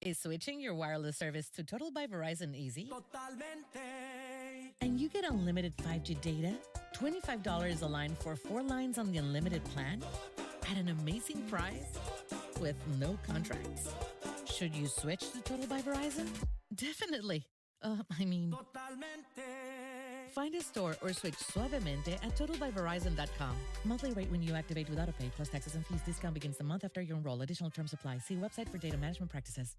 Is switching your wireless service to Total by Verizon easy? Totalmente. And you get unlimited 5G data, $25 a line for 4 lines on the unlimited plan, at an amazing price with no contracts. Should you switch to Total by Verizon? Definitely. Totalmente. Find a store or switch suavemente at totalbyverizon.com. Monthly rate when you activate with autopay plus taxes and fees. Discount begins the month after you enroll. Additional terms apply. See website for data management practices.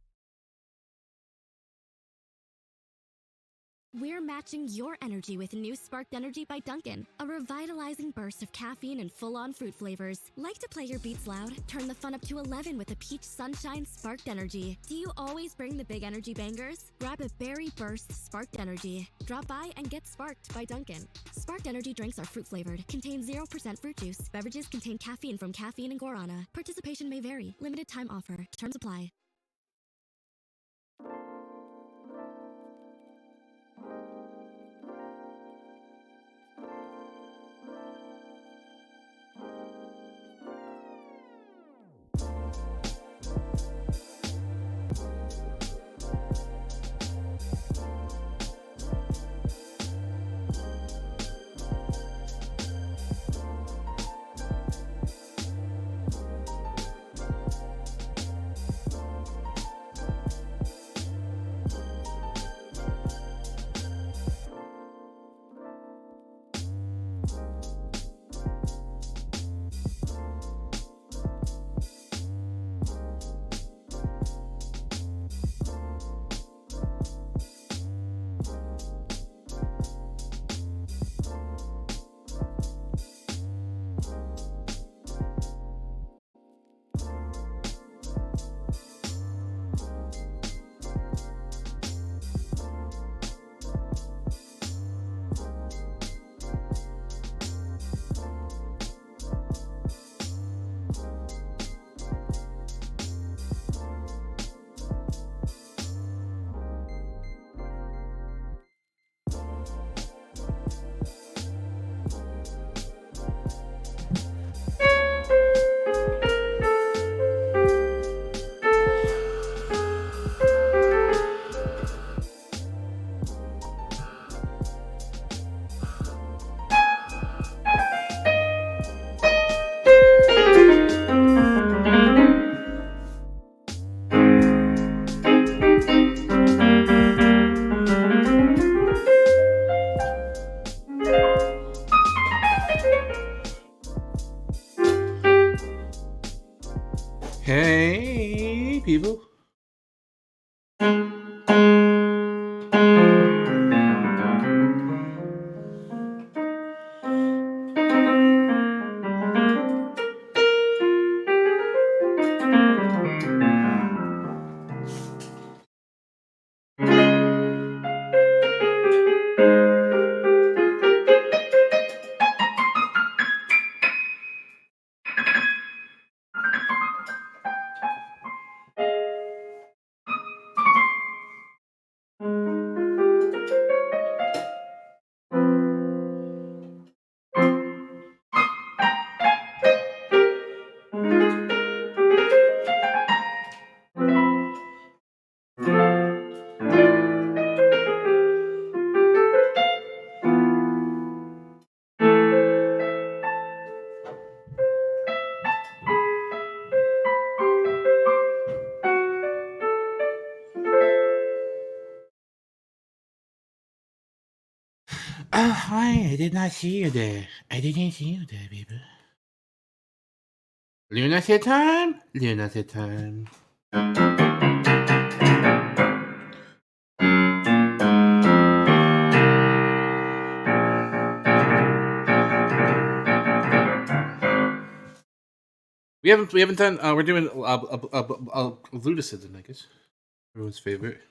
We're matching your energy with new Sparked Energy by Dunkin'. A revitalizing burst of caffeine and full-on fruit flavors. Like to play your beats loud? Turn the fun up to 11 with a Peach Sunshine Sparked Energy. Do you always bring the big energy bangers? Grab a Berry Burst Sparked Energy. Drop by and get sparked by Dunkin'. Sparked Energy drinks are fruit-flavored, contain 0% fruit juice. Beverages contain caffeine from caffeine and guarana. Participation may vary. Limited time offer. Terms apply. Hey, people. Hi, I did not see you there. I didn't see you there, baby. Lunacid time? Lunacid time. We haven't done. We're doing Lunacid, I guess. Everyone's favorite.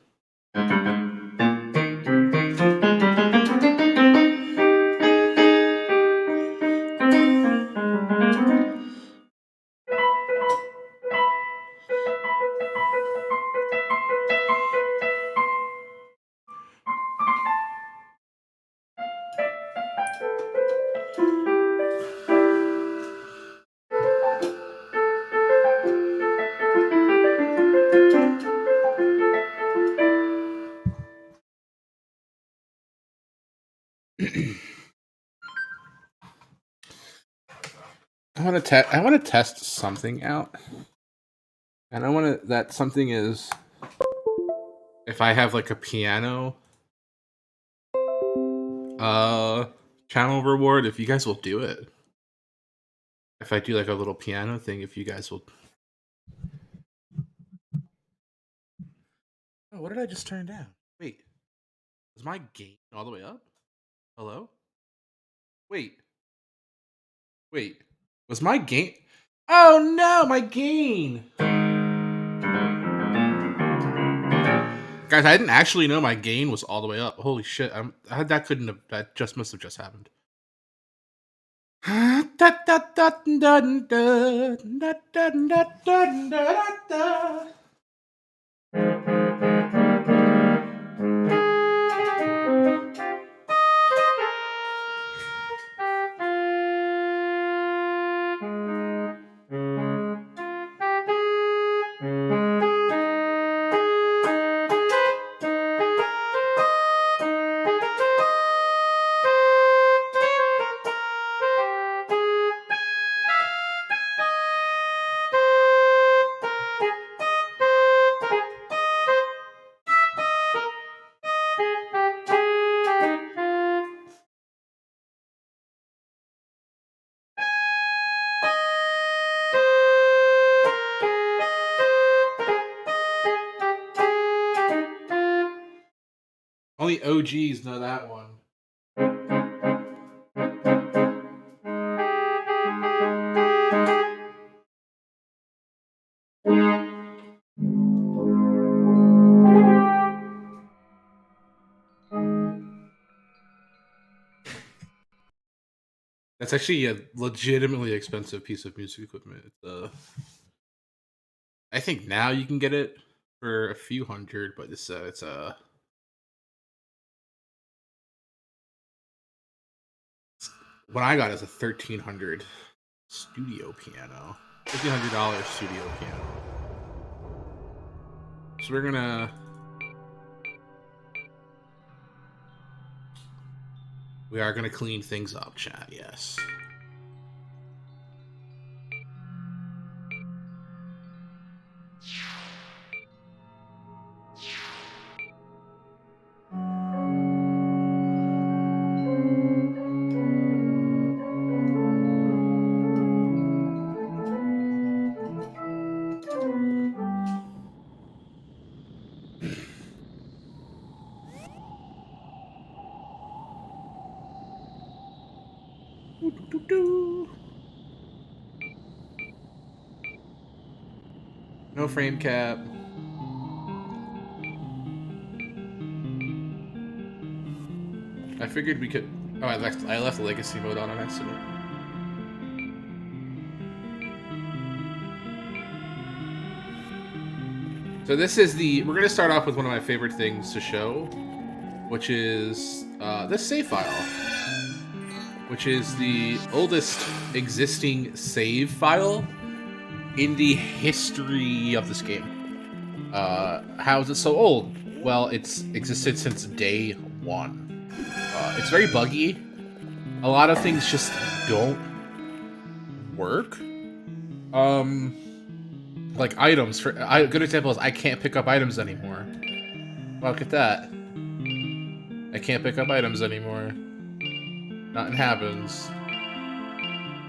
I want to test something out, and I want to. That something is if I have like a piano, channel reward. If you guys will do it, if I do like a little piano thing, if you guys will. Oh, what did I just turn down? Wait, was my gain all the way up? Hello? Wait, was my gain? Oh no, my gain! Guys, I didn't actually know my gain was all the way up. Holy shit! That couldn't have. That just must have just happened. Only OGs know that one. That's actually a legitimately expensive piece of music equipment. I think now you can get it for a few hundred, but it's what I got is a $1,300 studio piano, $1,500 studio piano. So we are gonna clean things up, chat. Yes. No frame cap. I figured we could. Oh, I left legacy mode on accident. So this is we're gonna start off with one of my favorite things to show, which is this save file, which is the oldest existing save file in the history of this game. How is it so old? Well, it's existed since day one. It's very buggy. A lot of things just don't work. Like items. A good example is I can't pick up items anymore. Look at that. I can't pick up items anymore. Nothing happens.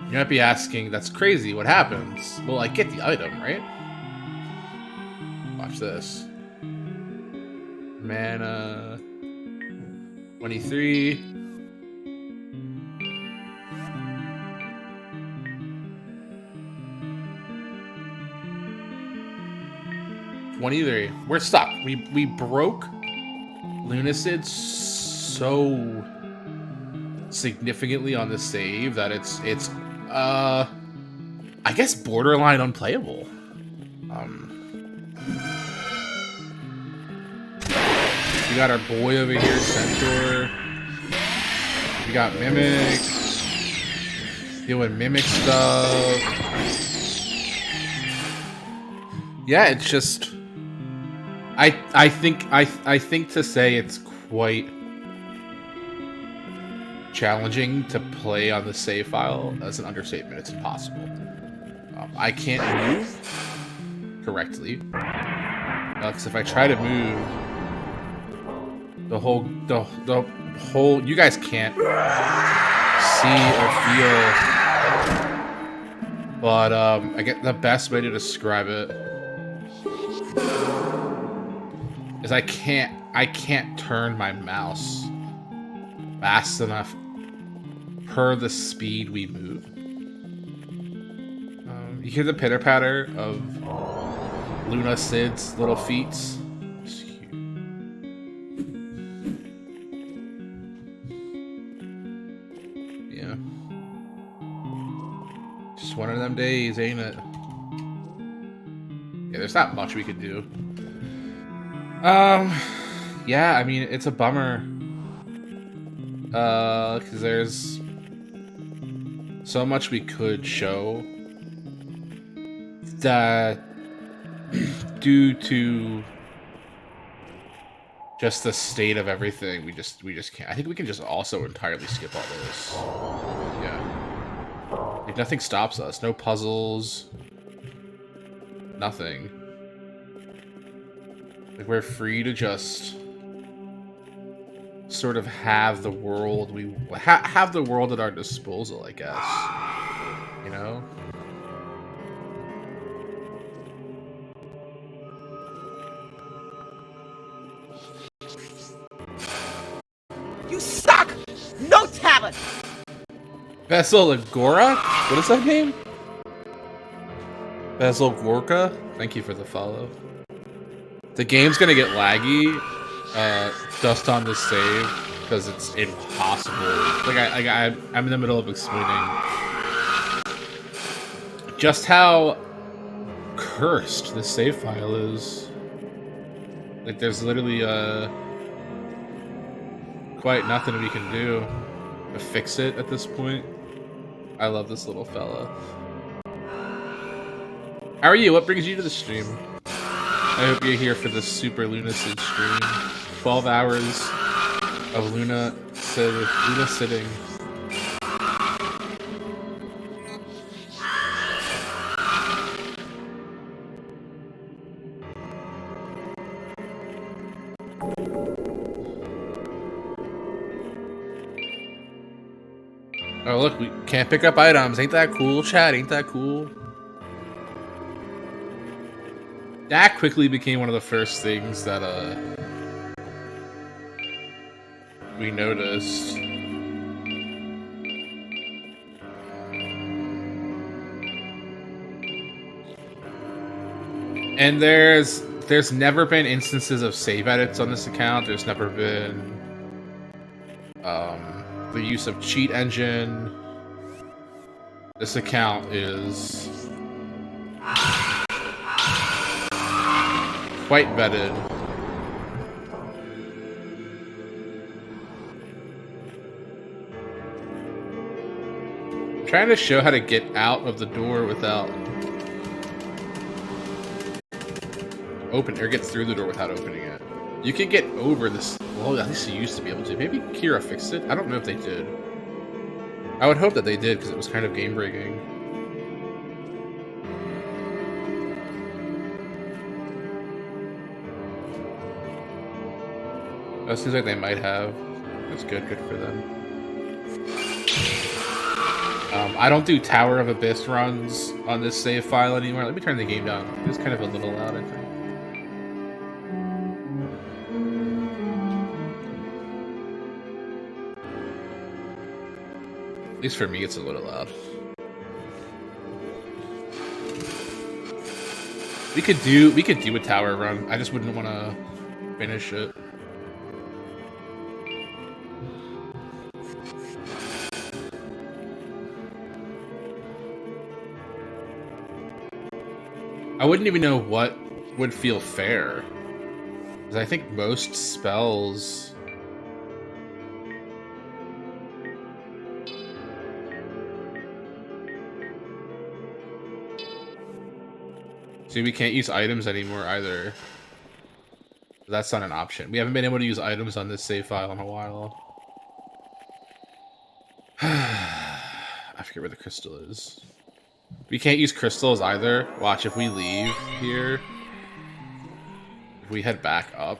You might be asking, that's crazy, what happens? Well, I get the item, right? Watch this. Mana... 23. We're stuck. We broke Lunacid so significantly on the save that it's I guess borderline unplayable. We got our boy over here, Centaur. We got Mimic. Doing Mimic stuff. Yeah, it's just I think to say it's quite challenging to play on the save file as an understatement. It's impossible. I can't move correctly because if I try to move, the whole you guys can't see or feel, but I get the best way to describe it is I can't turn my mouse fast enough per the speed we move. You hear the pitter patter of Lunacid's little feet. Yeah, just one of them days, ain't it? Yeah, there's not much we could do. Yeah, I mean, it's a bummer. Because there's so much we could show that due to just the state of everything, we just can't. I think we can just also entirely skip all this. Yeah. Like, nothing stops us. No puzzles. Nothing. Like, we're free to just sort of have the world have the world at our disposal, I guess. You know? You suck! No talent! Vessel Agora? What is that name? Vessel Gorka? Thank you for the follow. The game's gonna get laggy. Just on this save because it's impossible. Like I'm in the middle of explaining just how cursed this save file is. Like, there's literally quite nothing we can do to fix it at this point. I love this little fella. How are you? What brings you to the stream? I hope you're here for the Super Lunacid stream. 12 hours of Luna sitting. Oh, look, we can't pick up items. Ain't that cool, chat? Ain't that cool? That quickly became one of the first things that, we noticed. And there's never been instances of save edits on this account. There's never been the use of cheat engine. This account is quite vetted. I'm trying to show how to get out of the door without get through the door without opening it. You can get over this. Well, at least you used to be able to. Maybe Kira fixed it. I don't know if they did. I would hope that they did because it was kind of game breaking. It seems like they might have. That's good. Good for them. I don't do Tower of Abyss runs on this save file anymore. Let me turn the game down. It's kind of a little loud, I think. At least for me, it's a little loud. We could do a tower run. I just wouldn't want to finish it. I wouldn't even know what would feel fair. Because I think most spells... See, we can't use items anymore either. That's not an option. We haven't been able to use items on this save file in a while. I forget where the crystal is. We can't use crystals either. Watch, if we leave here, if we head back up,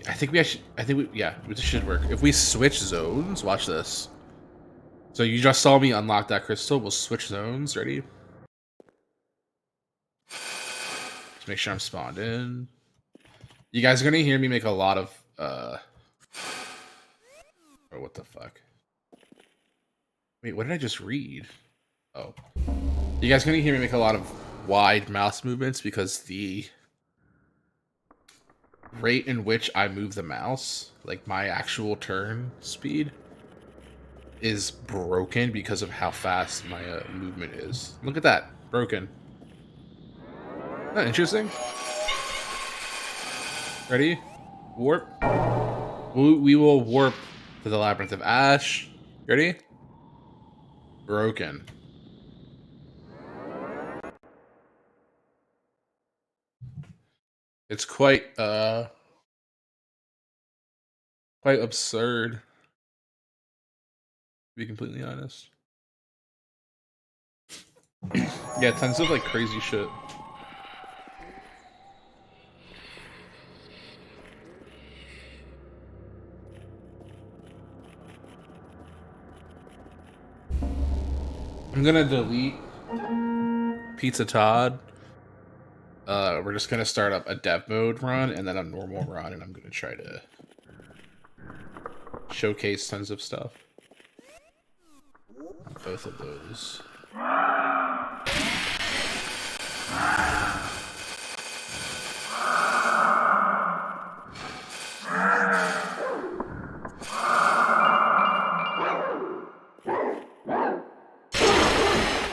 I think we this should work. If we switch zones, watch this. So you just saw me unlock that crystal. We'll switch zones. Ready? Just make sure I'm spawned in. You guys are gonna hear me make a lot of oh, what the fuck? Wait, what did I just read? Oh. You guys are gonna hear me make a lot of wide mouse movements because the rate in which I move the mouse, like my actual turn speed, is broken because of how fast my movement is. Look at that. Broken. Isn't that interesting? Ready? Warp. We will warp to the Labyrinth of Ash. Ready? Broken. It's quite absurd, to be completely honest. Yeah, tons of like crazy shit. I'm gonna delete Pizza Todd. We're just gonna start up a dev mode run and then a normal run, and I'm gonna try to showcase tons of stuff. Both of those.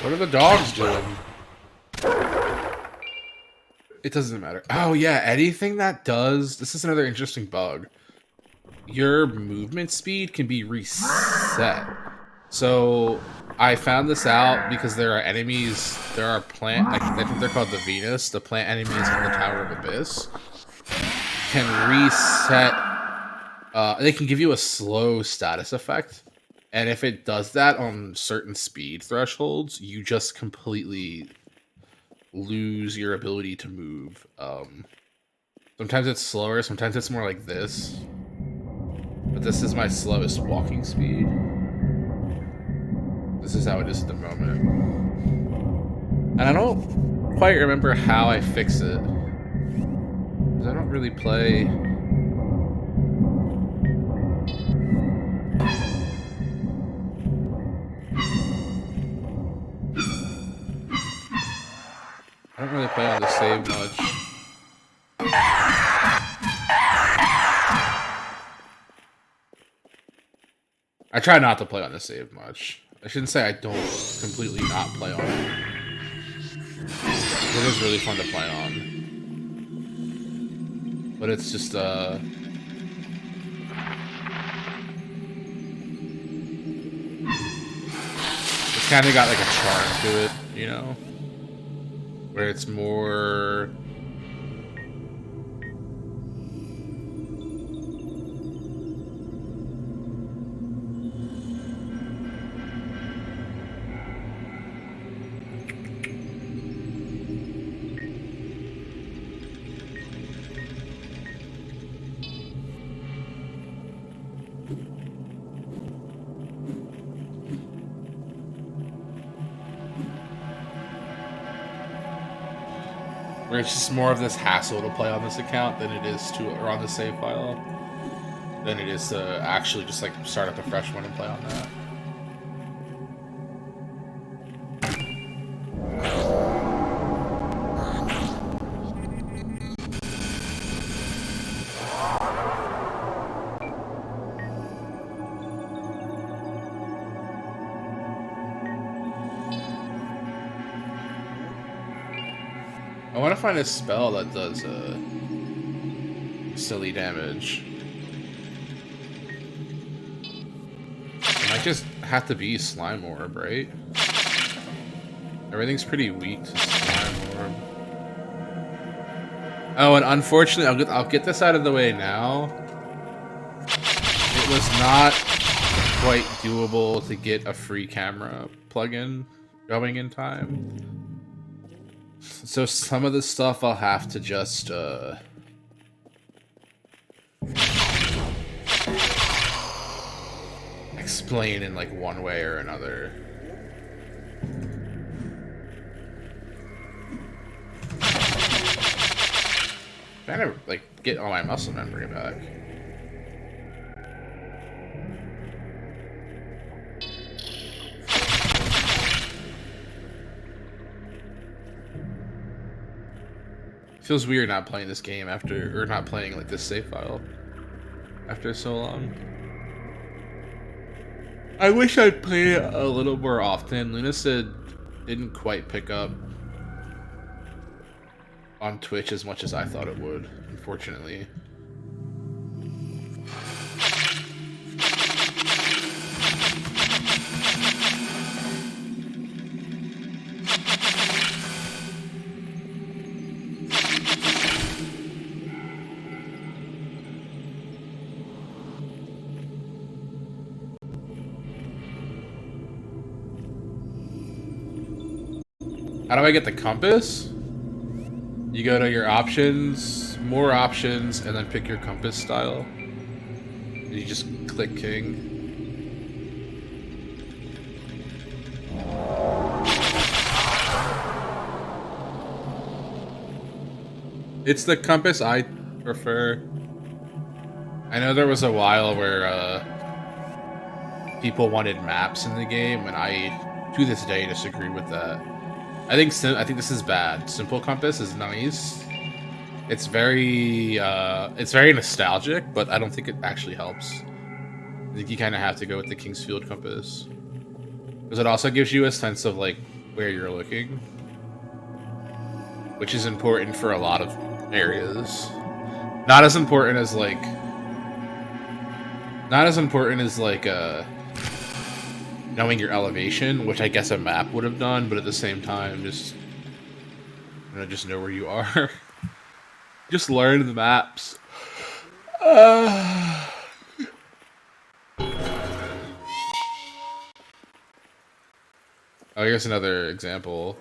What are the dogs doing? It doesn't matter. Oh yeah, anything that does... This is another interesting bug. Your movement speed can be reset. So I found this out because there are enemies... There are plant... I think they're called the Venus. The plant enemies in the Tower of Abyss can reset... they can give you a slow status effect. And if it does that on certain speed thresholds, you just completely lose your ability to move. Sometimes it's slower, sometimes it's more like this. But this is my slowest walking speed. This is how it is at the moment. And I don't quite remember how I fix it. Because I don't really play... I don't really play on the save much. I try not to play on the save much. I shouldn't say I don't completely not play on it. It is really fun to play on. But it's just, it's kind of got like a charm to it, you know? Where it's more... Where it's just more of this hassle to play on this account than it is to, or on the save file, than it is to actually just like start up a fresh one and play on that. I want to find a spell that does silly damage. It might just have to be Slime Orb, right? Everything's pretty weak to Slime Orb. Oh, and unfortunately, I'll get this out of the way now. It was not quite doable to get a free camera plugin going in time. So some of the stuff I'll have to just explain in like one way or another. Trying to like get all my muscle memory back. Feels weird not playing this game after, or not playing like this save file after so long. I wish I'd played it a little more often. Lunacid didn't quite pick up on Twitch as much as I thought it would, unfortunately. How do I get the compass? You go to your options, more options, and then pick your compass style. And you just click King. It's the compass I prefer. I know there was a while where people wanted maps in the game, and I, to this day, disagree with that. I think this is bad. Simple compass is nice. It's very nostalgic, but I don't think it actually helps. I think you kind of have to go with the Kingsfield compass, because it also gives you a sense of like where you're looking, which is important for a lot of areas. Not as important as like knowing your elevation, which I guess a map would have done, but at the same time, just know where you are. Just learn the maps. Oh, here's another example.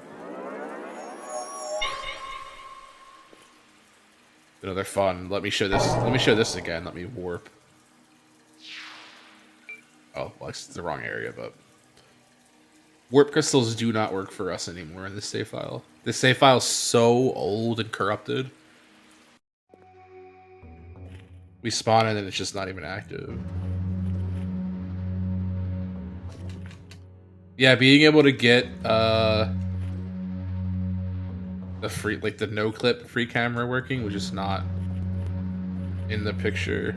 Another fun. Let me show this. Let me show this again. Let me warp. Oh, well, it's the wrong area, but warp crystals do not work for us anymore in this save file. This save file is so old and corrupted. We spawn in and it's just not even active. Yeah, being able to get the free, like the no clip free camera working was just not in the picture.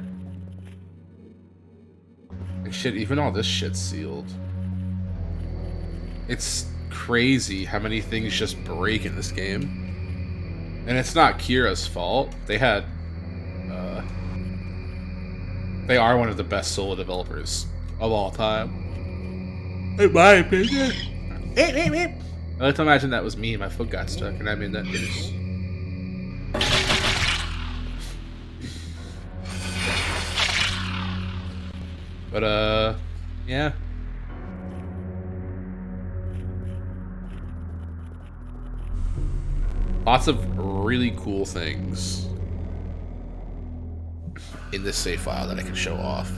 Like shit, even all this shit's sealed. It's crazy how many things just break in this game. And it's not Kira's fault. They had they are one of the best solo developers of all time, in my opinion. I like to imagine that was me. My foot got stuck, and I made that news. But yeah. Lots of really cool things in this save file that I can show off.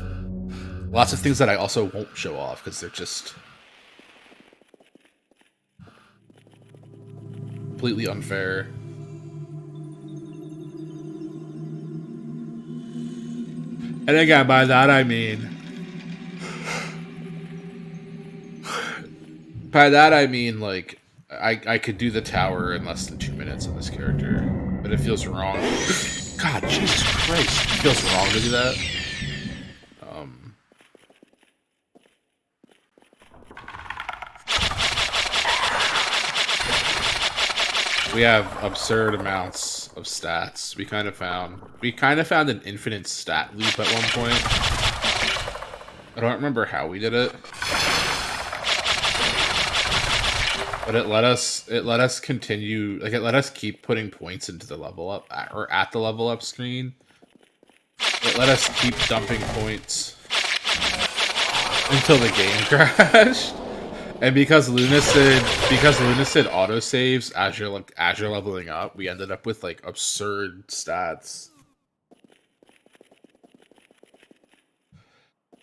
Lots of things that I also won't show off because they're just completely unfair. And again, by that I mean... By that I mean, like, I could do the tower in less than 2 minutes in this character. But it feels wrong. God, Jesus Christ. It feels wrong to do that. We have absurd amounts of stats. We kind of found an infinite stat loop at one point. I don't remember how we did it, but it let us continue. Like, it let us keep putting points into the level up or at the level up screen. It let us keep dumping points until the game crashed. And because Lunacid autosaves as you're leveling up, we ended up with like absurd stats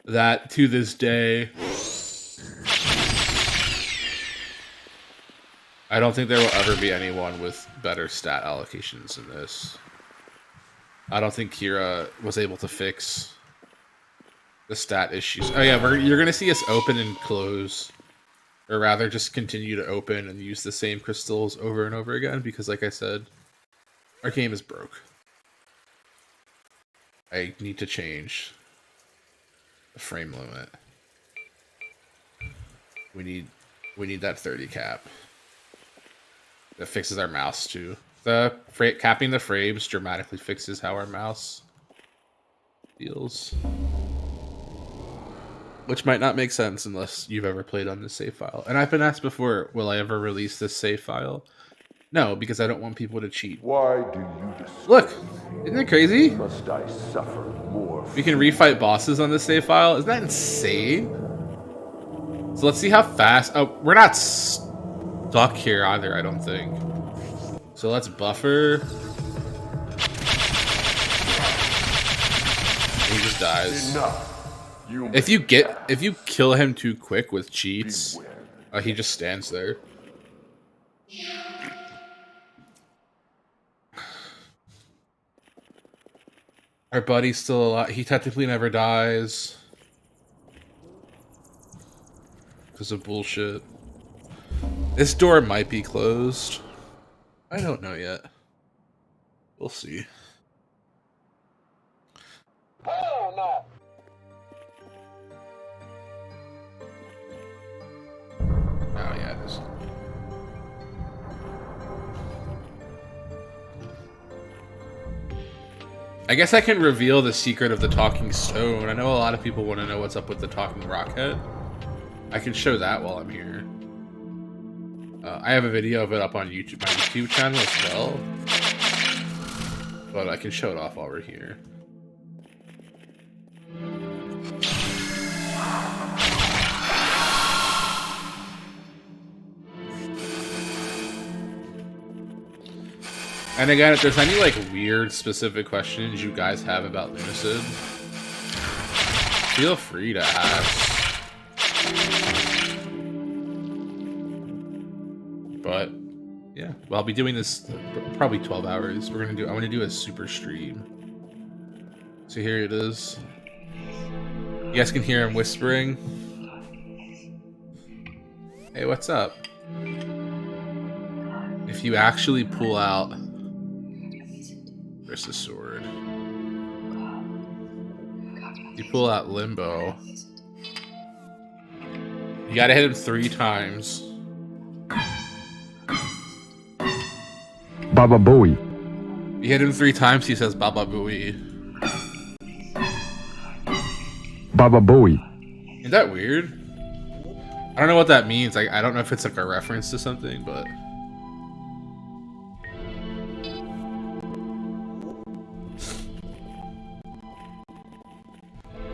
that to this day I don't think there will ever be anyone with better stat allocations than this. I don't think Kira was able to fix the stat issues. Oh yeah, you're gonna see us open and close. Or rather, just continue to open and use the same crystals over and over again, because like I said, our game is broke. I need to change the frame limit. We need that 30 cap. That fixes our mouse too. Capping the frames dramatically fixes how our mouse feels. Which might not make sense unless you've ever played on this save file. And I've been asked before, will I ever release this save file? No, because I don't want people to cheat. Why do you Look, isn't it crazy? Must I suffer more? We can refight bosses on this save file. Isn't that insane? So let's see how fast... Oh, we're not stuck here either, I don't think. So let's buffer. He just dies. Enough. If you kill him too quick with cheats, he just stands there. Our buddy's still alive. He technically never dies because of bullshit. This door might be closed. I don't know yet. We'll see. Oh no. Oh, yeah, it is. I guess I can reveal the secret of the talking stone. I know a lot of people want to know what's up with the talking rocket. I can show that while I'm here. I have a video of it up on YouTube, my YouTube channel as well. But I can show it off while we're here. And again, if there's any like weird specific questions you guys have about Lunacid, feel free to ask. But yeah, well, I'll be doing this probably 12 hours. I'm gonna do a super stream. So here it is. You guys can hear him whispering. Hey, what's up? If you actually pull out the sword. You pull out Limbo. You gotta hit him 3 times. Baba Booey. You hit him 3 times, he says Baba Booey. Baba Booey. Isn't that weird? I don't know what that means. I don't know if it's like a reference to something, but...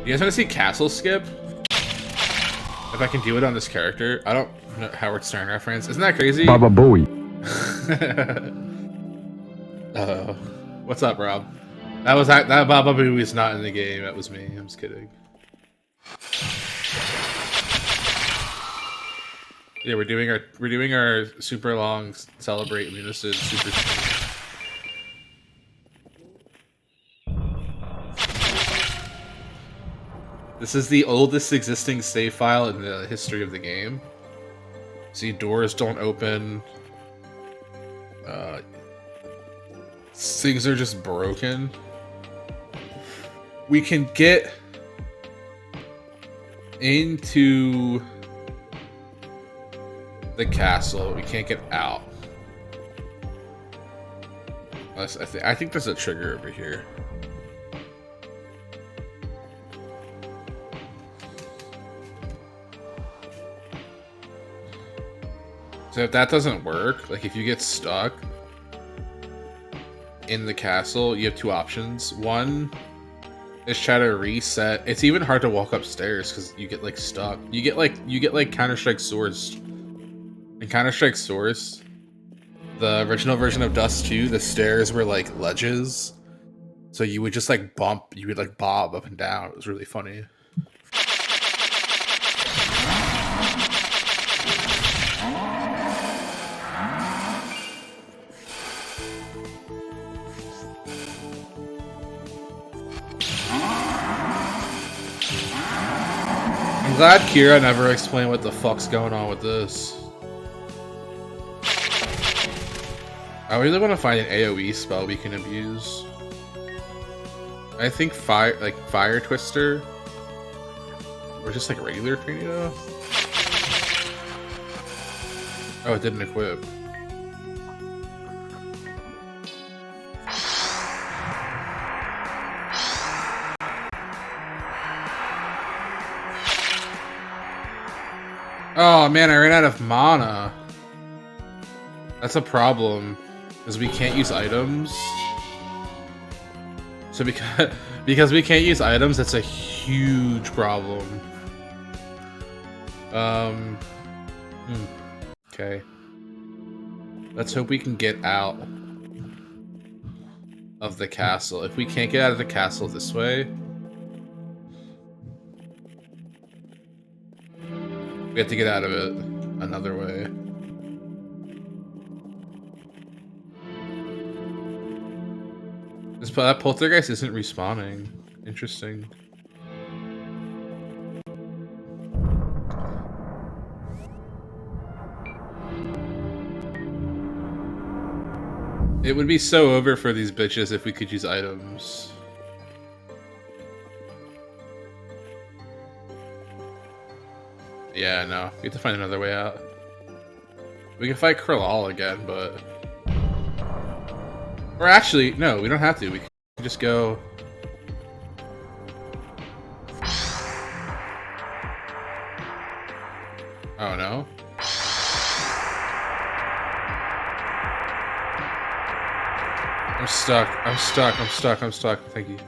You guys want to see Castle Skip? If I can do it on this character. I don't know Howard Stern reference. Isn't that crazy? Baba Booey. What's up, Rob? That Baba Booey is not in the game. That was me. I'm just kidding. Yeah, we're doing our super long celebrate Lunacid super. This is the oldest existing save file in the history of the game. See, doors don't open. Things are just broken. We can get into the castle. We can't get out. I think there's a trigger over here. So if that doesn't work, like if you get stuck in the castle, you have two options. One is try to reset. It's even hard to walk upstairs because you get like stuck. You get like Counter-Strike Source. In Counter-Strike Source, the original version of Dust 2, the stairs were like ledges. So you would just like bump, you would like bob up and down. It was really funny. I'm glad Kira never explained what the fuck's going on with this. I really want to find an AoE spell we can abuse. I think Fire Twister, or just like regular tornado. Oh, it didn't equip. Oh man, I ran out of mana. That's a problem, because we can't use items. So because we can't use items, that's a huge problem. Okay. Let's hope we can get out of the castle. If we can't get out of the castle this way, we have to get out of it another way. That poltergeist isn't respawning. Interesting. It would be so over for these bitches if we could use items. Yeah, no. We have to find another way out. We can fight Krillal again, but... Or actually, no, we don't have to. We can just go... Oh, no? I'm stuck. I'm stuck. I'm stuck. I'm stuck. Thank you.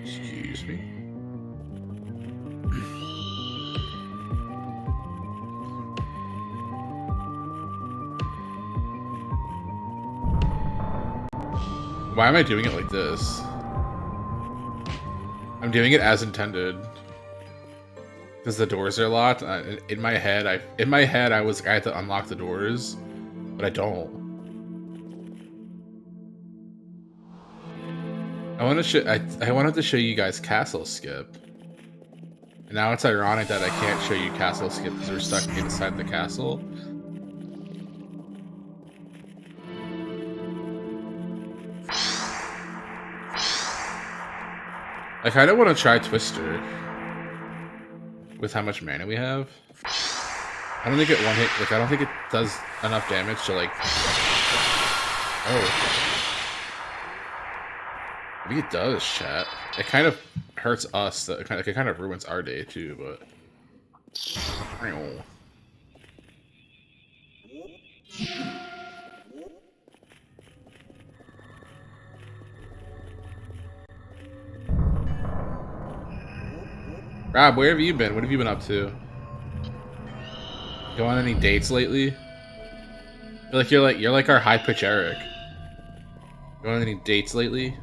Excuse me. Why am I doing it like this? I'm doing it as intended. Because the doors are locked. In my head, I had to unlock the doors, but I don't. I wanted to show you guys Castle Skip. And now it's ironic that I can't show you Castle Skip because we're stuck inside the castle. I kind of want to try Twister with how much mana we have. I don't think it one hit. Like I don't think it does enough damage to like. Oh, I think it does, chat. It kind of hurts us. That it kind of ruins our day too. But Rob, where have you been? What have you been up to? Go on any dates lately? You're like our high pitch Eric. Go on any dates lately?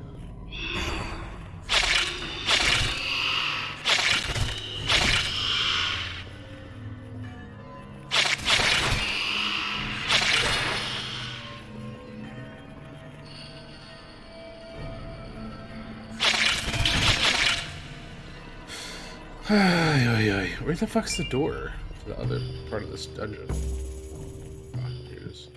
Where the fuck's the door to the other part of this dungeon? Oh, here it is.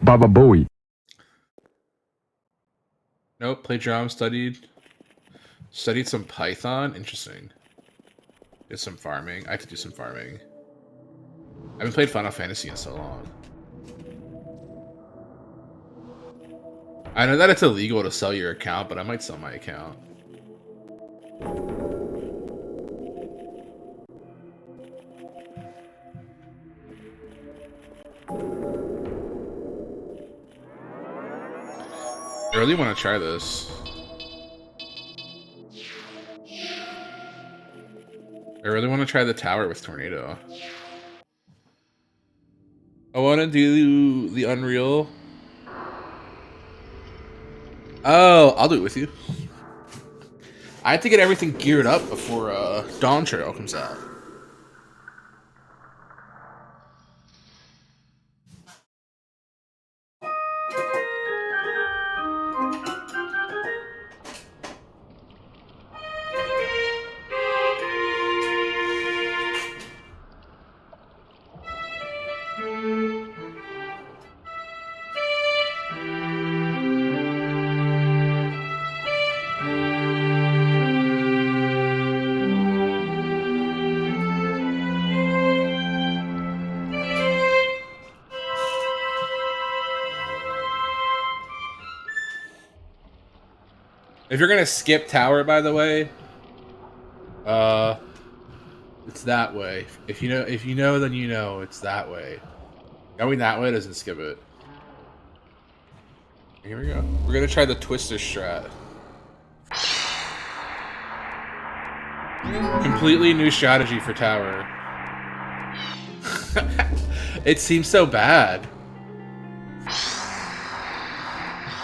Baba Bowie. Nope, played drums, studied some Python. Interesting. Did some farming. I have to do some farming. I haven't played Final Fantasy in so long. I know that it's illegal to sell your account, but I might sell my account. I really want to try this. I really want to try the tower with Tornado. I want to do the Unreal. Oh, I'll do it with you. I have to get everything geared up before Dawn Trail comes out. If you're gonna skip tower, by the way, it's that way. If you know, then you know it's that way. Going that way doesn't skip it. Here we go. We're gonna try the Twister strat. Completely new strategy for tower. It seems so bad.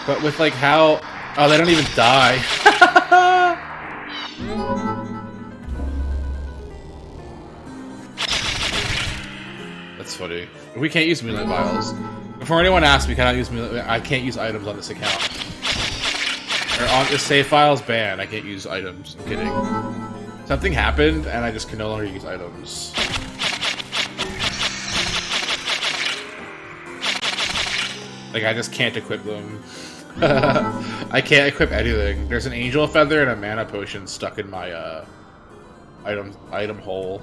But with like how... Oh, they don't even die. That's funny. We can't use Moonlight Vials. Before anyone asks, we cannot use I can't use items on this account. Or on the save files banned. I can't use items. I'm kidding. Something happened, and I just can no longer use items. Like, I just can't equip them. I can't equip anything. There's an angel feather and a mana potion stuck in my item hole.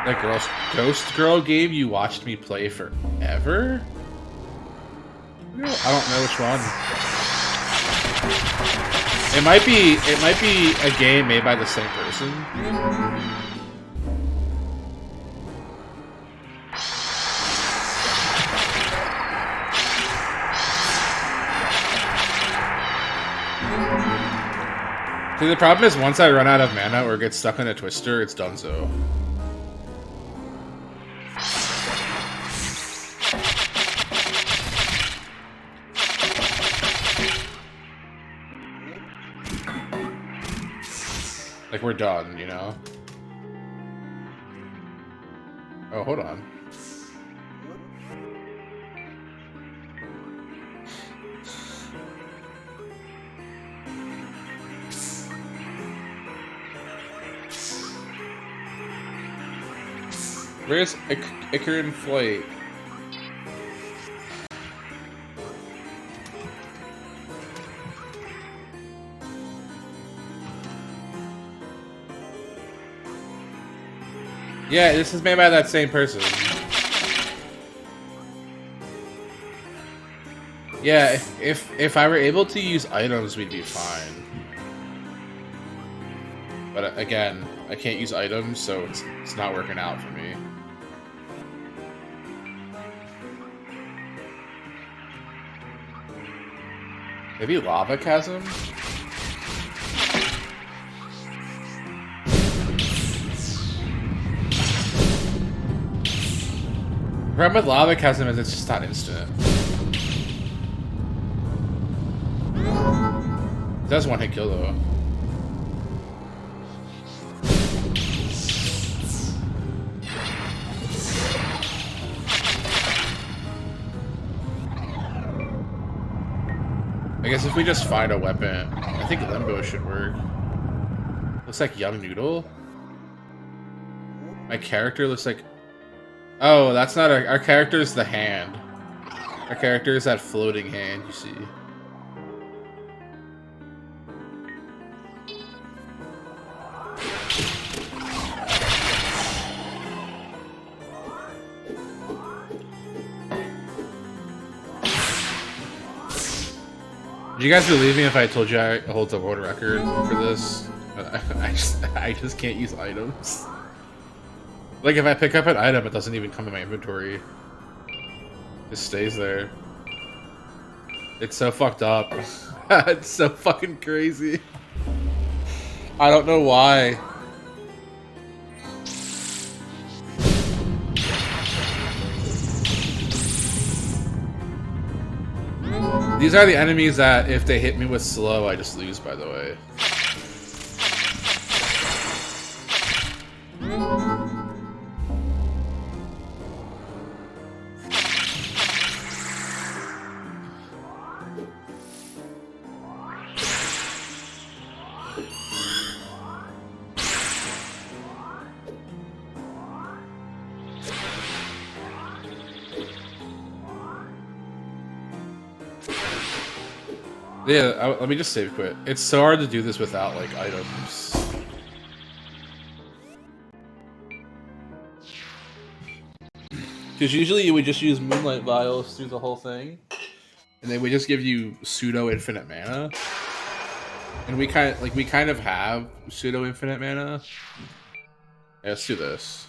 That Ghost Girl game you watched me play forever? I don't know which one. It might be a game made by the same person. See, the problem is once I run out of mana or get stuck in a twister, it's donezo. Like, we're done, you know? Oh, hold on. Where's Icaran Flight? Yeah, this is made by that same person. Yeah, if I were able to use items, we'd be fine. But again, I can't use items, so it's not working out for me. Maybe Lava Chasm? The problem with Lava Chasm is it's just not instant. It does one hit kill though. I guess if we just find a weapon, I think Limbo should work. Looks like Young Noodle. My character looks like... Oh, that's not our character is the hand. Our character is that floating hand, you see. Would you guys believe me if I told you I hold the world record for this? I just can't use items. Like if I pick up an item, it doesn't even come in my inventory. It just stays there. It's so fucked up. It's so fucking crazy. I don't know why. These are the enemies that, if they hit me with slow, I just lose, by the way. Yeah, let me just save quit. It's so hard to do this without, like, items. Because usually you would just use Moonlight Vials through the whole thing. And they would just give you pseudo-infinite mana. And we kind of have pseudo-infinite mana. Yeah, let's do this.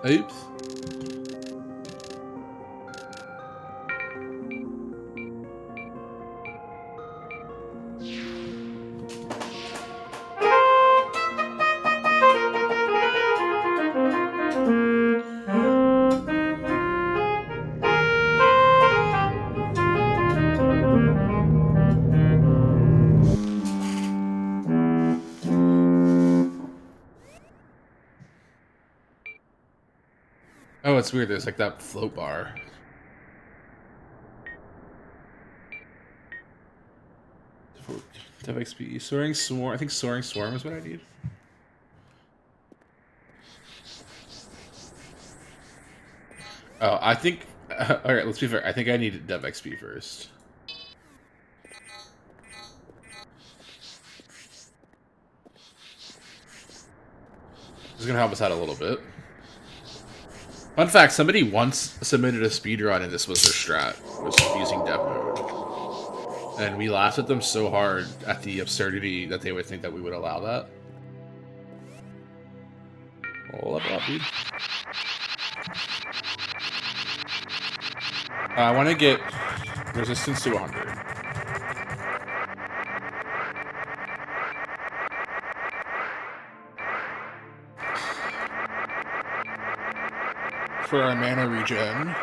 Oops. Oh, it's weird. There's like that float bar. Dev XP. Soaring Swarm. I think Soaring Swarm is what I need. Oh, I think... Alright, let's be fair. I think I need Dev XP first. This is going to help us out a little bit. Fun fact, somebody once submitted a speedrun and this was their strat, was using dev mode. And we laughed at them so hard at the absurdity that they would think that we would allow that. Oh, level up, dude. I want to get resistance to 100. For our mana regen.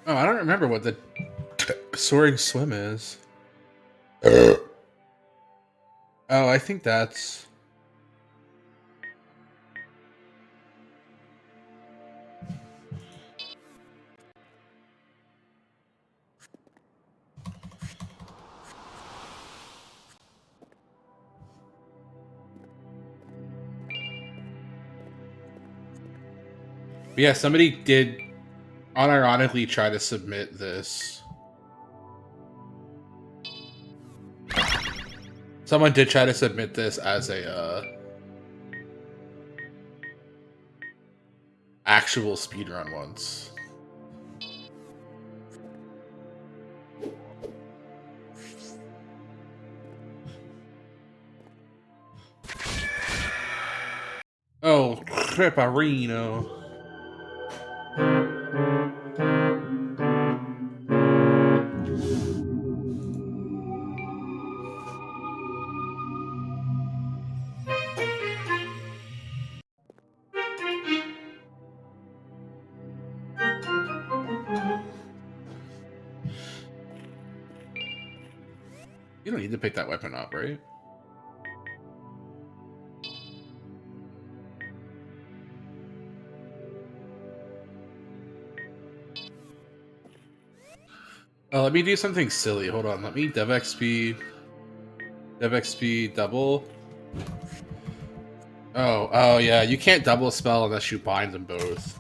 Oh, I don't remember what the Soaring Swim is. Oh, I think that's... But yeah, somebody did unironically try to submit this. Someone did try to submit this as a actual speedrun once. Oh, Creparino. You don't need to pick that weapon up, right? Oh, let me do something silly. Hold on. Let me dev XP double. Oh yeah. You can't double spell unless you bind them both.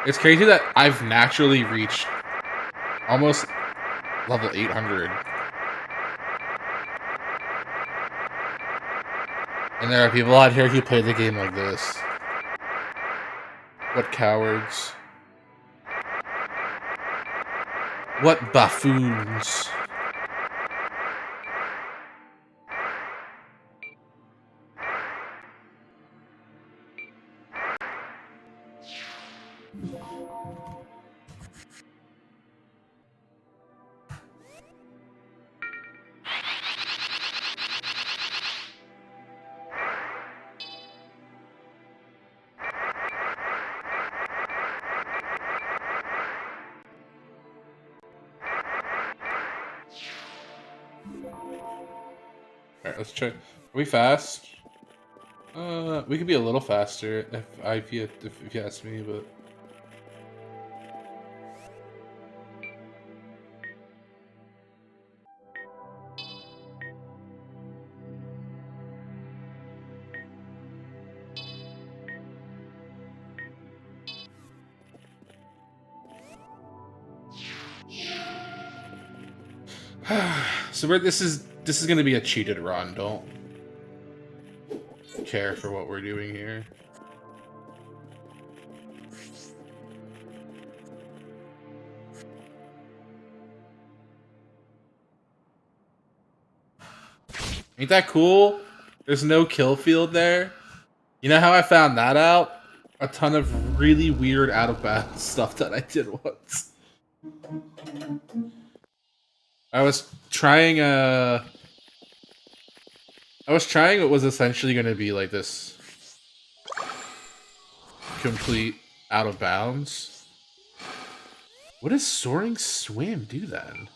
It's crazy that I've naturally reached almost level 800. And there are people out here who play the game like this. What cowards. What buffoons. Alright, let's try. Are we fast? We could be a little faster if you ask me, but so this is gonna be a cheated run. Don't care for what we're doing here. Ain't that cool? There's no kill field there. You know how I found that out? A ton of really weird out of bounds stuff that I did once. I was trying what was essentially going to be like this complete out of bounds. What does soaring swim do then?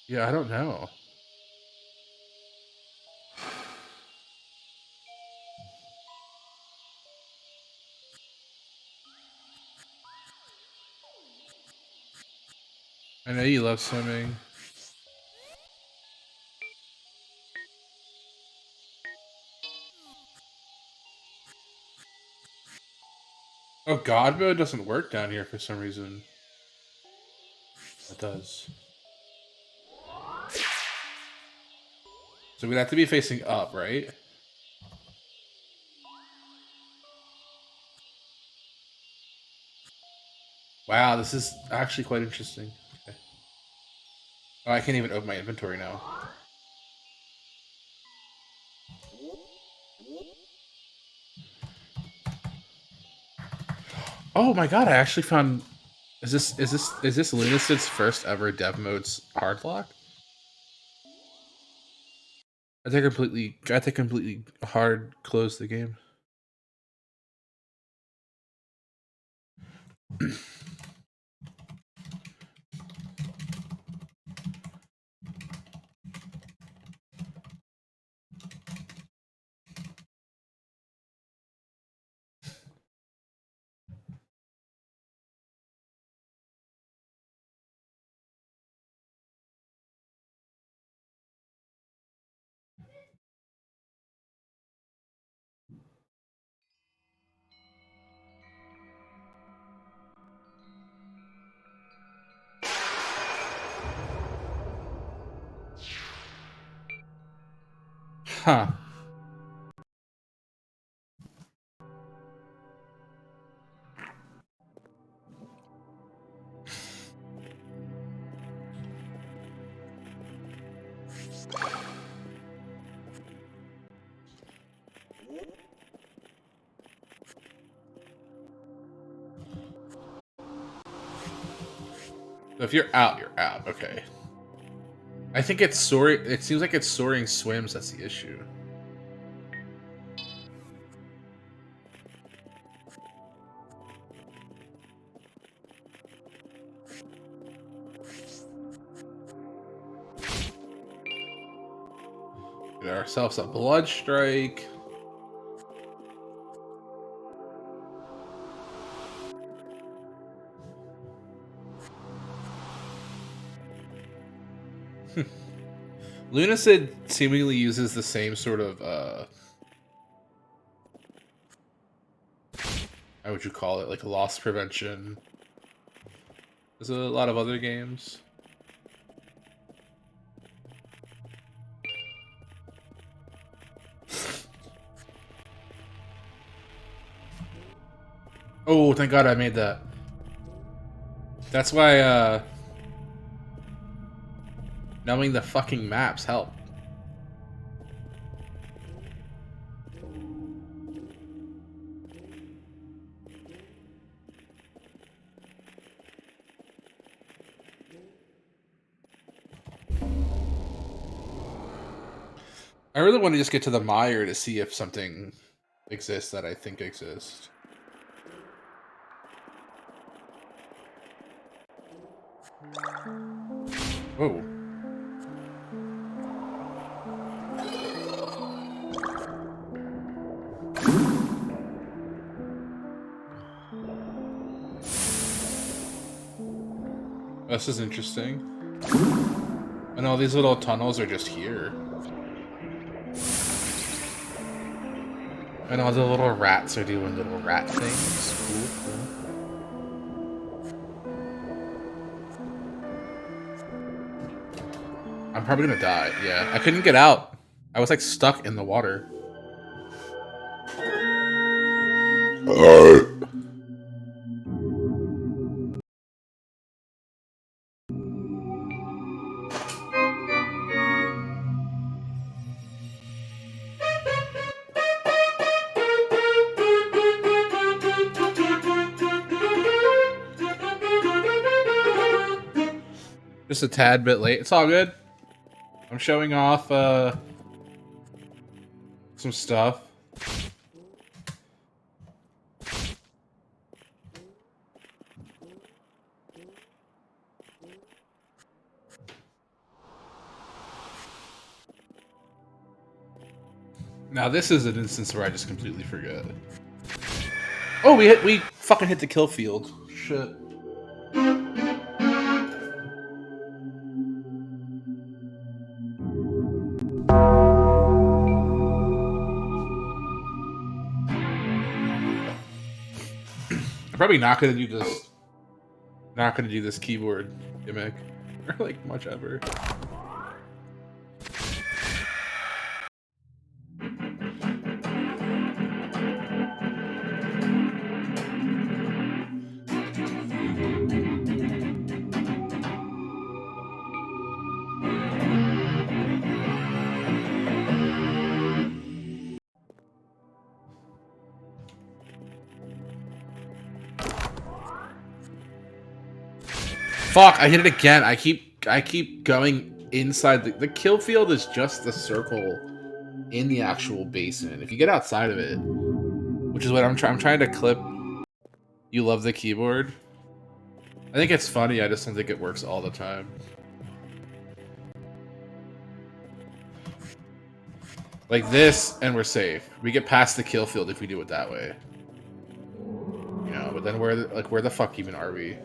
Yeah, I don't know. I know you love swimming. Oh, God mode doesn't work down here for some reason. It does. So we'd have to be facing up, right? Wow, this is actually quite interesting. Okay. Oh, I can't even open my inventory now. Oh my god! I actually found. Is this Lunacid's first ever dev mode's hard lock? I think completely hard close the game. Huh. So if you're out, you're out. Okay. I think it's soaring. It seems like it's soaring swims. That's the issue. Get ourselves a blood strike. Lunacid seemingly uses the same sort of how would you call it? Like loss prevention. There's a lot of other games. Oh, thank God I made that. That's why knowing the fucking maps help. I really want to just get to the mire to see if something exists that I think exists. Whoa. This is interesting. And all these little tunnels are just here. And all the little rats are doing little rat things. Cool, cool. I'm probably gonna die. Yeah, I couldn't get out. I was like stuck in the water. Just a tad bit late. It's all good. I'm showing off some stuff. Now this is an instance where I just completely forget. Oh, we fucking hit the kill field. Shit. I'm probably not gonna do this. Not gonna do this keyboard gimmick or like much ever. Fuck, I hit it again. I keep going inside the kill field is just the circle in the actual basin. If you get outside of it, which is what I'm trying to clip. You love the keyboard. I think it's funny, I just don't think it works all the time. Like this, and we're safe. We get past the kill field if we do it that way. You know, but then where the fuck even are we?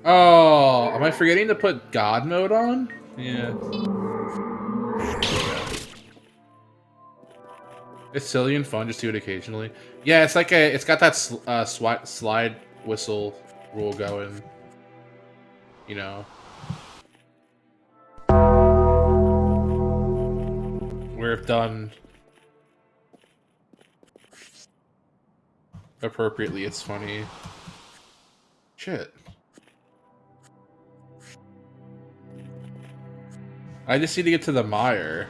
Oh, am I forgetting to put God mode on? Yeah. It's silly and fun, just do it occasionally. Yeah, it's like it's got that slide whistle rule going. You know. Where if done appropriately, it's funny. Shit. I just need to get to the mire.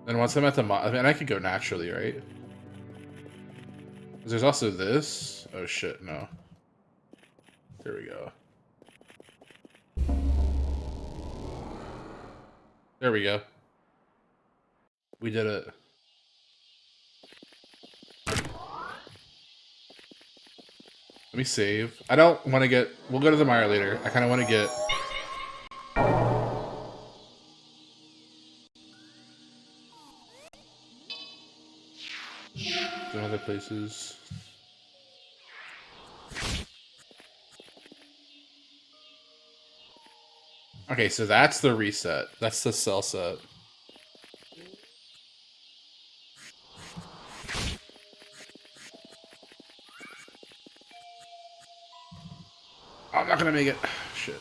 And once I'm at the mire, I mean, I could go naturally, right? There's also this. Oh shit, no. There we go. There we go. We did it. Let me save. I don't want to get... We'll go to the mire later. I kind of want to get... some other places. Okay, so that's the reset. That's the cell set. I'm not gonna make it. Shit.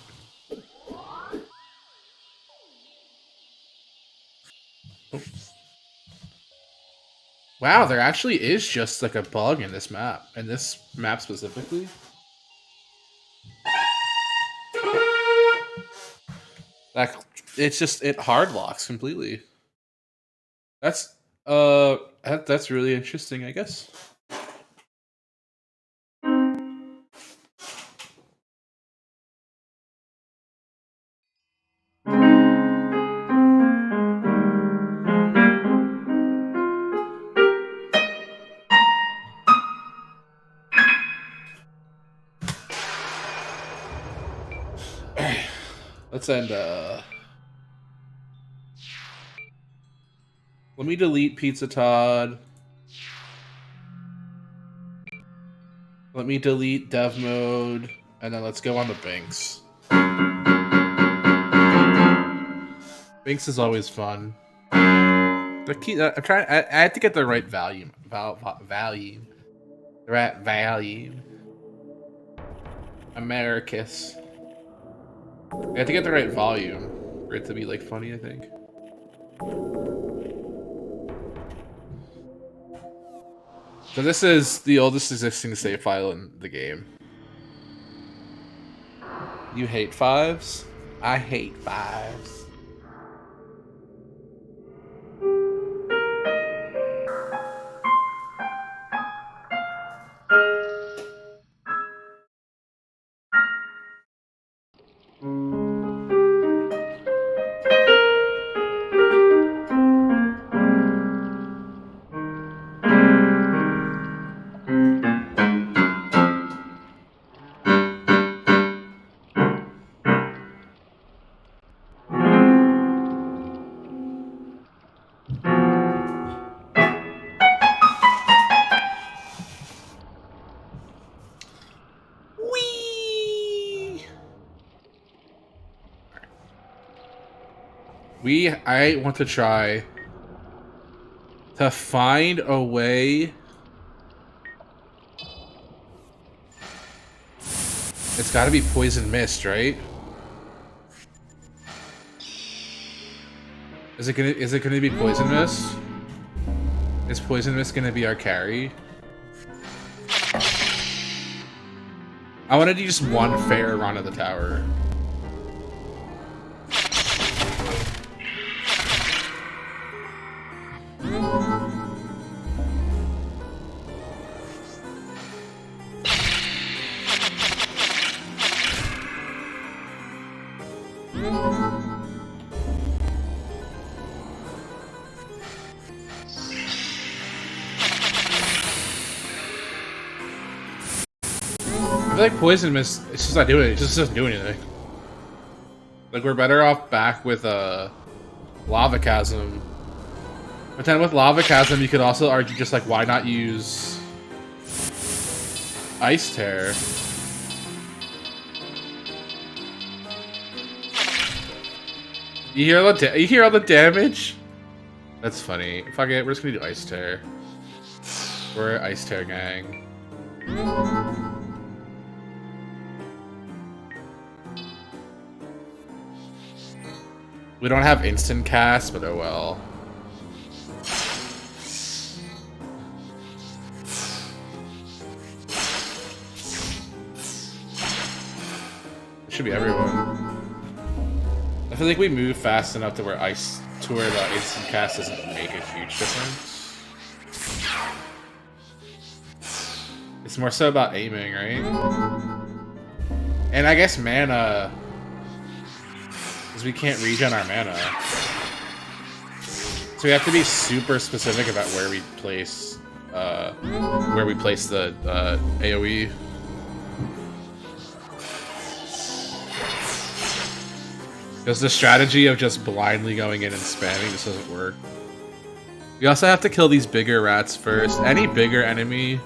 Oh. Wow, there actually is just like a bug in this map. In this map specifically. That it hard locks completely. That's that's really interesting, I guess. Let's end, let me delete Pizza Todd. Let me delete dev mode, and then let's go on to Binks. Binks is always fun. The key, I'm trying. I have to get the right volume. Volume. The right volume. Americus. I have to get the right volume for it to be like funny, I think. So this is the oldest existing save file in the game. You hate fives? I hate fives. I want to try to find a way. It's got to be poison mist, right? Is it gonna be poison mist? Is poison mist gonna be our carry? I want to do just one fair run of the tower. I feel like Poison Mist, it's just not doing it. It just doesn't do anything. Like, we're better off back with Lava Chasm. But then with Lava Chasm, you could also argue just like, why not use Ice Tear? You hear all the damage? That's funny. Fuck it, we're just gonna do Ice Tear. We're Ice Tear gang. We don't have instant cast, but oh well. It should be everyone. I feel like we move fast enough to where the instant cast doesn't make a huge difference. It's more so about aiming, right? And I guess mana, because we can't regen our mana. So we have to be super specific about where we place the AoE. Because the strategy of just blindly going in and spamming just doesn't work. We also have to kill these bigger rats first. Any bigger enemy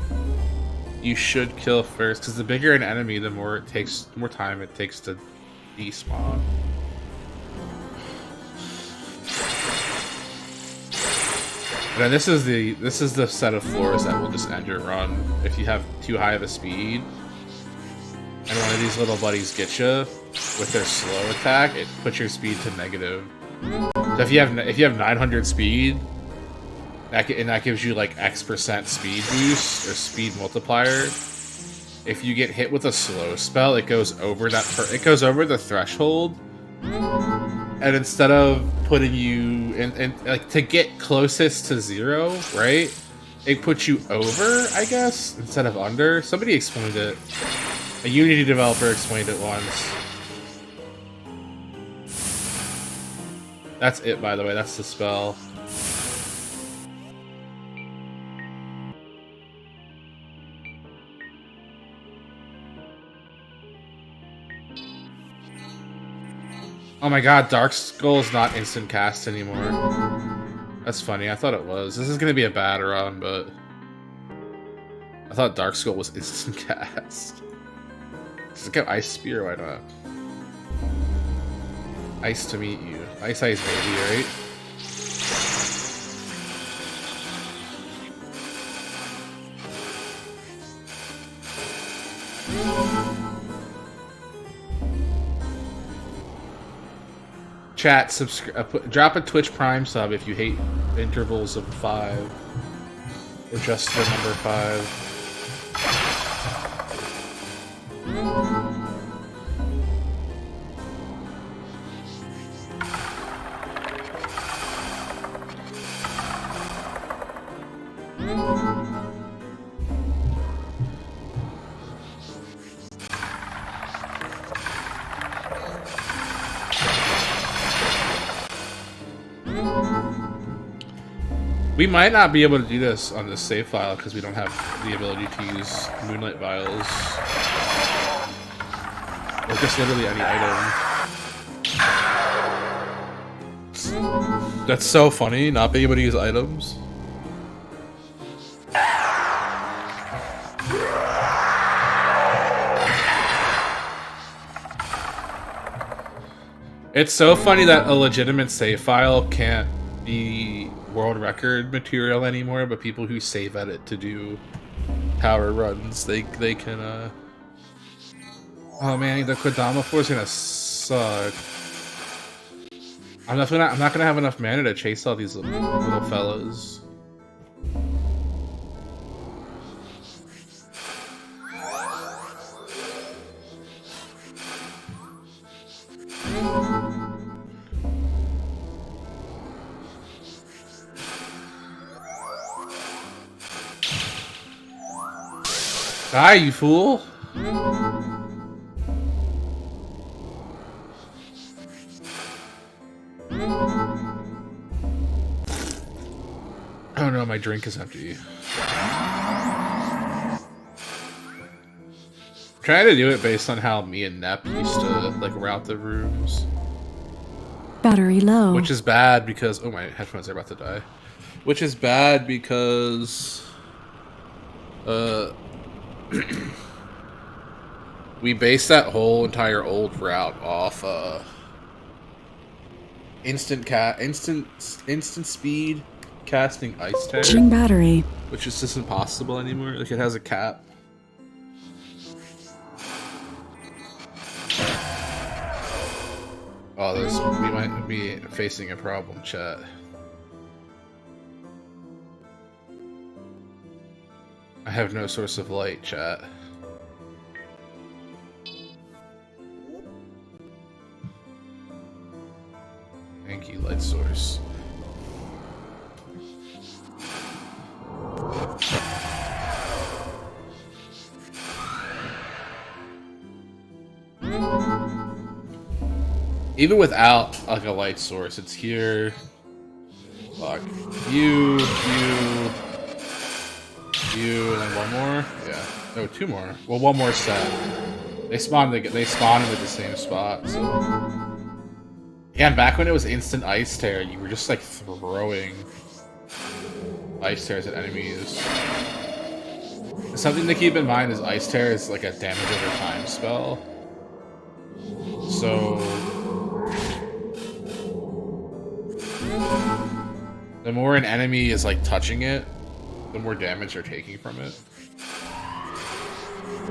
you should kill first, because the bigger an enemy, the more time it takes to despawn. And then this is the set of floors that will just end your run if you have too high of a speed. And one of these little buddies get you with their slow attack, it puts your speed to negative. So if you have 900 speed, that gives you like X% speed boost or speed multiplier. If you get hit with a slow spell, it goes over the threshold. And instead of putting you in like to get closest to 0, right? It puts you over, I guess, instead of under. Somebody explained it. A Unity developer explained it once. That's it, by the way. That's the spell. Oh my god, Dark Skull is not instant cast anymore. That's funny. I thought it was. This is gonna be a bad run, but I thought Dark Skull was instant cast. Let's get Ice Spear, why not? Ice to meet you. Ice maybe, right? Chat, drop a Twitch Prime sub if you hate intervals of 5. Or just the number 5. We might not be able to do this on this save file because we don't have the ability to use Moonlight Vials. Or just literally any item. That's so funny, not being able to use items. It's so funny that a legitimate save file can't be world record material anymore, but people who save edit to do power runs, they can oh man, the Kodama 4 is gonna suck. I'm not gonna have enough mana to chase all these little fellas. Die, you fool! Oh no, my drink is empty. Trying to do it based on how me and Nep used to like route the rooms. Battery low. Which is bad because my headphones are about to die. Which is bad because we based that whole entire old route off instant speed casting ice tear. Charging battery. Which is just impossible anymore. Like it has a cap. Oh, we might be facing a problem, chat. I have no source of light, chat. Thank you, light source. Even without like a light source, it's here. Fuck. You, and then one more? Yeah. No, two more. Well, one more set. They spawn into the same spot, so. Yeah, and back when it was instant ice tear, you were just like throwing ice tears at enemies. Something to keep in mind is ice tear is like a damage over time spell. So the more an enemy is like touching it, the more damage they're taking from it.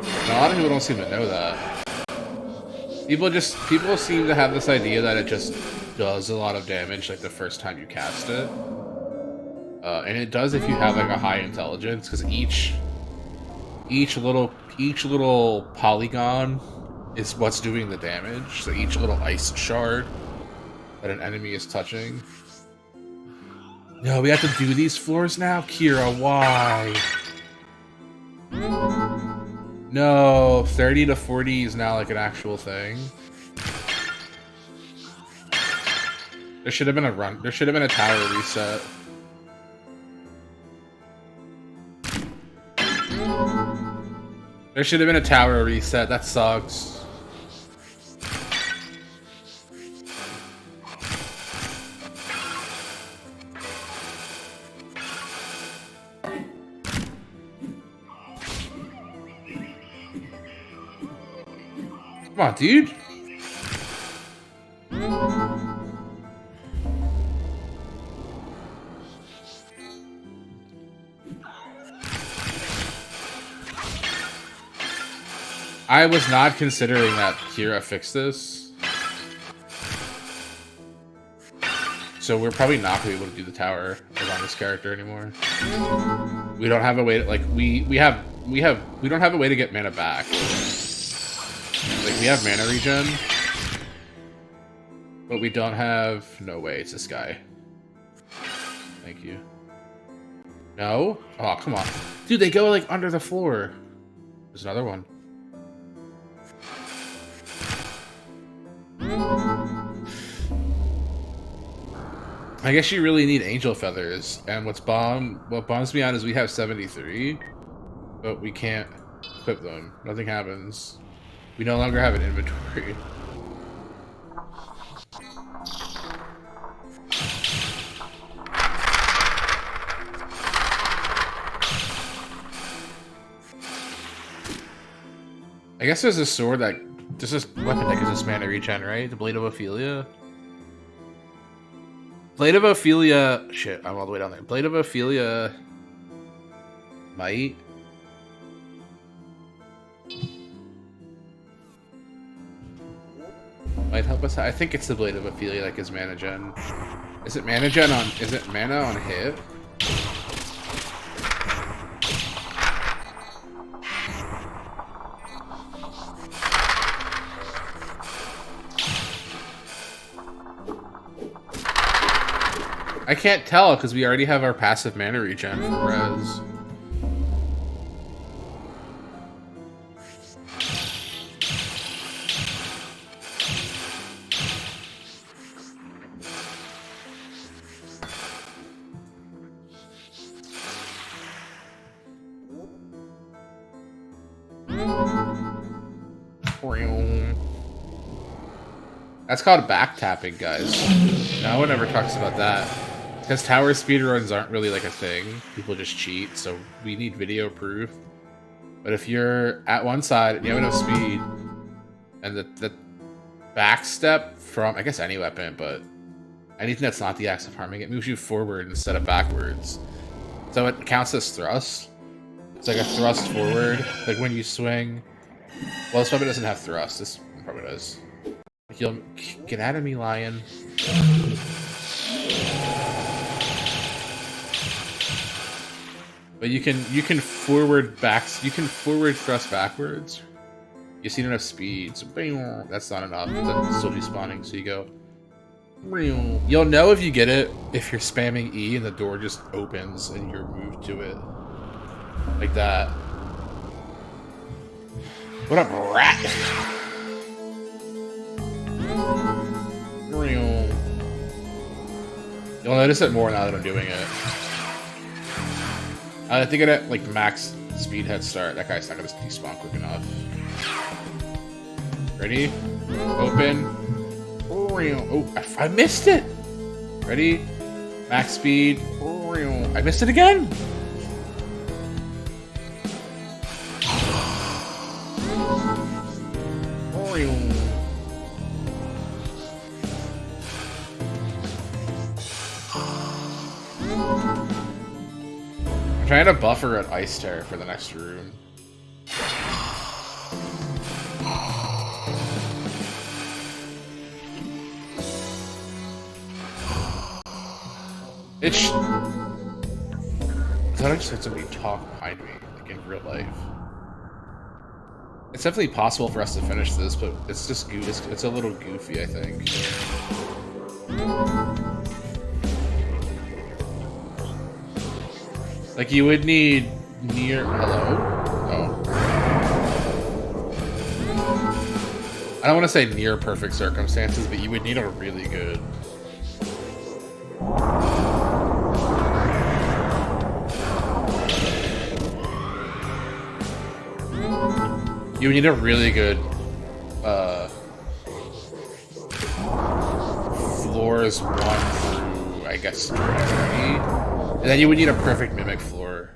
And a lot of people don't seem to know that. People seem to have this idea that it just does a lot of damage like the first time you cast it. And it does if you have like a high intelligence, because each little polygon is what's doing the damage. So each little ice shard that an enemy is touching. No, we have to do these floors now? Kira, why? No, 30 to 40 is now like an actual thing. There should have been a run. There should have been a tower reset. There should have been a tower reset. That sucks. Come on, dude. I was not considering that Kira fixed this. So we're probably not going to be able to do the tower on this character anymore. We don't have a way to, like, we don't have a way to get mana back. Like, we have mana regen, but we don't have... No way, it's this guy. Thank you. No? Oh, come on. Dude, they go, like, under the floor. There's another one. I guess you really need angel feathers, and what bums me out is we have 73, but we can't equip them. Nothing happens. We no longer have an inventory. I guess there's a sword that... There's this weapon that gives us mana regen, right? The Blade of Ophelia? Blade of Ophelia... Shit, I'm all the way down there. Blade of Ophelia... Might... Might help us out. I think it's the Blade of Ophelia that gives mana gen. Is it mana gen on... Is it mana on hit? I can't tell because we already have our passive mana regen for res. That's called back tapping, guys. No one ever talks about that. Because tower speedruns aren't really like a thing. People just cheat, so we need video proof. But if you're at one side and you have enough speed, and the back step from, I guess any weapon, but anything that's not the axe of harming, it moves you forward instead of backwards. So it counts as thrust. It's like a thrust forward, like when you swing. Well, this weapon doesn't have thrust. This one probably does. Like you'll get out of me, lion. But you can forward thrust backwards. You see enough speed, so that's not enough. That's still despawning, so you go. You'll know if you get it if you're spamming E and the door just opens and you're moved to it. Like that. What up, rat? You'll notice it more now that I'm doing it. I think at like max speed head start, that guy's not gonna despawn quick enough. Ready? Open. Oh, I missed it! Ready? Max speed. I missed it again! I'm trying to buffer an ice terror for the next room. I thought I just heard somebody talk behind me, like in real life. It's definitely possible for us to finish this, but it's just it's a little goofy, I think. Like you would need near hello? Oh. I don't want to say near perfect circumstances, but you would need a really good. You would need a really good floors 1 through, I guess, 3. And then you would need a perfect mimic floor.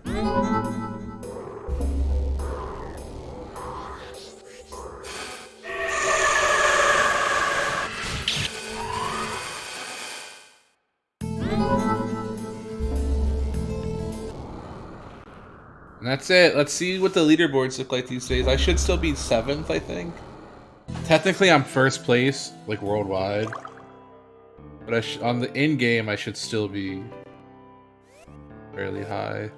And that's it. Let's see what the leaderboards look like these days. I should still be 7th, I think. Technically, I'm 1st place, like worldwide. But on the in-game, I should still be fairly high.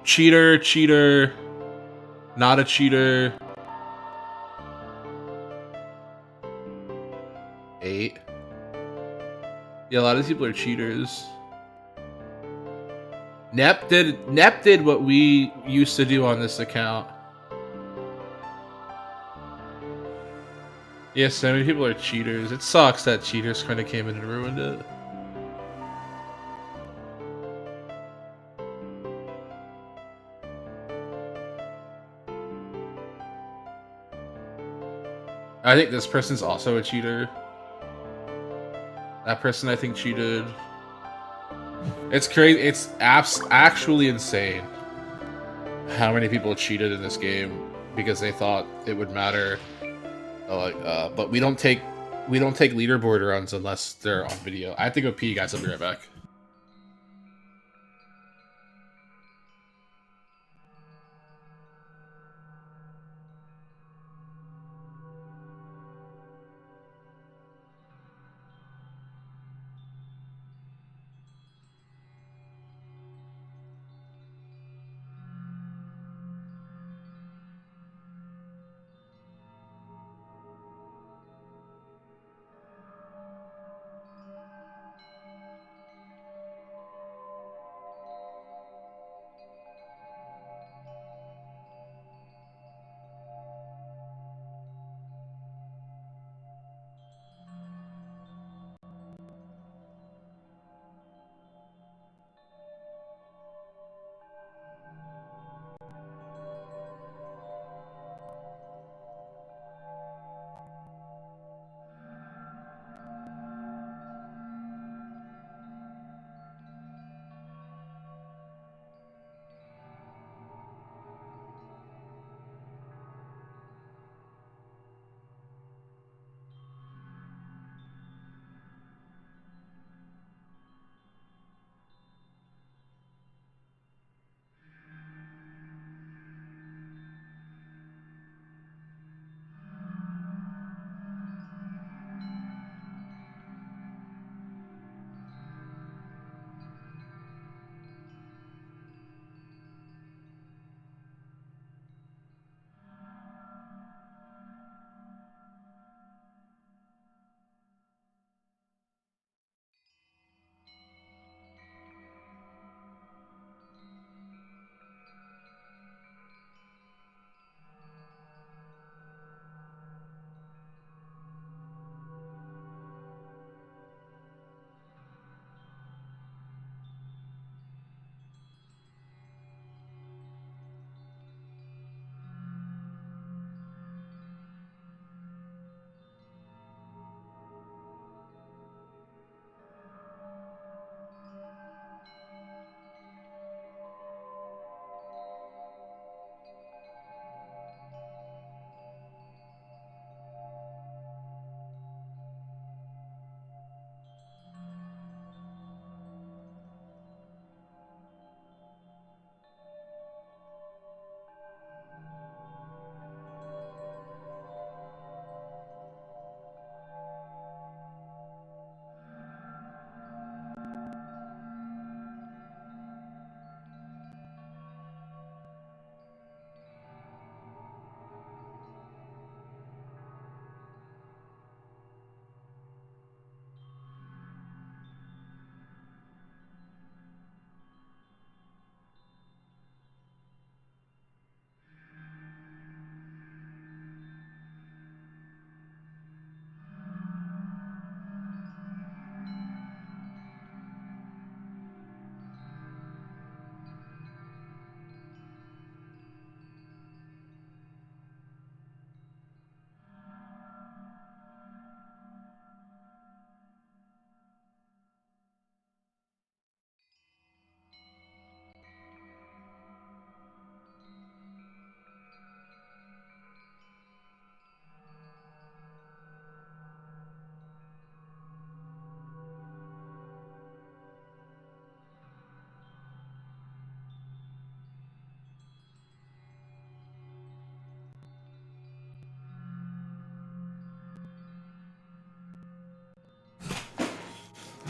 Cheater, cheater. Not a cheater. 8. Yeah, a lot of people are cheaters. Nep did what we used to do on this account. Yeah, so many people are cheaters. It sucks that cheaters kind of came in and ruined it. I think this person's also a cheater. That person, I think, cheated. It's crazy. It's actually insane how many people cheated in this game because they thought it would matter. But we don't take leaderboard runs unless they're on video. I have to go pee, guys. I'll be right back.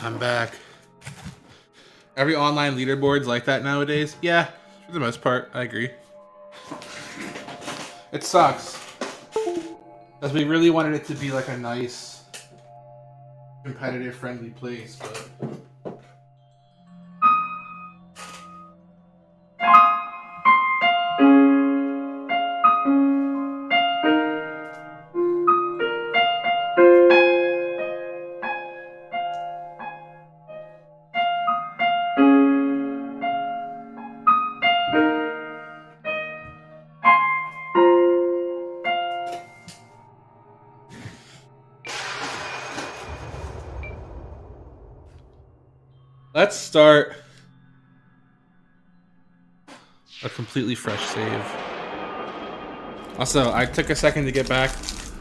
I'm back. Every online leaderboard's like that nowadays. Yeah, for the most part, I agree. It sucks. Because we really wanted it to be like a nice, competitive, friendly place, but... Let's start a completely fresh save. Also, I took a second to get back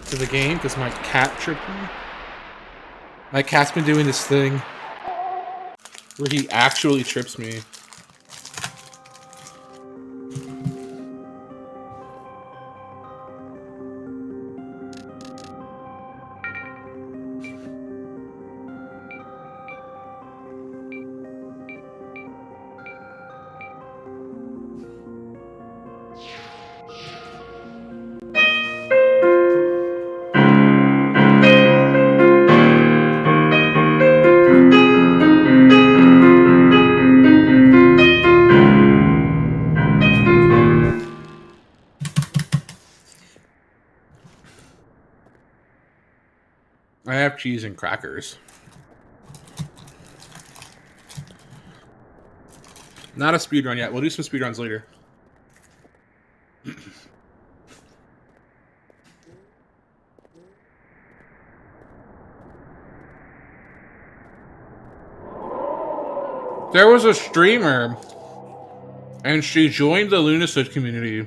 to the game because my cat tripped me. My cat's been doing this thing where he actually trips me. I have cheese and crackers. Not a speedrun yet. We'll do some speedruns later. There was a streamer, and she joined the Lunacid community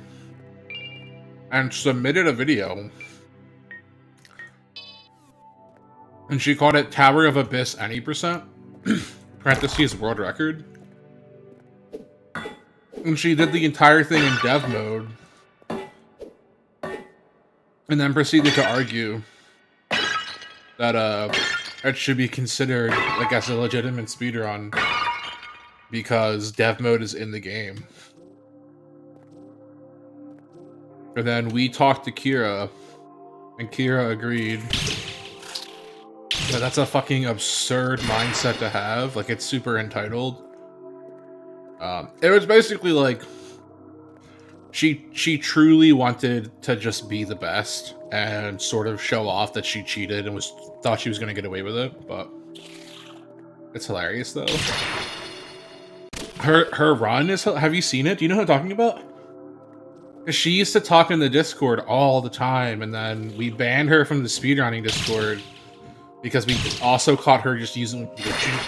and submitted a video. And she called it Tower of Abyss any percent, parentheses world record. And she did the entire thing in dev mode. And then proceeded to argue that it should be considered like as a legitimate speedrun because dev mode is in the game. And then we talked to Kira, and Kira agreed. But that's a fucking absurd mindset to have. Like, it's super entitled. It was basically like she truly wanted to just be the best and sort of show off that she cheated and thought she was gonna get away with it. But it's hilarious though. Her run is. Have you seen it? Do you know what I'm talking about? Because she used to talk in the Discord all the time, and then we banned her from the speedrunning Discord. Because we also caught her just using...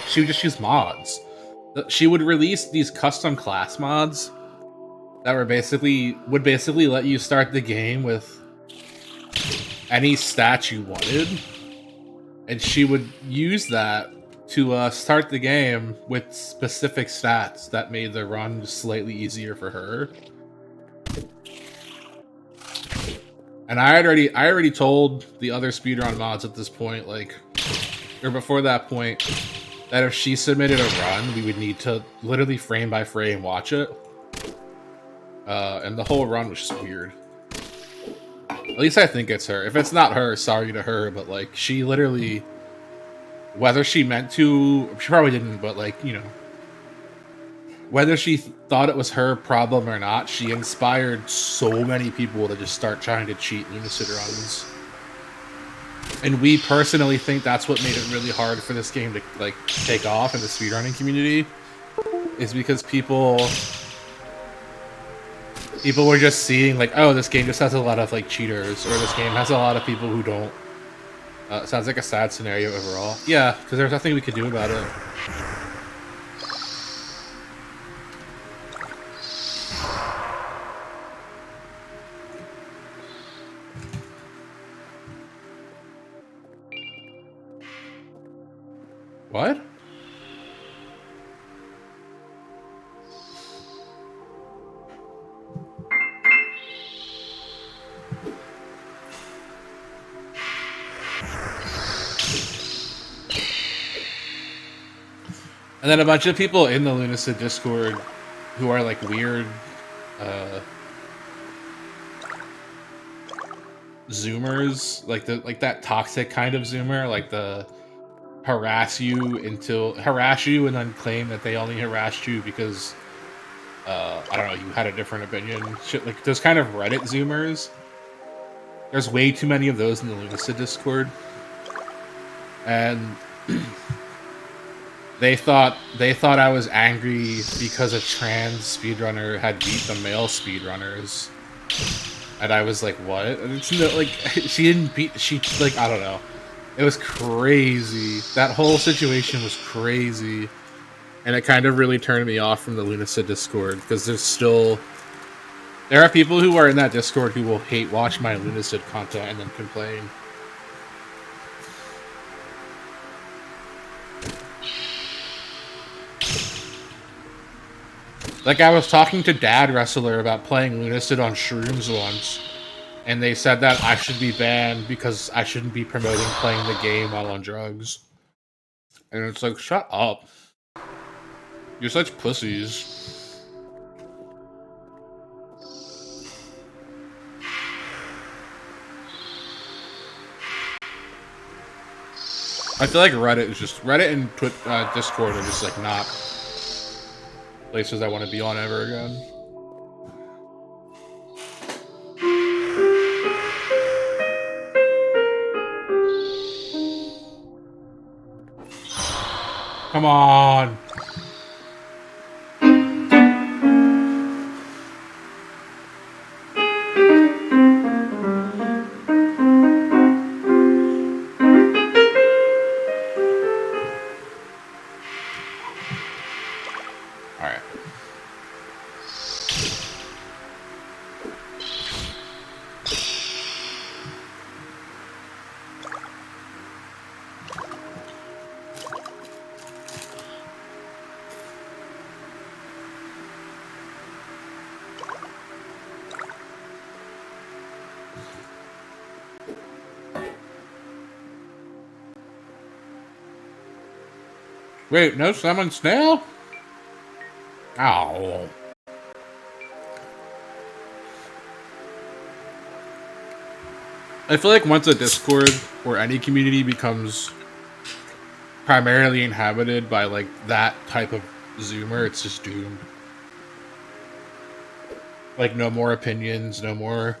She would just use mods. She would release these custom class mods that would basically let you start the game with any stat you wanted. And she would use that to start the game with specific stats that made the run just slightly easier for her. And I already told the other speedrun mods at this point, like, or before that point, that if she submitted a run, we would need to literally frame by frame watch it. And the whole run was just weird. At least I think it's her. If it's not her, sorry to her, but like, she literally, whether she meant to, she probably didn't, but like, you know, whether she thought it was her problem or not, she inspired so many people to just start trying to cheat Lunacid runs. And we personally think that's what made it really hard for this game to like take off in the speedrunning community, is because people were just seeing like, oh, this game just has a lot of like cheaters, or this game has a lot of people who don't. Sounds like a sad scenario overall. Yeah, because there's nothing we could do about it. What? And then a bunch of people in the Lunacid Discord who are like weird Zoomers, like that toxic kind of Zoomer, like the harass you and then claim that they only harassed you because I don't know, you had a different opinion. Shit, like those kind of Reddit Zoomers. There's way too many of those in the Lunacid Discord, and they thought I was angry because a trans speedrunner had beat the male speedrunners, and I was like, "What?" And it's like she didn't beat. She like I don't know. It was crazy. That whole situation was crazy, and it kind of really turned me off from the Lunacid Discord because there are people who are in that Discord who will hate watch my Lunacid content and then complain. Like, I was talking to Dad Wrestler about playing Lunacid on shrooms once, and they said that I should be banned because I shouldn't be promoting playing the game while on drugs. And it's like, shut up. You're such pussies. I feel like Reddit and Discord are just like not places I want to be on ever again. Come on. Alright. Wait, no salmon snail? Ow. I feel like once a Discord or any community becomes primarily inhabited by like that type of Zoomer, it's just doomed. Like no more opinions, no more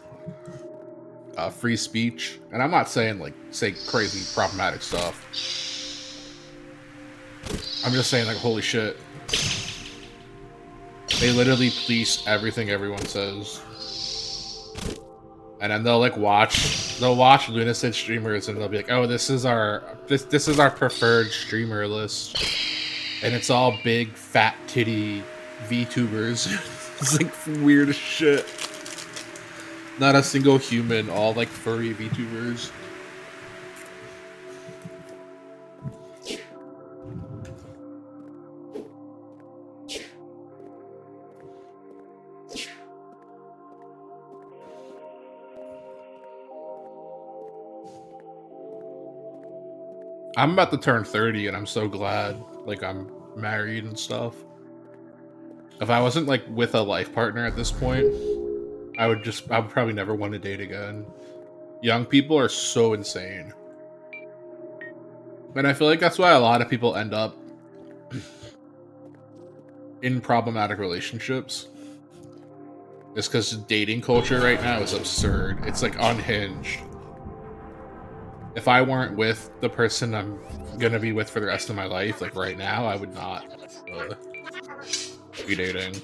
free speech. And I'm not saying like say crazy problematic stuff. I'm just saying like holy shit. They literally police everything everyone says. And then they'll watch Lunacid streamers and they'll be like, "Oh, this is our preferred streamer list." And it's all big fat titty VTubers. It's like weird as shit. Not a single human, all like furry VTubers. I'm about to turn 30 and I'm so glad like I'm married and stuff. If I wasn't like with a life partner at this point, I would probably never want to date again. Young people are so insane. And I feel like that's why a lot of people end up in problematic relationships. It's because dating culture right now is absurd. It's like unhinged. If I weren't with the person I'm gonna be with for the rest of my life, like right now, I would not be dating.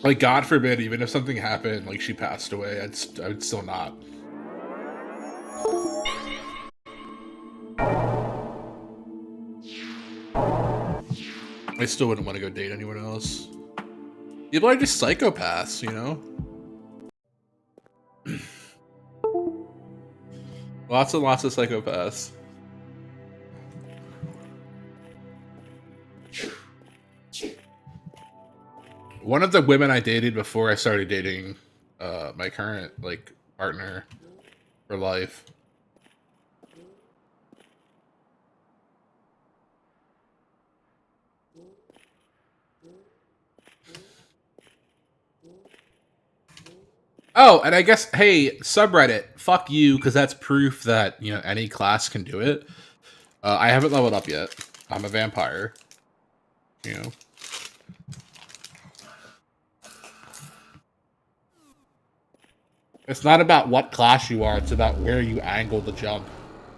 Like, God forbid, even if something happened, like she passed away, I would still not. I still wouldn't want to go date anyone else. People are just psychopaths, you know? Lots and lots of psychopaths. One of the women I dated before I started dating my current like partner for life. Oh, and I guess, hey, subreddit, fuck you, because that's proof that, you know, any class can do it. I haven't leveled up yet. I'm a vampire. You know. It's not about what class you are, it's about where you angle the jump.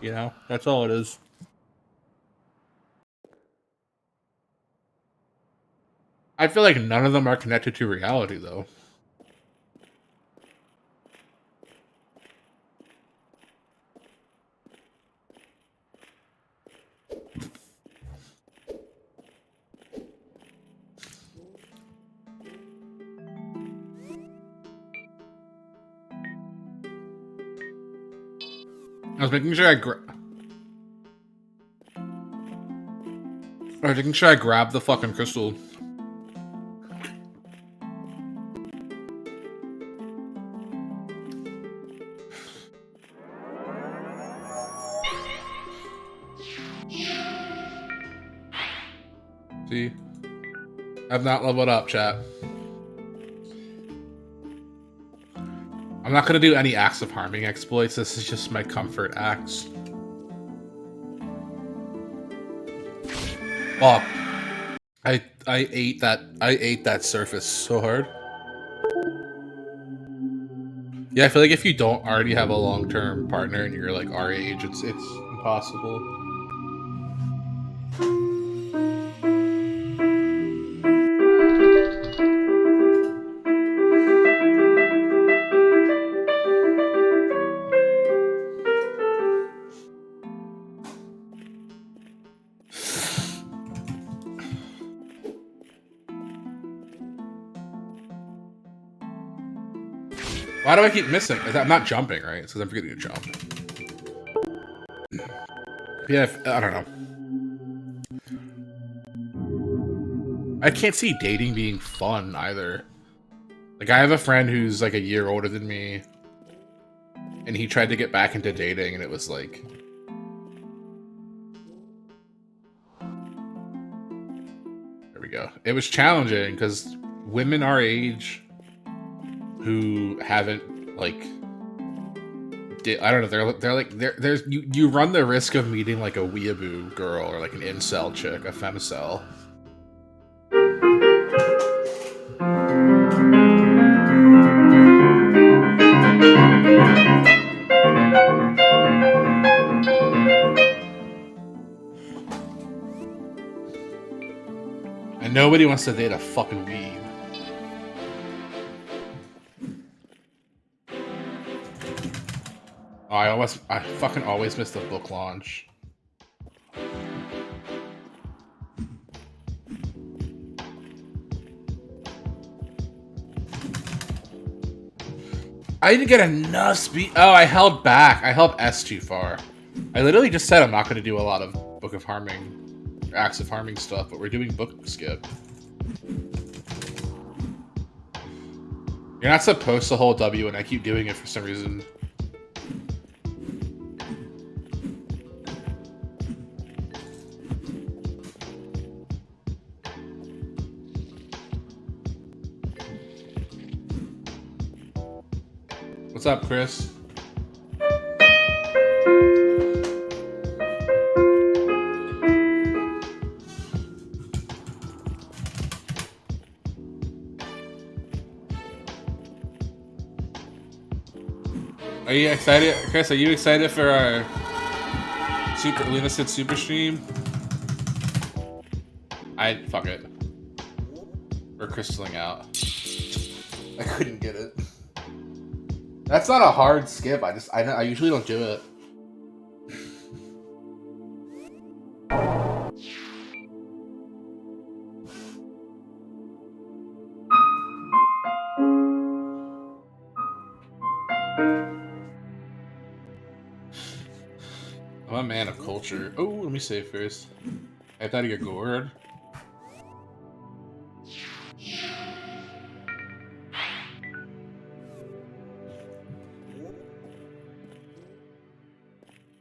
You know? That's all it is. I feel like none of them are connected to reality, though. I was making sure I grabbed the fucking crystal. See? I've not leveled up, chat. I'm not gonna do any acts of harming exploits. This is just my comfort acts. Fuck. I ate that surface so hard. Yeah, I feel like if you don't already have a long-term partner and you're like our age, it's impossible. Why do I keep missing? I'm not jumping, right? It's because I'm forgetting to jump. Yeah, I don't know. I can't see dating being fun either. Like, I have a friend who's like a year older than me, and he tried to get back into dating, and it was like... There we go. It was challenging, because women our age who haven't, like... I don't know, there's you run the risk of meeting like a weeaboo girl or like an incel chick, a femicel. And nobody wants to date a fucking weeb. Oh, I fucking always miss the book launch. I didn't get enough speed. Oh, I held back. I held S too far. I literally just said I'm not going to do a lot of Book of Harming, or Acts of Harming stuff, but we're doing book skip. You're not supposed to hold W, and I keep doing it for some reason. What's up, Chris? Are you excited, Chris? Are you excited for our Lunacid super stream? Fuck it. We're crystalling out. I couldn't get it. That's not a hard skip. I usually don't do it. I'm a man of culture. Oh, let me save first. I thought to get gourd.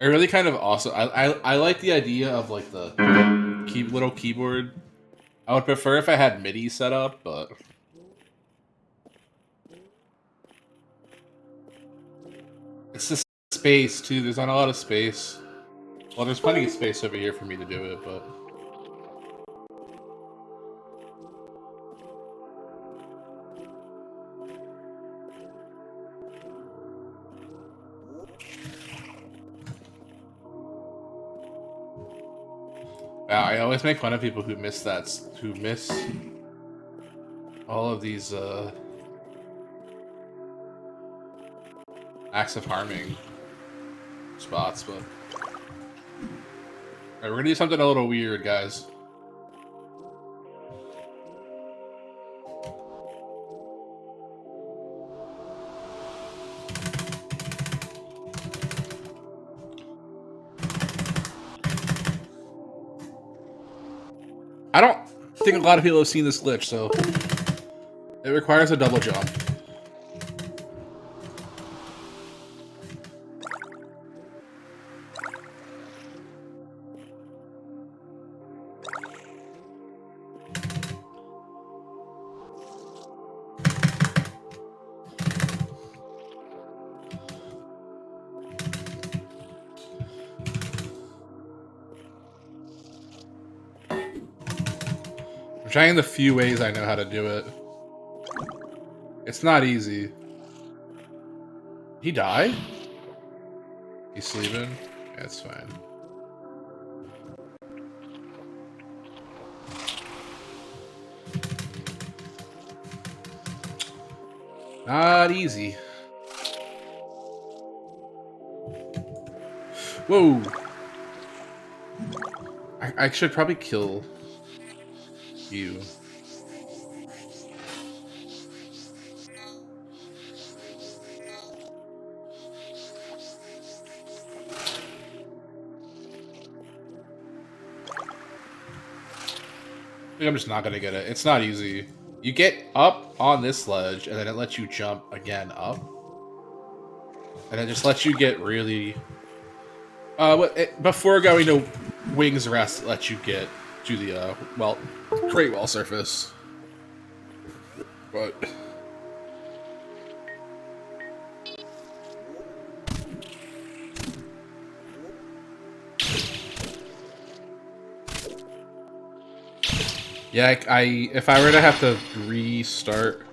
I really kind of also I like the idea of like the little keyboard. I would prefer if I had MIDI set up, but it's the space too. There's not a lot of space. Well, there's plenty of space over here for me to do it, but yeah, I always make fun of people who miss who miss all of these acts of harming spots, but alright, we're gonna do something a little weird, guys. I don't think a lot of people have seen this glitch, so it requires a double jump. I'm trying the few ways I know how to do it. It's not easy. He died? He's sleeping? Yeah, it's fine. Not easy. Whoa! I should probably kill you. I think I'm just not gonna get it. It's not easy. You get up on this ledge, and then it lets you jump again up. And it just lets you get really... before going to Wings Rest, it lets you get to the, Great Wall surface. But... yeah, if I were to have to restart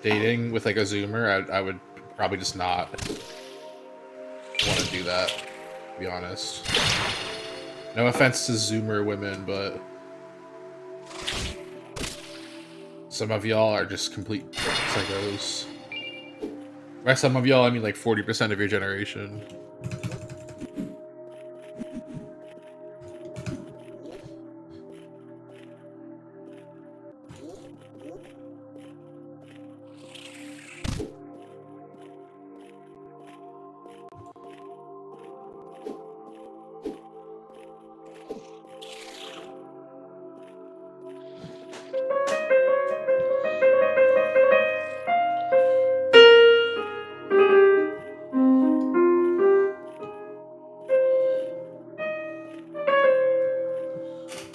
dating with like a Zoomer, I would probably just not want to do that, to be honest. No offense to Zoomer women, but some of y'all are just complete psychos. By some of y'all, I mean like 40% of your generation.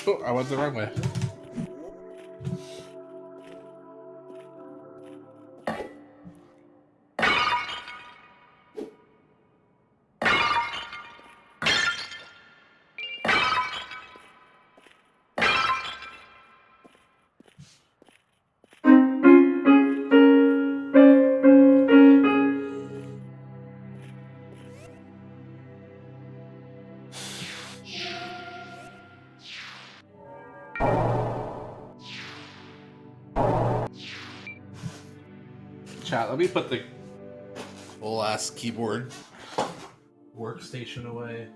Oh, I went the wrong way. Chat, let me put the whole ass keyboard workstation away.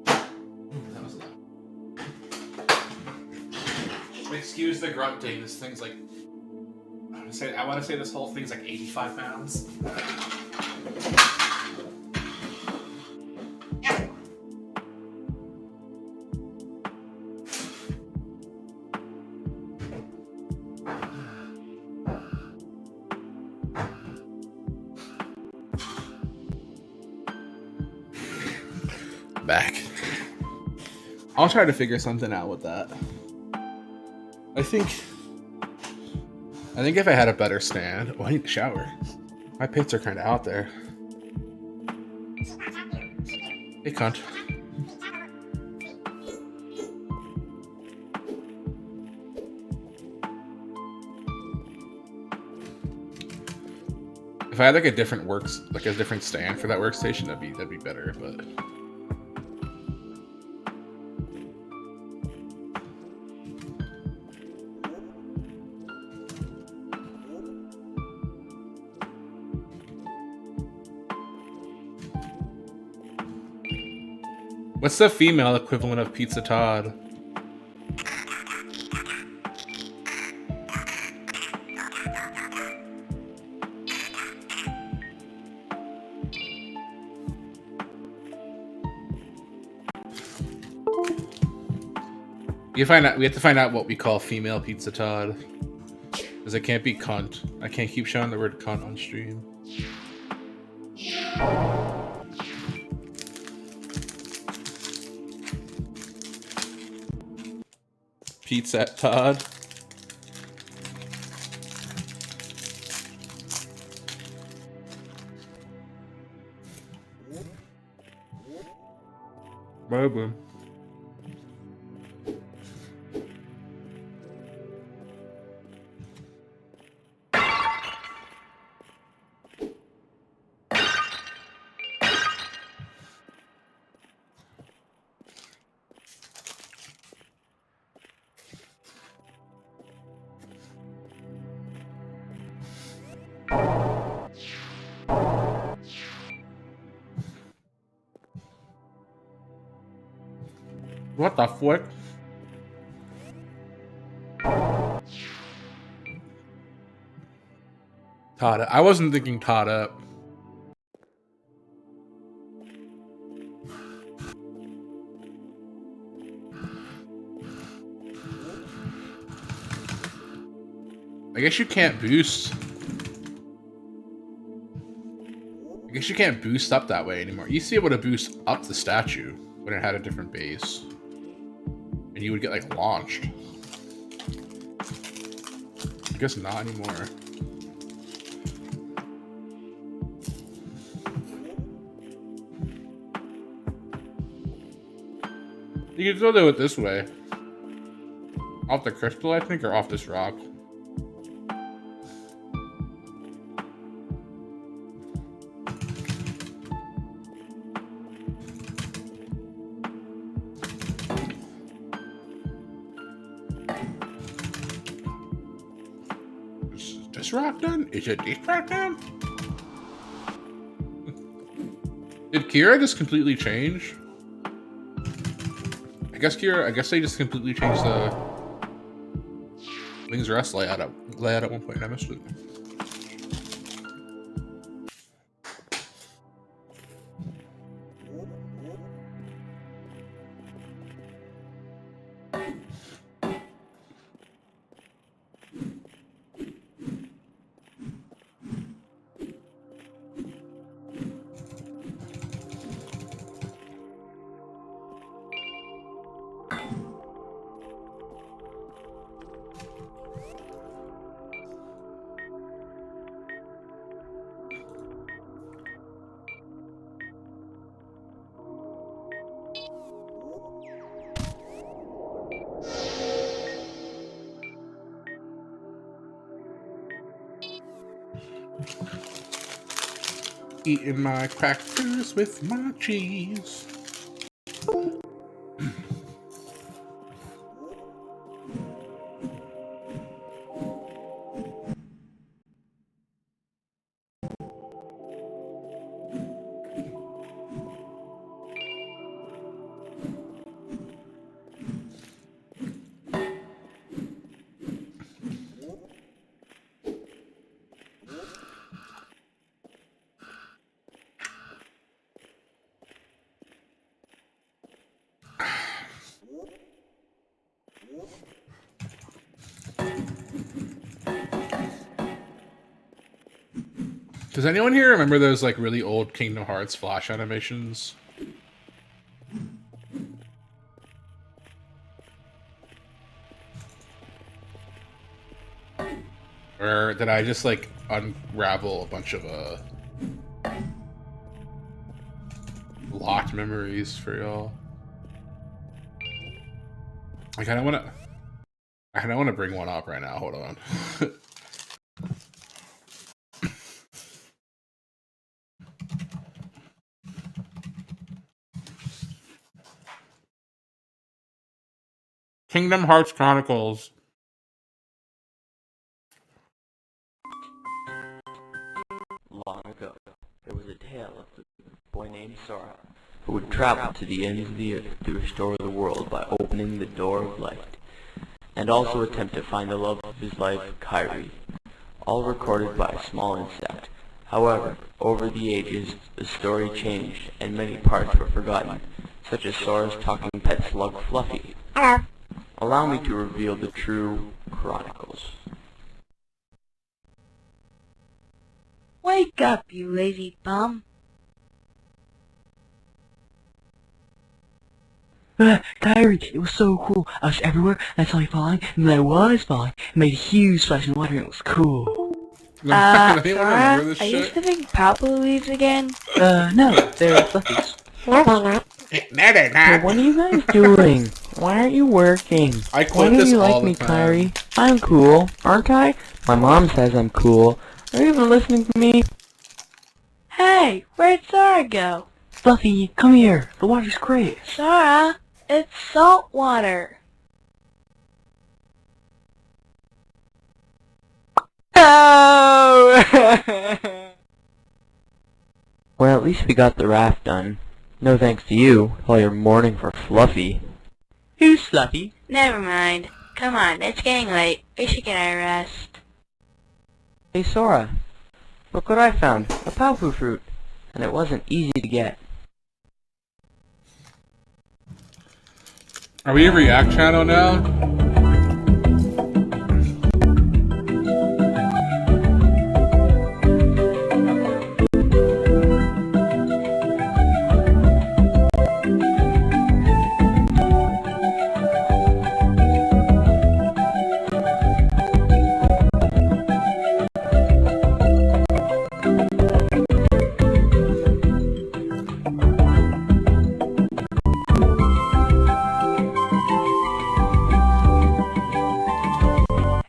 That was loud. Excuse the grunting. This thing's like, I want to say this whole thing's like 85 pounds. back. I'll try to figure something out with that. I think if I had a better stand... Oh, I need to shower. My pits are kind of out there. Hey, cunt. If I had like a different different stand for that workstation, that'd be better, but... What's the female equivalent of Pizza Todd? We have to find out what we call female Pizza Todd. Because it can't be cunt. I can't keep showing the word cunt on stream. Pizza Todd. Boom. What the fuck? Todd, I wasn't thinking Todd up. I guess you can't boost. I guess you can't boost up that way anymore. You used to be able to boost up the statue when it had a different base. And you would get, like, launched. I guess not anymore. You can still do it this way. Off the crystal, I think, or off this rock. This rock done? Is it this rock done? Did Kira just completely change? I guess they just completely changed the Wings Rest layout at one point. I missed it. Eating my crackers with my cheese. Does anyone here remember those like really old Kingdom Hearts Flash animations? Or did I just like unravel a bunch of locked memories for y'all? I kind of want to bring one up right now. Hold on. Kingdom Hearts Chronicles. Long ago, there was a tale of a boy named Sora who would travel to the ends of the earth to restore the world by opening the door of light, and also attempt to find the love of his life, Kyrie, all recorded by a small insect. However, over the ages, the story changed, and many parts were forgotten, such as Sora's talking pet slug Fluffy. Allow me to reveal the true chronicles. Wake up, you lazy bum. Kyrie, it was so cool. I was everywhere, and I saw you falling, and then I was falling. It made a huge splash in the water, and it was cool. Sora, remember this are you shit? sniffing purple leaves again? No, they're fluffies. Hey, what are you guys doing? Why aren't you working? I Why quote don't this you all like the me, time. Kyrie? I'm cool, aren't I? My mom says I'm cool. Are you even listening to me? Hey, where'd Sora go? Fluffy, come here. The water's great. Sora, it's salt water. Oh! Well, at least we got the raft done. No thanks to you, while you're mourning for Fluffy. Who's Fluffy? Never mind. Come on, it's getting late. We should get our rest. Hey Sora, look what I found. A Palpu fruit. And it wasn't easy to get. Are we a React channel now?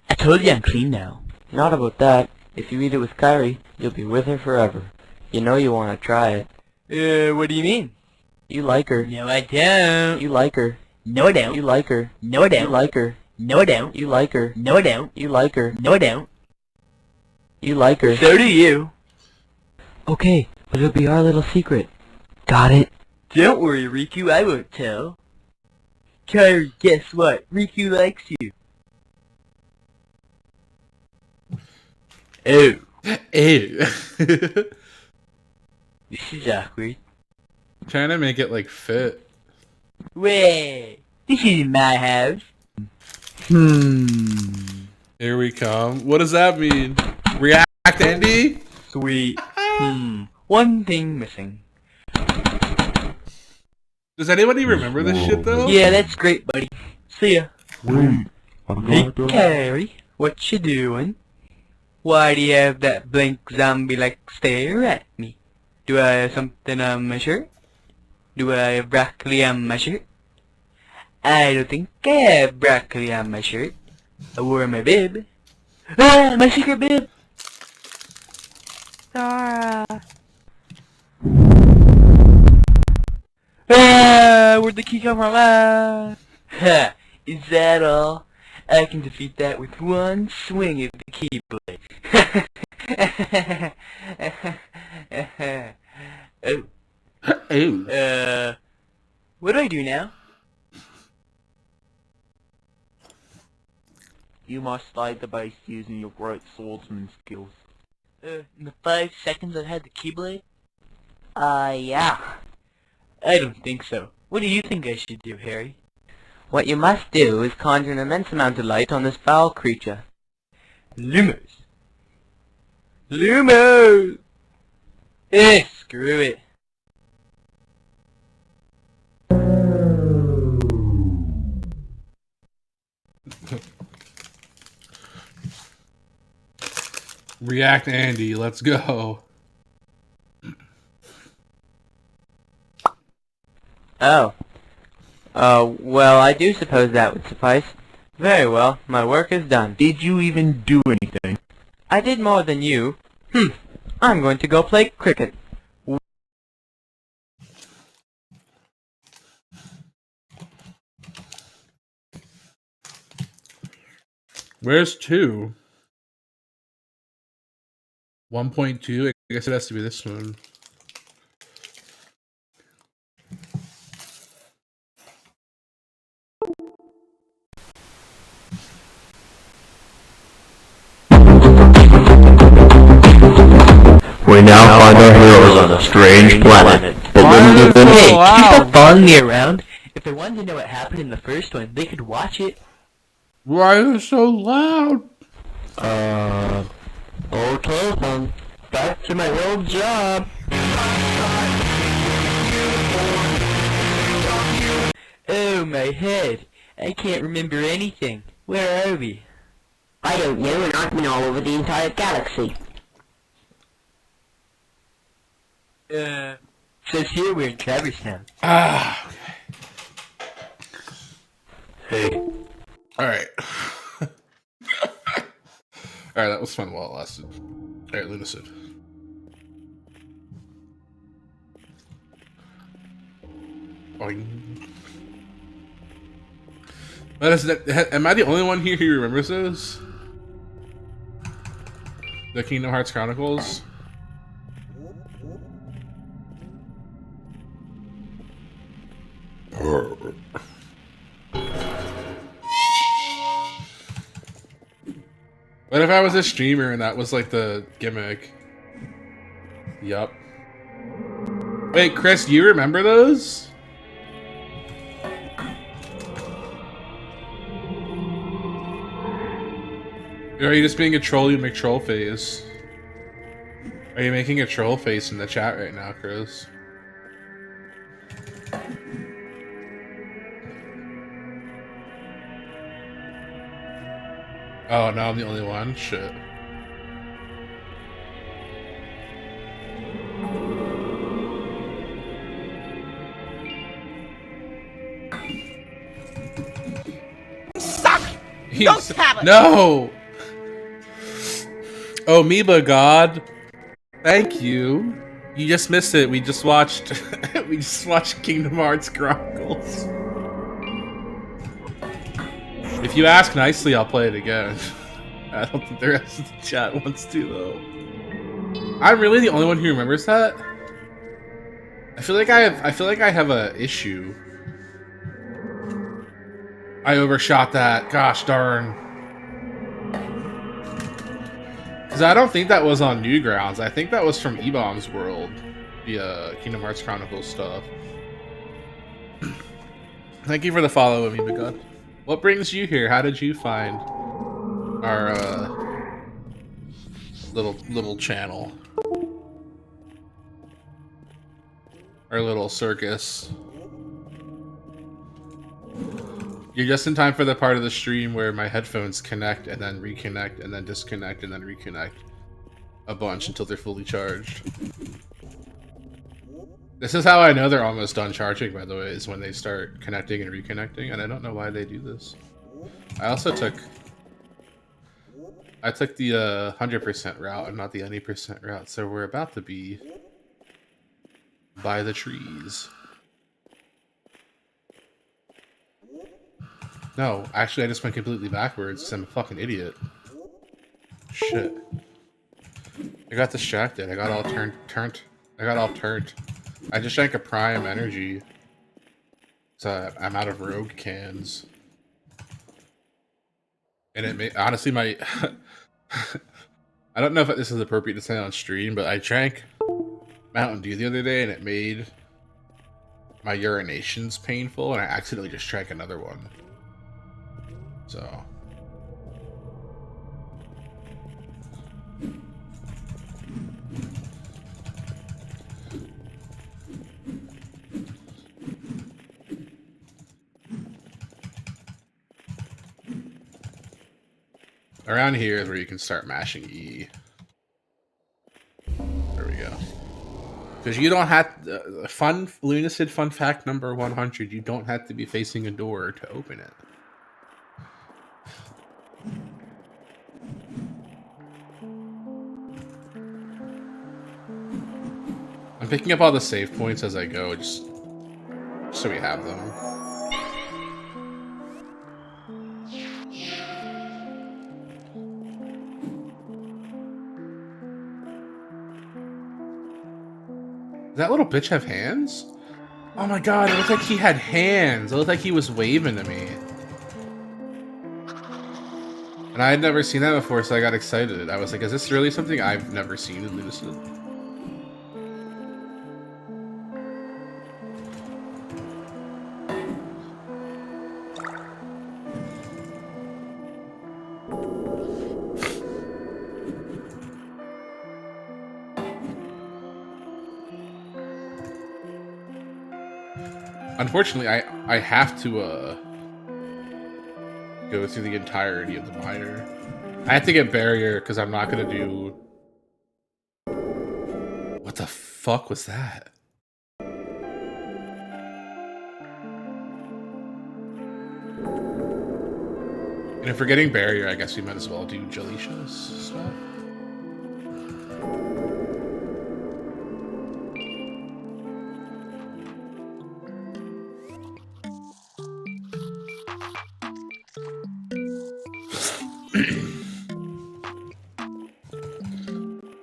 I told you I'm clean now. Not about that. If you eat it with Kyrie, you'll be with her forever. You know you want to try it. What do you mean? You like her. No, I don't. You like her. No, I don't. You like her. No, I don't. You like her. No, I don't. You like her. No, I don't. You like her. No, I don't. You like her. So do you. Okay, but it'll be our little secret. Got it? Don't worry, Riku, I won't tell. Kyrie, guess what? Riku likes you. Oh. Ew. This is awkward. Trying to make it like fit. Wait, this isn't my house. Here we come. What does that mean? React, Andy? Sweet. One thing missing. Does anybody remember this shit though? Yeah, that's great, buddy. See ya. Wait, I'm Hey, not done. Carrie, what you doing? Why do you have that blank zombie-like stare at me? Do I have something on my shirt? Do I have broccoli on my shirt? I don't think I have broccoli on my shirt. I wore my bib. Ah, my secret bib! Sora. Ah, where'd the key come from? Ah! Ha! Is that all? I can defeat that with one swing of the keyblade. Oh, Ew. what do I do now? You must slide the base using your great swordsman skills. In the 5 seconds I had the keyblade? Yeah. I don't think so. What do you think I should do, Harry? What you must do is conjure an immense amount of light on this foul creature. Lumos! Lumos! Screw it. React Andy, let's go. Oh. Well, I do suppose that would suffice. Very well, my work is done. Did you even do anything? I did more than you. I'm going to go play cricket. Where's 2? 1.2? I guess it has to be this one. We now find our heroes on a strange planet. Hey, keep following me around. If they wanted to know what happened in the first one, they could watch it. Why is it so loud? Okay then. Back to my old job. Oh, my head. I can't remember anything. Where are we? I don't know, and I've been all over the entire galaxy. Says here we're in Traverstown. Ah, okay. Hey. Alright. Alright, that was fun while it lasted. Alright, Lunacid. Am I the only one here who remembers those? The Kingdom Hearts Chronicles? What if I was a streamer and that was like the gimmick? Yup. Wait, Chris, do you remember those? Or are you just being a troll? You make troll face. Are you making a troll face in the chat right now, Chris? Oh, now I'm the only one? Shit. Suck! No talent! No! Amoeba God. Thank you. You just missed it. We just watched Kingdom Hearts Chronicles. If you ask nicely, I'll play it again. I don't think the rest of the chat wants to, though. I'm really the only one who remembers that. I feel like I have a issue. I overshot that. Gosh darn. Because I don't think that was on Newgrounds. I think that was from E-Bomb's World. The Kingdom Hearts Chronicles stuff. Thank you for the follow, Amoeba God. What brings you here? How did you find our little channel? Our little circus. You're just in time for the part of the stream where my headphones connect and then reconnect and then disconnect and then reconnect a bunch until they're fully charged. This is how I know they're almost done charging, by the way, is when they start connecting and reconnecting, and I don't know why they do this. I also took the 100% route and not the any percent route, so we're about to be by the trees. No, actually I just went completely backwards because I'm a fucking idiot. Shit. I got distracted. I got all turned. I just drank a prime energy. So I'm out of rogue cans. And it may honestly my I don't know if this is appropriate to say on stream, but I drank Mountain Dew the other day and it made my urinations painful and I accidentally just drank another one. So around here is where you can start mashing E. Because you don't have Lunacid fun fact number 100. You don't have to be facing a door to open it. I'm picking up all the save points as I go, just so we have them. Does that little bitch have hands? Oh my god, it looked like he had hands. It looked like he was waving to me. And I had never seen that before, so I got excited. I was like, is this really something I've never seen in Lunacid? Unfortunately, I have to go through the entirety of the mire. I have to get barrier because I'm not gonna do. What the fuck was that? And if we're getting barrier, I guess we might as well do Jalisha's stuff.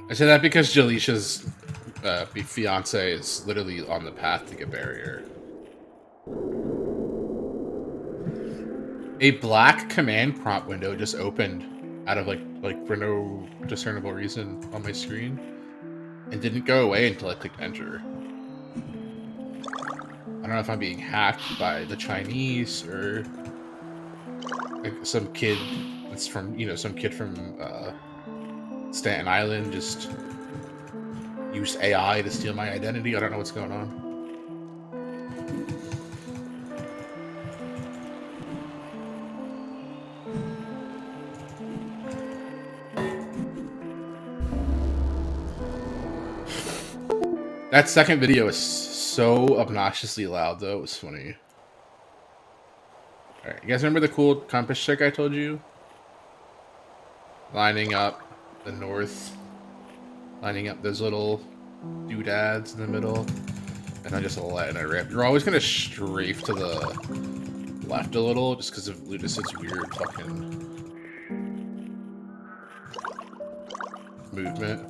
I say that because Jalisha's fiance is literally on the path to get barrier. A black command prompt window just opened out of like for no discernible reason on my screen and didn't go away until I clicked enter. I don't know if I'm being hacked by the Chinese or like some kid that's from, you know, some kid from Staten Island just used AI to steal my identity. I don't know what's going on. That second video is so obnoxiously loud, though. It was funny. Alright, you guys remember the cool compass trick I told you? Lining up the north. Lining up those little doodads in the middle. And I just letting it rip. You're always going to strafe to the left a little, just because of Lunacid's weird fucking movement.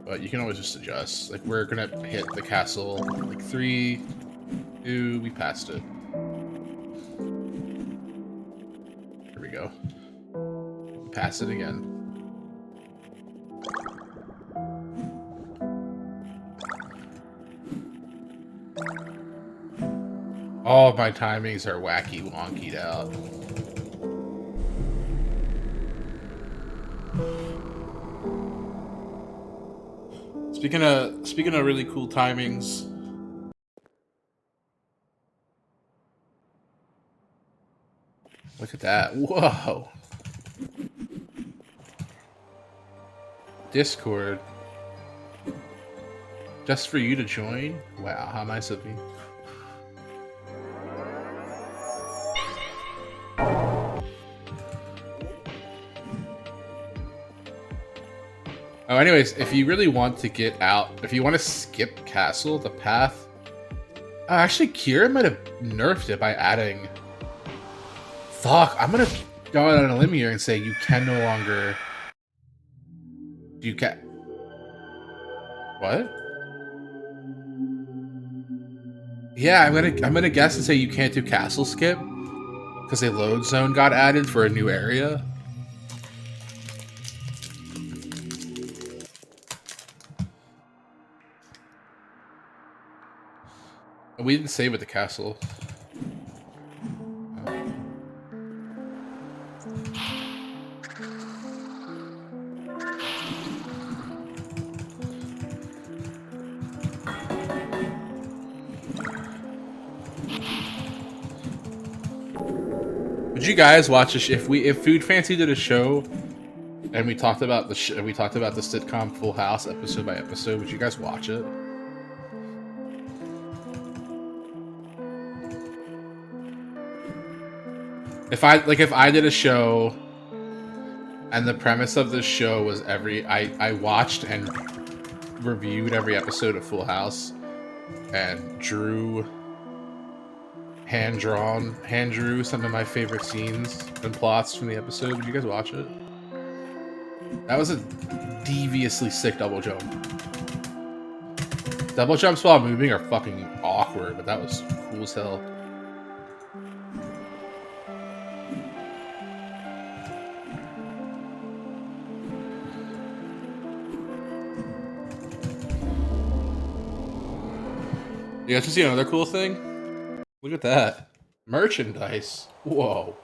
But you can always just adjust. Like, we're gonna hit the castle. Like, 3, 2, we passed it. Here we go. We pass it again. All my timings are wacky wonkied out. Speaking of really cool timings, look at that. Whoa. Discord. Just for you to join? Wow, how nice of me. Oh, anyways, if you really want to get out, if you want to skip castle, the path... actually, Kira might have nerfed it by adding... Fuck, I'm gonna go out on a limb here and say you can no longer... You can... What? Yeah, I'm gonna guess and say you can't do castle skip because a load zone got added for a new area. We didn't save at the castle. Would you guys watch this? If Food Fancy did a show And we talked about the sitcom Full House episode by episode. Would you guys watch it? If I did a show and the premise of this show was I watched and reviewed every episode of Full House and hand drew some of my favorite scenes and plots from the episode. Would you guys watch it? That was a deviously sick double jump. Double jumps while moving are fucking awkward, but that was cool as hell. You guys want to see another cool thing? Look at that. Merchandise. Whoa.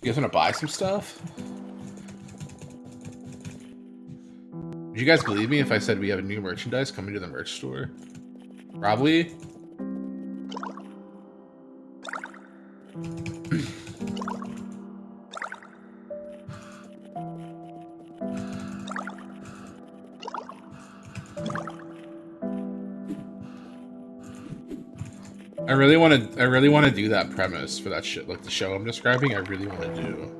You guys want to buy some stuff? Would you guys believe me if I said we have new merchandise coming to the merch store? Probably. I really want to do that premise for that shit, like the show I'm describing. I really want to do.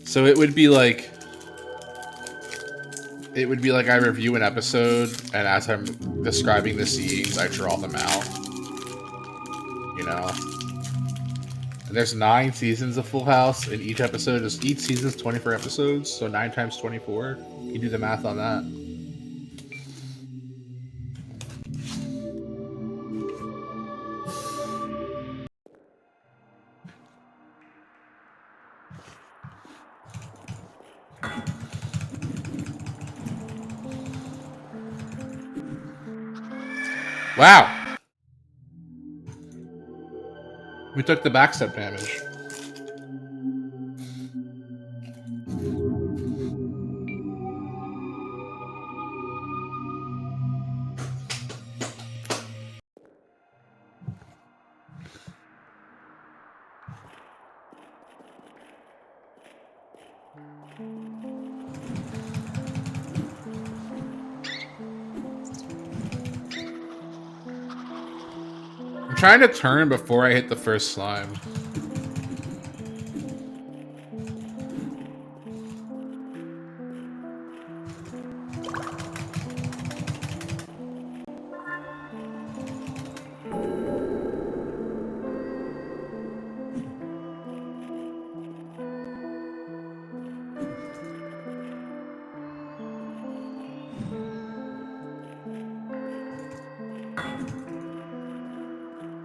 So it would be like I review an episode, and as I'm describing the scenes, I draw them out. You know? And there's 9 seasons of Full House, and each season's 24 episodes, so 9 times 24. You do the math on that. Wow! We took the backstep damage. I'm trying to turn before I hit the first slime.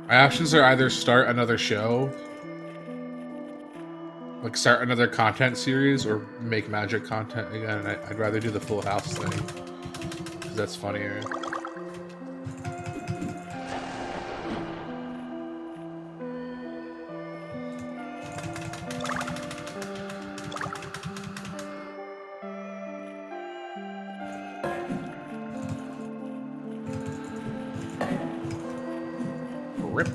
My options are either start another show, like start another content series, or make magic content again. And I'd rather do the Full House thing, because that's funnier. Rip.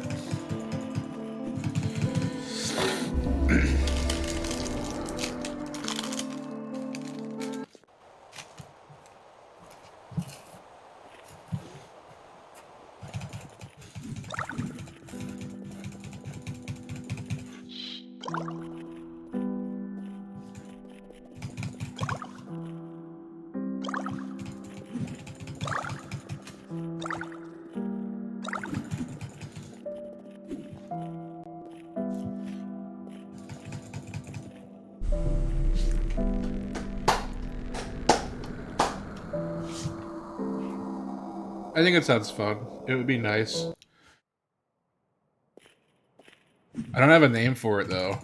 I think it sounds fun. It would be nice. I don't have a name for it, though.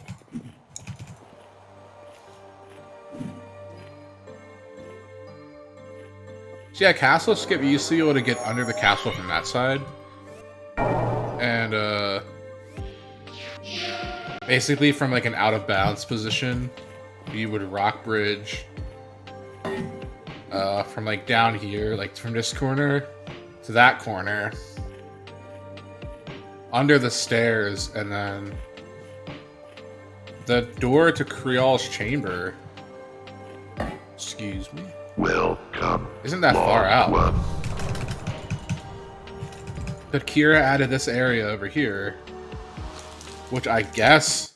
So yeah, castle skip, you used to be able to get under the castle from that side. And, basically from, like, an out-of-bounds position, you would rock bridge, from like down here, like from this corner to that corner, under the stairs, and then the door to Creol's chamber. Excuse me. Welcome. Isn't that far out? One. But Kira added this area over here, which I guess.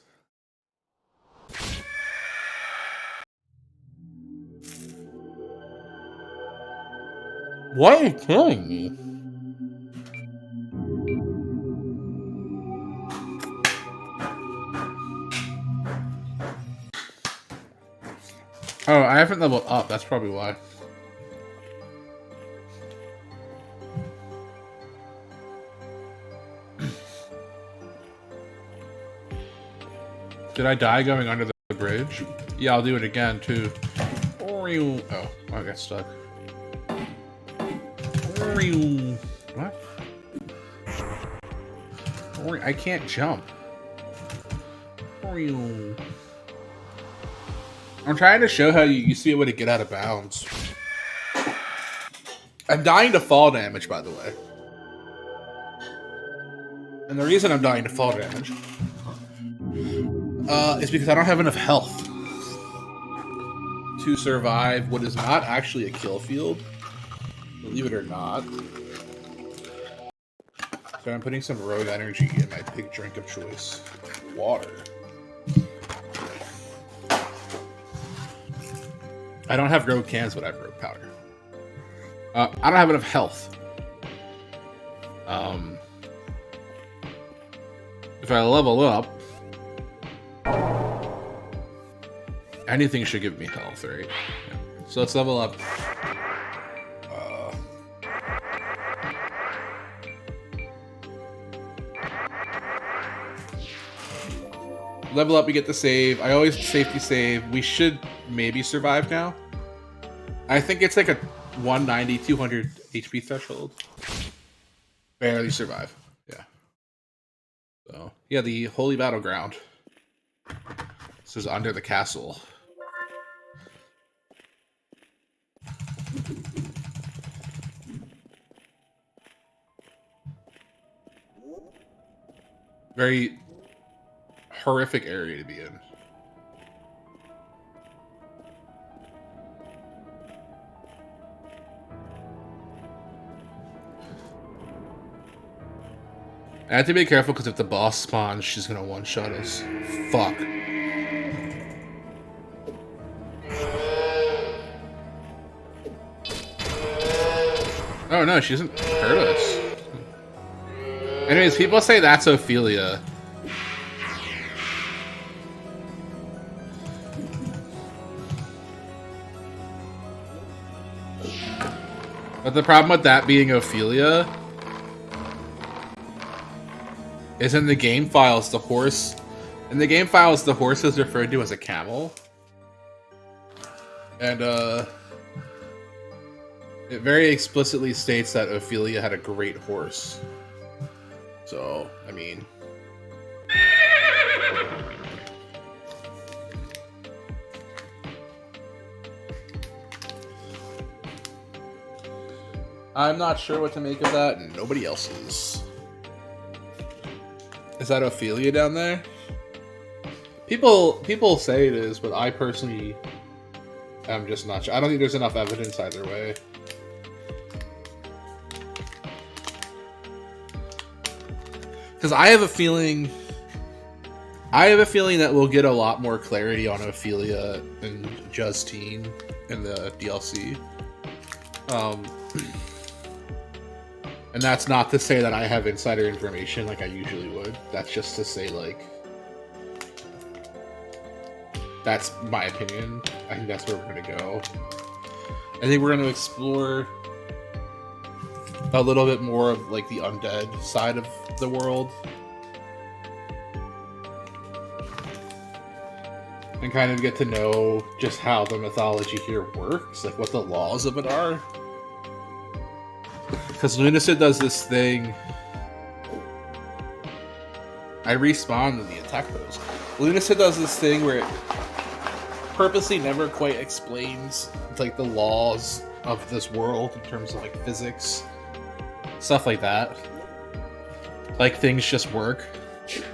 Why are you killing me? Oh, I haven't leveled up. That's probably why. Did I die going under the bridge? Yeah, I'll do it again, too. Oh, I got stuck. What? I can't jump. I'm trying to show how you used to be able to get out of bounds. I'm dying to fall damage, by the way. And the reason I'm dying to fall damage is because I don't have enough health to survive what is not actually a kill field. Believe it or not. So I'm putting some rogue energy in my big drink of choice. Water. I don't have rogue cans, but I have rogue powder. I don't have enough health. If I level up, anything should give me health, right? Yeah. So let's level up. Level up, we get the save. I always safety save. We should maybe survive now. I think it's like a 190, 200 HP threshold. Barely survive. Yeah. So, yeah, the Holy Battleground. This is under the castle. Very horrific area to be in. I have to be careful because if the boss spawns, she's gonna one-shot us. Fuck. Oh no, she doesn't hurt us. Anyways, people say that's Ophelia. But the problem with that being Ophelia is in the game files, the horse... In the game files, the horse is referred to as a camel. And, it very explicitly states that Ophelia had a great horse. So, I mean... I'm not sure what to make of that, and nobody else is. Is that Ophelia down there? People say it is, but I personally am just not sure. I don't think there's enough evidence either way. Because I have a feeling that we'll get a lot more clarity on Ophelia and Justine in the DLC. And that's not to say that I have insider information like I usually would. That's just to say, like, that's my opinion. I think that's where we're gonna go. I think we're gonna explore a little bit more of, like, the undead side of the world. And kind of get to know just how the mythology here works, like what the laws of it are. Because Lunacid does this thing. I respawn in the attack pose. Lunacid does this thing where it purposely never quite explains, like, the laws of this world in terms of like physics, stuff like that. Like things just work,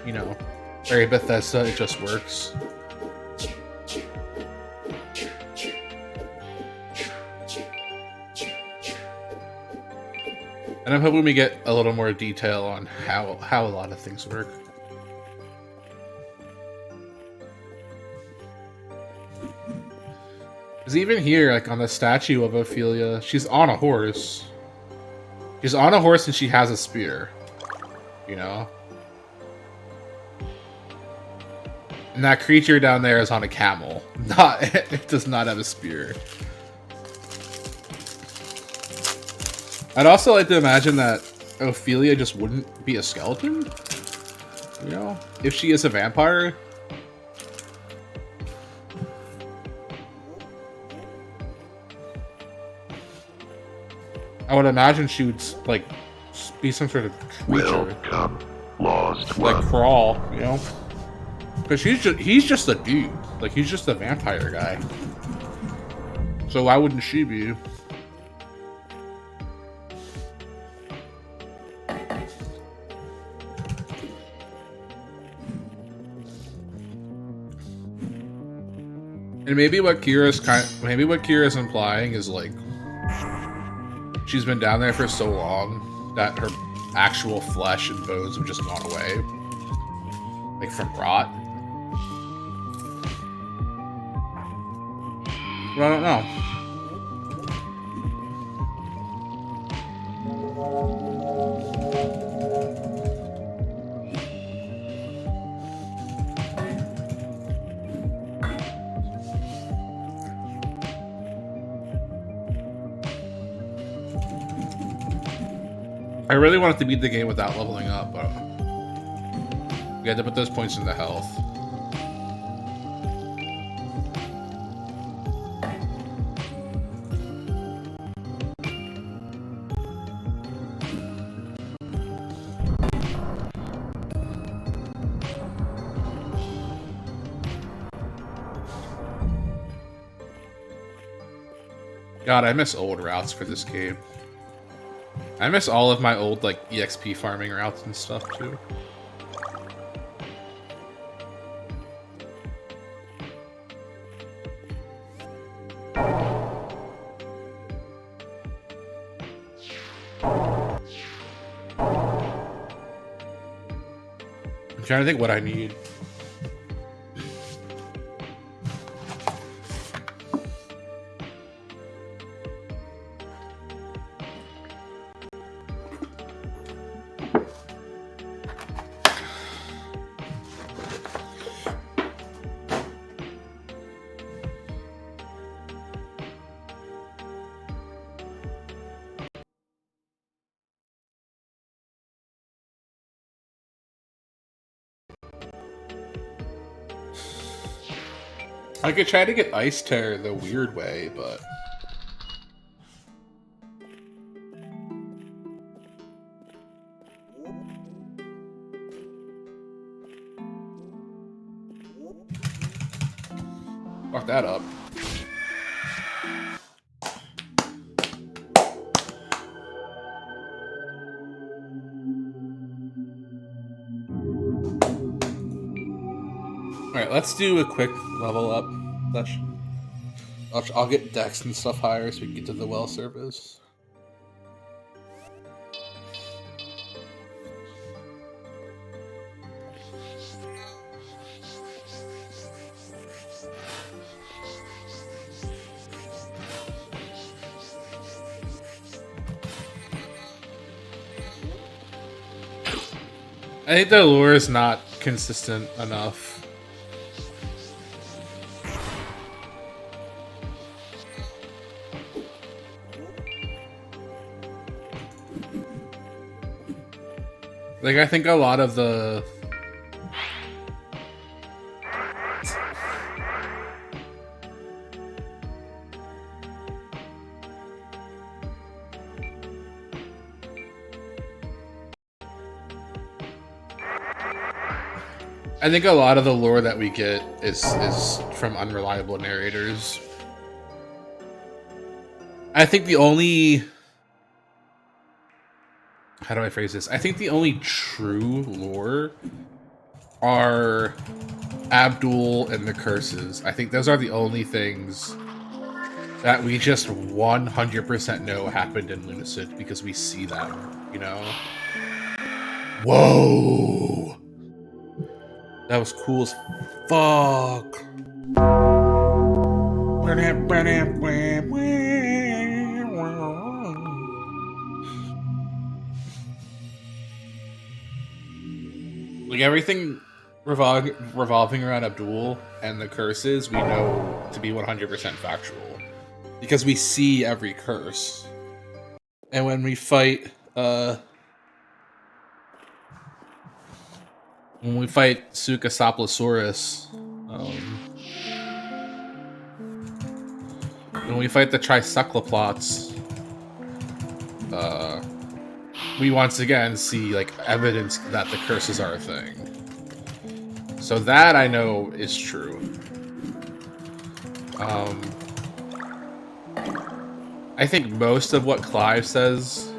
you know. Very Bethesda, it just works. And I'm hoping we get a little more detail on how a lot of things work. Because even here, like on the statue of Ophelia, she's on a horse. She's on a horse and she has a spear. You know? And that creature down there is on a camel. It does not have a spear. I'd also like to imagine that Ophelia just wouldn't be a skeleton. You know? If she is a vampire. I would imagine she would, like, be some sort of creature. Welcome, lost like, one. crawl, you know? Because he's just a dude. Like, he's just a vampire guy. So why wouldn't she be? And maybe what Kira's implying is like she's been down there for so long that her actual flesh and bones have just gone away. Like from rot. But I don't know. I really wanted to beat the game without leveling up, but we had to put those points into health. God, I miss old routes for this game. I miss all of my old, like, EXP farming routes and stuff, too. I'm trying to think what I need. I could try to get Ice Terror the weird way, but... fuck that up. Alright, let's do a quick level up session. I'll get Dex and stuff higher so we can get to the well service. I think the lure is not consistent enough. Like, I think a lot of the... I think a lot of the lore that we get is from unreliable narrators. I think the only... How do I phrase this? I think the only true lore are Abdul and the curses. I think those are the only things that we just 100% know happened in Lunacid because we see them, you know? Whoa! That was cool as fuck. Like everything revolving around Abdul and the curses, we know to be 100% factual because we see every curse. And when we fight, Sukasoplosaurus, when we fight the Tricycloplots, we once again see like evidence that the curses are a thing. So that I know is true. I think most of what Clive says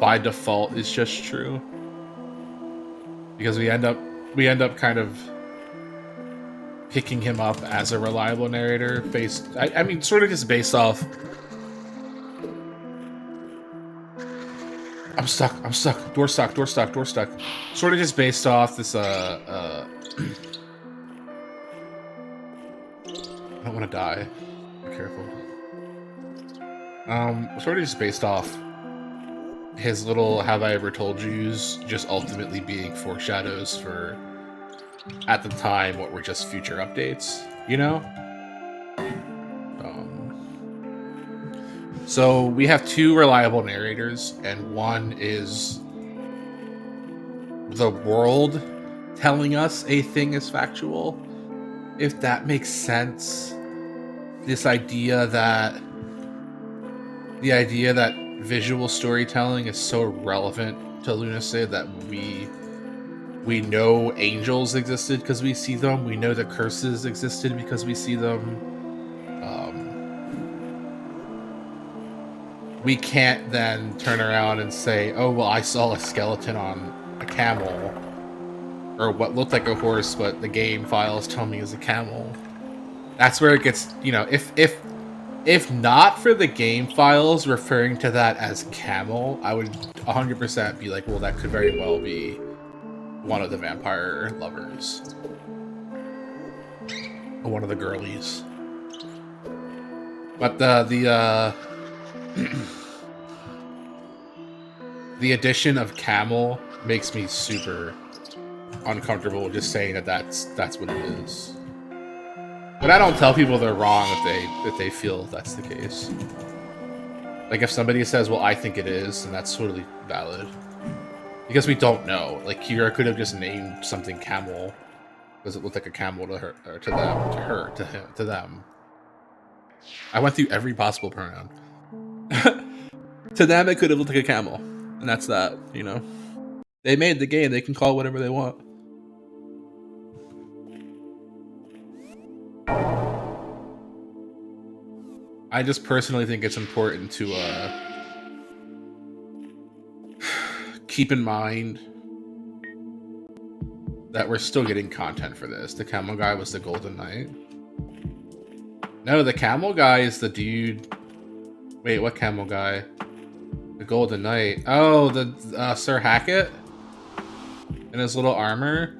by default is just true. Because we end up kind of picking him up as a reliable narrator based I mean sort of just based off I'm stuck. Door stuck. Sort of just based off this, I don't want to die. Be careful. Sort of just based off his little have I ever told yous just ultimately being foreshadows for, at the time, what were just future updates, you know? So we have two reliable narrators, and one is the world telling us a thing is factual, if that makes sense. This idea that visual storytelling is so relevant to Lunacid that we know angels existed because we see them. We know the curses existed because we see them. We can't then turn around and say, oh, well, I saw a skeleton on a camel, or what looked like a horse, but the game files tell me is a camel. That's where it gets, you know, if not for the game files referring to that as camel, I would 100% be like, well, that could very well be one of the vampire lovers. Or one of the girlies. But the addition of camel makes me super uncomfortable just saying that that's what it is. But I don't tell people they're wrong if they feel that's the case. Like if somebody says, well, I think it is, and that's totally valid. Because we don't know. Like Kira could have just named something camel because it looked like a camel to her, or to them, to her, to him, to them. I went through every possible pronoun. To them, it could have looked like a camel. And that's that, you know? They made the game, they can call it whatever they want. I just personally think it's important to keep in mind that we're still getting content for this. The camel guy was the Golden Knight. No, the camel guy is the dude. Wait, what camel guy? The Golden Knight. Oh, the Sir Hackett in his little armor.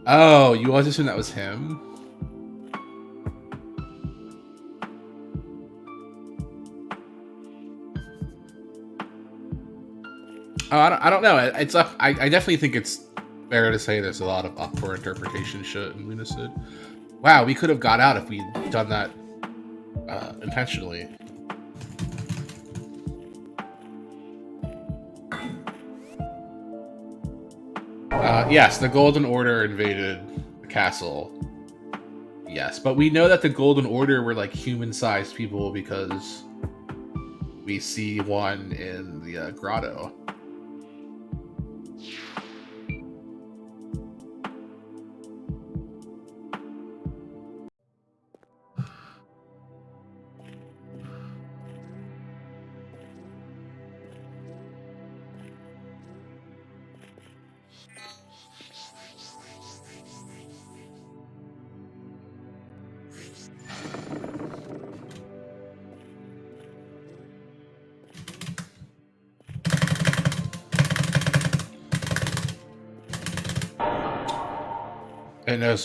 Oh, you always assume that was him? Oh, I don't know. It's I definitely think it's fair to say there's a lot of up for interpretation shit in Lunacid. Wow, we could have got out if we'd done that intentionally. Yes, the Golden Order invaded the castle. Yes, but we know that the Golden Order were like human-sized people because we see one in the grotto.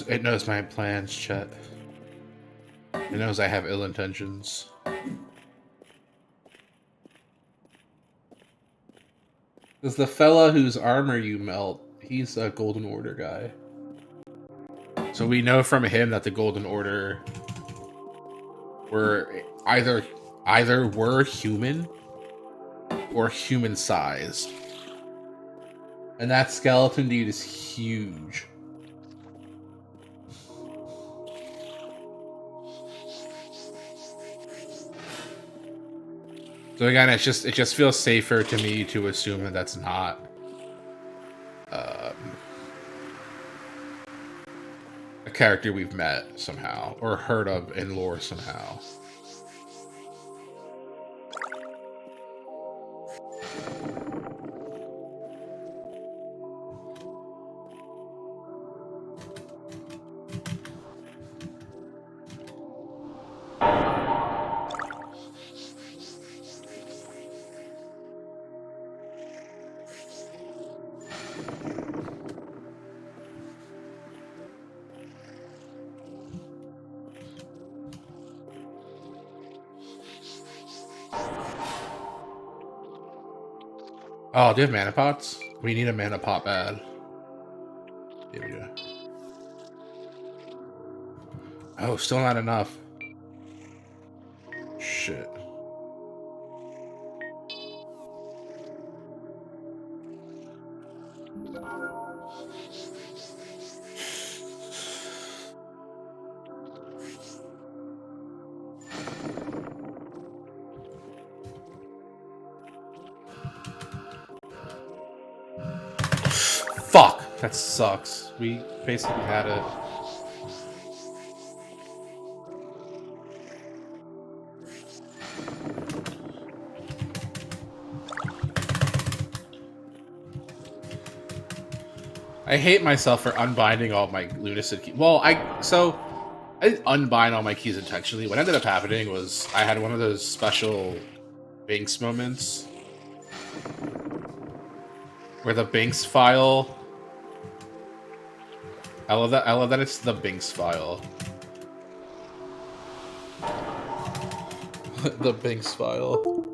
It knows my plans, Chet. It knows I have ill intentions. There's the fella whose armor you melt. He's a Golden Order guy. So we know from him that the Golden Order were either were human or human sized. And that skeleton dude is huge. So again, it just feels safer to me to assume that that's not a character we've met somehow or heard of in lore somehow. Oh, do you have mana pots? We need a mana pot bad. Here we go. Oh, still not enough. Shit. Fuck! That sucks. We basically had it. I hate myself for unbinding all my Lunacid keys. Well, I didn't unbind all my keys intentionally. What ended up happening was I had one of those special Binks moments where the Binks file. I love that. I love that it's the Binks file. The Binks file.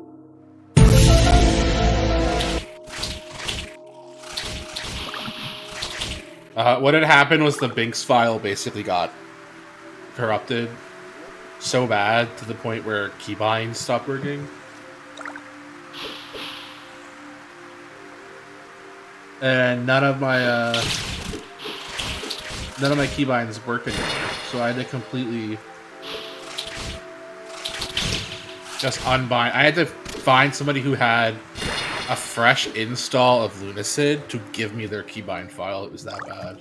What had happened was the Binks file basically got corrupted so bad to the point where keybinds stopped working. And none of my keybinds work anymore. So I had to completely just unbind. I had to find somebody who had a fresh install of Lunacid to give me their keybind file. It was that bad.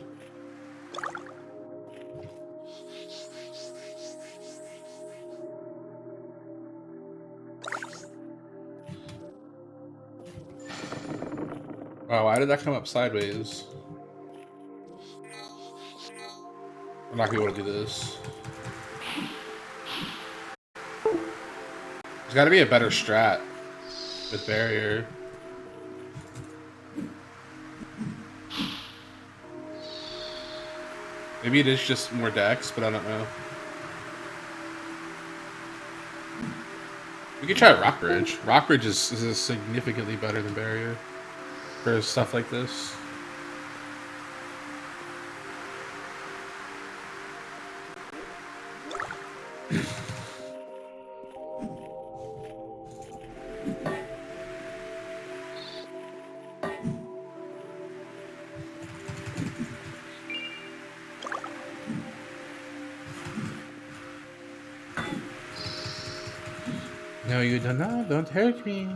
Wow, why did that come up sideways? I'm not gonna be able to do this. There's gotta be a better strat with barrier. Maybe it is just more decks, but I don't know. We could try Rock Bridge. Rock Bridge is significantly better than barrier for stuff like this. No, you don't know. Don't hurt me.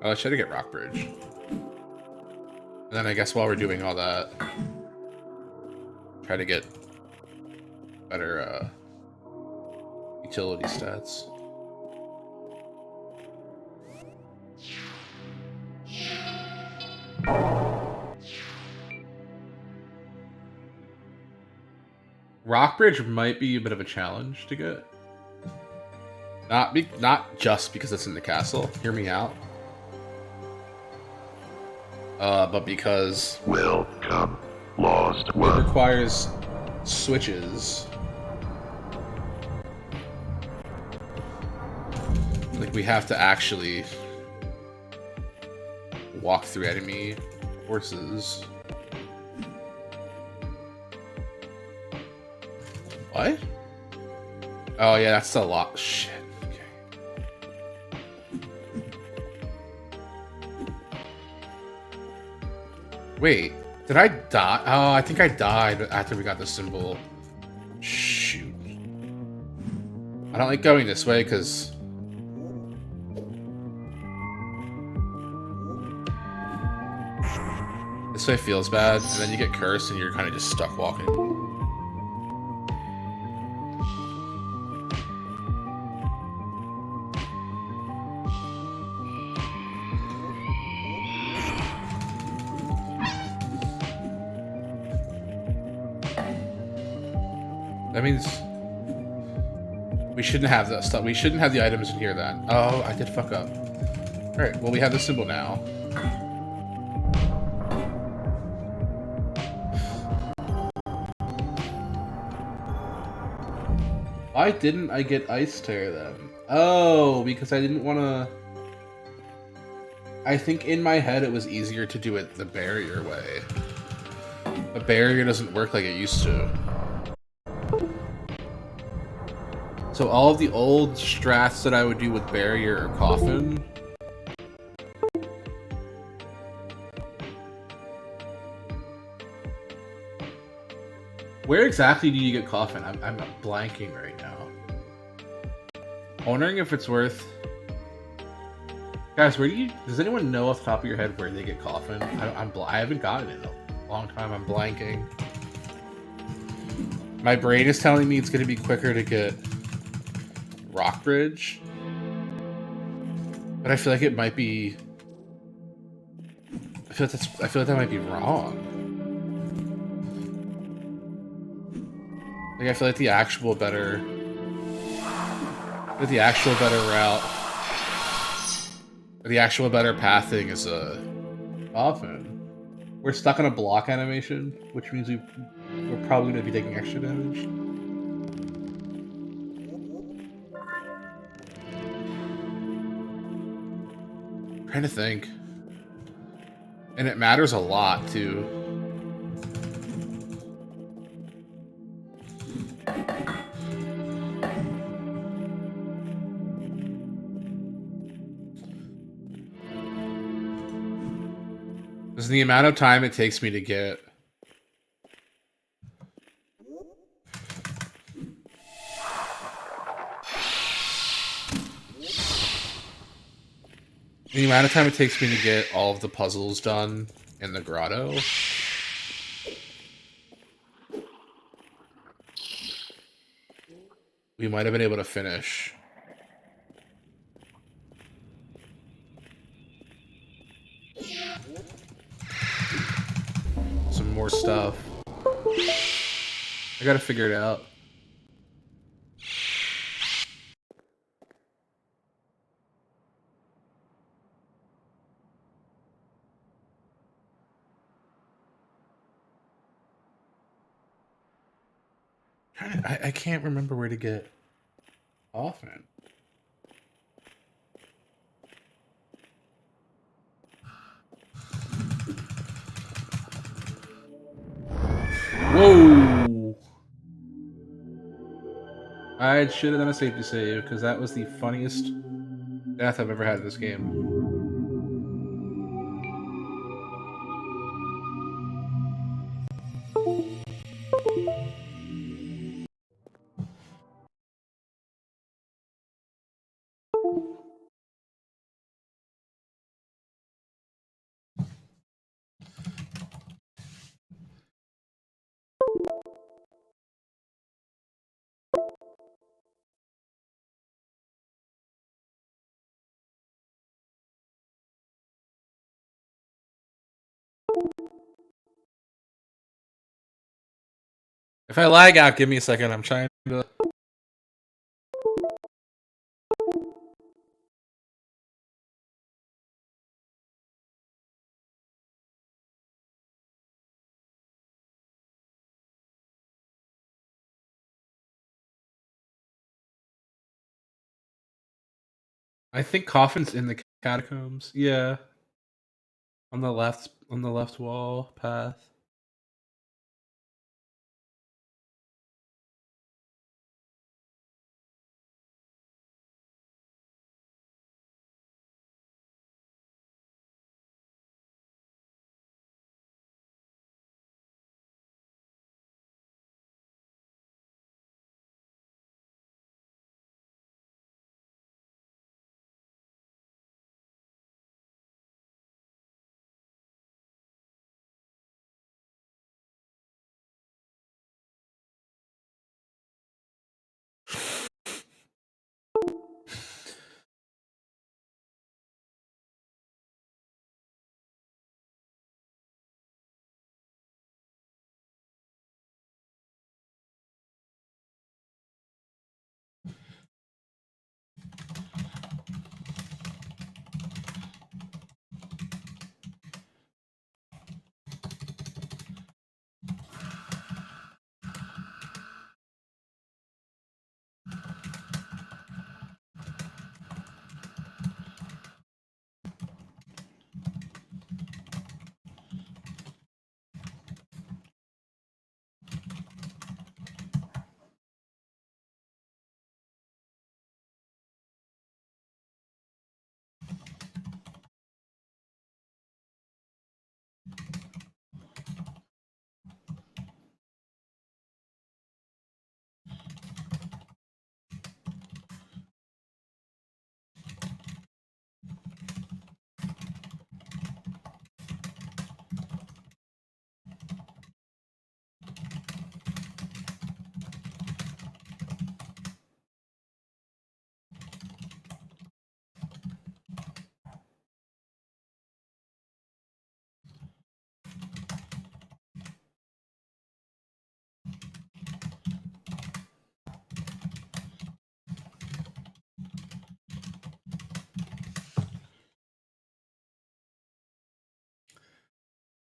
Oh, let's try to get Rockbridge. And then I guess while we're doing all that, try to get better utility stats. Rockbridge might be a bit of a challenge to get. Not just because it's in the castle. Hear me out. But because Welcome, Lost One. It requires switches. Like we have to actually walk through enemy forces. What? Oh yeah, that's a lot. Shit. Okay. Wait, did I die? Oh, I think I died after we got the symbol. Shoot. I don't like going this way because this way feels bad, and then you get cursed and you're kind of just stuck walking. That means we shouldn't have that stuff. We shouldn't have the items in here then. Oh, I did fuck up. Alright, well we have the symbol now. Why didn't I get Ice Tear then? Oh, because I didn't want to... I think in my head it was easier to do it the barrier way. But barrier doesn't work like it used to. So all of the old strats that I would do with barrier or coffin. Where exactly do you get coffin? I'm blanking right now. I'm wondering if it's worth... Guys, where do you... Does anyone know off the top of your head where they get coffin? I haven't gotten it in a long time. I'm blanking. My brain is telling me it's going to be quicker to get Rockbridge, but I feel like it might be. I feel like that might be wrong. Like I feel like the actual better route, or the actual better pathing is often. We're stuck on a block animation, which means we're probably going to be taking extra damage. Trying to think. And it matters a lot, too. Because the amount of time it takes me to get... The amount of time it takes me to get all of the puzzles done in the grotto. We might have been able to finish. Some more stuff. I gotta figure it out. I can't remember where to get Offman. Whoa! I should have done a safety save because that was the funniest death I've ever had in this game. If I lag out, give me a second. I'm trying to... I think Coffin's in the catacombs. Yeah. On the left wall path.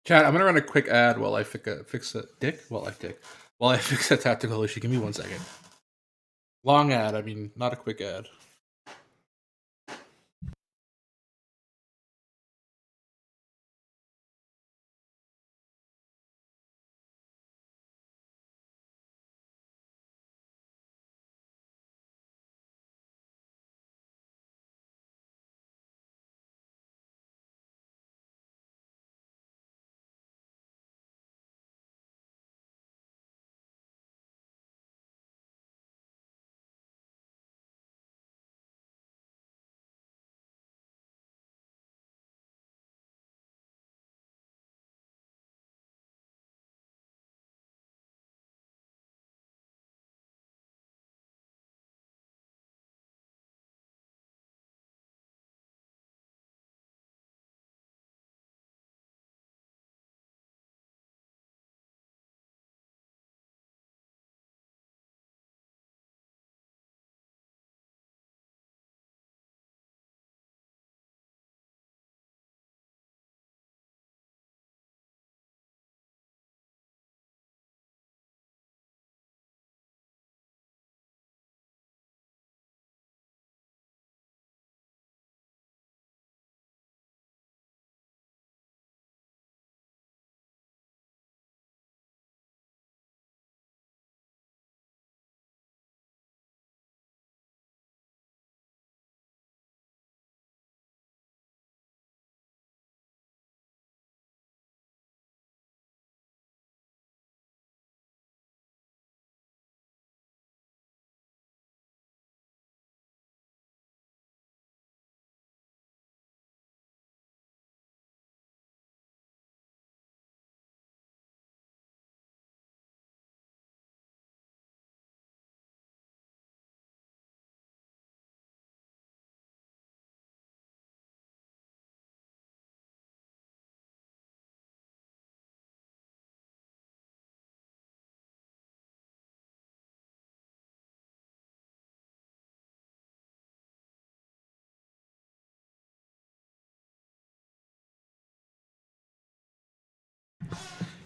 Chat, I'm gonna run a quick ad while I fix a dick. While I fix a tactical issue. Give me 1 second. Long ad. I mean, not a quick ad.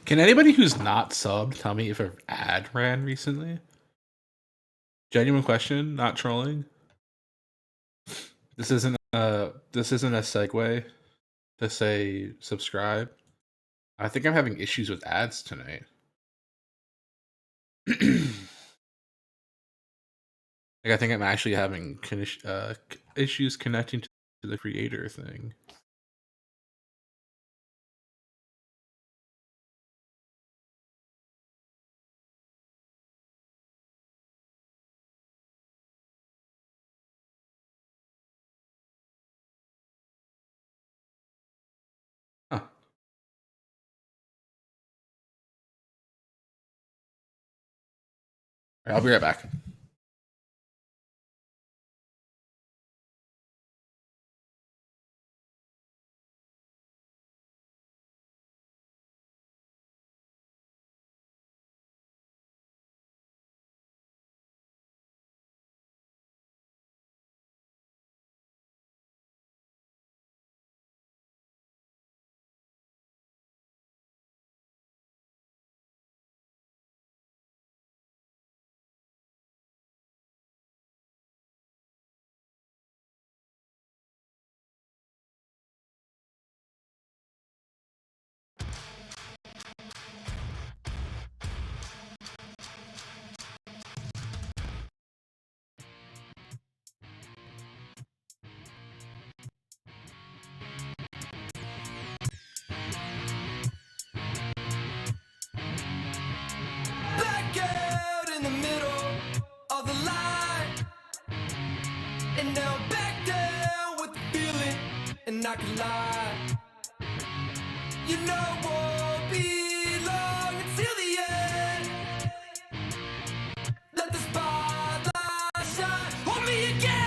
Can anybody who's not subbed tell me if an ad ran recently? Genuine question, not trolling. This isn't a segue to say subscribe. I think I'm having issues with ads tonight. I think I'm actually having issues connecting to the creator thing. Huh. All right, I'll be right back. Blackout in the middle of the line, and now I'm back down with the feeling, and I can lie. You know won't be long until the end. Let the spotlight shine on me again.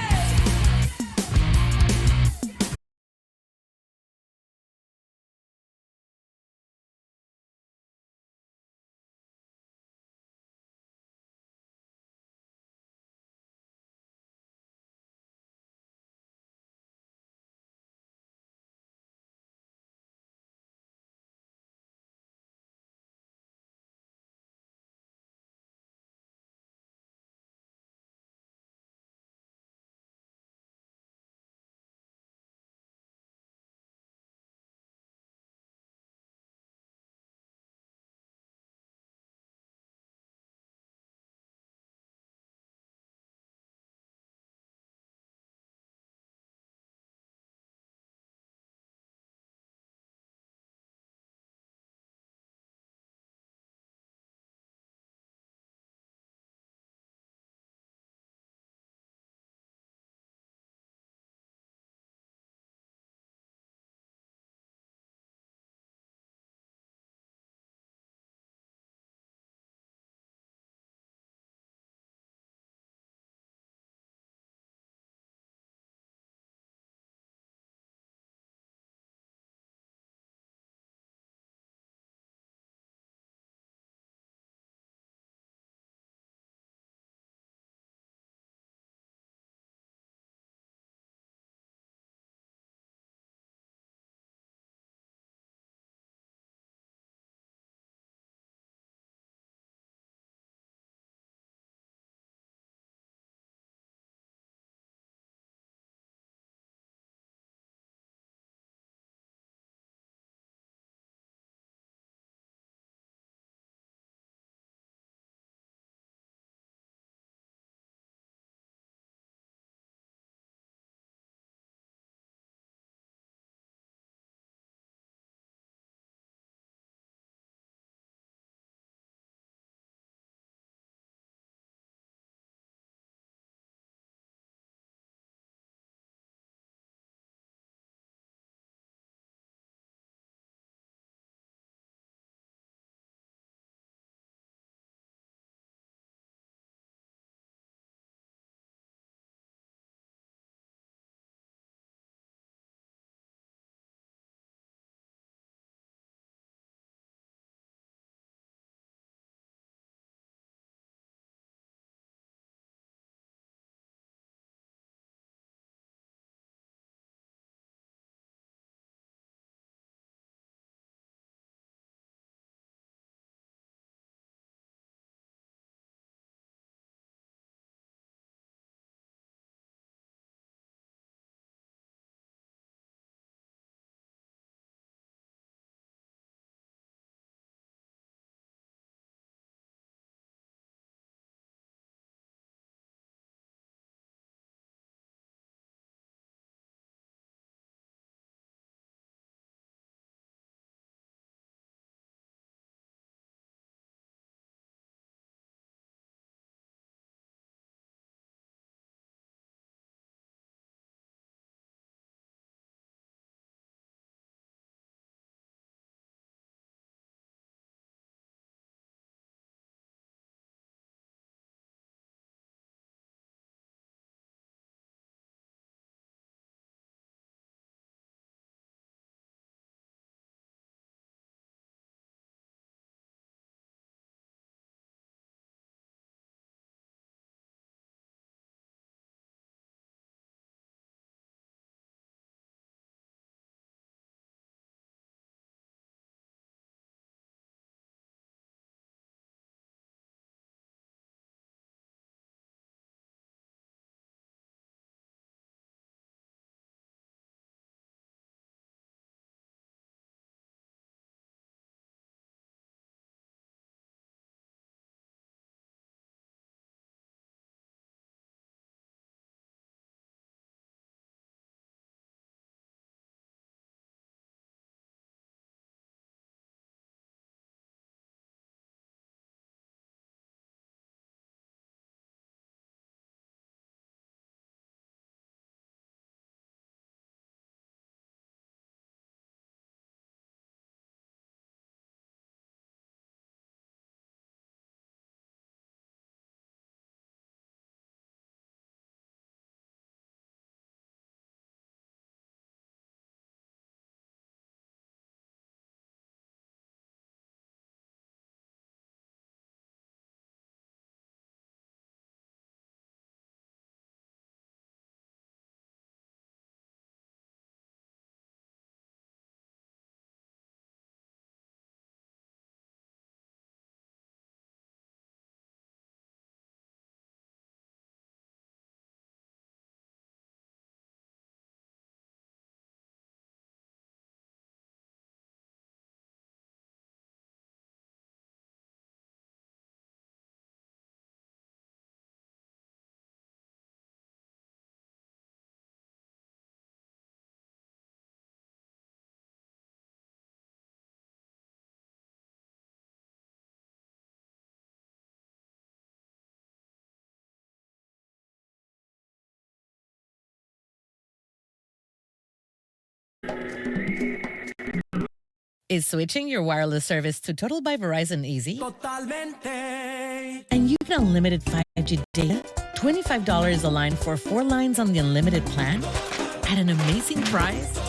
Is switching your wireless service to Total by Verizon easy? Totalmente. And you get unlimited 5G data, $25 a line for 4 lines on the unlimited plan, at an amazing price,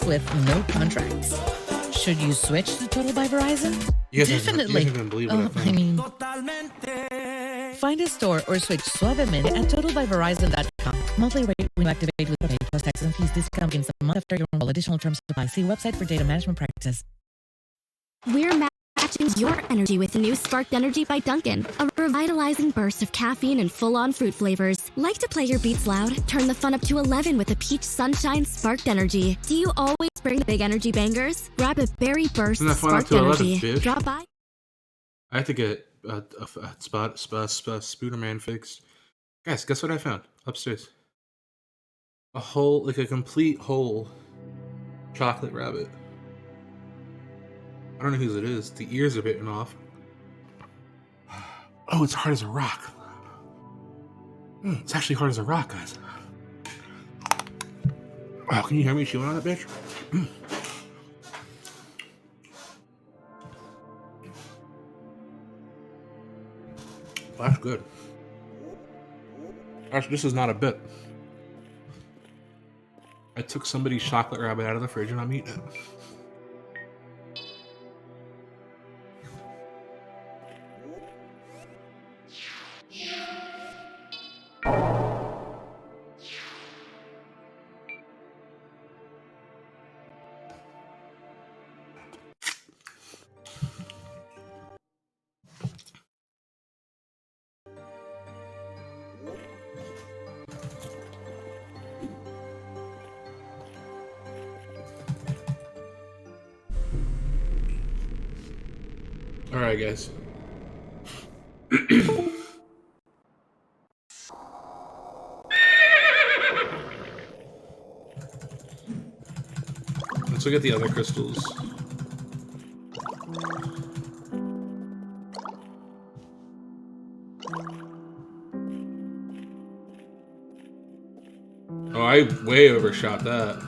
with no contracts. Should you switch to Total by Verizon? Definitely. You guys believe what I found. Totalmente. Find a store or switch suavemente at totalbyverizon.com. Monthly rate when you activate with pay plus tax and fees. Discount begins a month after your enroll. Additional terms apply. See website for data management practices. We're matching your energy with new Sparked Energy by Dunkin', a revitalizing burst of caffeine and full-on fruit flavors. Like to play your beats loud? Turn the fun up to 11 with the Peach Sunshine Sparked Energy. Do you always bring the big energy bangers? Grab a berry burst Turn that fun up Sparked to 11, Energy. bitch. Drop by. I have to get a Spooderman fixed. Guys, guess what I found upstairs? A whole, like a complete whole chocolate rabbit. I don't know whose it is. The ears are bitten off. Oh, it's hard as a rock. It's actually hard as a rock, guys. Wow, can you hear me chewing on that bitch? That's good. Actually, this is not a bit. I took somebody's chocolate rabbit out of the fridge and I'm eating it. All right, guys. Let's look at the other crystals. Oh, I way overshot that.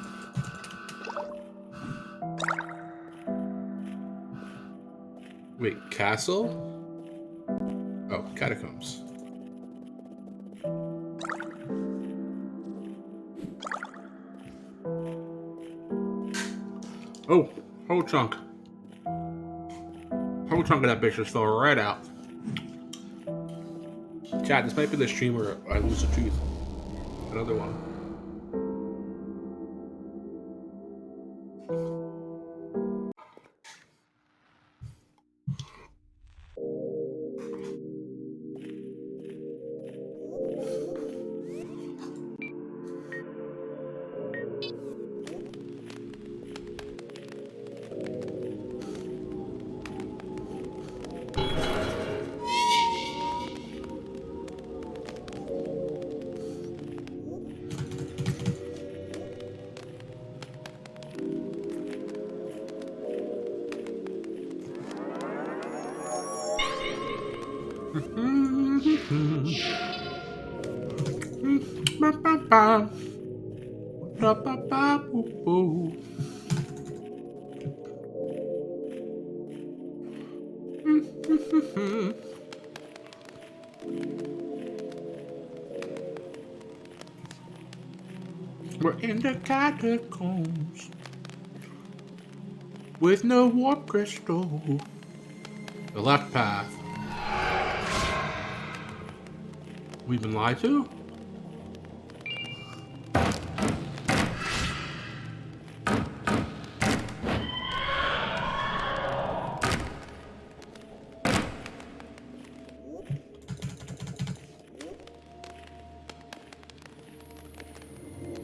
Wait, castle? Oh, catacombs. Oh, whole chunk. Whole chunk of that bitch just fell right out. Chat, this might be the stream where I lose a tooth. Another one. We're in the catacombs with no warp crystal. The left path. We've been lied to?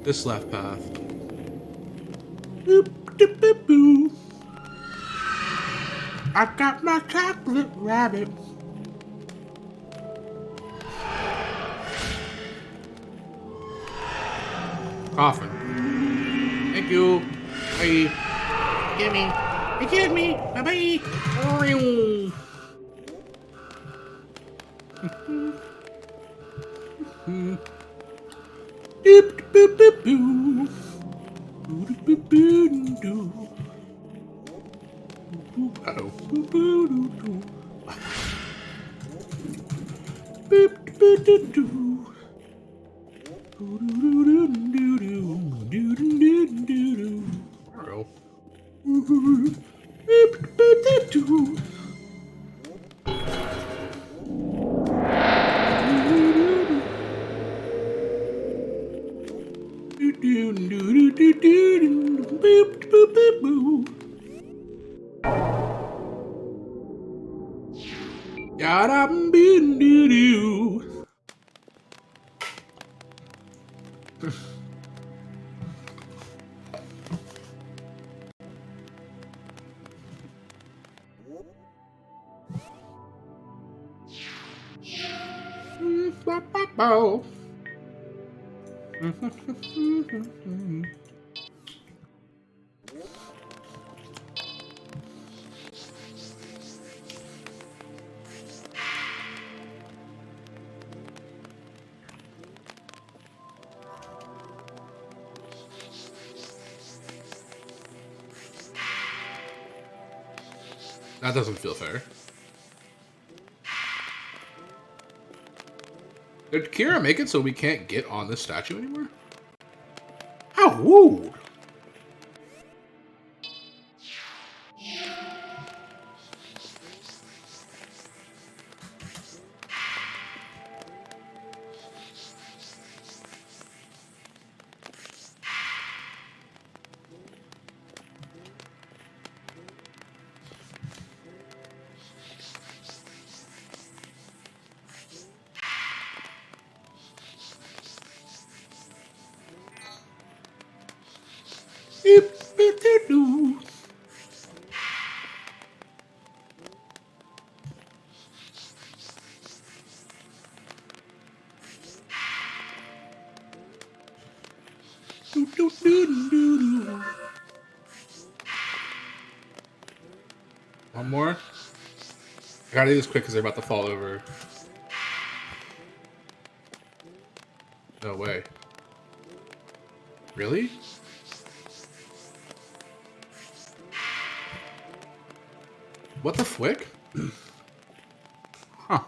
This left path. Boop, doop, boop, boo. I got my chocolate rabbit. Coffin. Thank you. Bye. Get me. You get me. Bye bye. Doop, boop, boop, boo. That doesn't feel fair. Did Kira make it so we can't get on this statue anymore? How rude! One more. I gotta do this quick because they're about to fall over. No way. Really? What the flick? Huh.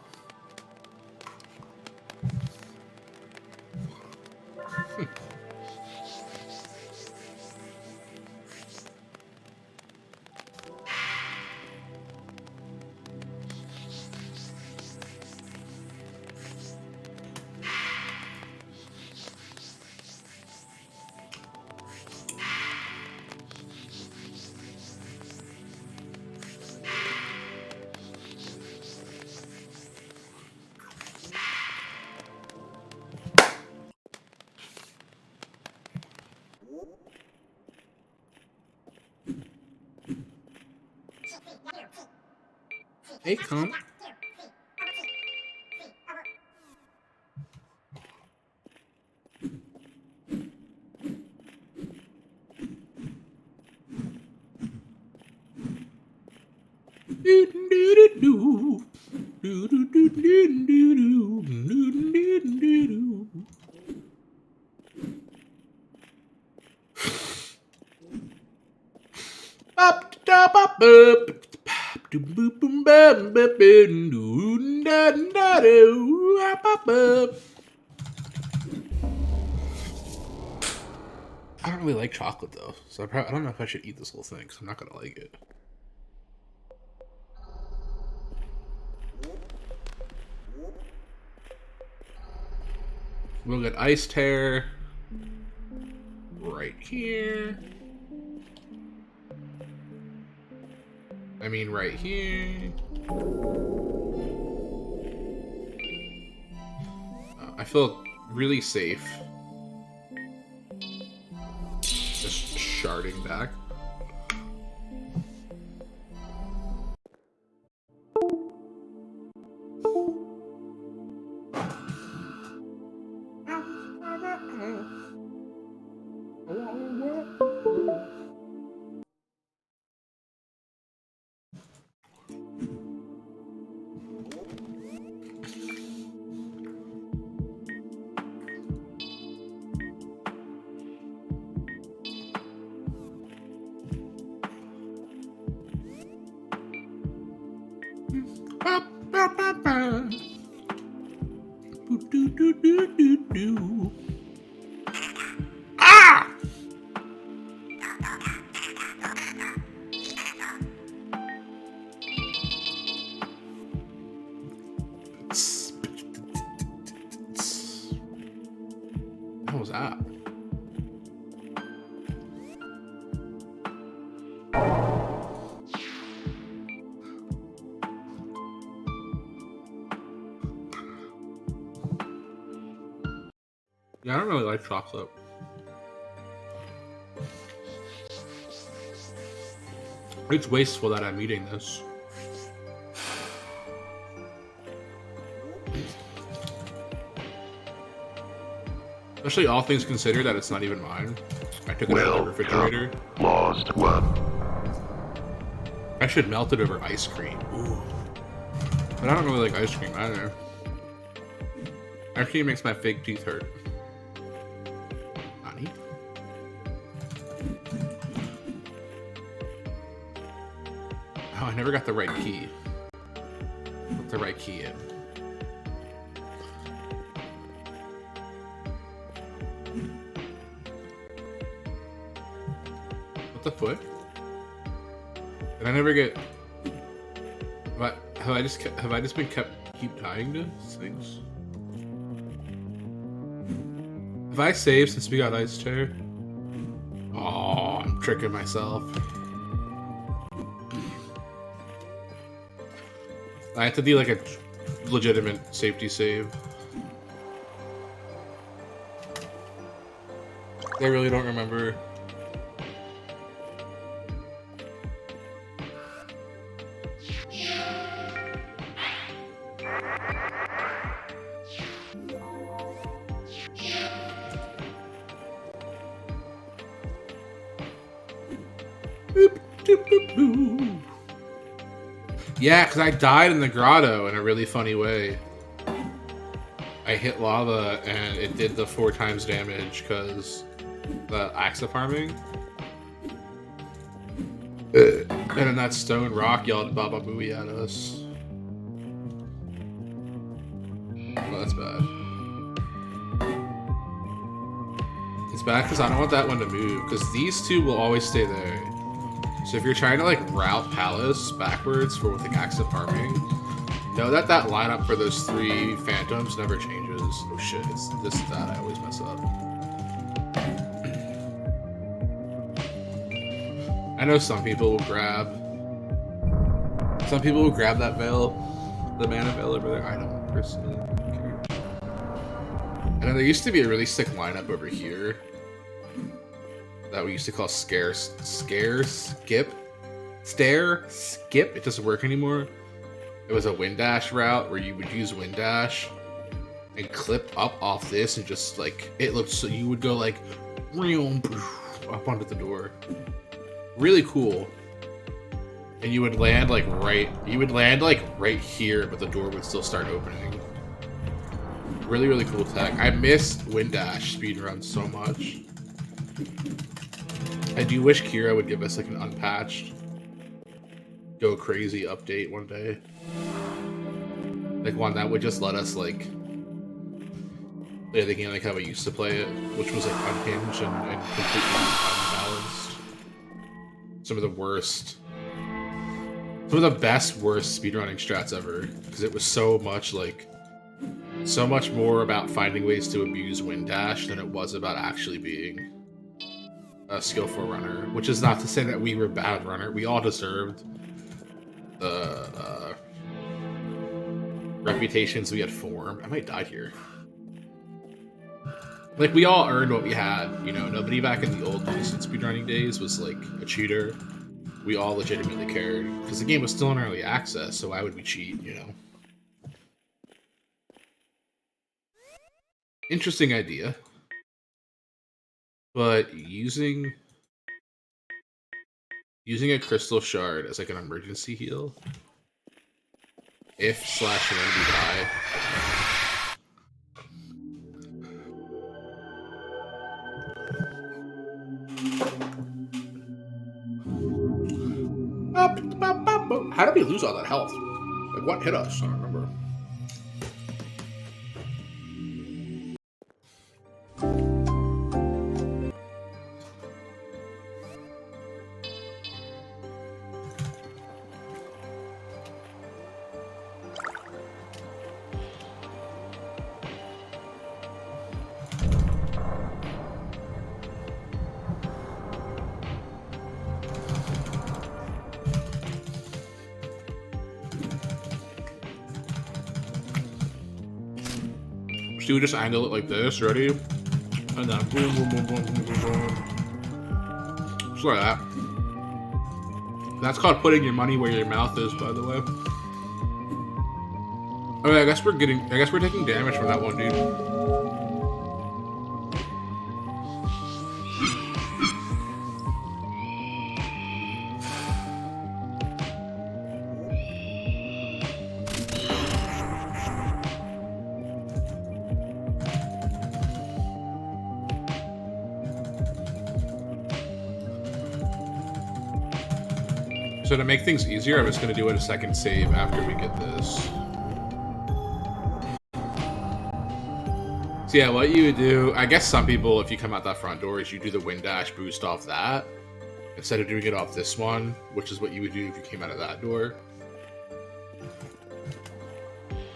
Hey, come. I don't really like chocolate though, so I don't know if I should eat this whole thing because I'm not gonna like it. We'll get Ice Tear right here. I mean, right here. I feel really safe. Just sharding back. Ah! What was that? Yeah, I don't really like chocolate. It's wasteful that I'm eating this. Especially all things considered that it's not even mine. I took it out of the refrigerator. Lost one. I should melt it over ice cream. Ooh. But I don't really like ice cream either. Ice cream makes my fake teeth hurt. Honey? Oh, I never got the right key. Put the right key in. What the foot? Did I never get? Have I just keep tying to things? Have I saved since we got ice chair? Oh, I'm tricking myself. I have to do like a legitimate safety save. I really don't remember. Yeah, because I died in the grotto in a really funny way. I hit lava and it did the 4 times damage because the axa farming. And then that stone rock yelled Baba Booey at us. Oh, that's bad. It's bad because I don't want that one to move because these two will always stay there. So if you're trying to like route Palace backwards for with the axa farming, know that that lineup for those 3 phantoms never changes. Oh shit, it's this that I always mess up. I know some people will grab that veil, the mana veil over there. I don't personally care. And then there used to be a really sick lineup over here that we used to call stair skip. It doesn't work anymore. It was a wind dash route where you would use wind dash and clip up off this and just like it looked so you would go like up onto the door. Really cool. And you would land like right here, but the door would still start opening. Really, really cool tech. I miss wind dash speedrun so much. I do wish Kira would give us like an unpatched go crazy update one day. Like one that would just let us like play the game like how we used to play it, which was like unhinged and completely unbalanced. Some of the best worst speedrunning strats ever, because it was so much more about finding ways to abuse wind dash than it was about actually being a skillful runner, which is not to say that we were a bad runner. We all deserved the reputations we had formed. I might die here. Like, we all earned what we had, you know? Nobody back in the old Lucid speedrunning days was, like, a cheater. We all legitimately cared, because the game was still in early access, so why would we cheat, you know? Interesting idea. But using a crystal shard as like an emergency heal if/when we die. How did we lose all that health? Like what hit us? I don't remember. So you just angle it like this, ready? And then boom, boom, boom, boom, boom, boom, boom. Just like that. That's called putting your money where your mouth is, by the way. Okay, I guess we're taking damage from that one, dude. So to make things easier, I'm just going to do a second save after we get this. So yeah, what you would do, I guess some people, if you come out that front door, is you do the wind dash boost off that, instead of doing it off this one, which is what you would do if you came out of that door.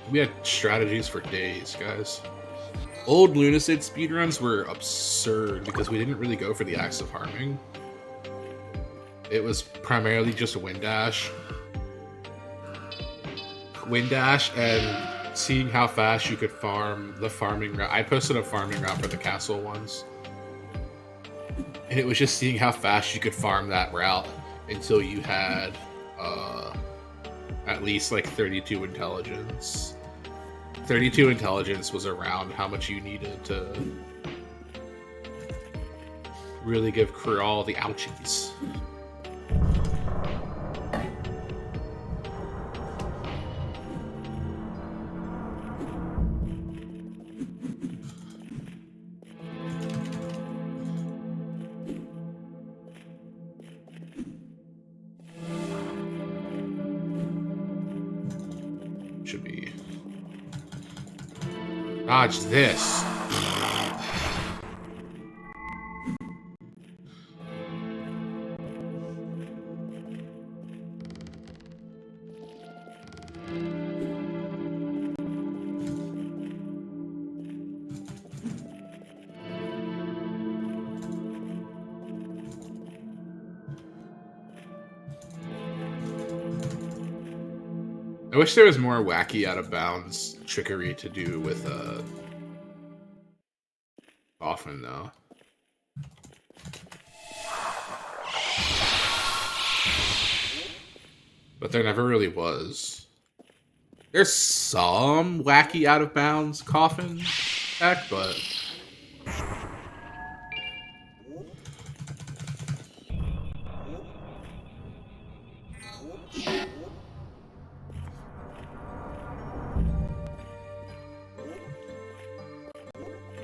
We had strategies for days, guys. Old Lunacid speedruns were absurd because we didn't really go for the acts of harming. It was primarily just a wind dash. Wind dash and seeing how fast you could farm the farming route. I posted a farming route for the castle once. And it was just seeing how fast you could farm that route until you had at least like 32 intelligence. 32 intelligence was around how much you needed to really give Kral the ouchies. Should be. Dodge this. I wish there was more wacky out of bounds trickery to do with often though. But there never really was. There's some wacky out of bounds coffin tech, but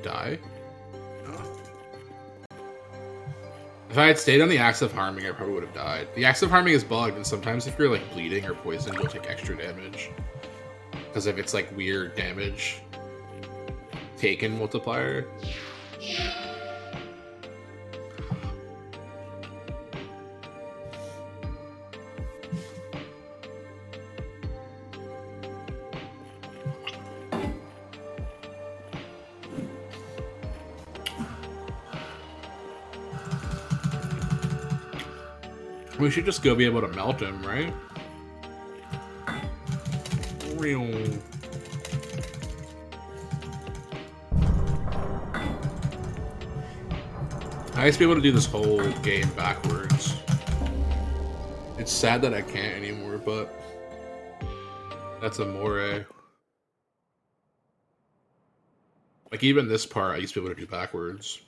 die? No. If I had stayed on the axe of harming, I probably would have died. The axe of harming is bugged, and sometimes if you're like bleeding or poisoned, you'll take extra damage. Because of its like weird damage taken multiplier. We should just go be able to melt him, right? I used to be able to do this whole game backwards. It's sad that I can't anymore, but that's amore. Like even this part, I used to be able to do backwards.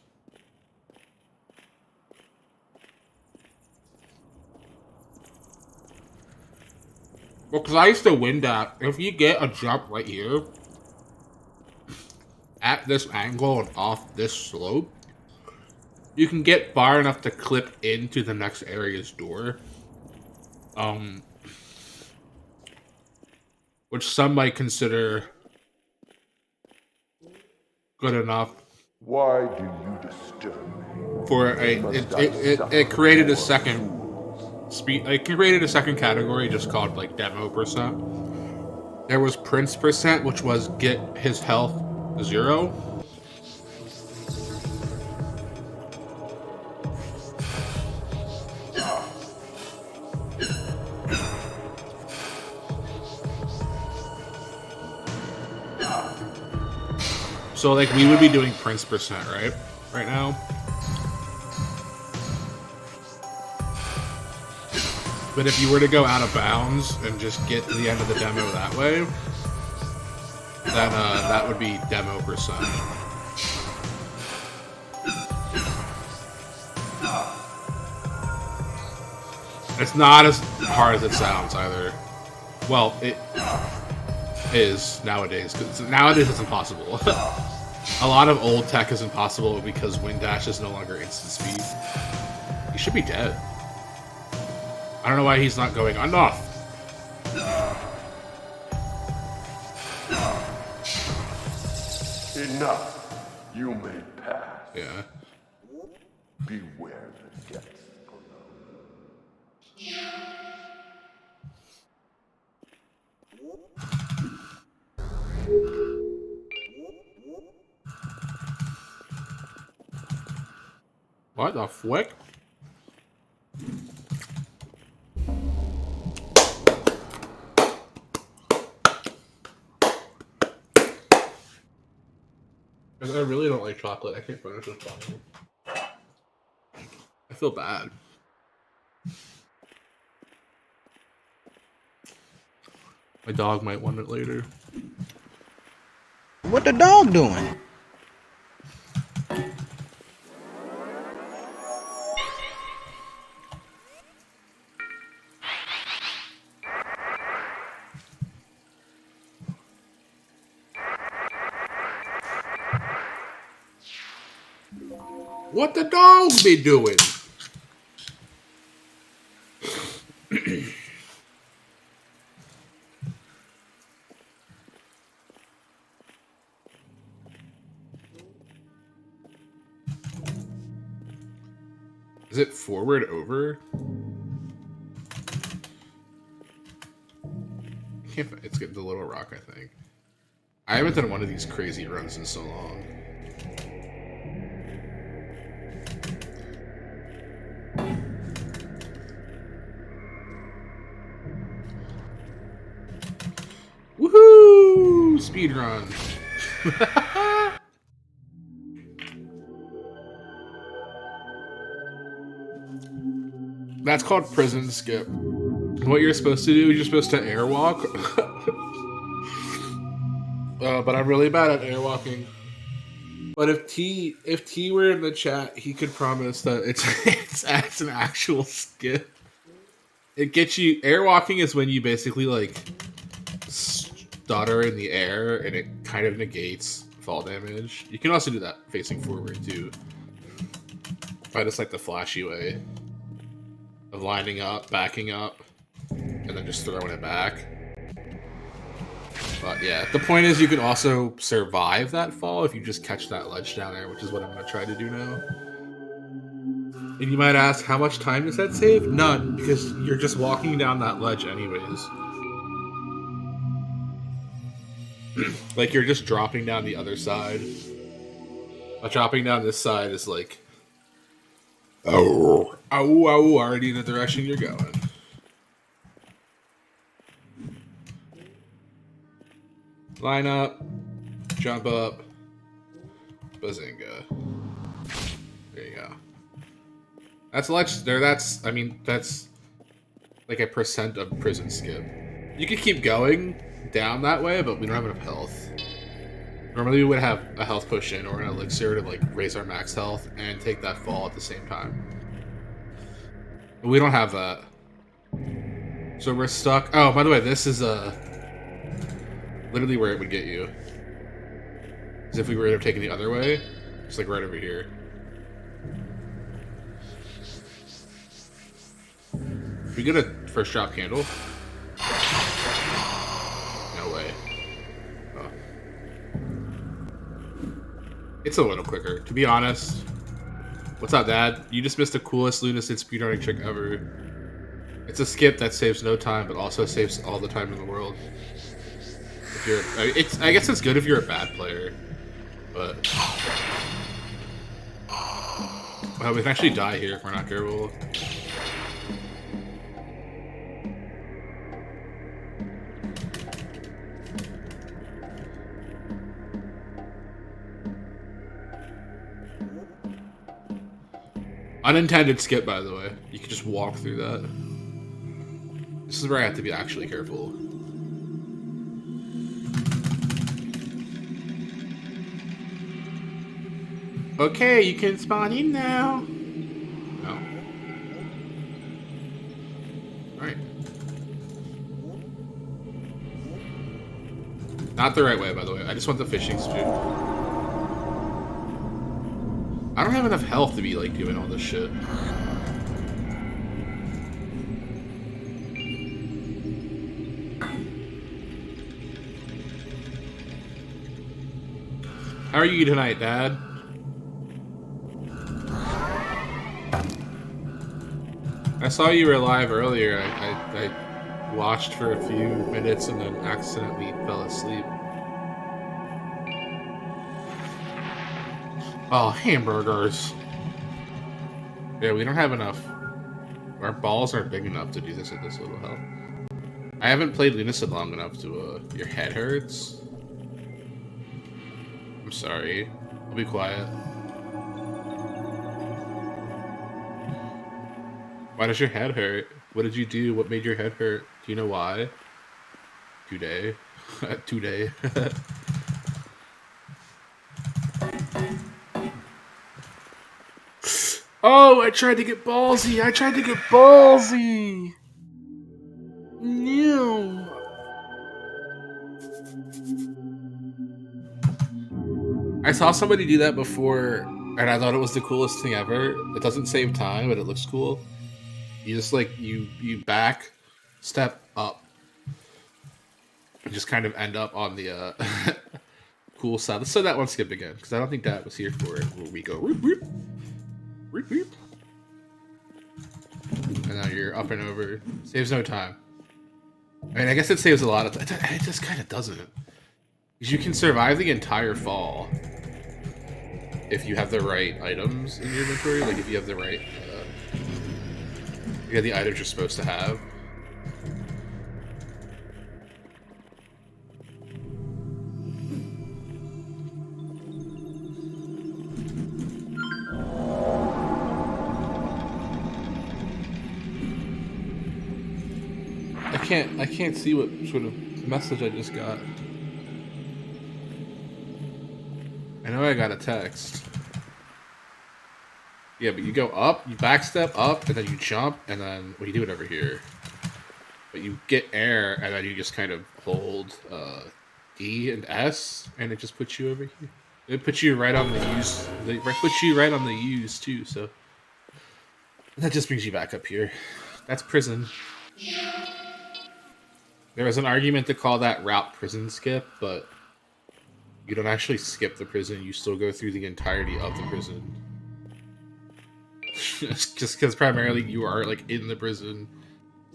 Well, because I used to win that. If you get a jump right here, at this angle and off this slope, you can get far enough to clip into the next area's door. Which some might consider good enough. Why do you disturb me? For it created a second it created a second category just called like demo percent. There was Prince percent, which was get his health 0. So like we would be doing Prince percent, right? Right now. But if you were to go out of bounds and just get to the end of the demo that way, then that would be demo percent. It's not as hard as it sounds either. Well, it is nowadays. 'Cause nowadays it's impossible. A lot of old tech is impossible because Wind Dash is no longer instant speed. He should be dead. I don't know why he's not going enough. Enough. You may pass. Yeah. Beware the depths below. What the flick? I really don't like chocolate. I can't finish this chocolate. I feel bad. My dog might want it later. What the dog doing? What the dog be doing? Is it forward over? It's getting the Little Rock, I think. I haven't done one of these crazy runs in so long. Woohoo! Speed run. That's called prison skip. What you're supposed to do is you're supposed to airwalk. But I'm really bad at airwalking. But if T were in the chat, he could promise that it's an actual skip. It gets you airwalking is when you basically like stutter in the air and it kind of negates fall damage. You can also do that facing forward too. I just like the flashy way of lining up, backing up, and then just throwing it back. But yeah, the point is you can also survive that fall if you just catch that ledge down there, which is what I'm going to try to do now. And you might ask, how much time does that save? None, because you're just walking down that ledge anyways. Like, you're just dropping down the other side. But dropping down this side is like... Oh, already in the direction you're going. Line up, jump up, bazinga. There you go. That's there. That's like a percent of prison skip. You could keep going down that way, but we don't have enough health. Normally we would have a health potion or an elixir to like raise our max health and take that fall at the same time. But we don't have that. So we're stuck. Oh, by the way, this is literally where it would get you. Because if we were to have taken the other way, it's like right over here. We get a first drop candle? No way. Oh. It's a little quicker, to be honest. What's up, Dad? You just missed the coolest Lunacid speedrunning trick ever. It's a skip that saves no time, but also saves all the time in the world. If you're, I guess it's good if you're a bad player, but well, we can actually die here if we're not careful. Unintended skip, by the way. You can just walk through that. This is where I have to be actually careful. Okay, you can spawn in now. No. Alright. Not the right way, by the way. I just want the fishing spoon. I don't have enough health to be, like, doing all this shit. How are you tonight, Dad? I saw you were live earlier. I watched for a few minutes and then accidentally fell asleep. Oh, hamburgers. Yeah, we don't have enough. Our balls aren't big enough to do this at this little health. I haven't played Lunacid long enough to, your head hurts? I'm sorry. I'll be quiet. Why does your head hurt? What did you do? What made your head hurt? Do you know why? Today. Today. Oh, I tried to get ballsy. I tried to get ballsy. No. I saw somebody do that before, and I thought it was the coolest thing ever. It doesn't save time, but it looks cool. You just like you back step up and just kind of end up on the cool side. Let's say that one skip again because I don't think that was here for it. Where we go, whoop, whoop, whoop, whoop. And now you're up and over. Saves no time. I mean, I guess it saves a lot of time. It just kind of doesn't. Because you can survive the entire fall if you have the right items in your inventory. Like if you have the right. You got the items you're supposed to have. I can't see what sort of message I just got. I know I got a text. Yeah, but you go up, you backstep up, and then you jump, and then, well, you do it over here. But you get air, and then you just kind of hold E and S, and it just puts you over here. It puts you right on the U's. It puts you right on the U's, too, so. And that just brings you back up here. That's prison. There was an argument to call that route prison skip, but you don't actually skip the prison, you still go through the entirety of the prison. Just because primarily you are like in the prison.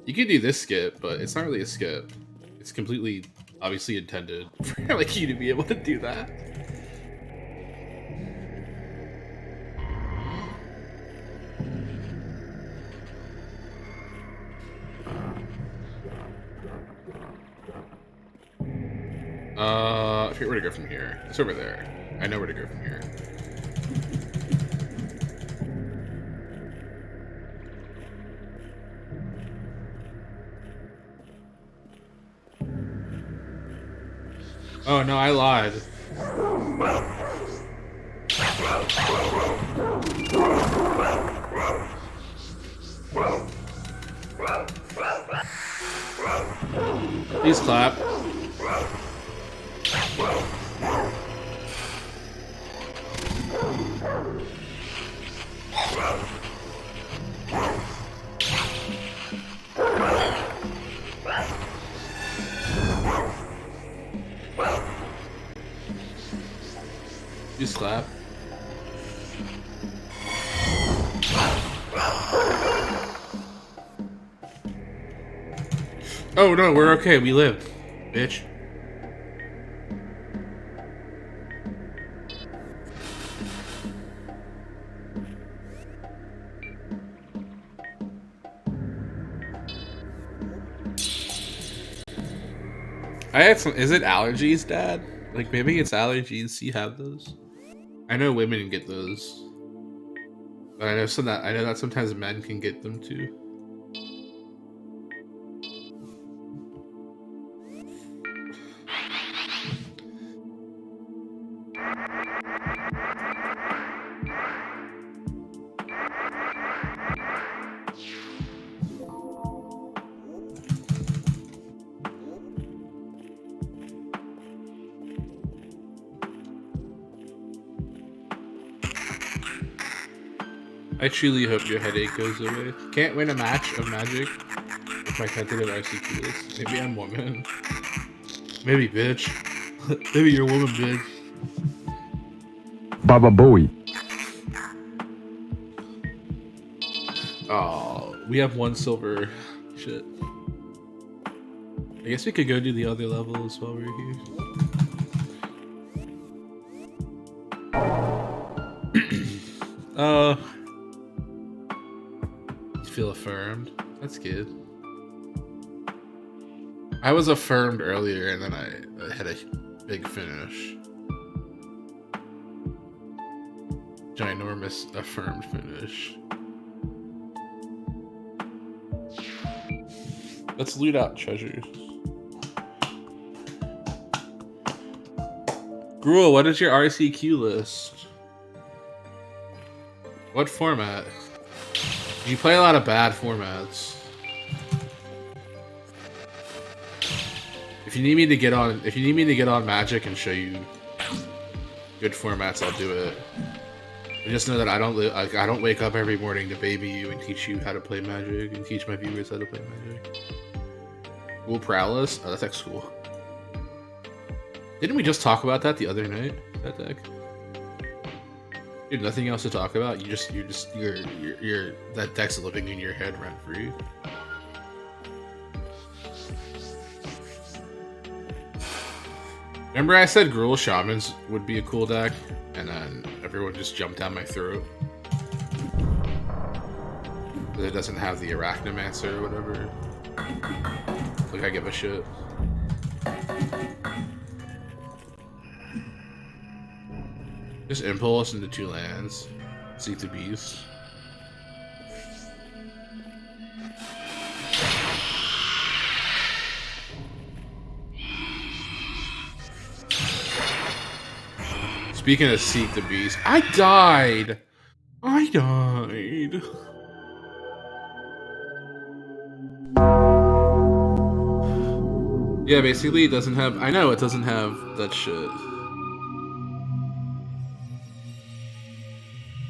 You can do this skip, but it's not really a skip. It's completely obviously intended for like you to be able to do that. I forget where to go from here. It's over there. I know where to go from here. Oh no, I lied. Please clap. You slap. Oh no, we're okay. We lived, bitch. I had some. Is it allergies, Dad? Like maybe it's allergies. You have those. I know women get those, but I know that sometimes men can get them too. I truly hope your headache goes away. Can't win a match of Magic with my tentative RCQ list. Maybe I'm woman. Maybe bitch. Maybe you're a woman, bitch. Baba Booey. Oh, we have 1 silver. Shit. I guess we could go do the other levels while we're here. Feel affirmed. That's good. I was affirmed earlier and then I had a big finish. Ginormous affirmed finish. Let's loot out treasures. Gruel, what is your RCQ list? What format? You play a lot of bad formats. If you need me to get on Magic and show you good formats, I'll do it. But just know that I don't wake up every morning to baby you and teach you how to play Magic and teach my viewers how to play Magic. Ghoul Prowess? Oh, that's actually cool. Didn't we just talk about that the other night? That deck? Dude, nothing else to talk about. You're that deck's living in your head rent free. Remember I said Gruul Shamans would be a cool deck, and then everyone just jumped down my throat. Because it doesn't have the Arachnomancer or whatever. Like I give a shit. Just Impulse into 2 lands. Seek the Beast. Speaking of Seek the Beast, I died! Yeah, basically it doesn't have... I know it doesn't have that shit.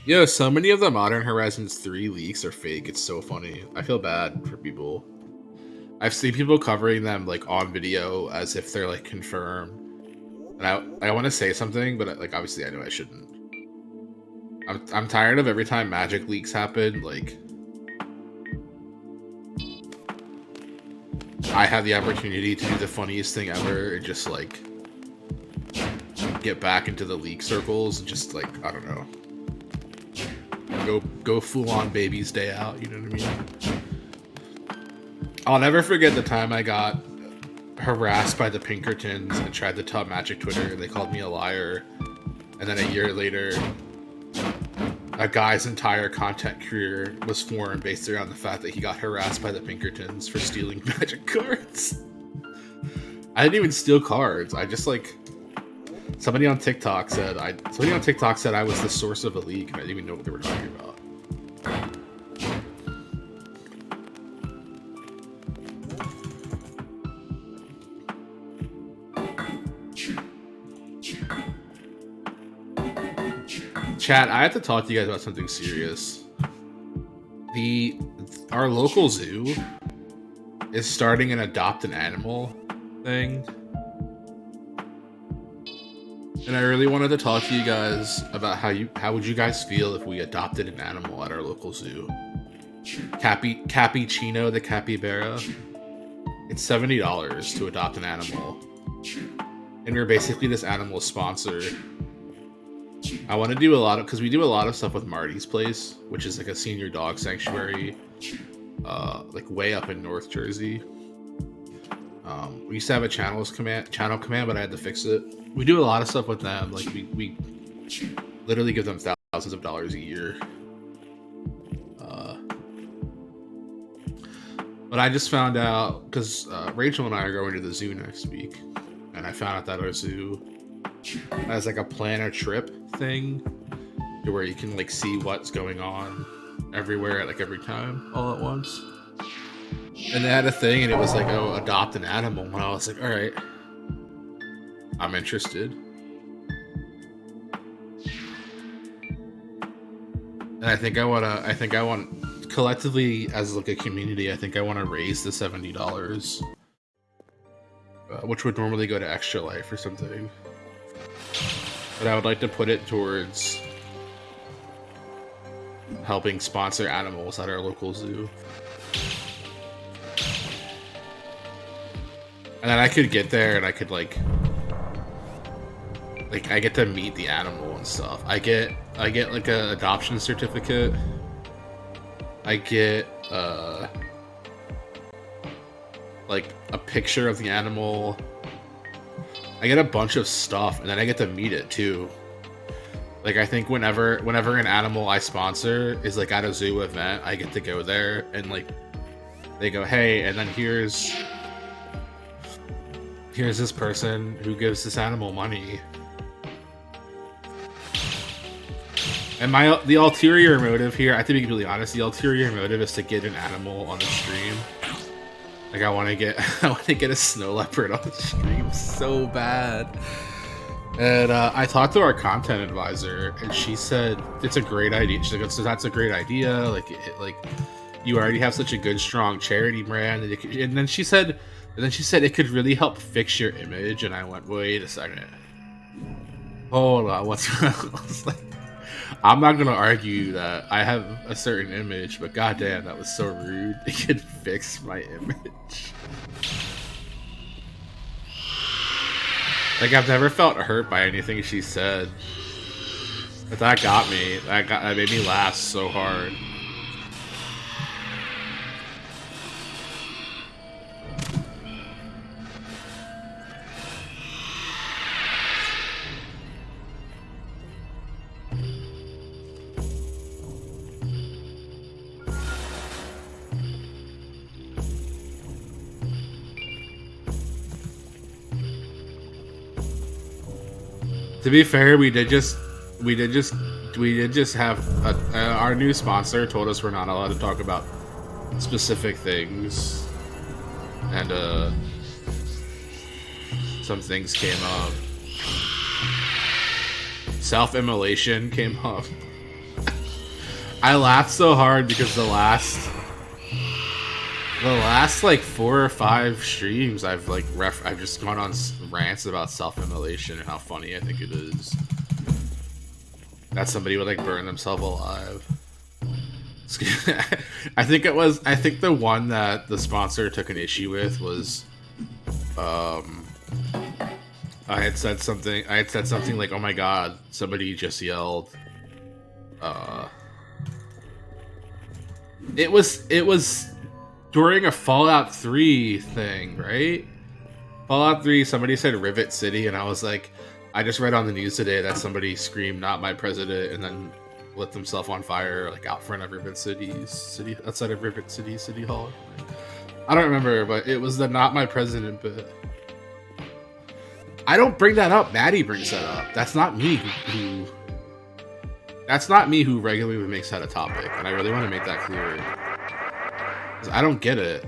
Yo, so many of the Modern Horizons 3 leaks are fake. It's so funny. I feel bad for people. I've seen people covering them like on video as if they're like confirmed. And I want to say something, but like obviously I know I shouldn't. I'm tired of every time Magic leaks happen, like I have the opportunity to do the funniest thing ever and just like get back into the leak circles and just like, I don't know. Go full on baby's day out, you know what I mean? I'll never forget the time I got harassed by the Pinkertons and tried to tell Magic Twitter and they called me a liar. And then a year later, a guy's entire content career was formed based around the fact that he got harassed by the Pinkertons for stealing Magic cards. I didn't even steal cards. I just like... Somebody on TikTok said I was the source of a leak, and I didn't even know what they were talking about. Chat, I have to talk to you guys about something serious. Our local zoo is starting an adopt an animal thing. And I really wanted to talk to you guys about how would you guys feel if we adopted an animal at our local zoo? Cappuccino the capybara. It's $70 to adopt an animal. And we're basically this animal sponsor. I want to do because we do a lot of stuff with Marty's Place, which is like a senior dog sanctuary, like way up in North Jersey. We used to have a channel command, but I had to fix it. We do a lot of stuff with them. Like we literally give them thousands of dollars a year. But I just found out, because Rachel and I are going to the zoo next week, and I found out that our zoo has like a plan a trip thing to where you can like see what's going on everywhere at like every time all at once. And they had a thing and it was like, oh, adopt an animal. And I was like, all right, I'm interested. And I think I want collectively as like a community, I think I want to raise the $70, which would normally go to Extra Life or something. But I would like to put it towards helping sponsor animals at our local zoo. And then I could get there and I could like I get to meet the animal and stuff. I get like a adoption certificate. I get like a picture of the animal. I get a bunch of stuff and then I get to meet it too. Like I think whenever an animal I sponsor is like at a zoo event, I get to go there and like they go, hey, and then here's this person who gives this animal money. And the ulterior motive here, I have to be completely honest, the ulterior motive is to get an animal on the stream. Like I want to get a snow leopard on the stream so bad. And I talked to our content advisor, and she said it's a great idea. She's like, so that's a great idea. Like you already have such a good, strong charity brand, and then she said it could really help fix your image. And I went, wait a second, hold on, what's wrong? I was like, I'm not gonna argue that I have a certain image, but goddamn, that was so rude. It could fix my image. Like I've never felt hurt by anything she said, but that got me. That made me laugh so hard. To be fair, we did just have our new sponsor told us we're not allowed to talk about specific things, and some things came up. Self-immolation came up. I laughed so hard because the last like 4 or 5 streams I've just gone on rants about self-immolation and how funny I think it is that somebody would like burn themselves alive. I think the one that the sponsor took an issue with was I had said something like, oh my god, somebody just yelled it was during a Fallout 3 thing, right? Fallout 3, somebody said Rivet City, and I was like, I just read on the news today that somebody screamed "Not my president" and then lit themselves on fire, like out front of Rivet City, outside of Rivet City Hall. I don't remember, but it was the "Not my president" bit. I don't bring that up. Maddie brings that up. That's not me who regularly makes that a topic, and I really want to make that clear. I don't get it.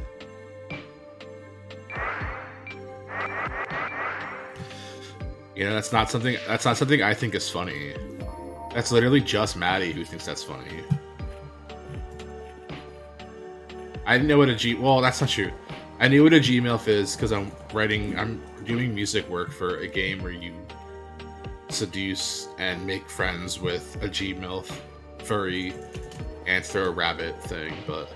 You know, that's not something I think is funny. That's literally just Maddie who thinks that's funny. I didn't know what well, that's not true. I knew what a Gmail is because I'm doing music work for a game where you seduce and make friends with a Gmail furry and throw a rabbit thing, but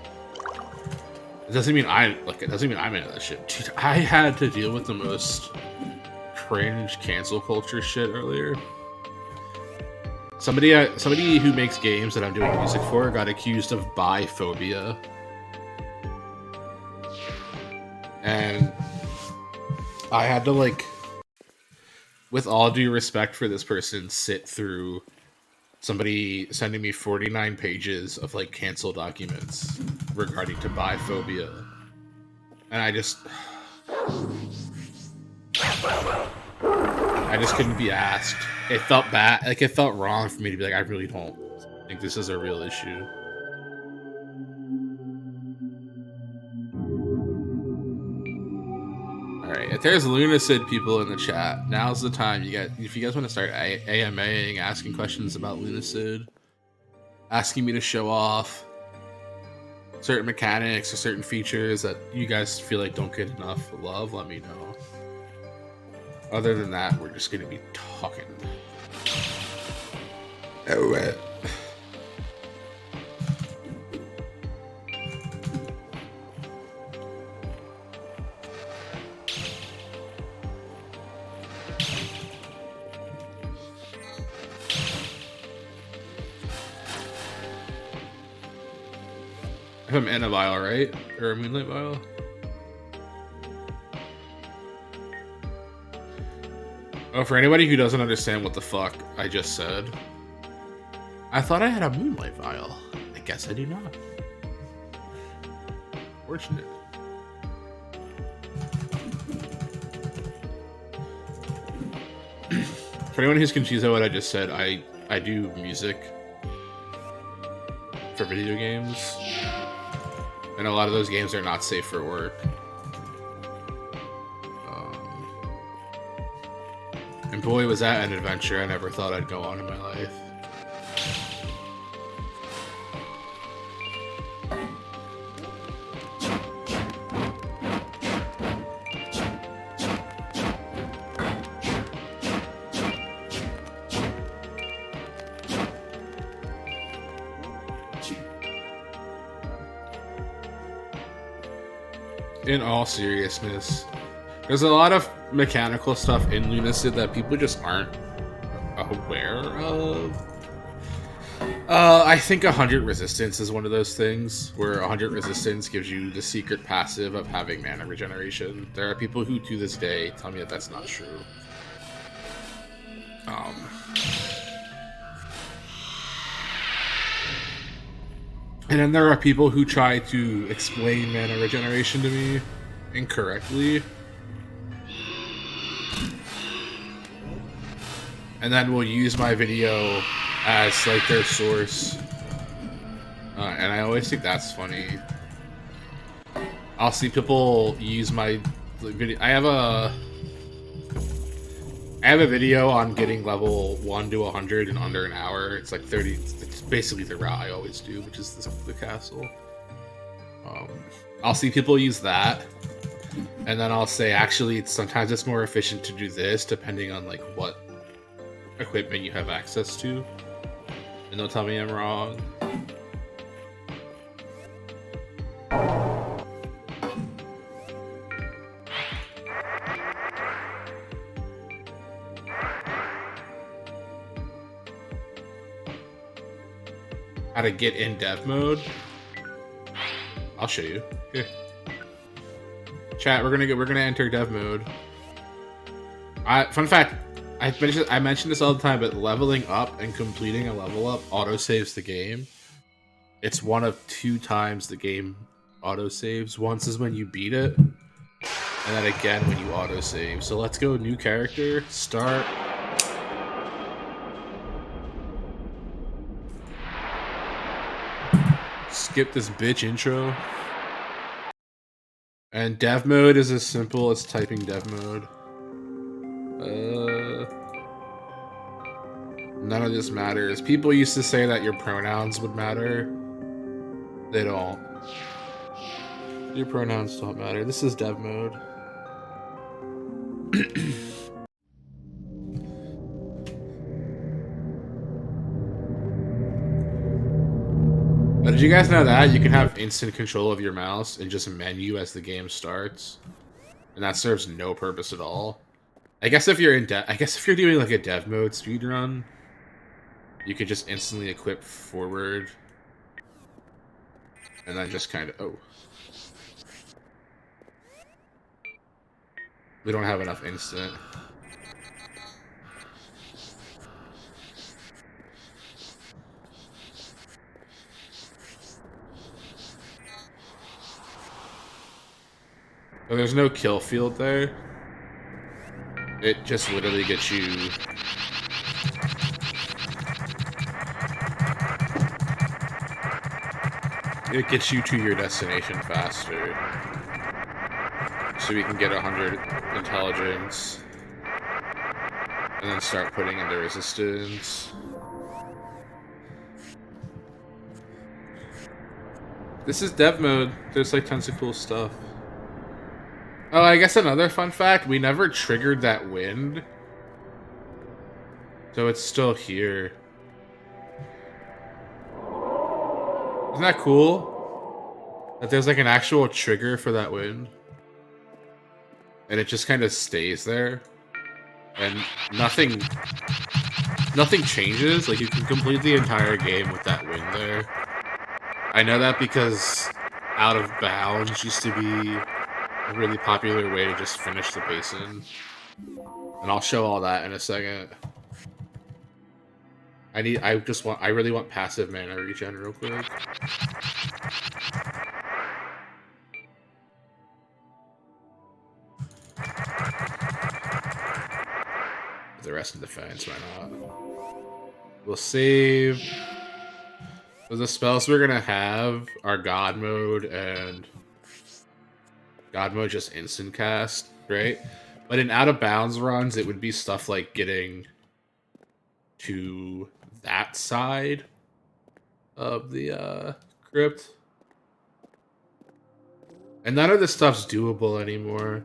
it doesn't mean I'm into that shit. Dude, I had to deal with the most cringe cancel culture shit earlier. Somebody who makes games that I'm doing music for got accused of biphobia. And I had to, like, with all due respect for this person, sit through somebody sending me 49 pages of like cancel documents regarding to biphobia, and I just couldn't be asked. It felt bad, like it felt wrong for me to be like, I really don't think this is a real issue. Alright, if there's Lunacid people in the chat, now's the time. If you guys want to start AMAing, asking questions about Lunacid, asking me to show off certain mechanics or certain features that you guys feel like don't get enough love, let me know. Other than that, we're just gonna be talking. Alright. If I'm in a vial, right? Or a moonlight vial? Oh, for anybody who doesn't understand what the fuck I just said, I thought I had a moonlight vial. I guess I do not. Fortunate. For anyone who's confused about what I just said, I do music for video games. And a lot of those games are not safe for work. And boy, was that an adventure I never thought I'd go on in my life. In all seriousness, there's a lot of mechanical stuff in Lunacid that people just aren't aware of. I think 100 resistance is one of those things where 100 resistance gives you the secret passive of having mana regeneration. There are people who to this day tell me that that's not true. And then there are people who try to explain mana regeneration to me incorrectly. And then will use my video as like their source. And I always think that's funny. I'll see people use my video. I have a video on getting level 1 to 100 in under an hour. It's like 30. It's basically the route I always do, which is the castle. I'll see people use that, and then I'll say, actually, sometimes it's more efficient to do this, depending on like what equipment you have access to. And they'll tell me I'm wrong. How to get in dev mode? I'll show you. Here. Chat, we're gonna enter dev mode. Fun fact, I mention this all the time, but leveling up and completing a level up autosaves the game. It's one of 2 times the game autosaves. Once is when you beat it, and then again when you autosave. So let's go new character, start. Skip this bitch intro. And dev mode is as simple as typing dev mode. None of this matters. People used to say that your pronouns would matter. They don't. Your pronouns don't matter. This is dev mode. But did you guys know that you can have instant control of your mouse and just menu as the game starts, and that serves no purpose at all? I guess if you're doing like a dev mode speedrun, you could just instantly equip forward, and then just kind of we don't have enough instant. But there's no kill field there. It just literally gets you... It gets you to your destination faster. So we can get 100 intelligence. And then start putting into resistance. This is dev mode. There's like tons of cool stuff. Oh, I guess another fun fact, we never triggered that wind. So it's still here. Isn't that cool? That there's like an actual trigger for that wind. And it just kind of stays there. And nothing changes. Like you can complete the entire game with that wind there. I know that because Out of Bounds used to be a really popular way to just finish the basin. And I'll show all that in a second. I really want passive mana regen real quick. The rest of defense, why not? We'll save. So the spells we're gonna have are God Mode and God Mode just instant cast, right? But in Out of Bounds runs, it would be stuff like getting to that side of the crypt. And none of this stuff's doable anymore.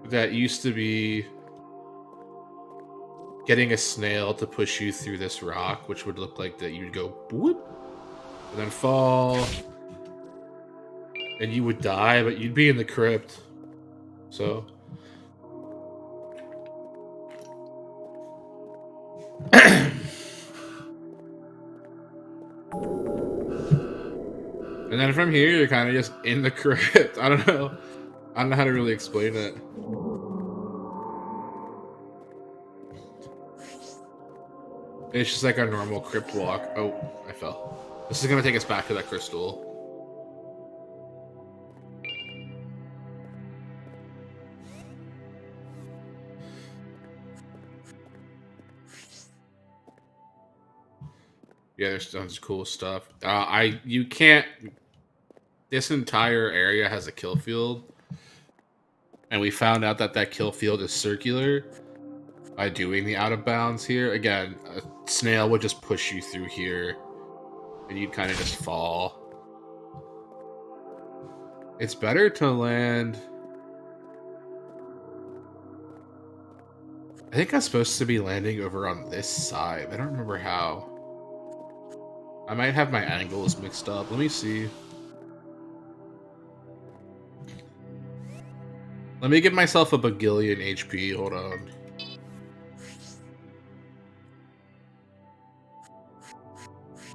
That used to be getting a snail to push you through this rock, which would look like that you'd go whoop, and then fall, and you would die, but you'd be in the crypt. So and then from here you're kind of just in the crypt. I don't know how to really explain it. It's just like a normal crypt walk. Oh, I fell. This is gonna take us back to that crystal. Yeah, there's tons of cool stuff. You can't. This entire area has a kill field, and we found out that kill field is circular by doing the Out of Bounds here. Again, a snail would just push you through here, and you'd kind of just fall. It's better to land. I think I'm supposed to be landing over on this side. I don't remember how. I might have my angles mixed up. Let me see. Let me give myself a bagillion HP. Hold on.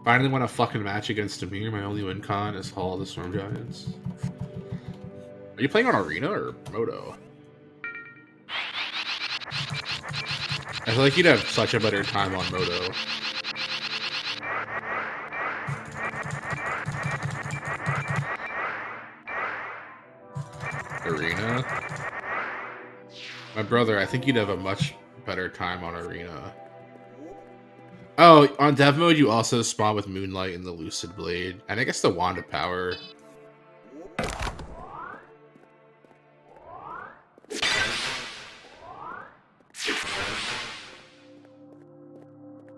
Finally won a fucking match against Amir. My only win con is Hall of the Storm Giants. Are you playing on Arena or Moto? I feel like you'd have such a better time on Moto. Arena? My brother, I think you'd have a much better time on Arena. Oh, on dev mode, you also spawn with Moonlight and the Lucid Blade. And I guess the Wand of Power.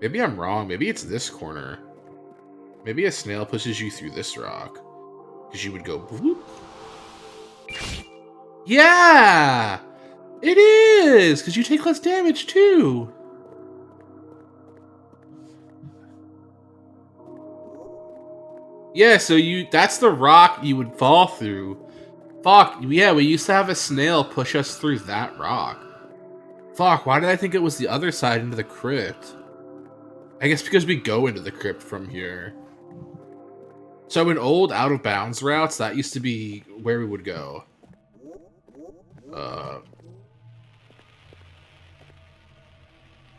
Maybe I'm wrong. Maybe it's this corner. Maybe a snail pushes you through this rock. Because you would go boop. Yeah! It is! Because you take less damage too. Yeah, so that's the rock you would fall through. Fuck, yeah, we used to have a snail push us through that rock. Fuck, why did I think it was the other side into the crypt? I guess because we go into the crypt from here. So in old Out of Bounds routes, that used to be where we would go.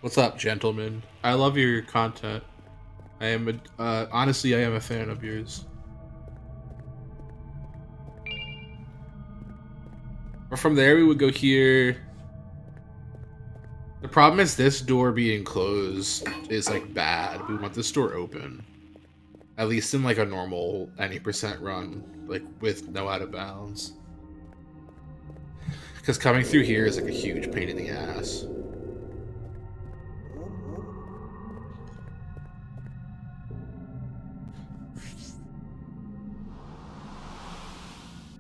What's up, gentlemen? I love your content. I am honestly, I am a fan of yours. Or from there, we would go here. The problem is this door being closed is like bad. We want this door open. At least in like a normal any percent run, like with no out of bounds. Because coming through here is like a huge pain in the ass.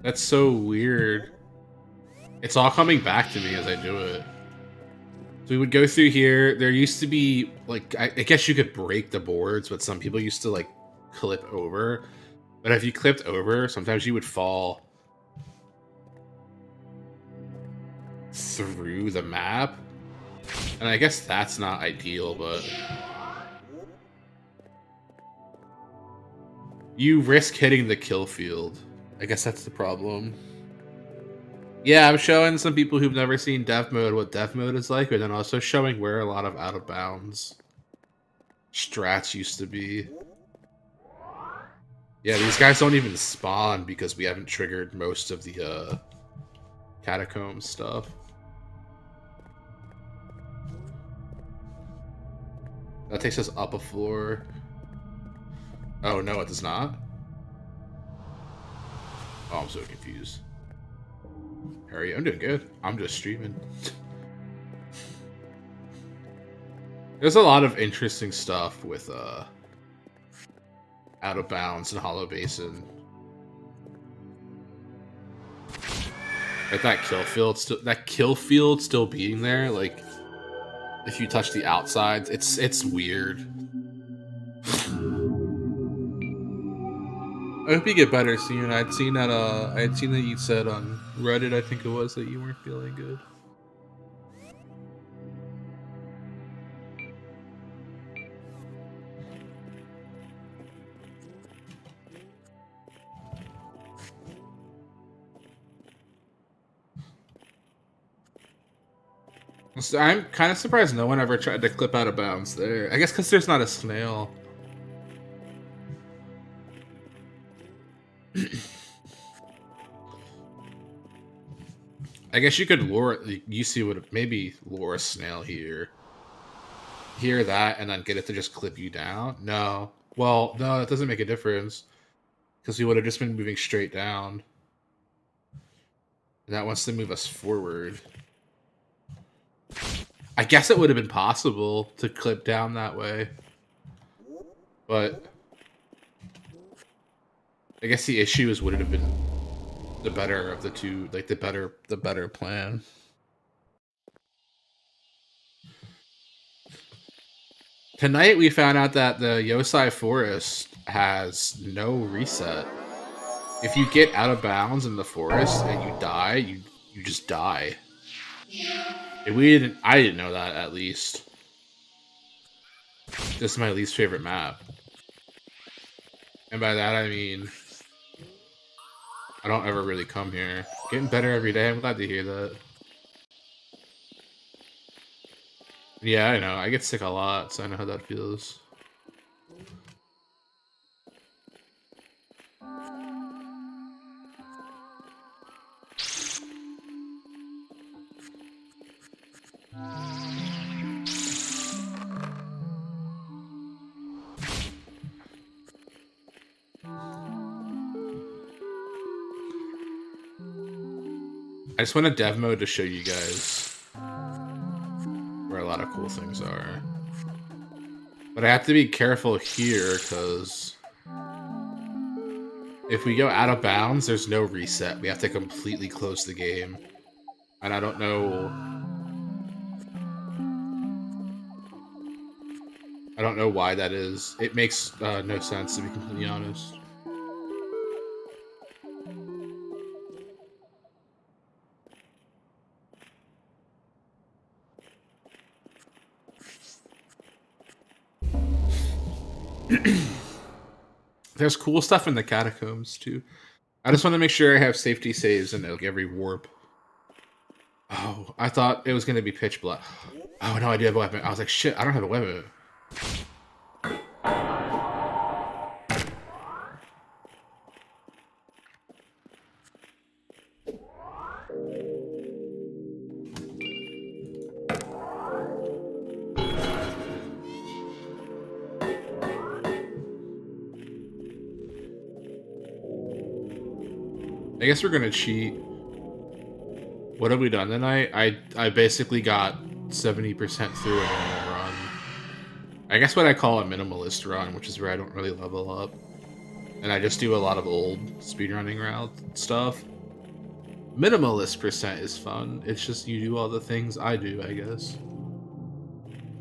That's so weird. It's all coming back to me as I do it. So we would go through here. There used to be, like, I guess you could break the boards, but some people used to, like, clip over. But if you clipped over, sometimes you would fall through the map. And I guess that's not ideal, but... You risk hitting the kill field. I guess that's the problem. Yeah, I'm showing some people who've never seen dev mode what dev mode is like, and then also showing where a lot of out of bounds strats used to be. Yeah, these guys don't even spawn because we haven't triggered most of the catacomb stuff. That takes us up a floor. Oh no, it does not. Oh, I'm so confused. Harry, I'm doing good. I'm just streaming. There's a lot of interesting stuff with out of bounds and Hollow Basin. Like that kill field still being there, like if you touch the outsides, it's weird. I hope you get better soon. I'd seen that you said on Reddit, I think it was, that you weren't feeling good. So I'm kind of surprised no one ever tried to clip out of bounds there. I guess because there's not a snail. I guess you could lure, you see what, maybe lure a snail here. Hear that and then get it to just clip you down? No. Well, no, that doesn't make a difference. Because we would have just been moving straight down. And that wants to move us forward. I guess it would have been possible to clip down that way. But I guess the issue is would it have been the better of the two, like the better plan. Tonight we found out that the Yosai Forest has no reset. If you get out of bounds in the forest and you die, you just die. And I didn't know that, at least. This is my least favorite map. And by that I mean I don't ever really come here. Getting better every day, I'm glad to hear that. Yeah, I know. I get sick a lot, so I know how that feels. I just went to dev mode to show you guys where a lot of cool things are. But I have to be careful here, because if we go out of bounds, there's no reset. We have to completely close the game. And I don't know... I don't know why that is. It makes no sense, to be completely honest. There's cool stuff in the catacombs too. I just want to make sure I have safety saves in like every warp. Oh, I thought it was gonna be pitch black. Oh no, I do have a weapon. I was like, shit, I don't have a weapon. I guess we're gonna cheat. What have we done tonight? I basically got 70% through a normal run. I guess what I call a minimalist run, which is where I don't really level up. And I just do a lot of old speedrunning route stuff. Minimalist percent is fun. It's just you do all the things I do, I guess.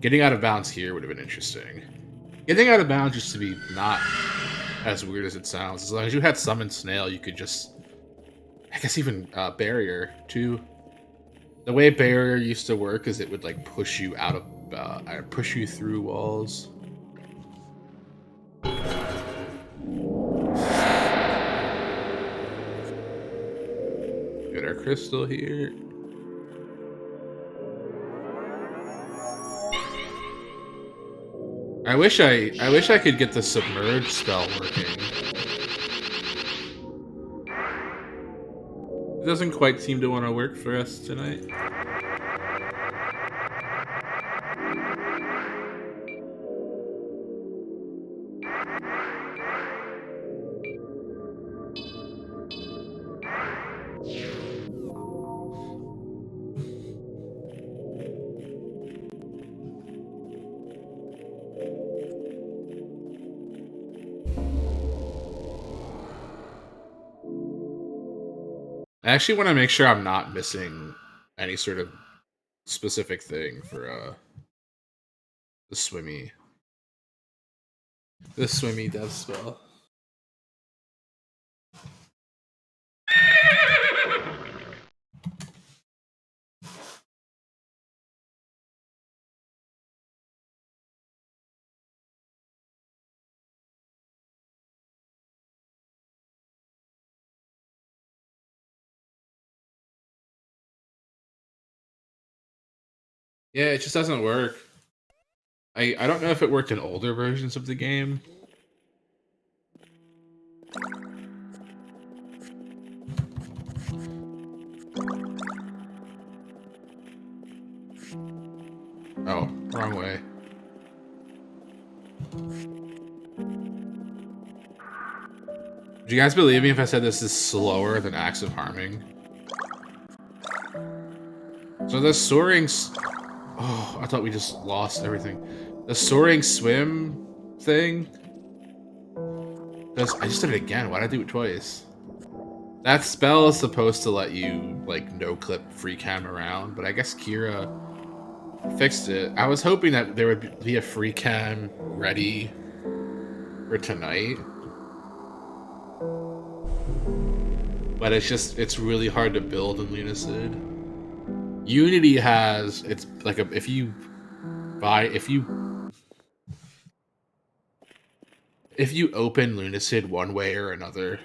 Getting out of bounds here would have been interesting. Getting out of bounds used to be not as weird as it sounds. As long as you had summon snail, you could just... I guess even barrier, too. The way barrier used to work is it would like push you out of... push you through walls. Get our crystal here. I wish I could get the submerge spell working. It doesn't quite seem to want to work for us tonight. I actually want to make sure I'm not missing any sort of specific thing for the swimmy death spell. Yeah, it just doesn't work. I don't know if it worked in older versions of the game. Oh, wrong way. Do you guys believe me if I said this is slower than Acts of Harming? So the soaring... Oh, I thought we just lost everything. The soaring swim thing... I just did it again. Why did I do it twice? That spell is supposed to let you, like, no-clip free cam around, but I guess Kira fixed it. I was hoping that there would be a free cam ready for tonight. But it's really hard to build in Lunacid. Unity has, it's like if you open Lunacid one way or another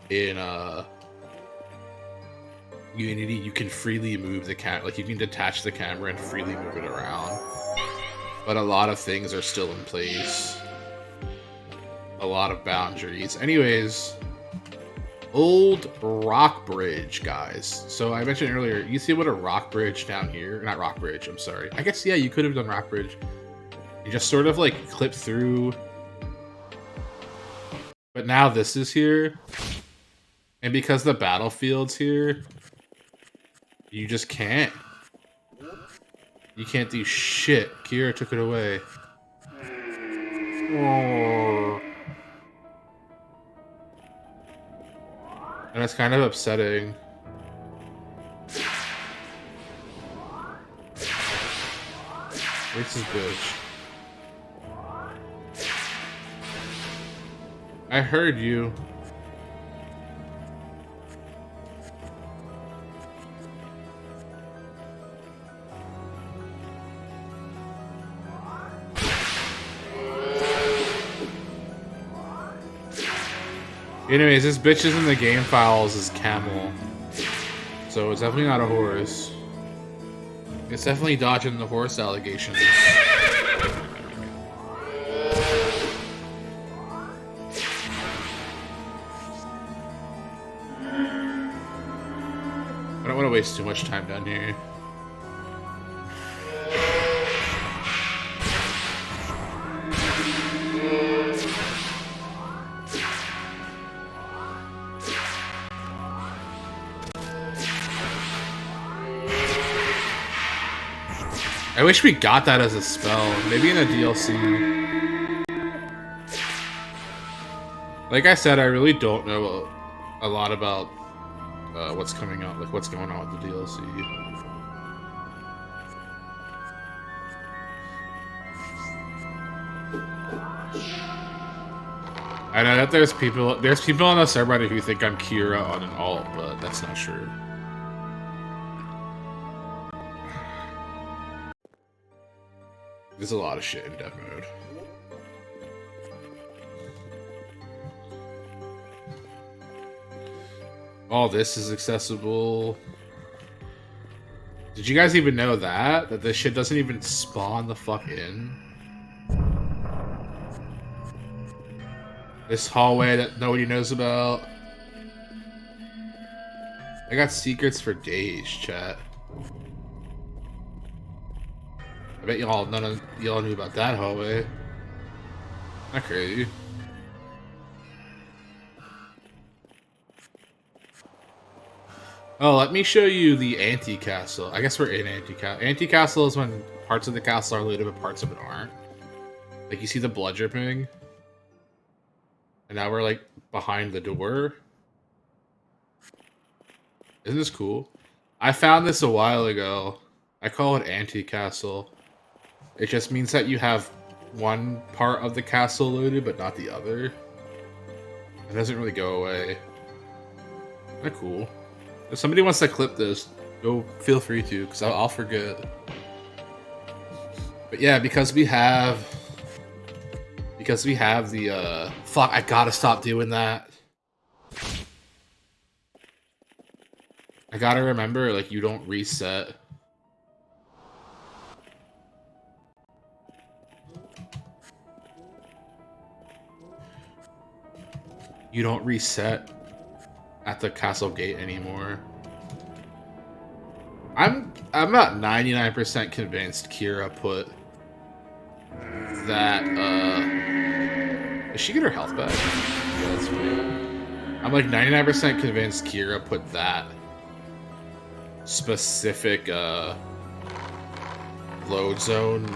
in Unity, you can freely move the like you can detach the camera and freely move it around. But a lot of things are still in place. A lot of boundaries. Anyways, old rock bridge, guys. So I mentioned earlier, you see what a rock bridge down here? Not rock bridge, I'm sorry. I guess, yeah, you could have done rock bridge. You just sort of like clip through. But now this is here. And because the battlefield's here, you just can't. You can't do shit. Kira took it away. Oh. And it's kind of upsetting. Where's this bitch? I heard you. Anyways, this bitch is in the game files as camel. So it's definitely not a horse. It's definitely dodging the horse allegations. I don't want to waste too much time down here. I wish we got that as a spell. Maybe in a DLC. Like I said, I really don't know a lot about what's coming out, like what's going on with the DLC. I know that there's people on the subreddit who think I'm Kira on an alt, but that's not true. There's a lot of shit in dev mode. All this is accessible. Did you guys even know that? That this shit doesn't even spawn the fuck in? This hallway that nobody knows about. I got secrets for days, chat. I bet none of y'all knew about that hallway. Not crazy. Oh, let me show you the anti-castle. I guess we're in anti-castle. Anti-castle is when parts of the castle are looted, but parts of it aren't. Like, you see the blood dripping? And now we're, like, behind the door. Isn't this cool? I found this a while ago. I call it anti-castle. It just means that you have one part of the castle looted, but not the other. It doesn't really go away. Isn't that cool? If somebody wants to clip this, go feel free to, because I'll forget. But yeah, because we have the fuck, I gotta stop doing that. I gotta remember, like, you don't reset. You don't reset at the castle gate anymore. I'm not 99% convinced Kira put that does she get her health back? Yeah, that's weird. I'm like 99% convinced Kira put that specific load zone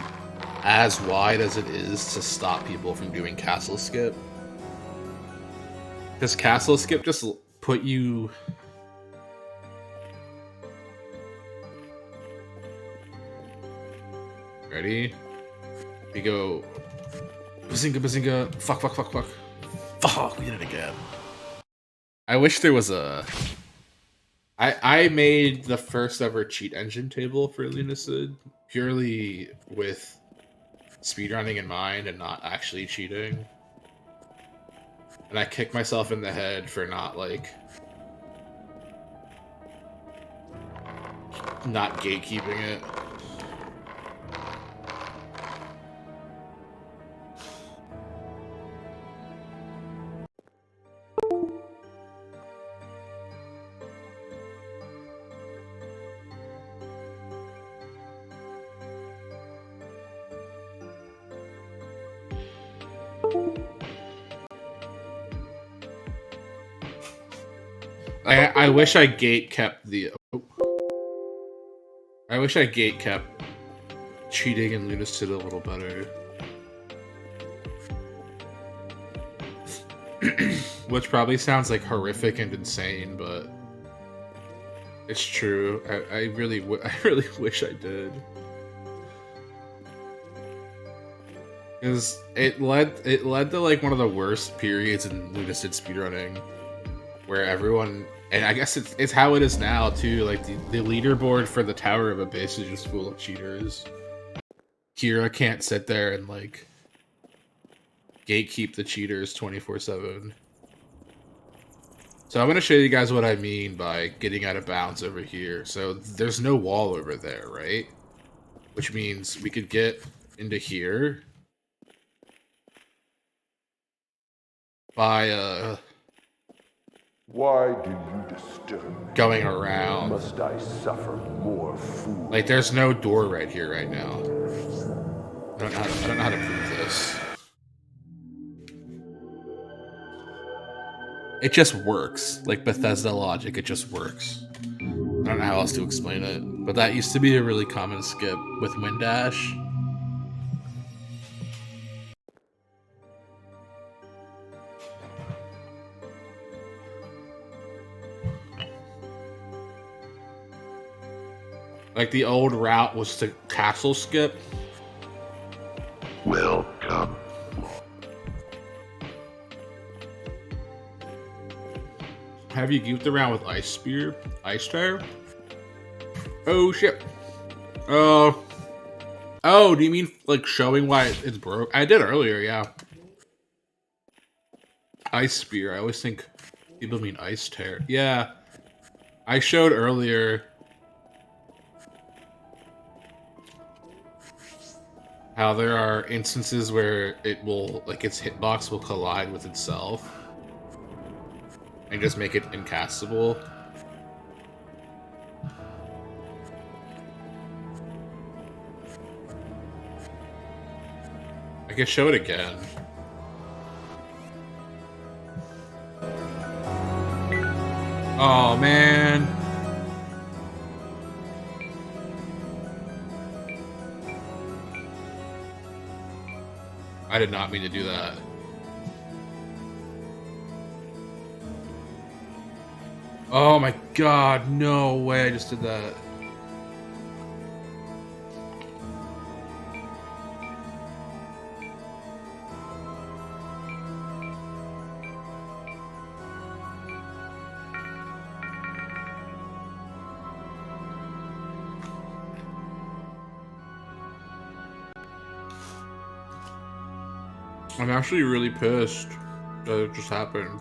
as wide as it is to stop people from doing castle skip. Does castle skip just put you... Ready? We go... Bazinga, bazinga. Fuck, fuck, fuck, fuck. Fuck, we did it again. I wish there was a... I made the first ever cheat engine table for Lunacid purely with speedrunning in mind and not actually cheating. And I kicked myself in the head for not, like... not gatekeeping it. I wish I gate kept the... Oh. I wish I gate kept cheating in Lunacid a little better. Which probably sounds like horrific and insane, but it's true. I really wish I did. Because it led to like one of the worst periods in Lunacid speedrunning, where everyone, and I guess it's how it is now too, like the leaderboard for the Tower of Abyss is just full of cheaters. Kira can't sit there and like gatekeep the cheaters 24/7. So I'm going to show you guys what I mean by getting out of bounds over here. So there's no wall over there, right? Which means we could get into here by Why do you disturb me? Going around. Must I suffer more fool? Like there's no door right here right now. I don't know how to prove this. It just works. Like Bethesda logic, it just works. I don't know how else to explain it. But that used to be a really common skip with Wind Dash. Like the old route was to castle skip. Welcome. Have you goofed around with Ice Spear? Ice Tear? Oh shit. Oh, do you mean like showing why it's broke? I did earlier, yeah. Ice Spear. I always think people mean Ice Tear. Yeah. I showed earlier how there are instances where it will, like, its hitbox will collide with itself and just make it incastable. I can show it again. Oh, man. I did not mean to do that. Oh my god, no way I just did that. I'm actually really pissed that it just happened.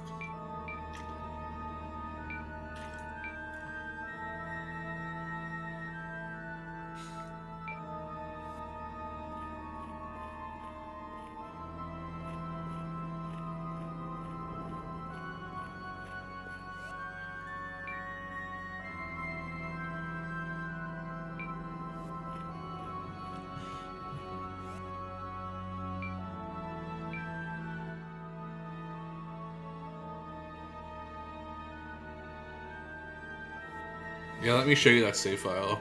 Yeah, let me show you that save file.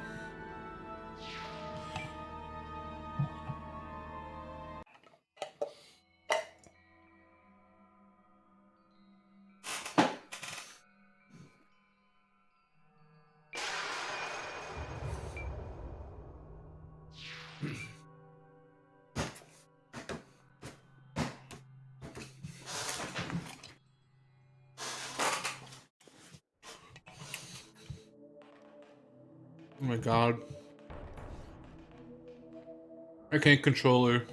Oh my god. I can't control her.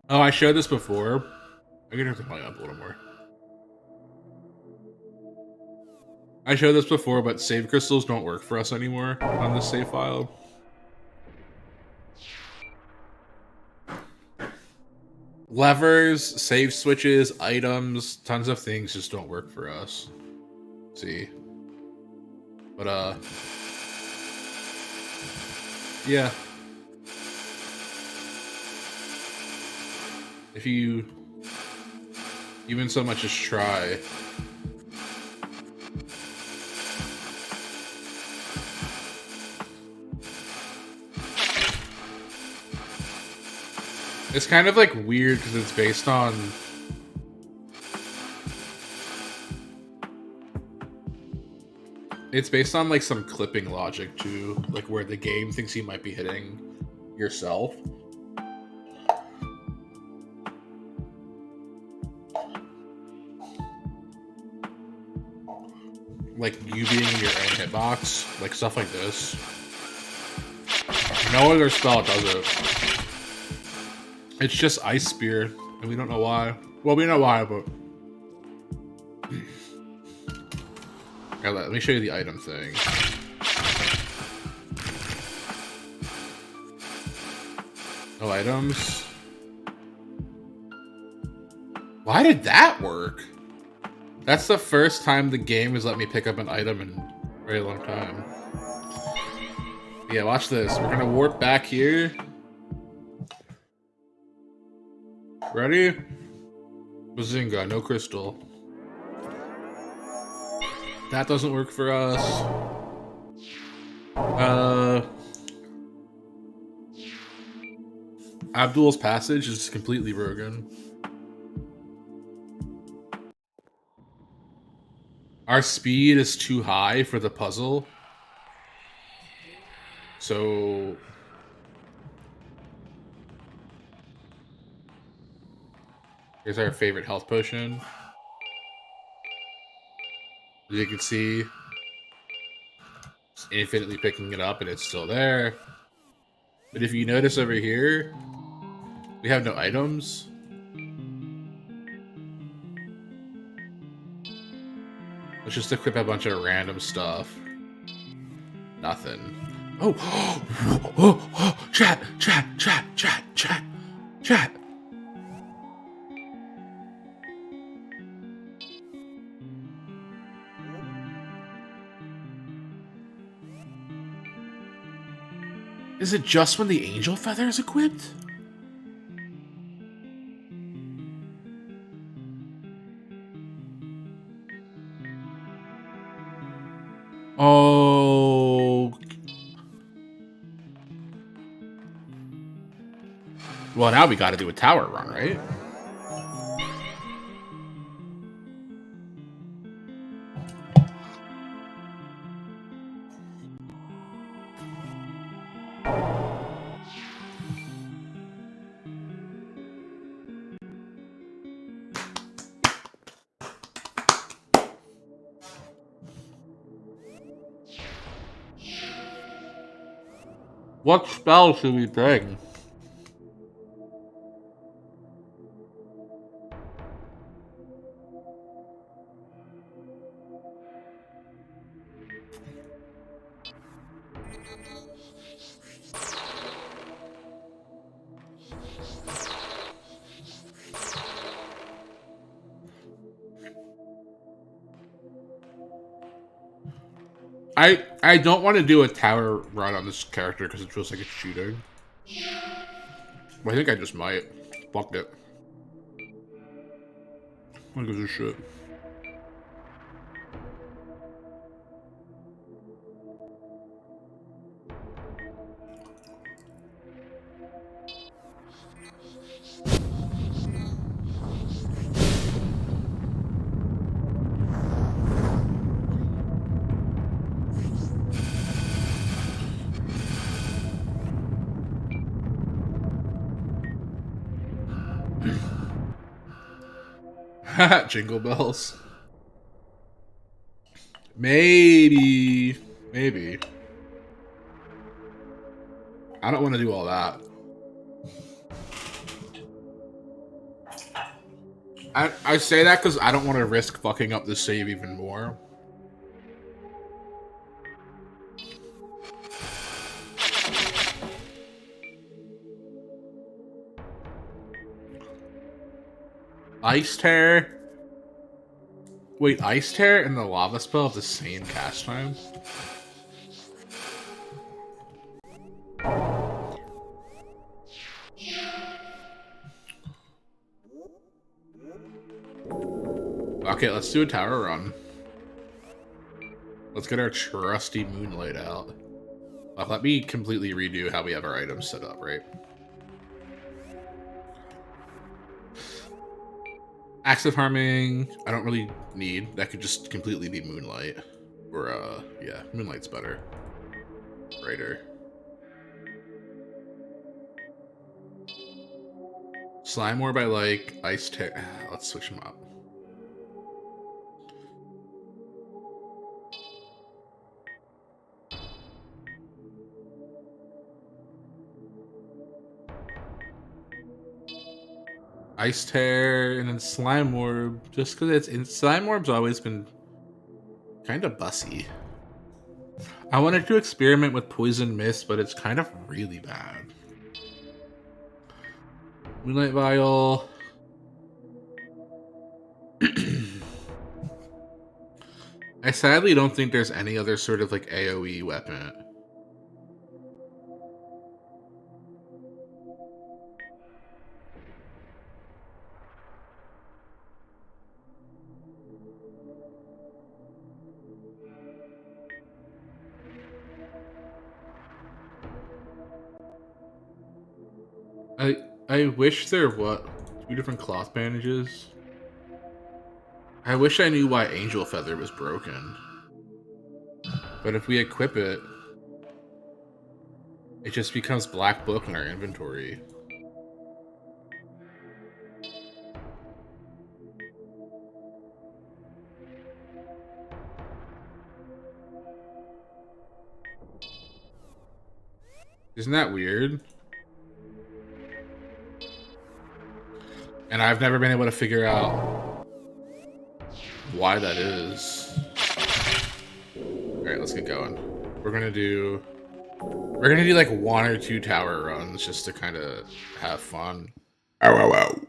Oh, I showed this before. I'm gonna have to play up a little more. I showed this before, but save crystals don't work for us anymore on this save file. Levers, save switches, items, tons of things just don't work for us. See. But, yeah. If you even so much as try. It's kind of like weird because it's based on like some clipping logic too, like where the game thinks you might be hitting yourself. Like you being in your own hitbox, like stuff like this. No other spell does it. It's just Ice Spear, and we don't know why. Well, we know why, but... Okay, let me show you the item thing. No items. Why did that work? That's the first time the game has let me pick up an item in a very long time. Yeah, watch this. We're gonna warp back here. Ready? Bazinga, no crystal. That doesn't work for us. Abdul's passage is completely broken. Our speed is too high for the puzzle. So here's our favorite health potion. As you can see, it's infinitely picking it up and it's still there. But if you notice over here, we have no items. Let's just equip a bunch of random stuff. Nothing. Oh! Chat! Is it just when the angel feather is equipped? Oh. Well, now we gotta do a tower run, right? What spell should we pick? I don't want to do a tower run on this character because it feels like it's cheating. But I think I just might. Fuck it. Who gives a shit? Jingle bells. Maybe. I don't want to do all that. I say that because I don't want to risk fucking up the save even more. Ice Tear? Wait, Ice Tear and the Lava Spell have the same cast time? Okay, let's do a tower run. Let's get our trusty Moonlight out. Let me completely redo how we have our items set up, right? Active Harming, I don't really need. That could just completely be Moonlight. Or, yeah, Moonlight's better. Brighter. Slime Orb I like. Ice Tear. Let's switch them up. Ice Tear and then Slime Orb, just because it's in Slime Orb's always been kind of bussy. I wanted to experiment with Poison Mist, but it's kind of really bad. Moonlight Vial. I sadly don't think there's any other sort of like AoE weapon. I wish there were 2 different cloth bandages. I wish I knew why Angel Feather was broken. But if we equip it, it just becomes Black Book in our inventory. Isn't that weird? And I've never been able to figure out why that is. Alright, let's get going. We're gonna do like 1 or 2 tower runs just to kind of have fun. Ow, ow, ow.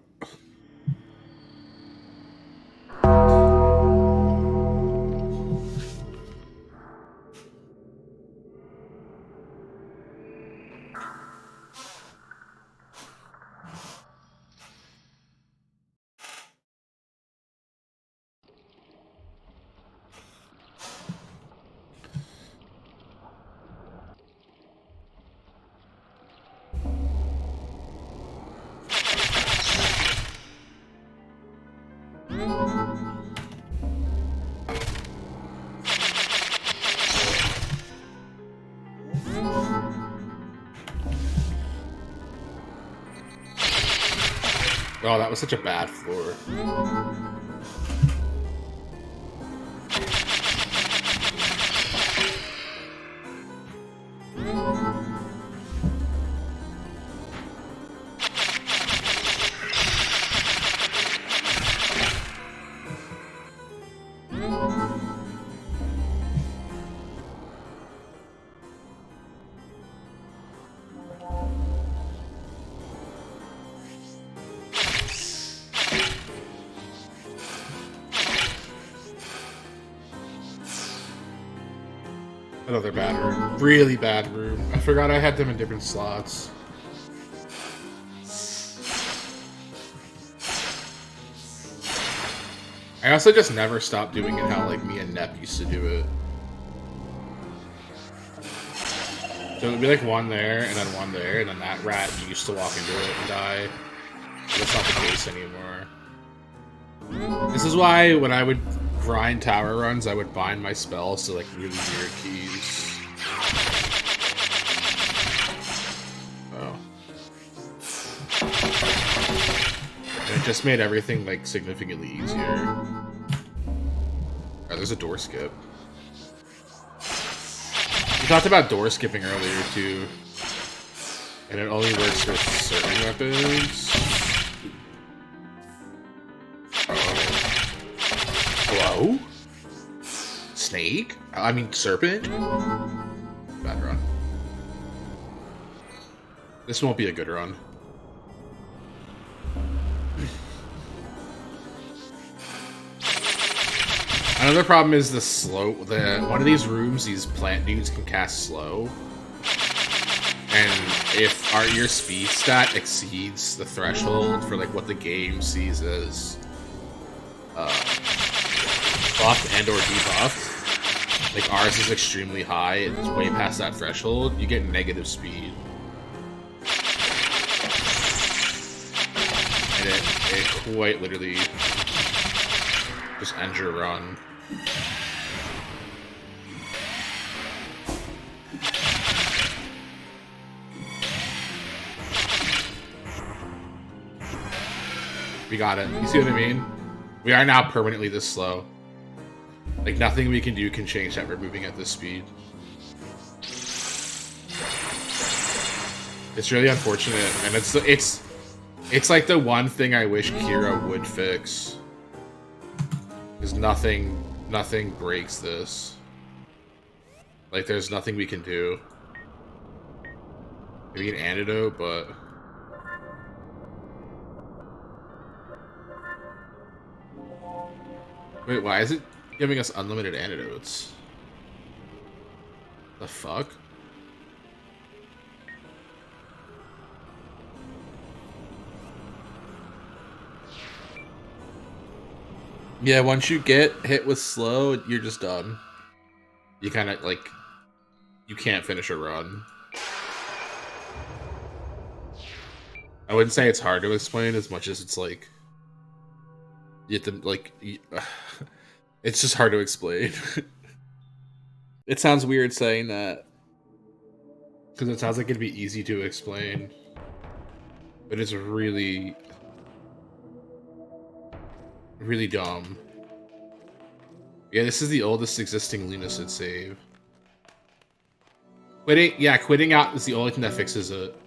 Oh, that was such a bad floor. Another bad room. Really bad room. I forgot I had them in different slots. I also just never stopped doing it how like me and Nep used to do it. So it would be like 1 there, and then 1 there, and then that rat used to walk into it and die. But that's not the case anymore. This is why when I would grind tower runs, I would bind my spells to like really weird keys. Oh. And it just made everything like significantly easier. Oh, there's a door skip. We talked about door skipping earlier too. And it only works with certain weapons. Hello? Snake? I mean, serpent? Bad run. This won't be a good run. Another problem is the slow. One of these rooms, these plant dudes can cast slow. And if your speed stat exceeds the threshold for like what the game sees as buffed and or debuffed, like ours is extremely high, it's way past that threshold, you get negative speed. And it quite literally just ends your run. We got it. You see what I mean? We are now permanently this slow. Like, nothing we can do can change that we're moving at this speed. It's really unfortunate, and it's like the one thing I wish Kira would fix. Because nothing breaks this. Like, there's nothing we can do. Maybe an antidote, but... Wait, why is it giving us unlimited antidotes? The fuck? Yeah, once you get hit with slow, you're just done. You kind of, like, you can't finish a run. I wouldn't say it's hard to explain as much as it's like you have to like. It's just hard to explain. It sounds weird saying that because it sounds like it'd be easy to explain, but it's really, really dumb. Yeah, this is the oldest existing Lunacid save. Quitting out is the only thing that fixes it.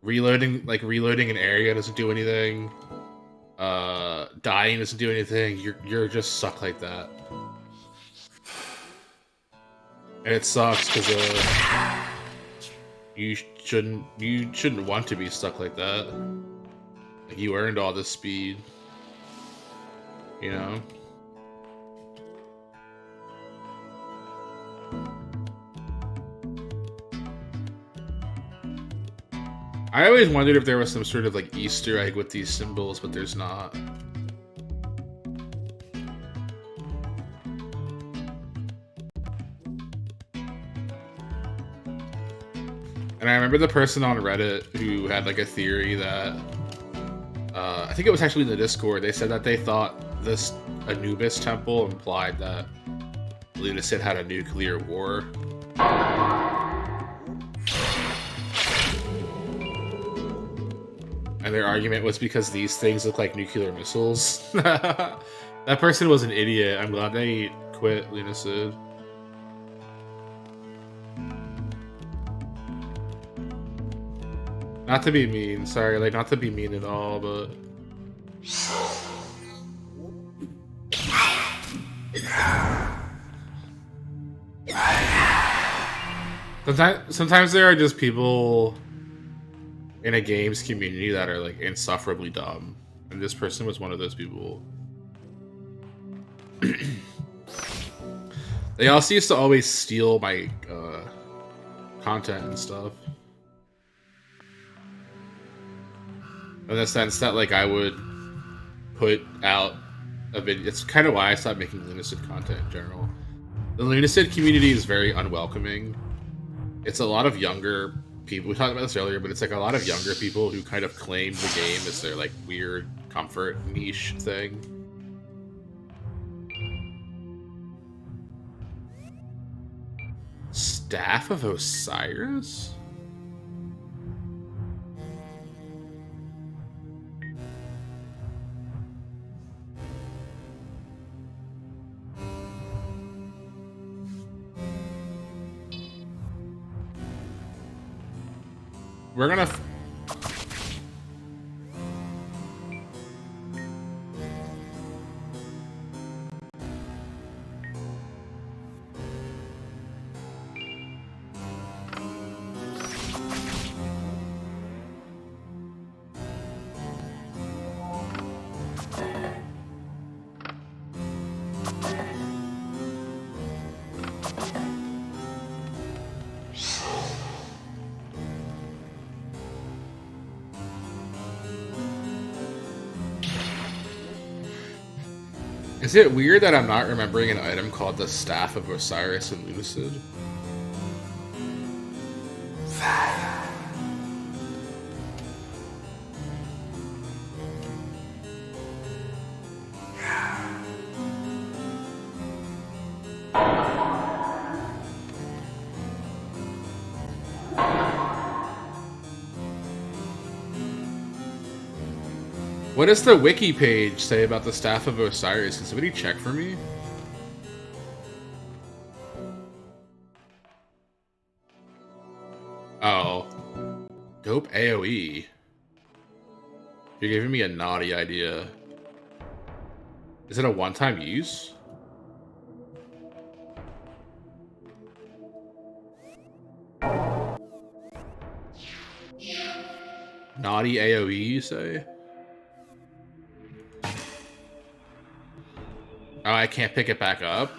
Reloading an area doesn't do anything. Dying doesn't do anything. You're just stuck like that. And it sucks because you shouldn't want to be stuck like that. Like, you earned all this speed, you know? I always wondered if there was some sort of like Easter egg with these symbols, but there's not. And I remember the person on Reddit who had like a theory that I think it was actually in the Discord. They said that they thought this Anubis temple implied that Lunacid had a nuclear war. And their argument was because these things look like nuclear missiles. That person was an idiot. I'm glad they quit Lunacid. Not to be mean, sorry, like, not to be mean at all, but... Sometimes there are just people in a games community that are, like, insufferably dumb. And this person was one of those people. They also used to always steal my, content and stuff. In the sense that, like, I would put out a video. It's kind of why I stopped making Lunacid content in general. The Lunacid community is very unwelcoming. It's a lot of younger people. We talked about this earlier, but it's like a lot of younger people who kind of claim the game as their, like, weird comfort niche thing. Staff of Osiris? We're gonna... Is it weird that I'm not remembering an item called the Staff of Osiris in Lunacid? What does the wiki page say about the Staff of Osiris? Can somebody check for me? Oh. Dope AoE. You're giving me a naughty idea. Is it a one-time use? Naughty AoE, you say? Oh, I can't pick it back up?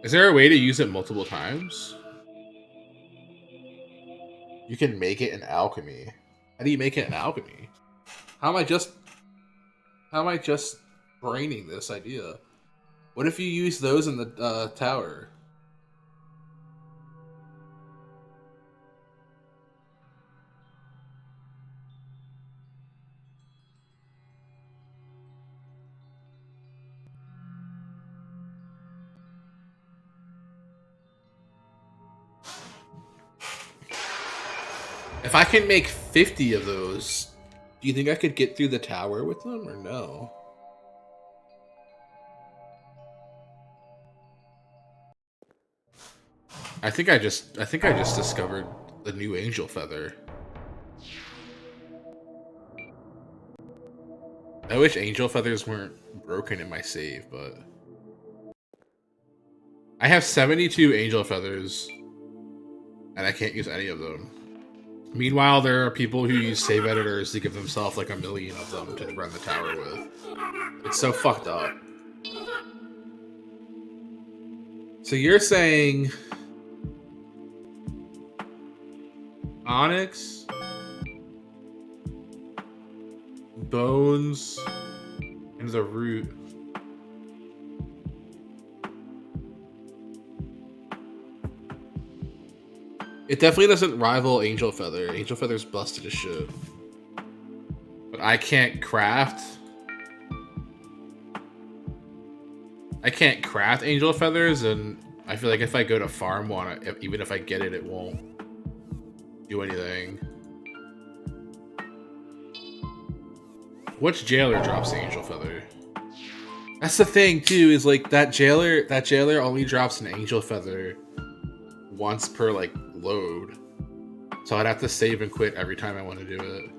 Is there a way to use it multiple times? You can make it in alchemy. How do you make it in alchemy? How am I just braining this idea? What if you use those in the tower? If I can make 50 of those, do you think I could get through the tower with them or no? I think I just discovered the new angel feather. I wish angel feathers weren't broken in my save, but I have 72 angel feathers and I can't use any of them. Meanwhile, there are people who use save editors to give themselves like 1,000,000 of them to run the tower with. It's so fucked up. So you're saying Onyx, Bones, and the Root. It definitely doesn't rival Angel Feather. Angel Feather's busted as shit. But I can't craft. I can't craft Angel Feathers, and I feel like if I go to farm one, even if I get it, it won't do anything. Which jailer drops the Angel Feather? That's the thing too, is like that jailer only drops an Angel Feather once per like load. So I'd have to save and quit every time I want to do it.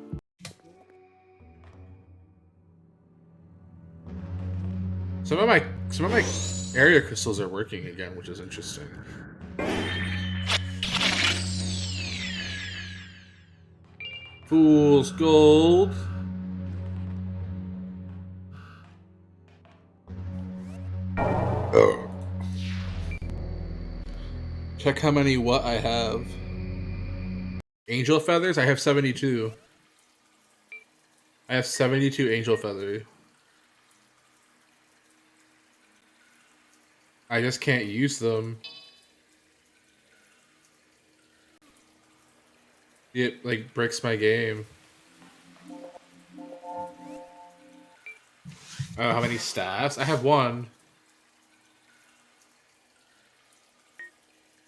Some of my area crystals are working again, which is interesting. Fool's Gold. Oh. Check how many what I have. Angel feathers? I have 72. I have 72 angel feather. I just can't use them. It like breaks my game. Oh, how many staffs? I have one.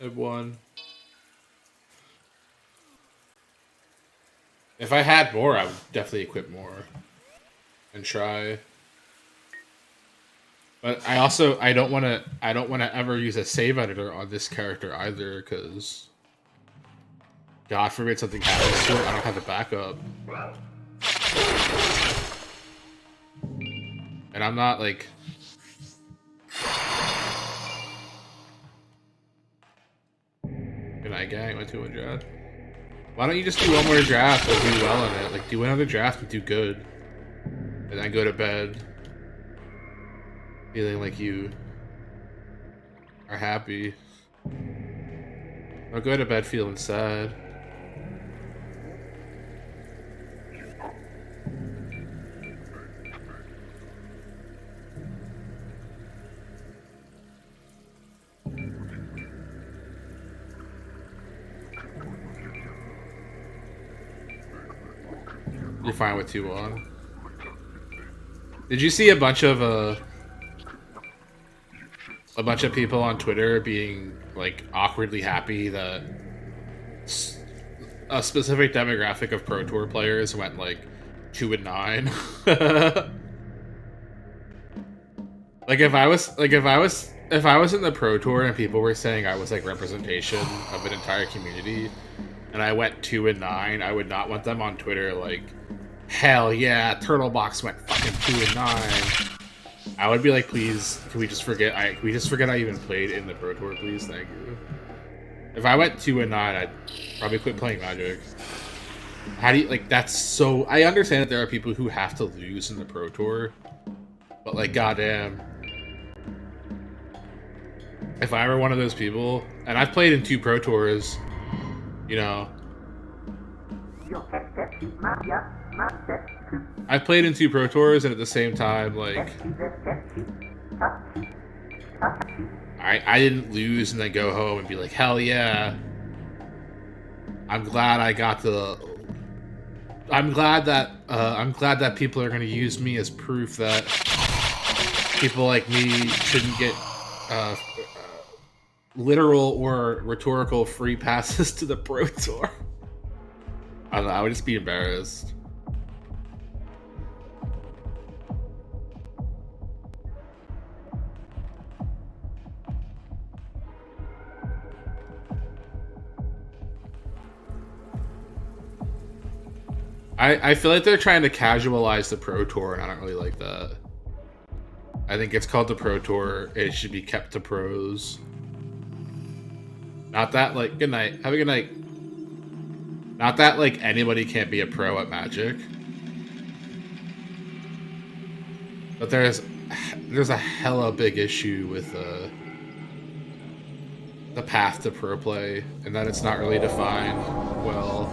I have one. If I had more, I would definitely equip more and try. But I don't want to ever use a save editor on this character either, because God forbid something happens to it, I don't have a backup. And I'm not like Good night, gang. Went to a draft. Why don't you just do one more draft and do well in it? Like, do another draft and do good. And then go to bed feeling like you are happy. Or go to bed feeling sad. You're fine with 2-1. Did you see a bunch of people on Twitter being like awkwardly happy that a specific demographic of Pro Tour players went like 2-9? Like if I was in the Pro Tour and people were saying I was like representation of an entire community and I went 2-9, I would not want them on Twitter like, hell yeah, Turtlebox went fucking 2-9. I would be like, please, can we just forget I even played in the Pro Tour, please? Thank you. If I went 2-9, I'd probably quit playing Magic. How do you, like, that's so... I understand that there are people who have to lose in the Pro Tour, but, like, goddamn. If I were one of those people, and I've played in 2 Pro Tours, you know... I've played in 2 Pro Tours, and at the same time, like... I didn't lose and then go home and be like, hell yeah. I'm glad I got the... I'm glad that people are going to use me as proof that people like me shouldn't get literal or rhetorical free passes to the Pro Tour. don't know. I would just be embarrassed. I feel like they're trying to casualize the Pro Tour, and I don't really like that. I think it's called the Pro Tour. It should be kept to pros. Not that, like, good night. Have a good night. Not that, like, anybody can't be a pro at Magic. But there's a hella big issue with the path to pro play, and that it's not really defined well.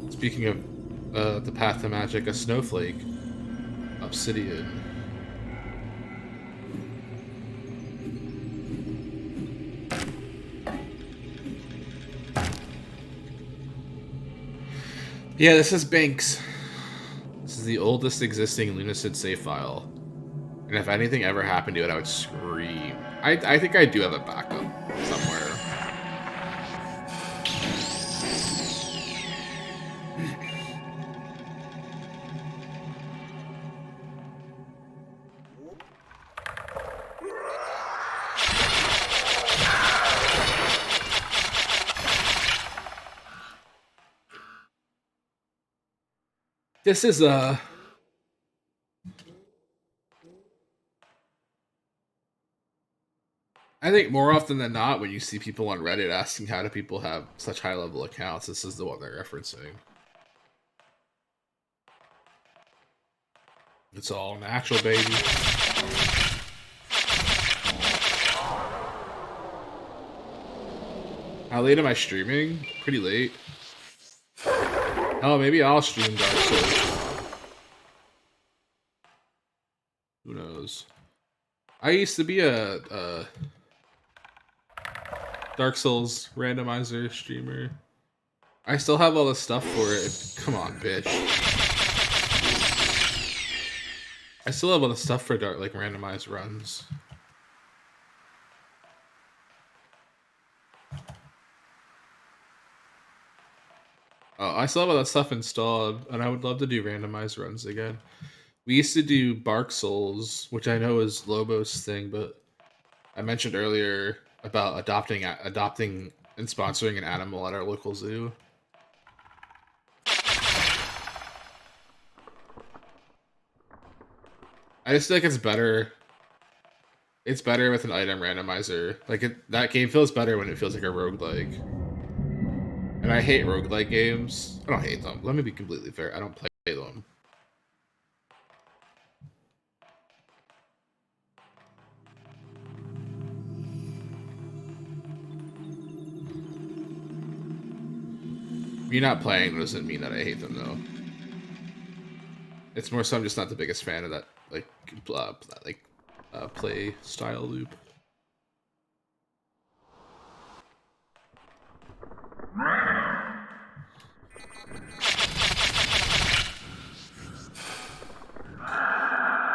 Speaking of the path to Magic, a snowflake, Obsidian. Yeah, this is Banks. This is the oldest existing Lunacid save file. And if anything ever happened to it, I would scream. I think I do have a backup somewhere. This is I think more often than not, when you see people on Reddit asking how do people have such high-level accounts, this is the one they're referencing. It's all natural, baby. How late am I streaming? Pretty late. Oh, maybe I'll stream Dark Souls. Who knows? I used to be a Dark Souls randomizer streamer. I still have all the stuff for it. Come on, bitch. I still have all the stuff for randomized runs. Oh, I still have all that stuff installed, and I would love to do randomized runs again. We used to do Dark Souls, which I know is Lobo's thing, but I mentioned earlier about adopting and sponsoring an animal at our local zoo. I just think it's better. It's better with an item randomizer. That game feels better when it feels like a roguelike. And I hate roguelike games. I don't hate them. Let me be completely fair. I don't play them. Me not playing doesn't mean that I hate them, though. It's more so I'm just not the biggest fan of that, play style loop.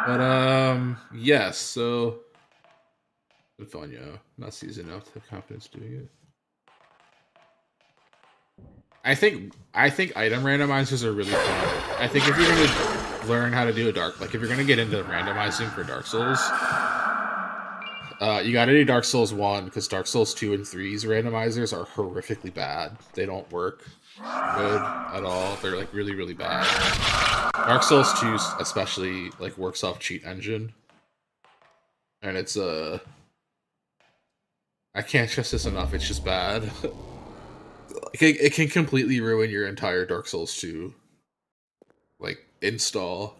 But, yes, so... Been fun, yo. Not seasoned enough to have confidence doing it. I think item randomizers are really fun. I think if you're gonna learn how to do if you're gonna get into randomizing for Dark Souls, you gotta do Dark Souls 1, because Dark Souls 2 and 3's randomizers are horrifically bad. They don't work good at all. They're really, really bad. Dark Souls 2 especially works off cheat engine. And it's I can't stress this enough, it's just bad. It can completely ruin your entire Dark Souls 2 install.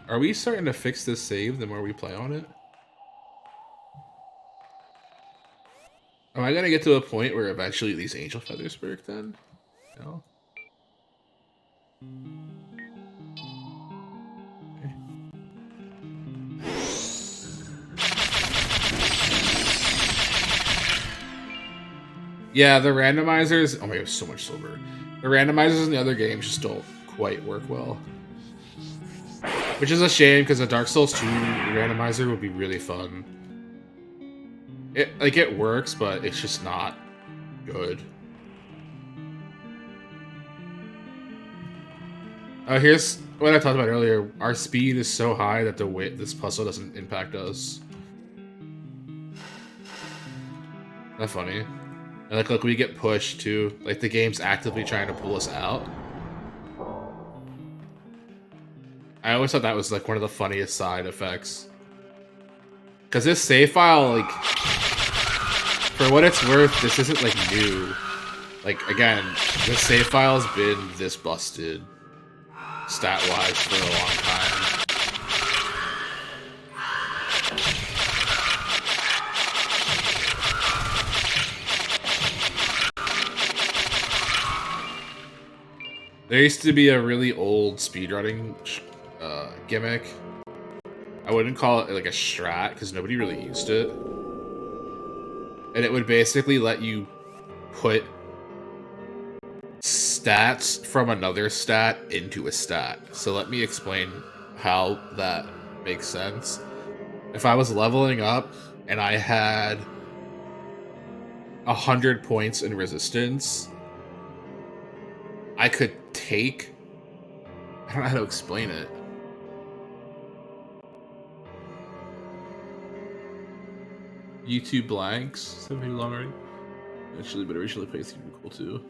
Are we starting to fix this save the more we play on it? Am I gonna get to a point where eventually these angel feathers work then? No? Yeah, the randomizers... Oh my god, so much silver. The randomizers in the other games just don't quite work well. Which is a shame, because a Dark Souls 2 randomizer would be really fun. It works, but it's just not good. Here's what I talked about earlier. Our speed is so high that this puzzle doesn't impact us. Isn't that funny? And like, look, we get pushed too. Like, the game's actively trying to pull us out. I always thought that was like one of the funniest side effects. Because this save file, like, for what it's worth, this isn't like new. Like, again, this save file's been this busted stat-wise for a long time. There used to be a really old speedrunning gimmick. I wouldn't call it like a strat because nobody really used it. And it would basically let you put stats from another stat into a stat. So let me explain how that makes sense. If I was leveling up and I had 100 points in resistance, I could take... I don't know how to explain it. YouTube blanks. 7 pages long already. Actually, but originally playthrough would be cool too.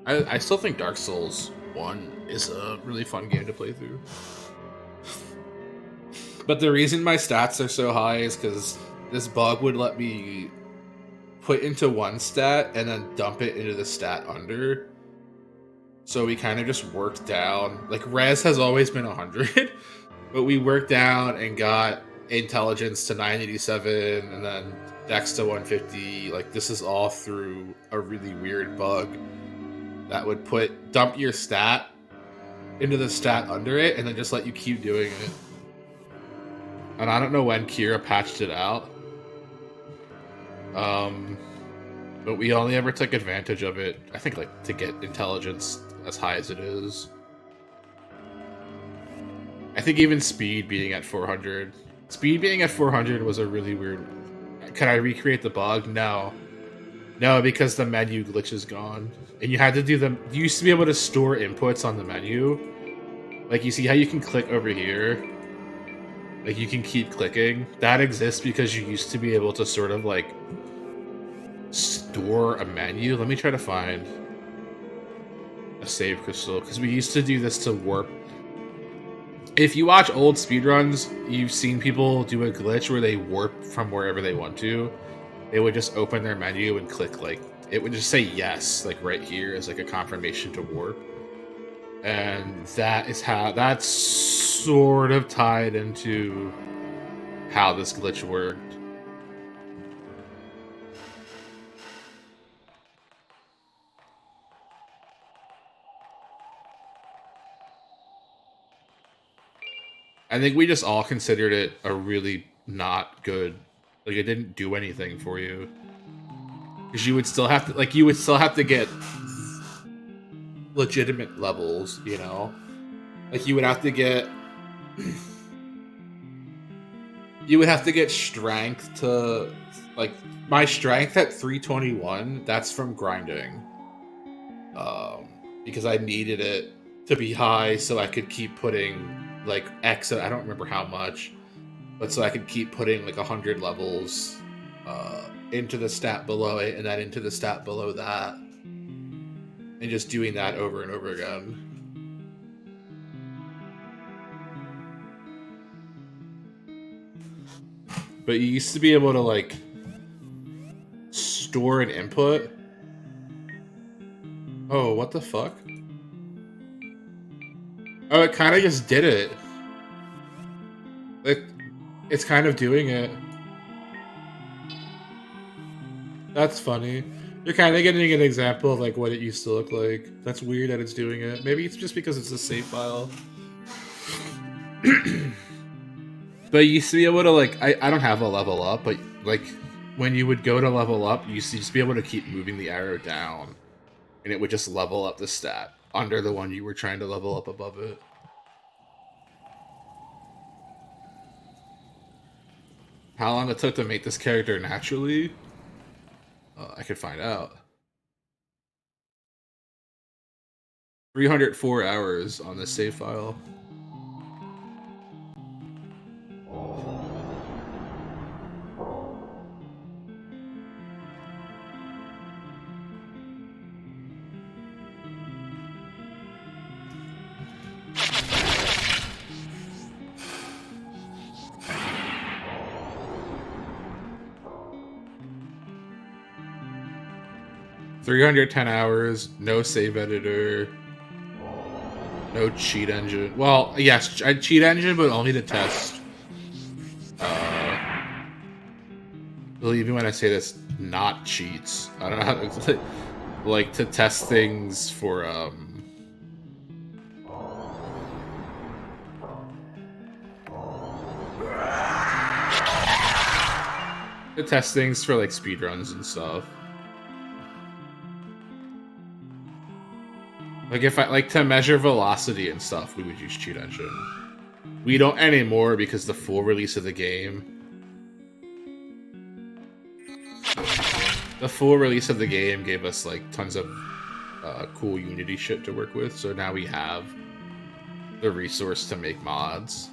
I still think Dark Souls 1 is a really fun game to play through. But the reason my stats are so high is because this bug would let me put into one stat and then dump it into the stat under. So we kind of just worked down. Like, res has always been 100, but we worked down and got intelligence to 987 and then dex to 150. Like, this is all through a really weird bug that would dump your stat into the stat under it and then just let you keep doing it. And I don't know when Kira patched it out. But we only ever took advantage of it, I think, like, to get intelligence as high as it is. I think even speed being at 400. Speed being at 400 was a really weird... Can I recreate the bug? No. No, because the menu glitch is gone. And you had to do them... You used to be able to store inputs on the menu. Like, you see how you can click over here? Like, you can keep clicking. That exists because you used to be able to sort of, like, store a menu. Let me try to find a save crystal, because we used to do this to warp. If you watch old speedruns, you've seen people do a glitch where they warp from wherever they want to. They would just open their menu and click, like, it would just say yes, like right here as like a confirmation to warp. And that is how, that's sort of tied into how this glitch worked. I think we just all considered it a really not good, like, it didn't do anything for you. Because you would still have to, like, you would still have to get legitimate levels, you know? Like, you would have to get... you would have to get strength to... Like, my strength at 321, that's from grinding. Because I needed it to be high so I could keep putting... like X, I don't remember how much, but so I could keep putting like 100 levels into the stat below it and then into the stat below that, and just doing that over and over again. But you used to be able to like store an input. Oh, what the fuck? Oh, it kind of just did it. Like, it's kind of doing it. That's funny. You're kind of getting an example of like what it used to look like. That's weird that it's doing it. Maybe it's just because it's a save file. But you used to be able to like, I don't have a level up, but like when you would go to level up, you used to just be able to keep moving the arrow down and it would just level up the stat under the one you were trying to level up above it. how long it took to make this character naturally, I could find out. 304 hours on this save file. $310, no save editor, no cheat engine. Well, yes, cheat engine, but only to test. Believe me when I say this, not cheats. I don't know how to, like, to test things for to test things for like speedruns and stuff. Like if I like to measure velocity and stuff, we would use cheat engine. We don't anymore because the full release of the game. The full release of the game gave us like tons of cool Unity shit to work with, so now we have the resource to make mods.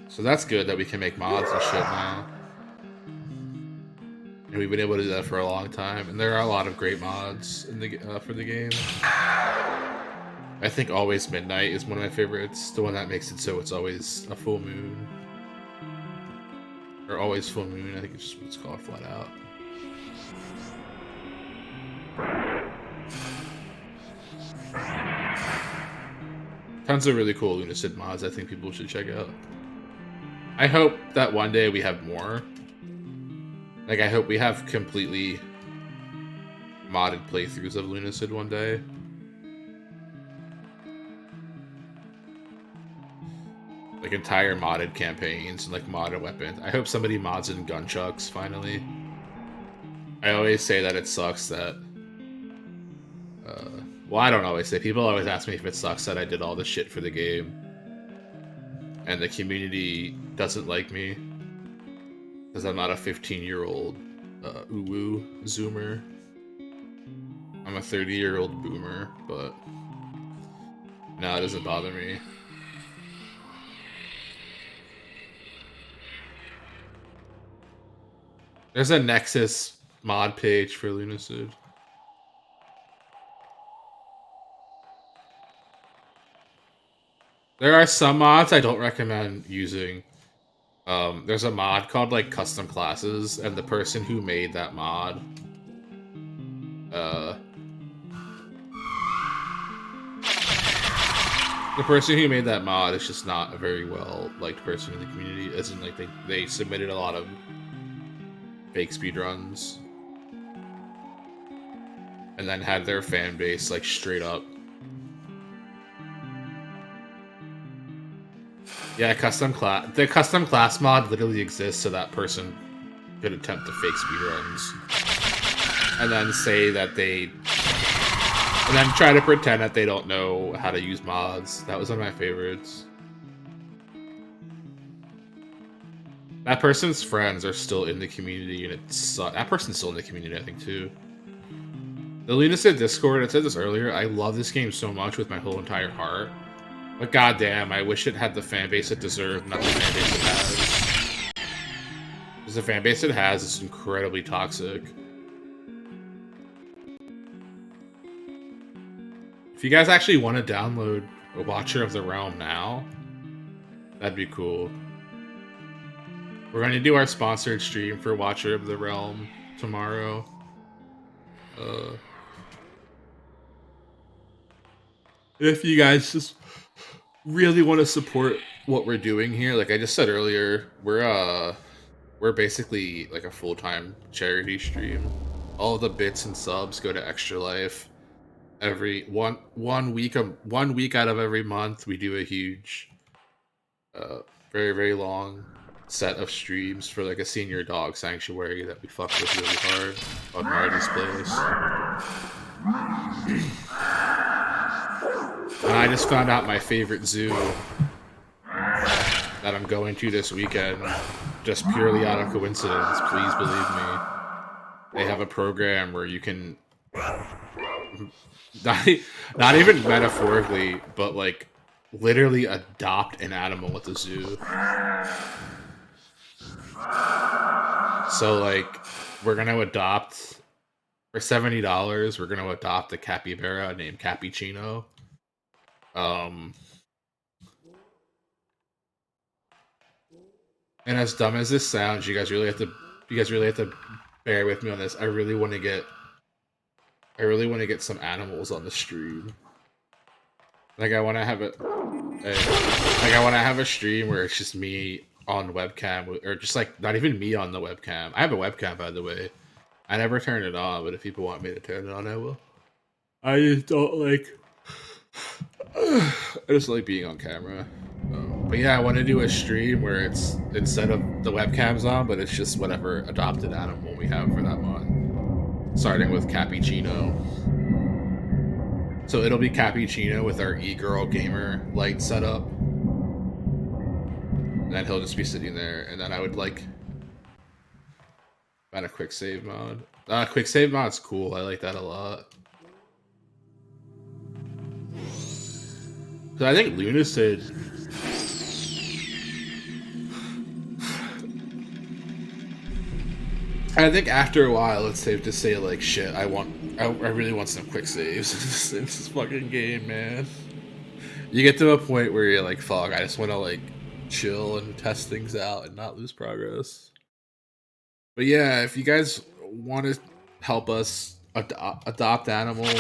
So that's good that we can make mods and shit now. And we've been able to do that for a long time. And there are a lot of great mods in the for the game. I think Always Midnight is one of my favorites. The one that makes it so it's always a full moon. Or always full moon, I think it's just what it's called flat out. Tons of really cool Lunacid mods I think people should check out. I hope that one day we have more. Like, I hope we have completely modded playthroughs of Lunacid one day. Like, entire modded campaigns and, like, modded weapons. I hope somebody mods in gunchucks, finally. I always say that it sucks that... well, I don't always say. People always ask me if it sucks that I did all the shit for the game. And the community doesn't like me. Because I'm not a 15-year-old uwu zoomer. I'm a 30-year-old boomer, but... no, it doesn't bother me. There's a Nexus mod page for Lunacid. There are some mods I don't recommend using. There's a mod called like Custom Classes, and the person who made that mod, is just not a very well liked person in the community. As in, like they submitted a lot of fake speedruns, and then had their fan base like straight up. Yeah, the custom class mod literally exists so that person could attempt to fake speedruns. And then say that and then try to pretend that they don't know how to use mods. That was one of my favorites. That person's friends are still in the community, and that person's still in the community, I think, too. The Lunacid Discord, I said this earlier, I love this game so much with my whole entire heart. But goddamn, I wish it had the fanbase it deserved, not the fanbase it has. Because the fanbase it has is incredibly toxic. If you guys actually want to download a Watcher of the Realm now, that'd be cool. We're going to do our sponsored stream for Watcher of the Realm tomorrow. If you guys just really want to support what we're doing here, like I just said earlier, we're basically like a full-time charity stream. All the bits and subs go to Extra Life. Every one week out of every month, we do a huge, very, very long set of streams for like a senior dog sanctuary that we fucked with really hard on Marty's place. And I just found out my favorite zoo that I'm going to this weekend, just purely out of coincidence. Please believe me. They have a program where you can not even metaphorically, but like literally adopt an animal at the zoo. So like we're gonna adopt for $70. We're gonna adopt a capybara named Cappuccino. And as dumb as this sounds, you guys really have to bear with me on this. I really want to get some animals on the stream. Like I want to have a stream where it's just me on webcam, or just like not even me on the webcam. I have a webcam, by the way. I never turn it on, but if people want me to turn it on, I will. I just don't like. I just like being on camera. But yeah, I want to do a stream where it's instead of the webcams on, but it's just whatever adopted animal we have for that month. Starting with Cappuccino. So it'll be Cappuccino with our e-girl gamer light setup. And then he'll just be sitting there, and then I would like find a quick save mod. Quick save mod's cool. I like that a lot. So I think Lunacid. I think after a while, it's safe to say like, shit. I really want some quick saves in this fucking game, man. You get to a point where you're like, fuck. I just want to like chill and test things out and not lose progress. But yeah, if you guys want to help us adopt animals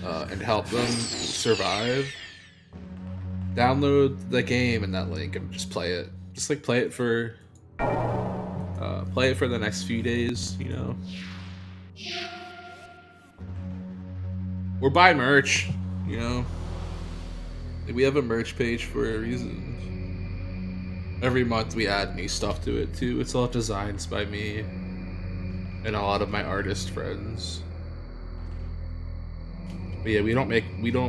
and help them survive, download the game in that link and just play it. Just like play it for the next few days, you know. Or buy merch, you know. We have a merch page for a reason. Every month we add new stuff to it too. It's all designs by me and a lot of my artist friends. But yeah, we don't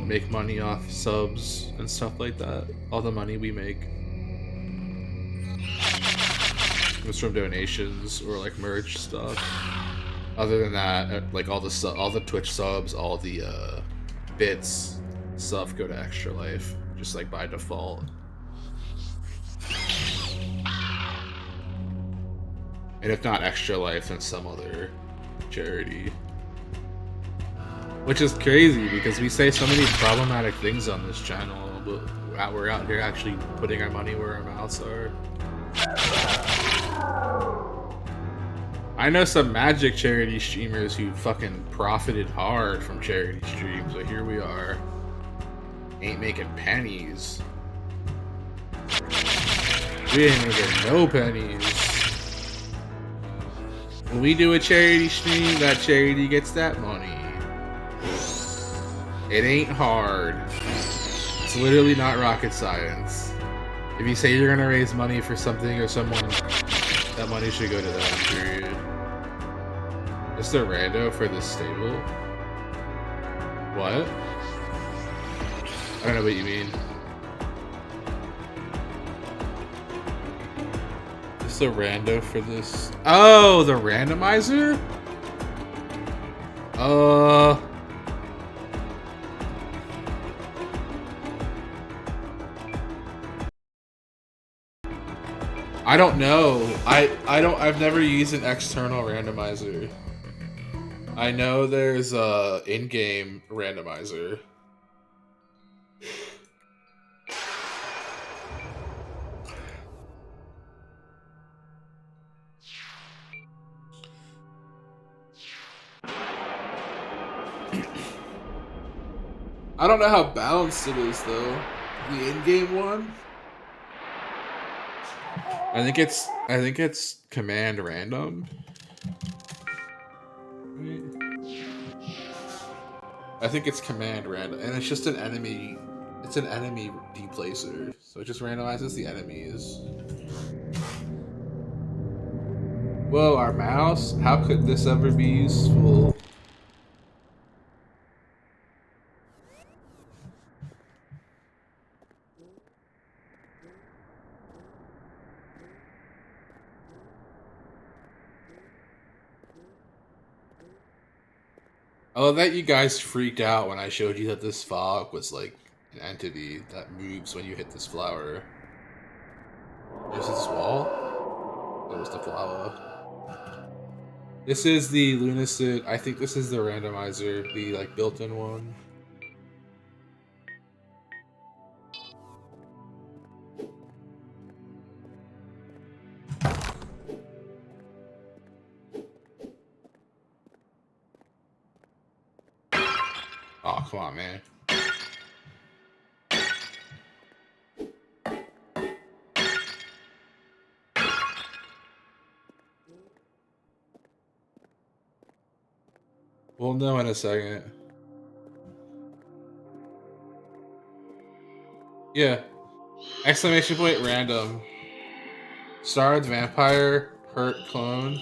make money off subs and stuff like that. All the money we make comes from donations or like merch stuff. Other than that, like all the Twitch subs, all the bits stuff go to Extra Life, just like by default. And if not Extra Life, then some other charity. Which is crazy because we say so many problematic things on this channel, but we're out here actually putting our money where our mouths are. I know some Magic charity streamers who fucking profited hard from charity streams, but here we are. Ain't making pennies. We ain't making no pennies. When we do a charity stream, that charity gets that money. It ain't hard. It's literally not rocket science. If you say you're gonna raise money for something or someone, that money should go to them, period. Is there rando for this stable? What? I don't know what you mean. Is there rando for this? Oh, the randomizer? I don't know. I've never used an external randomizer. I know there's a in-game randomizer. I don't know how balanced it is though. The in-game one? I think it's command random. I think it's command random, and it's just an enemy. It's an enemy deplacer, so it just randomizes the enemies. Whoa, our mouse? How could this ever be useful? I love that you guys freaked out when I showed you that this fog was like an entity that moves when you hit this flower. Is this wall? That was the flower. This is the Lunacid. I think this is the randomizer, the like built-in one. Oh, come on, man. We'll know in a second. Yeah. Exclamation point random. Starred vampire, hurt clone.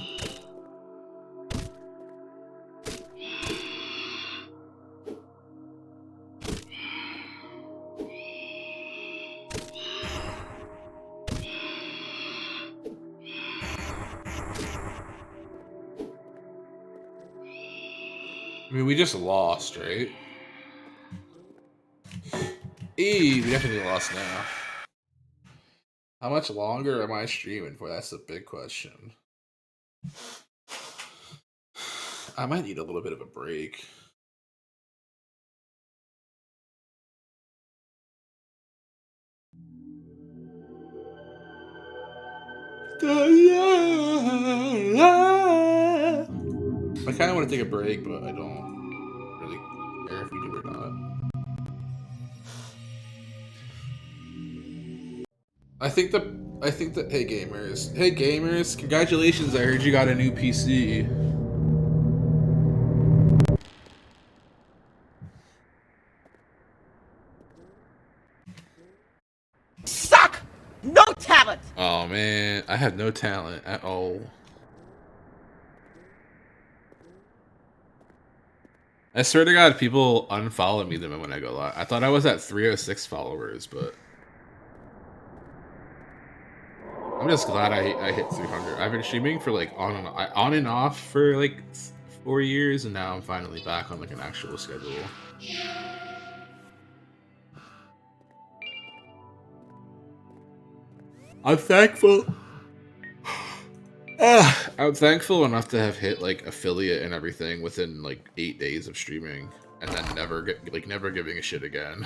I mean, we just lost, right? We definitely lost now. How much longer am I streaming for? That's the big question. I might need a little bit of a break. I kind of want to take a break, but I don't really care if we do or not. I think that hey gamers, congratulations! I heard you got a new PC. Suck! No talent! Oh man, I have no talent at all. I swear to God, people unfollow me the moment I go live. I thought I was at 306 followers, but I'm just glad I hit 300. I've been streaming for like on and off for like 4 years, and now I'm finally back on like an actual schedule. I'm thankful. I'm thankful enough to have hit like affiliate and everything within like 8 days of streaming, and then never giving a shit again.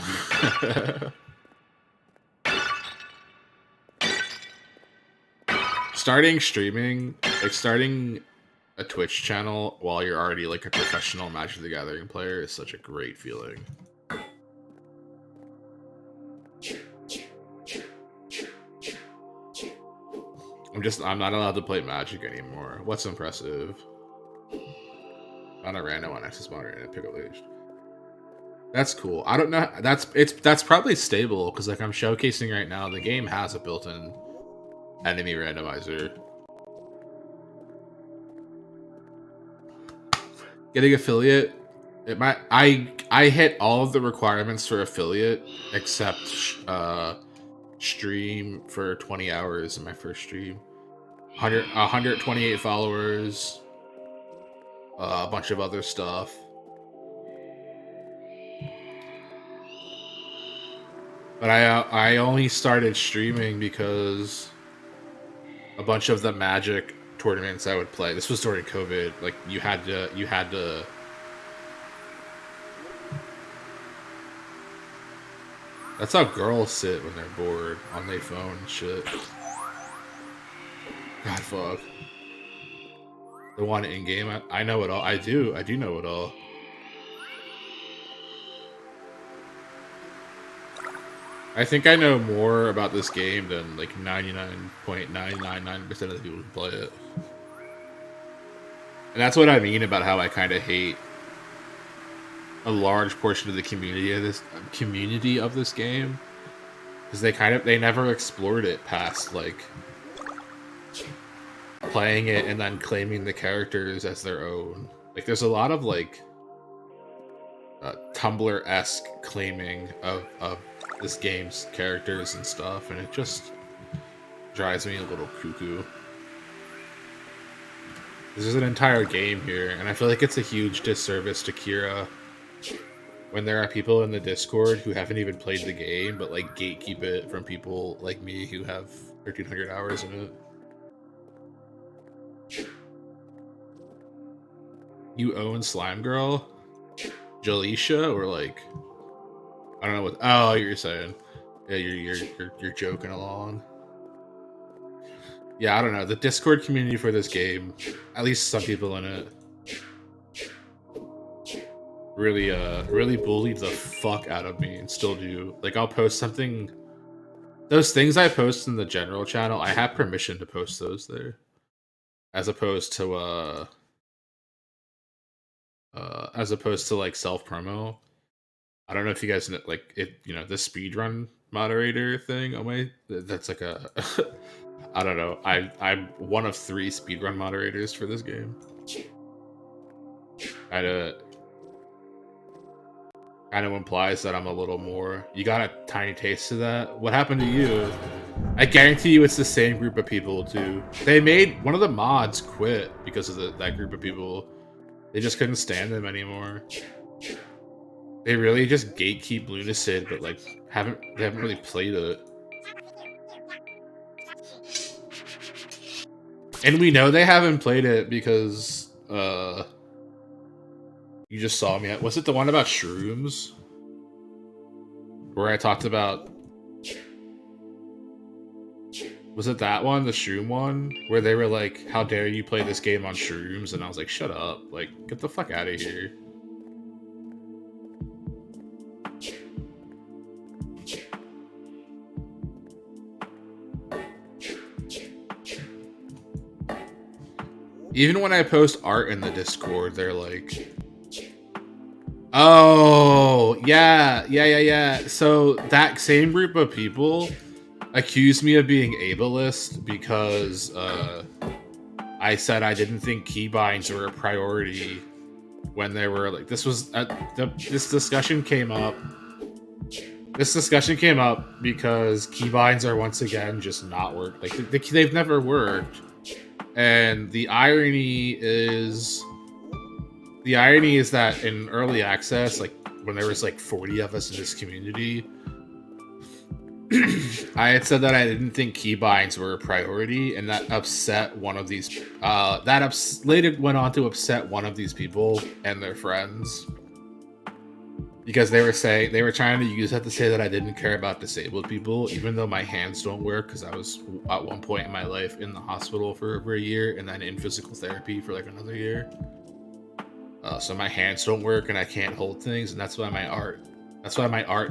Starting streaming, like starting a Twitch channel while you're already like a professional Magic the Gathering player is such a great feeling. I'm not allowed to play Magic anymore. What's impressive? Not a random on Access Monitor and Pickle Age. That's cool. I don't know. That's probably stable because like I'm showcasing right now. The game has a built-in enemy randomizer. Getting affiliate, it might. I hit all of the requirements for affiliate except stream for 20 hours in my first stream. 128 followers. A bunch of other stuff. But I only started streaming because a bunch of the Magic tournaments I would play. This was during COVID. Like you had to. That's how girls sit when they're bored on their phone and shit. God fuck. The one in game. I know it all. I do know it all. I think I know more about this game than like 99.999% of the people who play it. And that's what I mean about how I kind of hate a large portion of the community of this game, because they never explored it past like playing it and then claiming the characters as their own. Like there's a lot of like Tumblr-esque claiming of this game's characters and stuff, and it just drives me a little cuckoo. There's an entire game here, and I feel like it's a huge disservice to Kira when there are people in the Discord who haven't even played the game, but like gatekeep it from people like me who have 1,300 hours in it. You own Slime Girl? Jaleisha, or like I don't know what. Oh, you're saying, yeah, you're joking along. Yeah, I don't know. The Discord community for this game, at least some people in it, really bullied the fuck out of me and still do. Like I'll post something. Those things I post in the general channel, I have permission to post those there, as opposed to like self promo. I don't know if you guys know, like it, you know, the speedrun moderator thing on my, that's like a I don't know. I'm one of 3 speedrun moderators for this game. Kinda implies that I'm a little more. You got a tiny taste of that. What happened to you? I guarantee you it's the same group of people too. They made one of the mods quit because of that group of people. They just couldn't stand them anymore. They really just gatekeep Lunacid, but like they haven't really played it. And we know they haven't played it because you just saw me. Was it the one about shrooms? Where I talked about, was it that one, the shroom one? Where they were like, how dare you play this game on shrooms? And I was like, shut up. Like, get the fuck out of here. Even when I post art in the Discord, they're like, oh, yeah. So that same group of people accused me of being ableist because I said I didn't think keybinds were a priority when they were like, this discussion came up. This discussion came up because keybinds are once again just not worked. Like they've never worked. And the irony is that in early access, like when there was like 40 of us in this community, I had said that I didn't think keybinds were a priority, and that upset one of these. Later went on to upset one of these people and their friends, because they were trying to use that to say that I didn't care about disabled people, even though my hands don't work, because I was at one point in my life in the hospital for over a year and then in physical therapy for like another year. So my hands don't work and I can't hold things, and that's why my art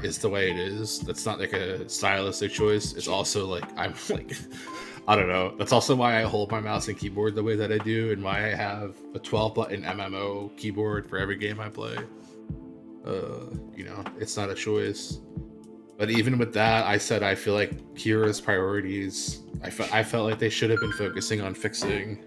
is the way it is. That's not like a stylistic choice. It's also like, I'm like, I don't know. That's also why I hold my mouse and keyboard the way that I do, and why I have a 12-button MMO keyboard for every game I play. You know, it's not a choice. But even with that, I said I feel like Kira's priorities, I felt like they should have been focusing on fixing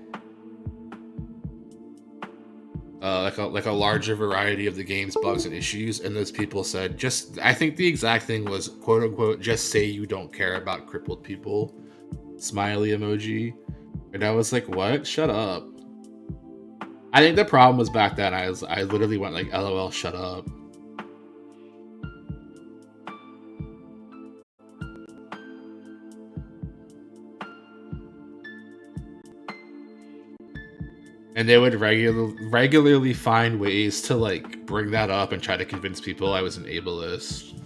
like a larger variety of the game's bugs and issues. And those people said, I think the exact thing was, quote unquote, just say you don't care about crippled people, smiley emoji. And I was like, what? Shut up. I think the problem was back then I literally went like, LOL, shut up. And they would regularly find ways to like bring that up and try to convince people I was an ableist.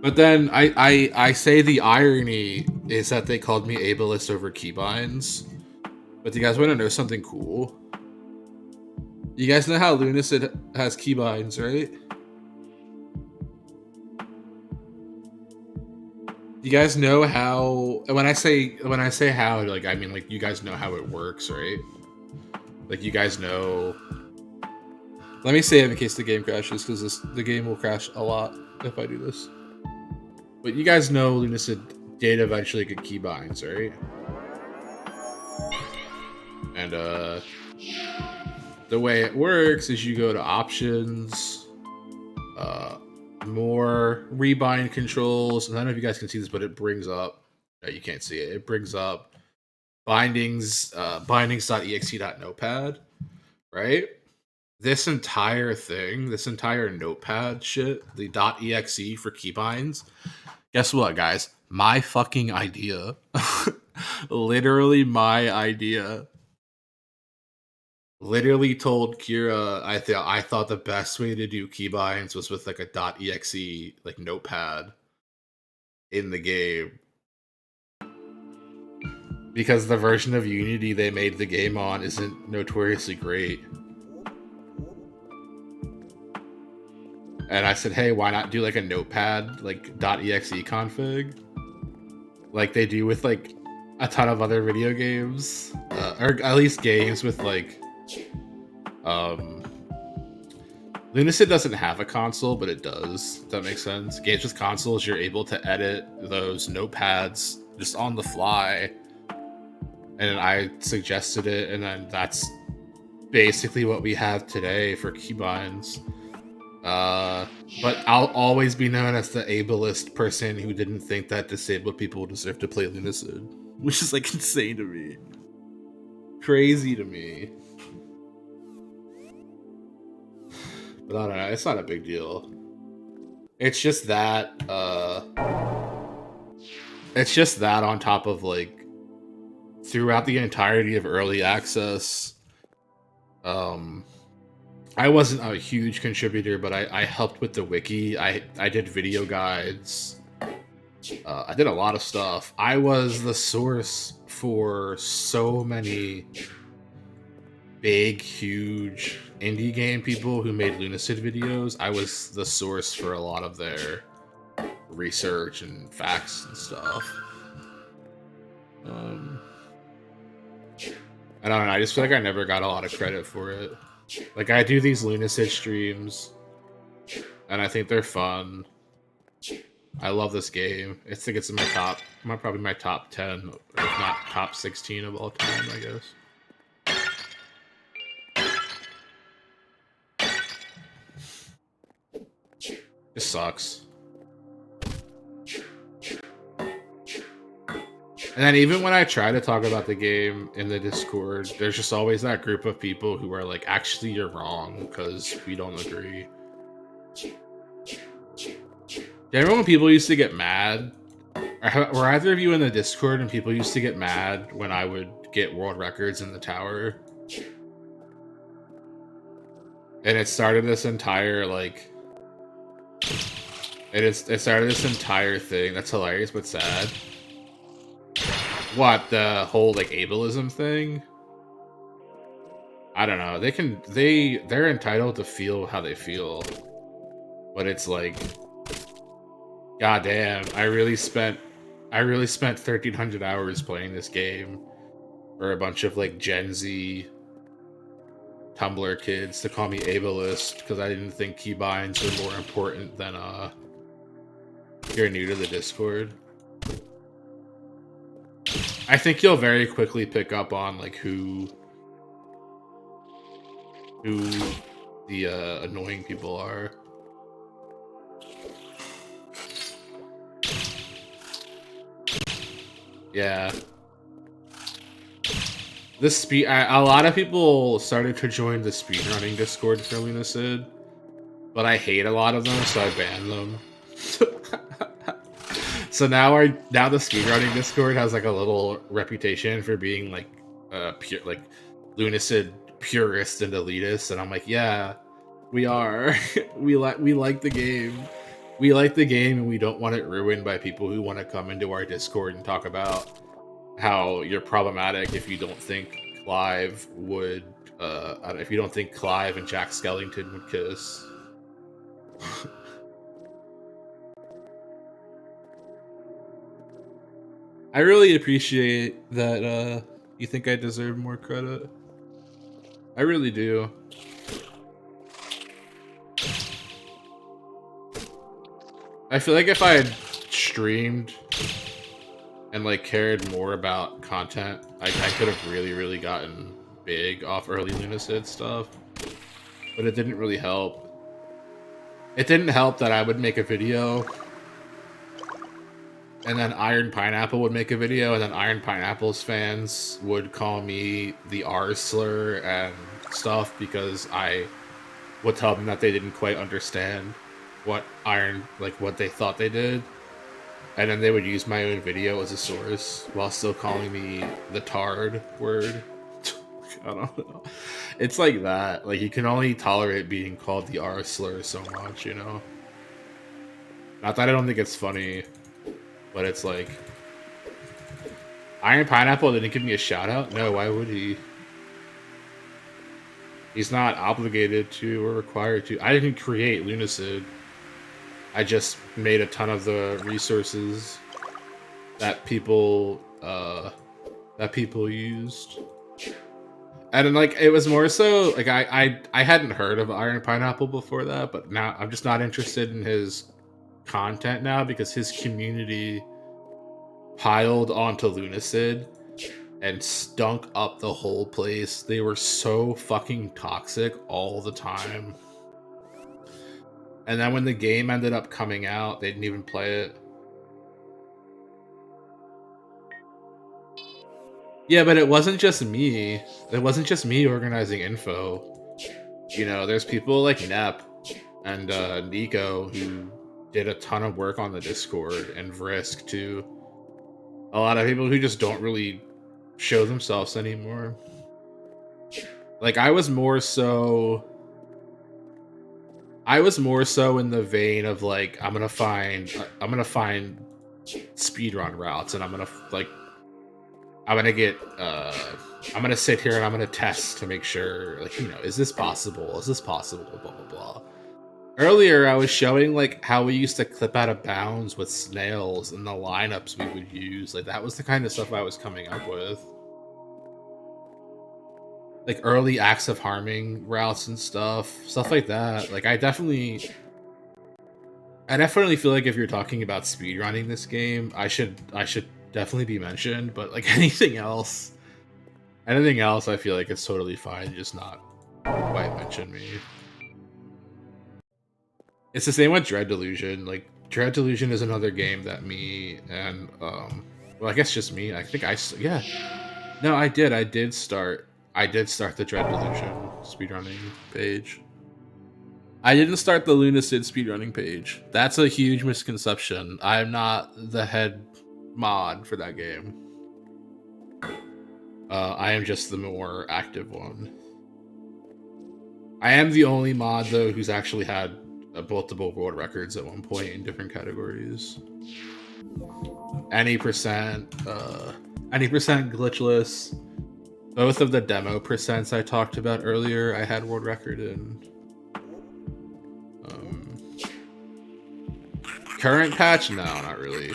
But then I say the irony is that they called me ableist over keybinds. But do you guys want to know something cool? You guys know how Lunacid has keybinds, right? You guys know how when I say how, like I mean like you guys know how it works, right? Like you guys know. Let me save in case the game crashes, because the game will crash a lot if I do this. But you guys know Lunacid did eventually get keybinds, right? And the way it works is you go to options, more rebind controls, and I don't know if you guys can see this, but it brings up, you can't see it, it brings up bindings, bindings.exe.notepad, right? This entire thing, this entire notepad shit, the .exe for keybinds, guess what, guys? My fucking idea. Literally my idea. Literally told Kira I thought the best way to do keybinds was with like a .exe like notepad in the game. Because the version of Unity they made the game on isn't notoriously great. And I said, hey, why not do like a notepad, like .exe config? Like they do with like a ton of other video games. Or at least games with like... Lunacid doesn't have a console, but it does. If that makes sense. Games with consoles, you're able to edit those notepads just on the fly. And I suggested it, and then that's basically what we have today for keybinds. But I'll always be known as the ableist person who didn't think that disabled people deserve to play Lunacid, which is like insane to me, crazy to me. But I don't know, it's not a big deal. It's just that, it's just that on top of like throughout the entirety of early access. I wasn't a huge contributor, but I helped with the wiki. I did video guides. I did a lot of stuff. I was the source for so many big, huge indie game people who made Lunacid videos. I was the source for a lot of their research and facts and stuff. I don't know, I just feel like I never got a lot of credit for it. Like, I do these Lunacid streams, and I think they're fun. I love this game. I think it's in my top, probably my top 10, or if not top 16 of all time, I guess. It sucks. And then even when I try to talk about the game in the Discord, there's just always that group of people who are like, actually, you're wrong, because we don't agree. Remember when people used to get mad? Were either of you in the Discord and people used to get mad when I would get world records in the tower? And it started this entire, like... It started this entire thing. That's hilarious, but sad. What, the whole, like, ableism thing? I don't know. They're entitled to feel how they feel. But it's like... Goddamn, I really spent 1,300 hours playing this game for a bunch of, like, Gen Z Tumblr kids to call me ableist because I didn't think keybinds were more important than, you're new to the Discord. I think you'll very quickly pick up on, like, who the annoying people are. Yeah. A lot of people started to join the speedrunning Discord for Lunacid, but I hate a lot of them, so I banned them. So now the speedrunning Discord has like a little reputation for being like pure, like Lunacid purist and elitist, and I'm like, yeah, we are. we like the game. We like the game, and we don't want it ruined by people who want to come into our Discord and talk about how you're problematic if you don't think Clive would, if you don't think Clive and Jack Skellington would kiss. I really appreciate that you think I deserve more credit. I really do. I feel like if I had streamed and like cared more about content, I could have really gotten big off early Lunacid stuff. But it didn't really help. It didn't help that I would make a video and then Iron Pineapple would make a video, and then Iron Pineapple's fans would call me the R slur and stuff because I would tell them that they didn't quite understand what what they thought they did. And then they would use my own video as a source while still calling me the tard word. I don't know. It's like that. Like, you can only tolerate being called the R slur so much, you know? Not that I don't think it's funny, but it's like... Iron Pineapple didn't give me a shout out? No, why would he? He's not obligated to or required to. I didn't create Lunacid. I just made a ton of the resources that people used. And then, like, it was more so like I hadn't heard of Iron Pineapple before that, but now I'm just not interested in his content now because his community piled onto Lunacid and stunk up the whole place. They were so fucking toxic all the time. And then when the game ended up coming out, they didn't even play it. Yeah, but it wasn't just me. It wasn't just me organizing info. You know, there's people like Nep and Nico who did a ton of work on the Discord, and Vrisk too. A lot of people who just don't really show themselves anymore. Like, I was more so in the vein of like, I'm gonna find speedrun routes, and I'm gonna sit here and I'm gonna test to make sure, like, you know, is this possible? Is this possible? Blah blah blah. Earlier, I was showing like how we used to clip out of bounds with snails and the lineups we would use. Like, that was the kind of stuff I was coming up with. Like early acts of harming routes and stuff like that. Like, I definitely feel like if you're talking about speedrunning this game, I should definitely be mentioned. But like anything else, I feel like it's totally fine. Just not quite mention me. It's the same with Dread Delusion. Like, Dread Delusion is another game that me and well, I guess just me. I think no, I did start the Dread Delusion speedrunning page. I didn't start the Lunacid speedrunning page. That's a huge misconception. I'm not the head mod for that game. I am just the more active one. I am the only mod, though, who's actually had multiple world records at one point in different categories. Any percent glitchless. Both of the demo percents I talked about earlier, I had world record in. Current patch? No, not really.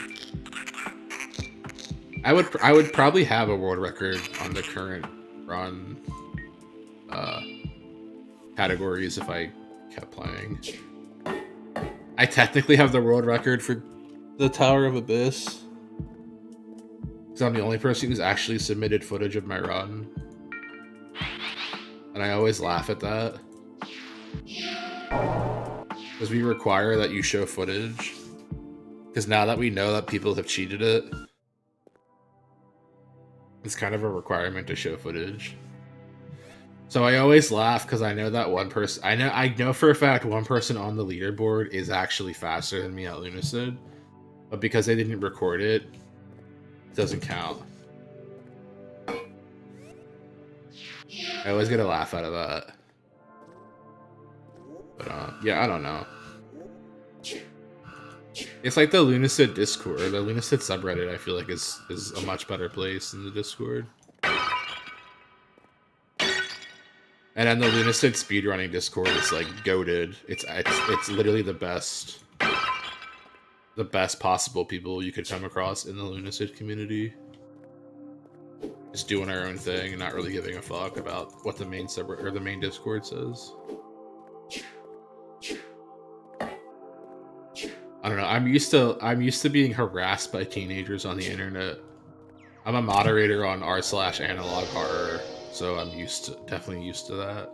I would probably have a world record on the current run categories if I kept playing. I technically have the world record for the Tower of Abyss, because I'm the only person who's actually submitted footage of my run. And I always laugh at that, because we require that you show footage. Because now that we know that people have cheated it, it's kind of a requirement to show footage. So I always laugh because I know that one person, I know for a fact one person on the leaderboard is actually faster than me at Lunacid, but because they didn't record it, it doesn't count. I always get a laugh out of that. But yeah, I don't know. It's like the Lunacid Discord, or the Lunacid subreddit, I feel like is a much better place than the Discord. And then the Lunacid speedrunning Discord is like goated. It's literally the best. the best possible people you could come across in the Lunacid community. Just doing our own thing and not really giving a fuck about what the main subreddit or the main Discord says. I don't know. I'm used to being harassed by teenagers on the internet. I'm a moderator on r/analog horror, so I'm definitely used to that.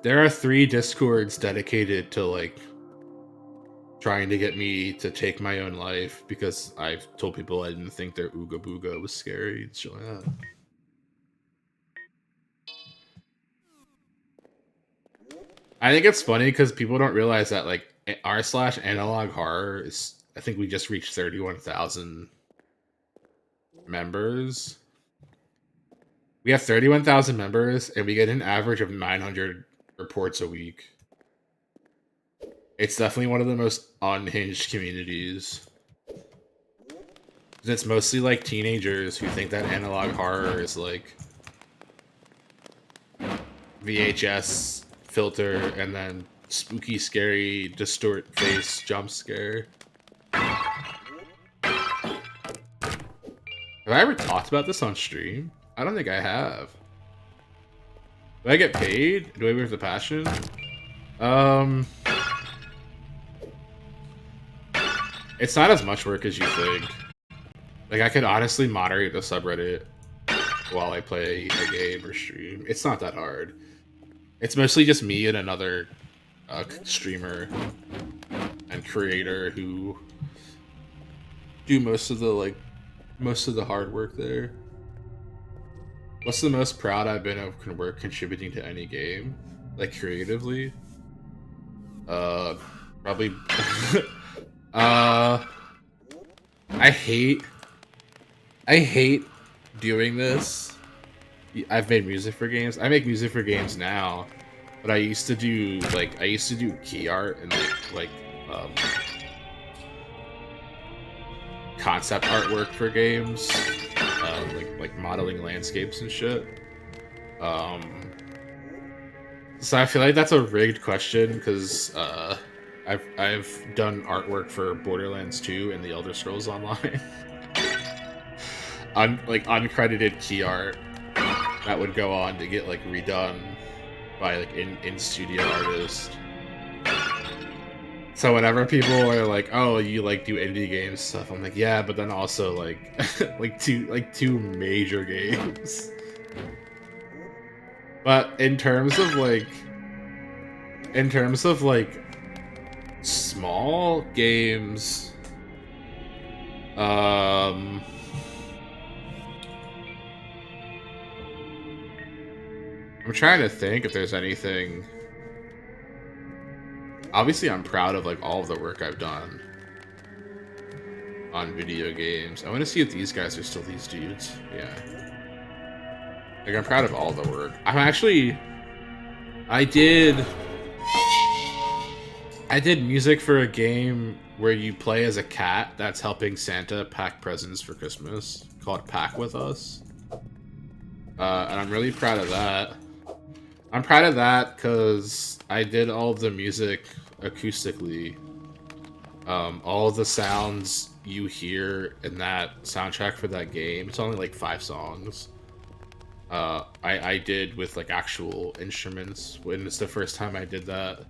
There are 3 Discords dedicated to like trying to get me to take my own life because I've told people I didn't think their Ooga Booga was scary and shit like that. I think it's funny because people don't realize that like r/analog horror is, I think we just reached 31,000 members. We have 31,000 members and we get an average of 900 reports a week. It's definitely one of the most unhinged communities. It's mostly like teenagers who think that analog horror is like VHS filter and then spooky, scary, distort face jump scare. Have I ever talked about this on stream? I don't think I have. Do I get paid? Do I work the passion? It's not as much work as you think. Like, I could honestly moderate the subreddit while I play a game or stream. It's not that hard. It's mostly just me and another streamer and creator who do most of the hard work there. What's the most proud I've been of contributing to any game? Like, creatively? Probably... I hate doing this. I've made music for games. I make music for games now, but I used to do key art and concept artwork for games, like modeling landscapes and shit. So I feel like that's a rigged question because I've done artwork for Borderlands 2 and The Elder Scrolls Online. Uncredited key art that would go on to get like redone by like in studio artists. So whenever people are like, "Oh, you like do indie game stuff," I'm like, "Yeah," but then also like two major games. But in terms of small games, I'm trying to think if there's anything. Obviously, I'm proud of like all of the work I've done on video games. I want to see if these guys are still these dudes. Yeah. Like, I'm proud of all the work. I did music for a game where you play as a cat that's helping Santa pack presents for Christmas, called Pack With Us. And I'm really proud of that. I'm proud of that because I did all of the music acoustically. All of the sounds you hear in that soundtrack for that game, it's only like 5 songs. I did with like actual instruments when it's the first time I did that.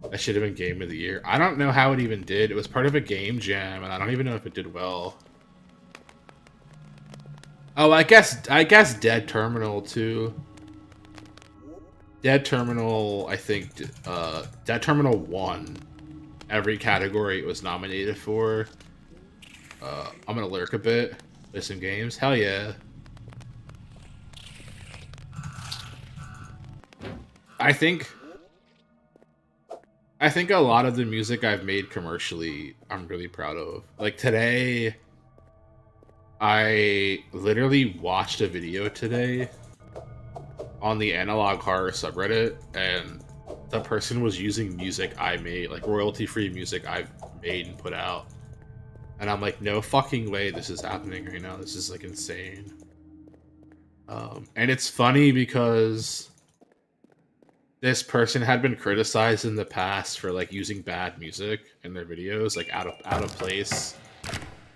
That should have been Game of the Year. I don't know how it even did. It was part of a game jam, and I don't even know if it did well. Oh, I guess Dead Terminal too. Dead Terminal, I think, Dead Terminal won every category it was nominated for. I'm gonna lurk a bit, play some games. Hell yeah. I think a lot of the music I've made commercially, I'm really proud of. Like today, I literally watched a video today on the Analog Horror subreddit, and the person was using music I made, like royalty-free music I've made and put out. And I'm like, no fucking way this is happening right now. This is like insane. And it's funny because this person had been criticized in the past for like using bad music in their videos, like out of place,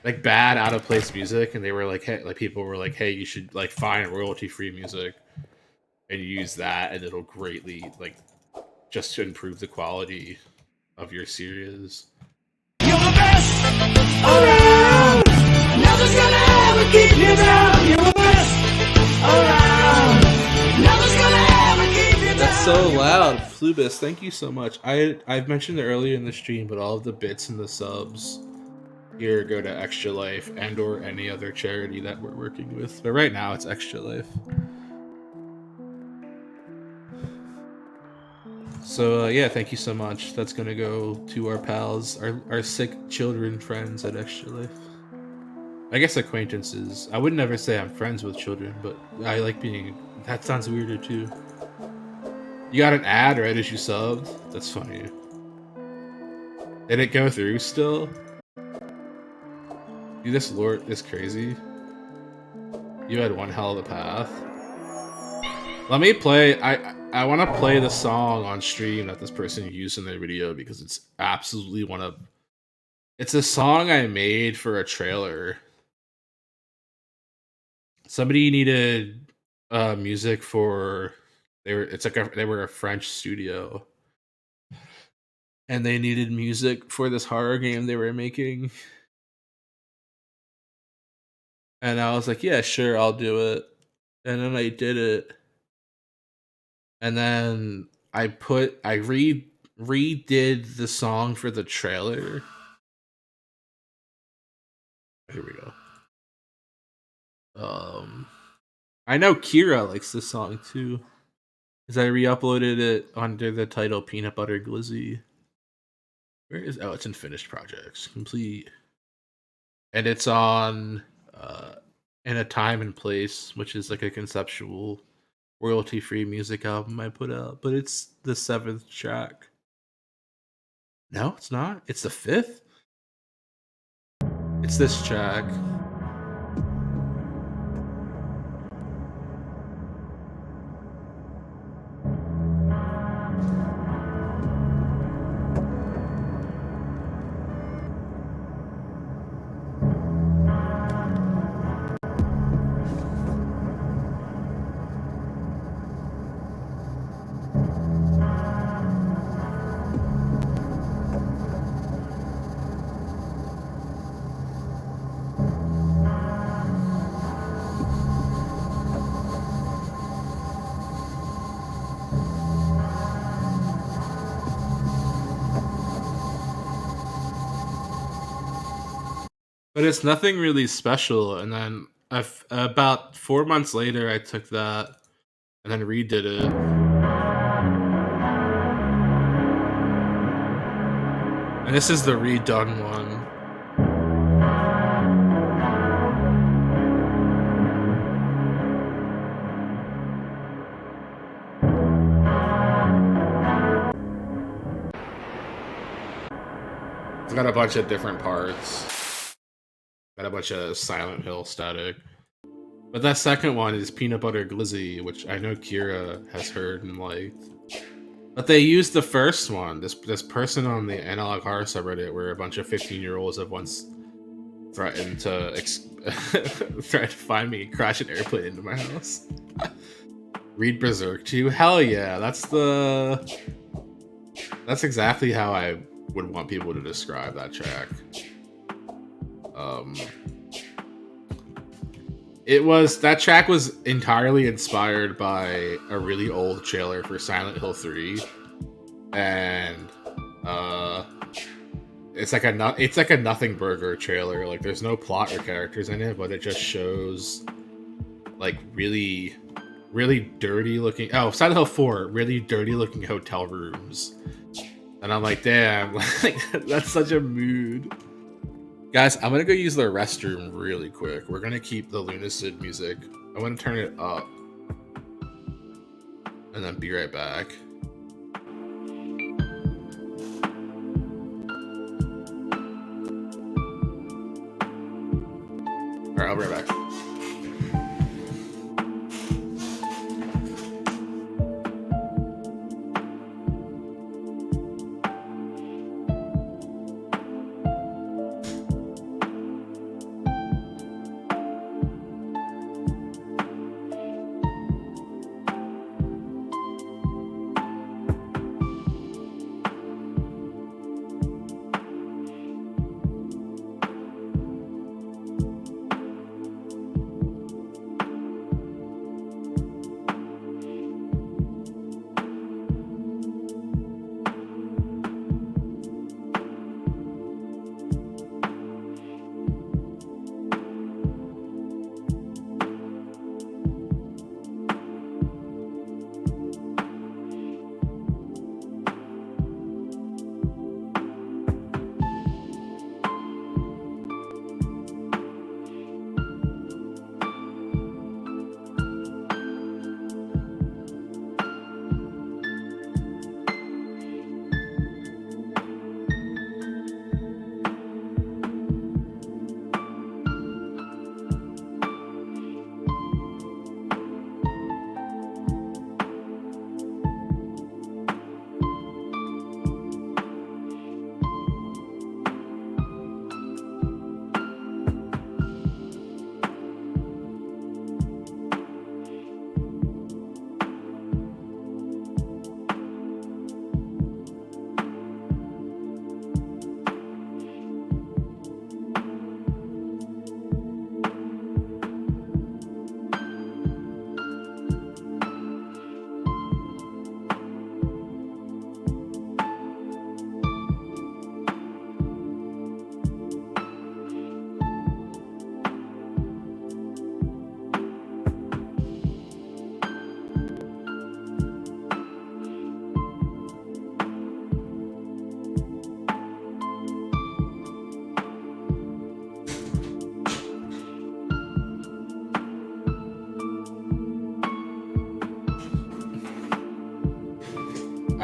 like bad out of place music, and they were like, hey, like people were like, hey, you should like find royalty free music and use that, and it'll greatly like just to improve the quality of your series. You're the best around. Nothing's gonna ever keep you down. You're the best around. Nothing's gonna ever keep you down. That's so loud. Flubis, thank you so much. I've mentioned it earlier in the stream, but all of the bits and the subs here go to Extra Life and or any other charity that we're working with. But right now it's Extra Life. So yeah, thank you so much. That's gonna go to our pals, our sick children friends at Extra Life. I guess acquaintances. I would never say I'm friends with children, but I like being. That sounds weirder too. You got an ad right as you subbed? That's funny. Did it go through still? Dude, this lore is crazy. You had one hell of a path. Let me play. I want to play the song on stream that this person used in their video because it's absolutely one of. It's a song I made for a trailer. Somebody needed music for. They were a French studio, and they needed music for this horror game they were making. And I was like, yeah, sure, I'll do it. And then I did it. And then I redid the song for the trailer. Here we go. I know Kira likes this song too. Because I re-uploaded it under the title Peanut Butter Glizzy. Where is it's in finished projects. Complete. And it's on In a Time and Place, which is like a conceptual royalty-free music album I put out, but it's the 7th track. No, it's not. It's the 5th. It's this track. But it's nothing really special. And then about 4 months later, I took that and then redid it. And this is the redone one. It's got a bunch of different parts. Got a bunch of Silent Hill static. But that second one is Peanut Butter Glizzy, which I know Kira has heard and liked. But they used the first one. This person on the Analog Horror subreddit, where a bunch of 15-year-olds have once threatened to find me, crash an airplane into my house. Read Berserk 2? Hell yeah, that's exactly how I would want people to describe that track. That track was entirely inspired by a really old trailer for Silent Hill 3, and it's like a nothing burger trailer. Like there's no plot or characters in it, but it just shows like really, really dirty looking. Oh, Silent Hill 4, really dirty looking hotel rooms, and I'm like, damn, like that's such a mood. Guys, I'm gonna go use the restroom really quick. We're gonna keep the Lunacid music. I'm gonna turn it up. And then be right back. Alright, I'll be right back.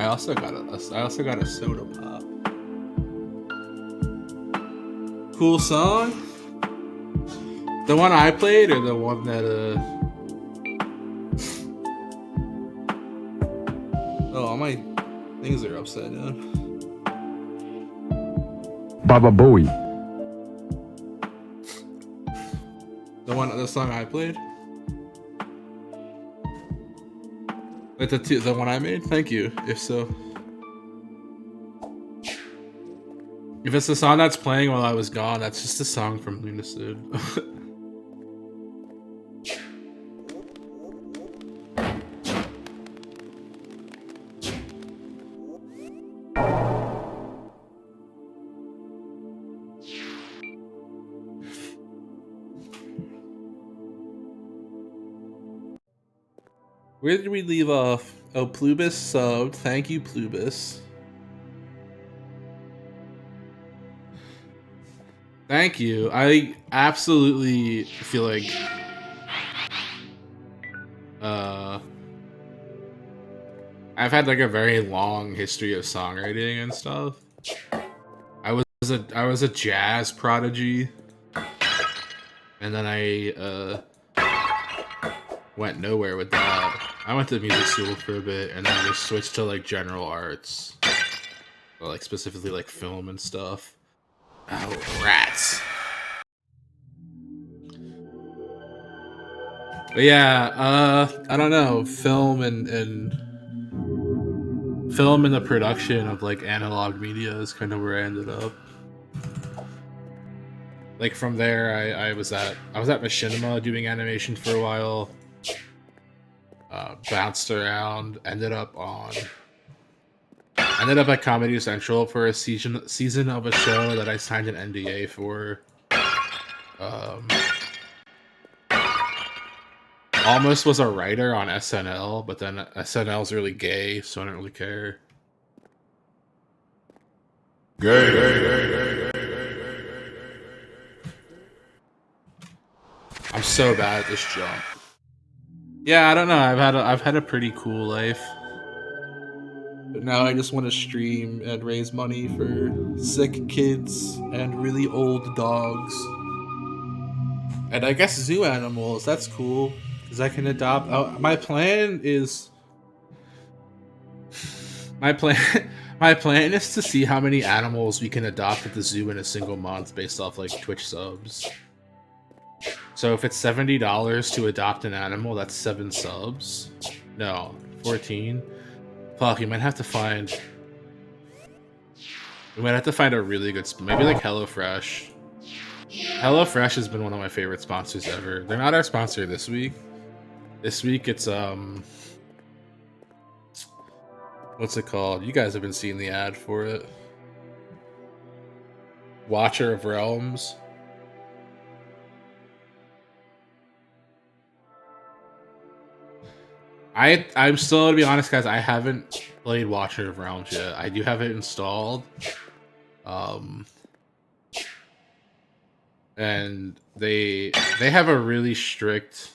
I also got a soda pop. Cool song. The one I played, or the one that Oh, all my things are upside down. Baba Booey. The song I played? Wait, the one I made? Thank you, if so. If it's the song that's playing while I was gone, that's just a song from Lunacid. Where did we leave off? Oh, Plubis subbed. Thank you, Plubis. Thank you. I absolutely feel like I've had like a very long history of songwriting and stuff. I was a jazz prodigy, and then I went nowhere with that. I went to music school for a bit, and then I just switched to like general arts, or, like specifically like film and stuff. Oh, rats! But yeah, I don't know, film and the production of like analog media is kind of where I ended up. Like from there, I was at Machinima doing animation for a while. Bounced around, ended up at Comedy Central for a season of a show that I signed an NDA for. Almost was a writer on SNL, but then SNL's really gay, so I don't really care. Gay. I'm so bad at this jump. Yeah, I don't know. I've had a pretty cool life. But now I just want to stream and raise money for sick kids and really old dogs. And I guess zoo animals. That's cool. Because I can adopt. Oh, my plan is to see how many animals we can adopt at the zoo in a single month based off like Twitch subs. So if it's $70 to adopt an animal, that's 7 subs. No, 14. Fuck, you might have to find. We might have to find a really good maybe like HelloFresh. HelloFresh has been one of my favorite sponsors ever. They're not our sponsor this week. This week it's what's it called? You guys have been seeing the ad for it. Watcher of Realms. I'm still, to be honest, guys, I haven't played Watcher of Realms yet. I do have it installed. And they have a really strict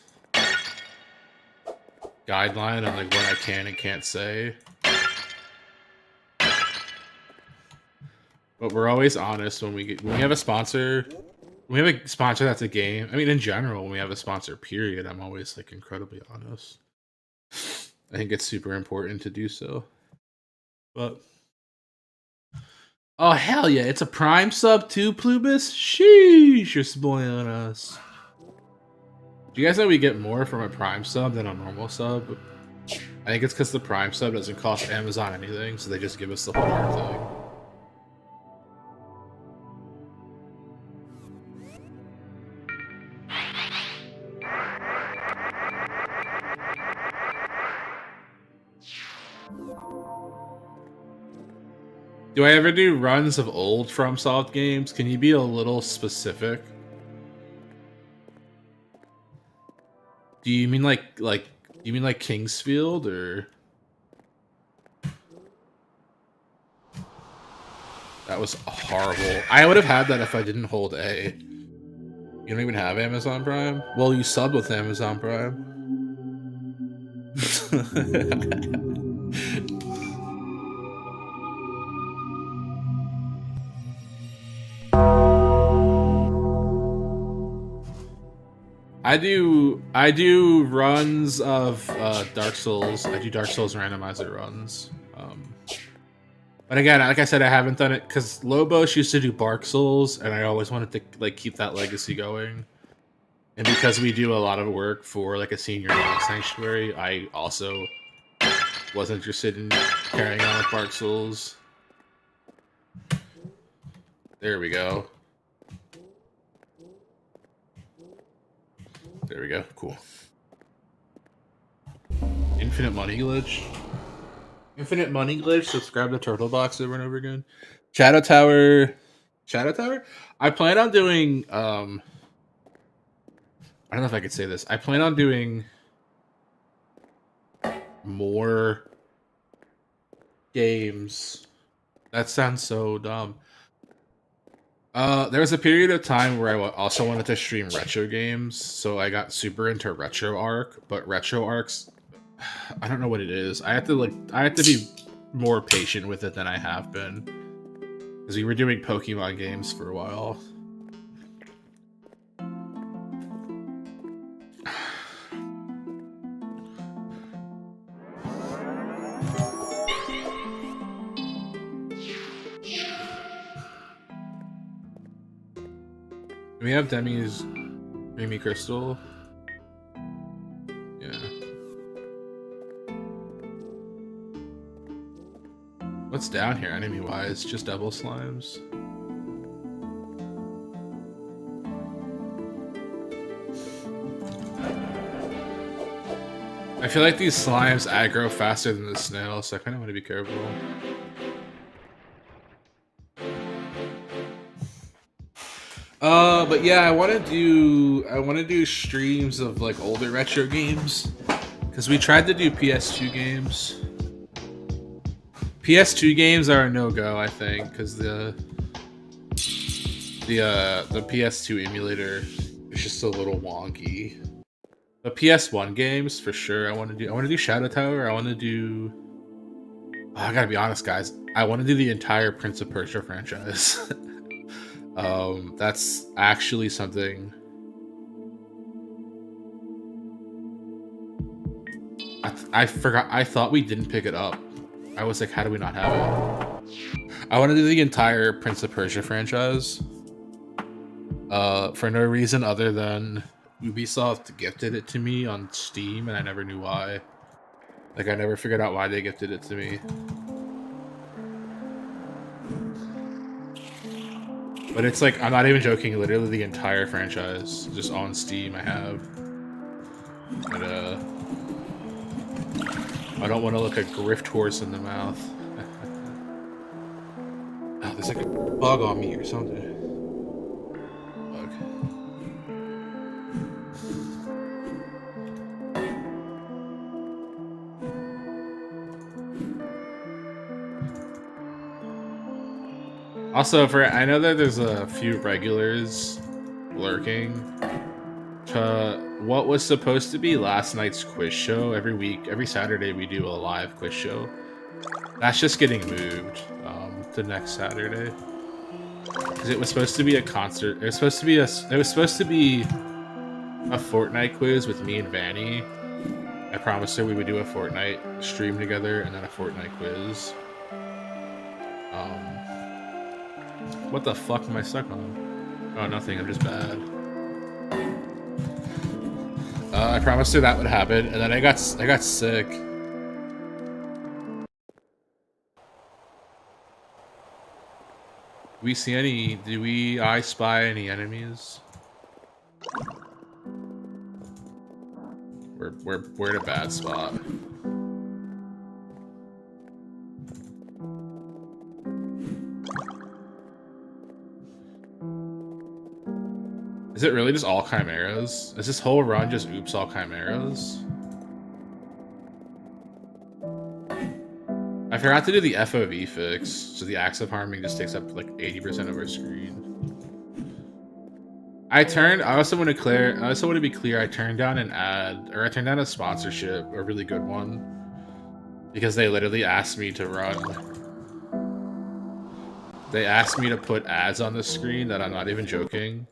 guideline on like what I can and can't say. But we're always honest when we have a sponsor. When we have a sponsor that's a game. I mean, in general, when we have a sponsor, period, I'm always like incredibly honest. I think it's super important to do so. But oh hell yeah, it's a Prime sub too, Plubis. Sheesh, you're spoiling us. Do you guys know we get more from a Prime sub than a normal sub? I think it's because the Prime sub doesn't cost Amazon anything, so they just give us the whole darn thing. Do I ever do runs of old FromSoft games? Can you be a little specific? Do you mean like Kingsfield or? That was horrible. I would have had that if I didn't hold A. You don't even have Amazon Prime? Well, you sub with Amazon Prime. I do runs of Dark Souls. I do Dark Souls randomizer runs. But again, like I said, I haven't done it because Lobos used to do Bark Souls, and I always wanted to like keep that legacy going. And because we do a lot of work for like a senior dog sanctuary, I also was interested in carrying on with Bark Souls. There we go. There we go. Cool. Infinite money glitch. Infinite money glitch. Subscribe to Turtle Box over and over again. Shadow Tower. Shadow Tower? I plan on doing I don't know if I could say this. I plan on doing more games. That sounds so dumb. There was a period of time where I also wanted to stream retro games, so I got super into Retro Arc, but Retro Arcs, I don't know what it is. I have to be more patient with it than I have been. Because we were doing Pokemon games for a while. Do we have Demi's Creamy Crystal? Yeah. What's down here enemy-wise? Just double slimes? I feel like these slimes aggro faster than the snail, so I kind of want to be careful. But yeah, I want to do streams of like older retro games, because we tried to do PS2 games. PS2 games are a no-go, I think, because the PS2 emulator is just a little wonky. But PS1 games for sure. I want to do Shadow Tower. I want to do. Oh, I gotta be honest, guys. I want to do the entire Prince of Persia franchise. That's actually something. I forgot. I thought we didn't pick it up. I was like, how do we not have it? I want to do the entire Prince of Persia franchise. For no reason other than Ubisoft gifted it to me on Steam, and I never knew why. Like, I never figured out why they gifted it to me. But it's like, I'm not even joking, literally the entire franchise, just on Steam I have. But, I don't want to look a grift horse in the mouth. Oh, there's like a bug on me or something. Bug. Also, I know that there's a few regulars lurking. What was supposed to be last night's quiz show, every Saturday we do a live quiz show. That's just getting moved to next Saturday. Because it was supposed to be a concert. It was supposed to be a Fortnite quiz with me and Vanny. I promised her we would do a Fortnite stream together and then a Fortnite quiz. What the fuck am I stuck on? Oh, nothing. I'm just bad. I promised her that would happen, and then I got sick. Do I spy any enemies? We're in a bad spot. Is it really just all chimeras? Is this whole run just oops all chimeras? I forgot to do the FOV fix, so the axe of harming just takes up like 80% of our screen. I also want to be clear, I turned down I turned down a sponsorship, a really good one, because they literally asked me to run. They asked me to put ads on the screen that I'm not even joking.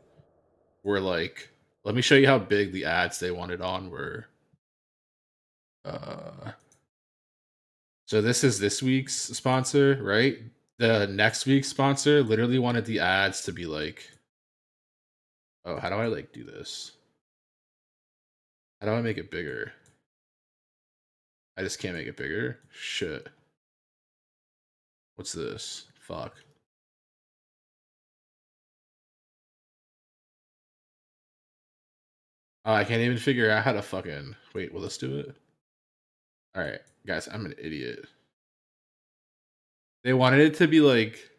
Were like Let me show you how big the ads they wanted on were. So this is this week's sponsor, right? The next week's sponsor literally wanted the ads to be like, oh, how do I like do this? How do I make it bigger? I just can't make it bigger. Shit. What's this? Fuck. Oh, I can't even figure out how to fucking... Wait, will this do it? Alright, guys, I'm an idiot. They wanted it to be like...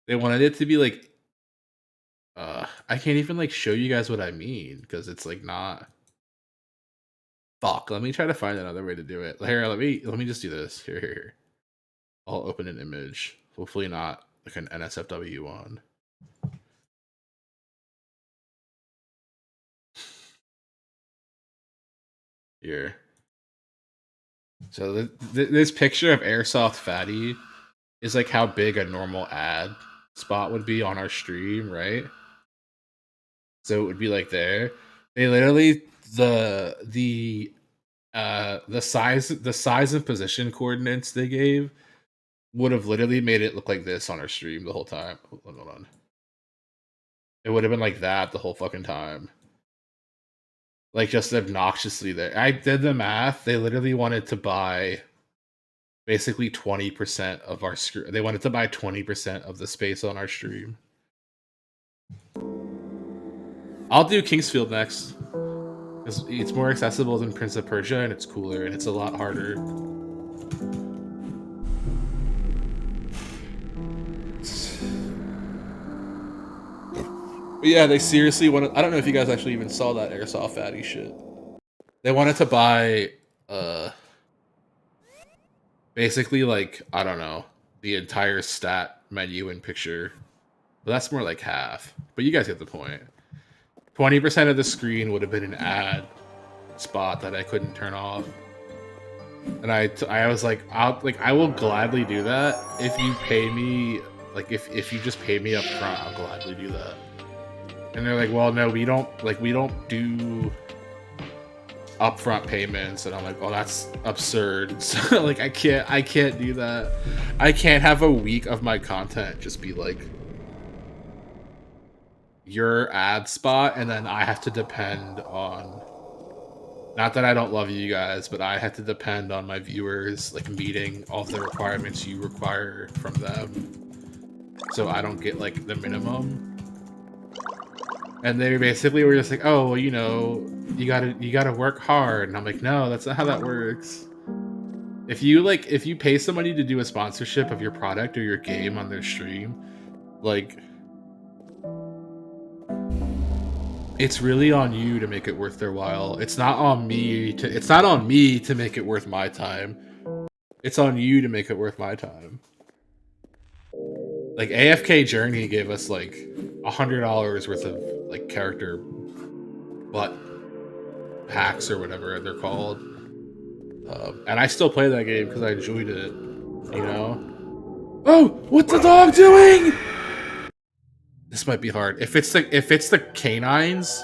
They wanted it to be like... I can't even like show you guys what I mean, because it's like not... Fuck, let me try to find another way to do it. Here, let me just do this. Here. I'll open an image. Hopefully not like an NSFW one. Here. So this picture of Airsoft Fatty is like how big a normal ad spot would be on our stream, right? So it would be like there. They literally the size and position coordinates they gave would have literally made it look like this on our stream the whole time. Hold on. It would have been like that the whole fucking time. Like just obnoxiously there. I did the math. They literally wanted to buy basically 20% of our screen. They wanted to buy 20% of the space on our stream. I'll do Kingsfield next. It's more accessible than Prince of Persia, and it's cooler, and it's a lot harder. But yeah, they seriously wanted... I don't know if you guys actually even saw that Airsoft Fatty shit. They wanted to buy, basically, like, I don't know, the entire stat menu and picture. But that's more like half. But you guys get the point. 20% of the screen would have been an ad spot that I couldn't turn off. And I was like, I will gladly do that if you pay me, like, if you just pay me up front, I'll gladly do that. And they're like, well, no, we don't do upfront payments. And I'm like, oh, that's absurd. So like, I can't do that. I can't have a week of my content just be like your ad spot, and then I have to depend on, not that I don't love you guys, but I have to depend on my viewers like meeting all of the requirements you require from them, so I don't get like the minimum. And they basically were just like, oh, well, you know, you gotta work hard. And I'm like, no, that's not how that works. If you pay somebody to do a sponsorship of your product or your game on their stream, like, it's really on you to make it worth their while. It's not on me to make it worth my time. It's on you to make it worth my time. Like, AFK Journey gave us like $100 worth of like character butt packs or whatever they're called, and I still play that game because I enjoyed it, you know. Oh, what's the dog doing? This might be hard. If it's the canines,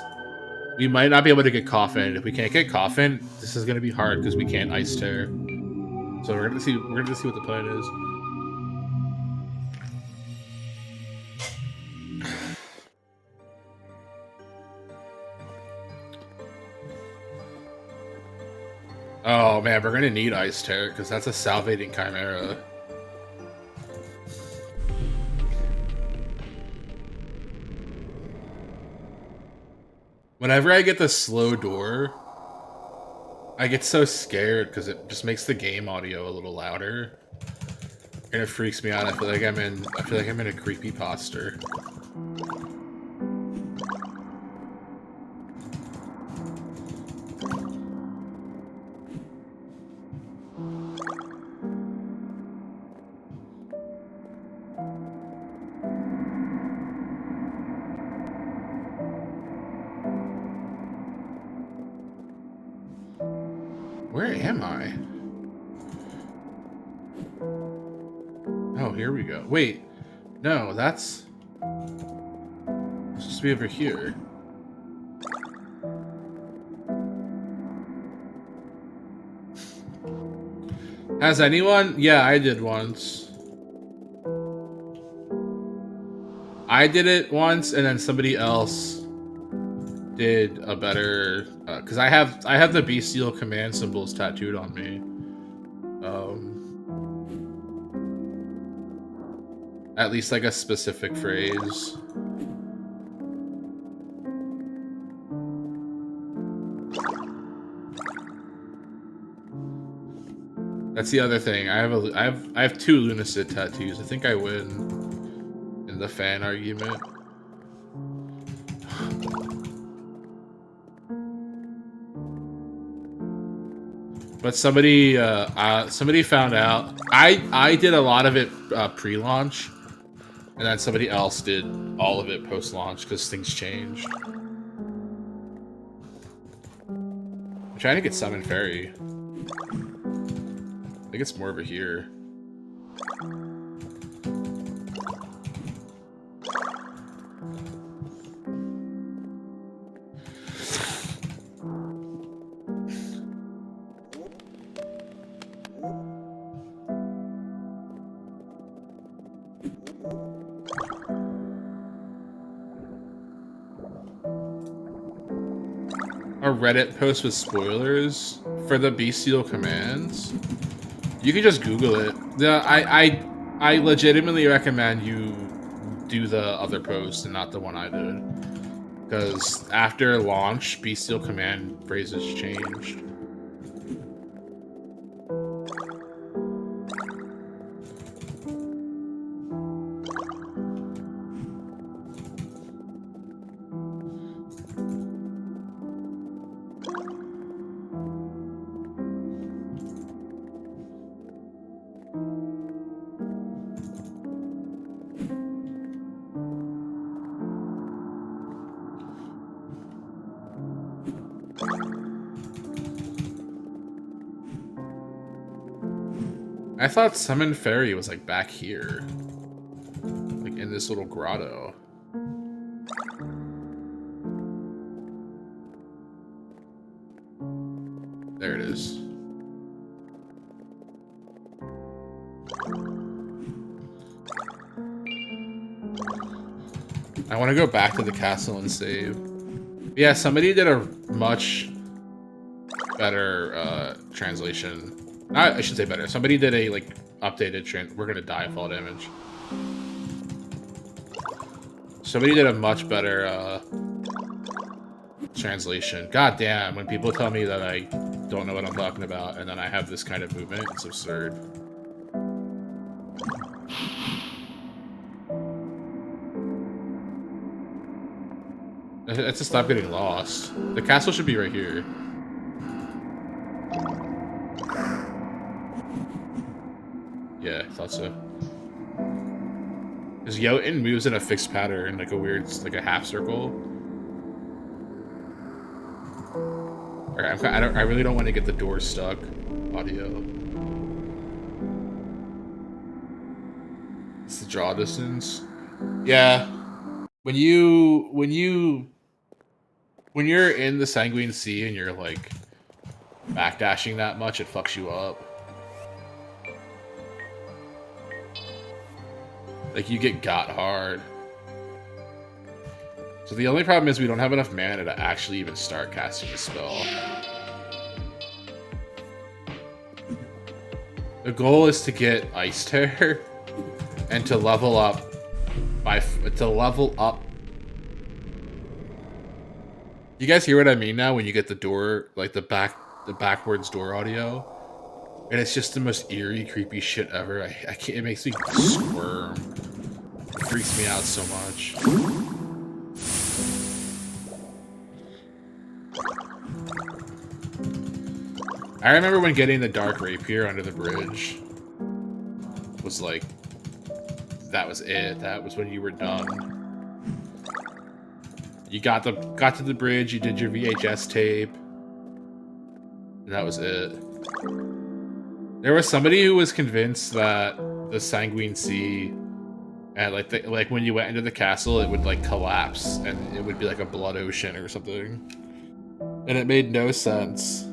we might not be able to get Coffin. If we can't get Coffin, this is gonna be hard because we can't ice tear. So we're gonna see what the plan is. Oh man, we're gonna need Ice Tear because that's a salvating chimera. Whenever I get the slow door, I get so scared because it just makes the game audio a little louder, and it freaks me out. I feel like I'm in a creepy posture. Where am I? Oh, here we go. Wait, no, that's supposed to be over here. Has anyone? Yeah, I did once. I did it once, and then somebody else did a better. Because I have the bestial command symbols tattooed on me. At least like a specific phrase. That's the other thing. I have 2 Lunacid tattoos. I think I win in the fan argument. But somebody found out. I did a lot of it pre-launch, and then somebody else did all of it post-launch because things changed. I'm trying to get Summon Fairy. I think it's more over here. A Reddit post with spoilers for the bestial commands. You can just Google it. I legitimately recommend you do the other post and not the one I did, because after launch, bestial command phrases changed. I thought Summon Fairy was like back here. Like in this little grotto. There it is. I want to go back to the castle and save. Yeah, somebody did a much better translation. I should say better. Somebody did a like updated we're gonna die fall damage. Somebody did a much better translation. God damn, when people tell me that I don't know what I'm talking about and then I have this kind of movement, it's absurd. Let's just stop getting lost. The castle should be right here. Yeah, I thought so. Because Jotun moves in a fixed pattern, like a weird, like a half circle. Alright, I really don't want to get the door stuck. Audio. It's the draw distance. Yeah. When you're in the Sanguine Sea and you're like backdashing that much, it fucks you up. Like, you get got hard. So the only problem is we don't have enough mana to actually even start casting the spell. The goal is to get Ice Terror and to level up You guys hear what I mean now when you get the door, like the backwards door audio? And it's just the most eerie, creepy shit ever. I can't, it makes me squirm. It freaks me out so much. I remember when getting the Dark Rapier under the bridge was like, that was it. That was when you were done. You got to the bridge, you did your VHS tape, and that was it. There was somebody who was convinced that the Sanguine Sea, and like when you went into the castle, it would like collapse and it would be like a blood ocean or something, and it made no sense.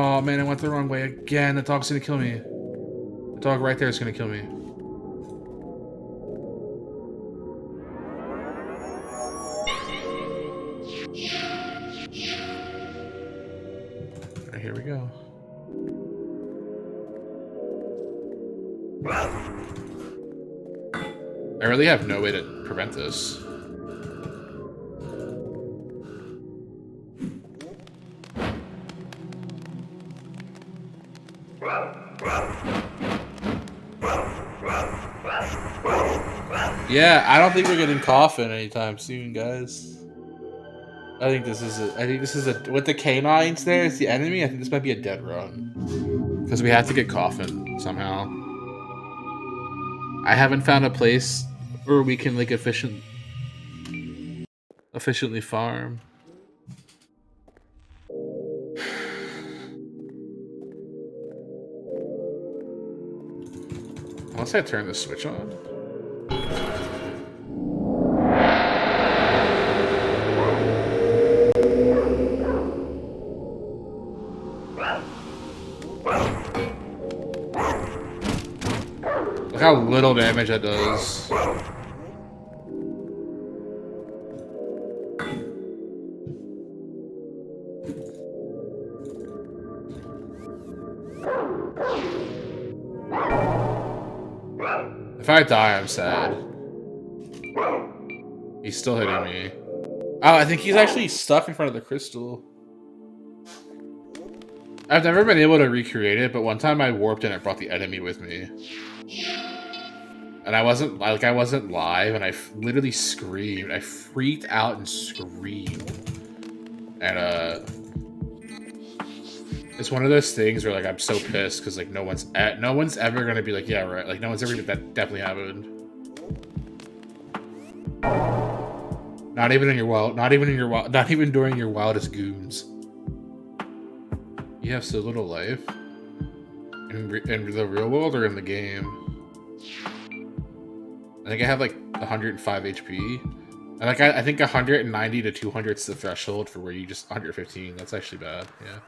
Oh man, I went the wrong way again. The dog's gonna kill me. The dog right there is gonna kill me. Alright, here we go. I really have no way to prevent this. Yeah, I don't think we're getting coffin anytime soon, guys. I think this is a with the canines there as the enemy. I think this might be a dead run because we have to get coffin somehow. I haven't found a place where we can like efficiently farm. Unless I turn the switch on. Look how little damage that does. If I die, I'm sad. He's still hitting me. Oh, I think he's actually stuck in front of the crystal. I've never been able to recreate it, but one time I warped and it brought the enemy with me. And I wasn't live, and I literally screamed. I freaked out and screamed. And it's one of those things where like I'm so pissed because like no one's ever gonna be like, yeah, right. Like no one's ever that definitely happened. Not even during your wildest goons. You have so little life in the real world or in the game. I think I have like 105 HP. And like I think 190 to 200 is the threshold for where you just 115. That's actually bad. Yeah.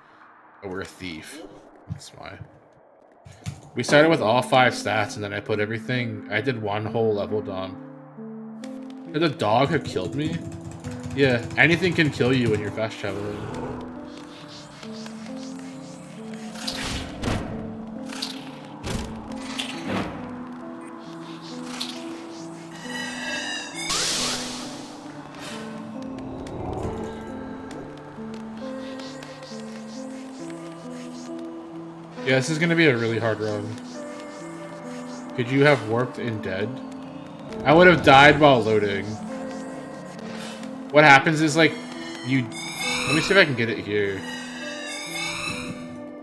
But we're a thief. That's why. We started with all 5 stats, and then I put everything. I did one whole level dump. Could the dog have killed me? Yeah, anything can kill you when you're fast traveling. Yeah, this is gonna be a really hard run. Could you have warped in dead? I would have died while loading. What happens is like you. Let me see if I can get it here.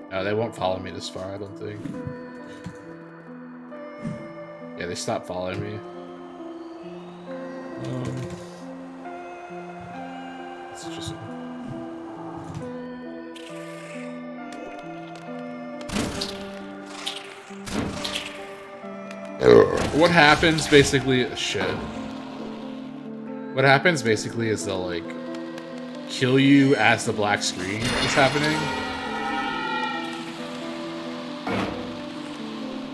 No, they won't follow me this far, I don't think. Yeah, they stopped following me. It's just. What happens basically, shit. What happens basically is they'll like kill you as the black screen is happening.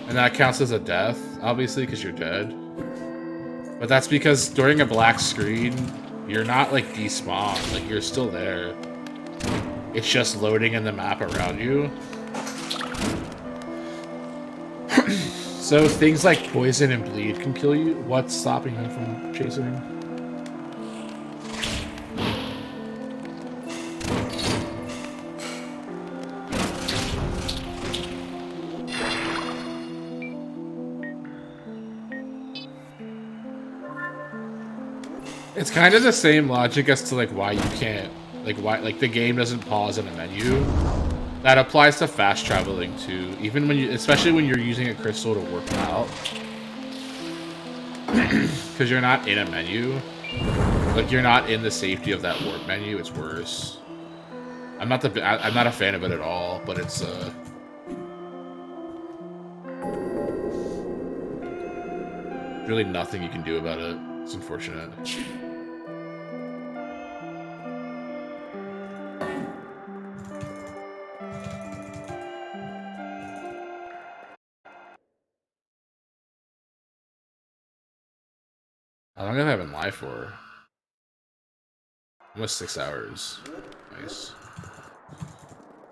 And that counts as a death, obviously, because you're dead. But that's because during a black screen, you're not like despawned, like you're still there. It's just loading in the map around you. So things like poison and bleed can kill you. What's stopping them from chasing? It's kind of the same logic as to like why you can't, like why like the game doesn't pause in a menu. That applies to fast traveling too, even when you, especially when you're using a crystal to work out, because you're not in a menu, like you're not in the safety of that warp menu. It's worse. I'm not a fan of it at all, but it's really nothing you can do about it. It's unfortunate. How long have I been live for? Almost 6 hours. Nice.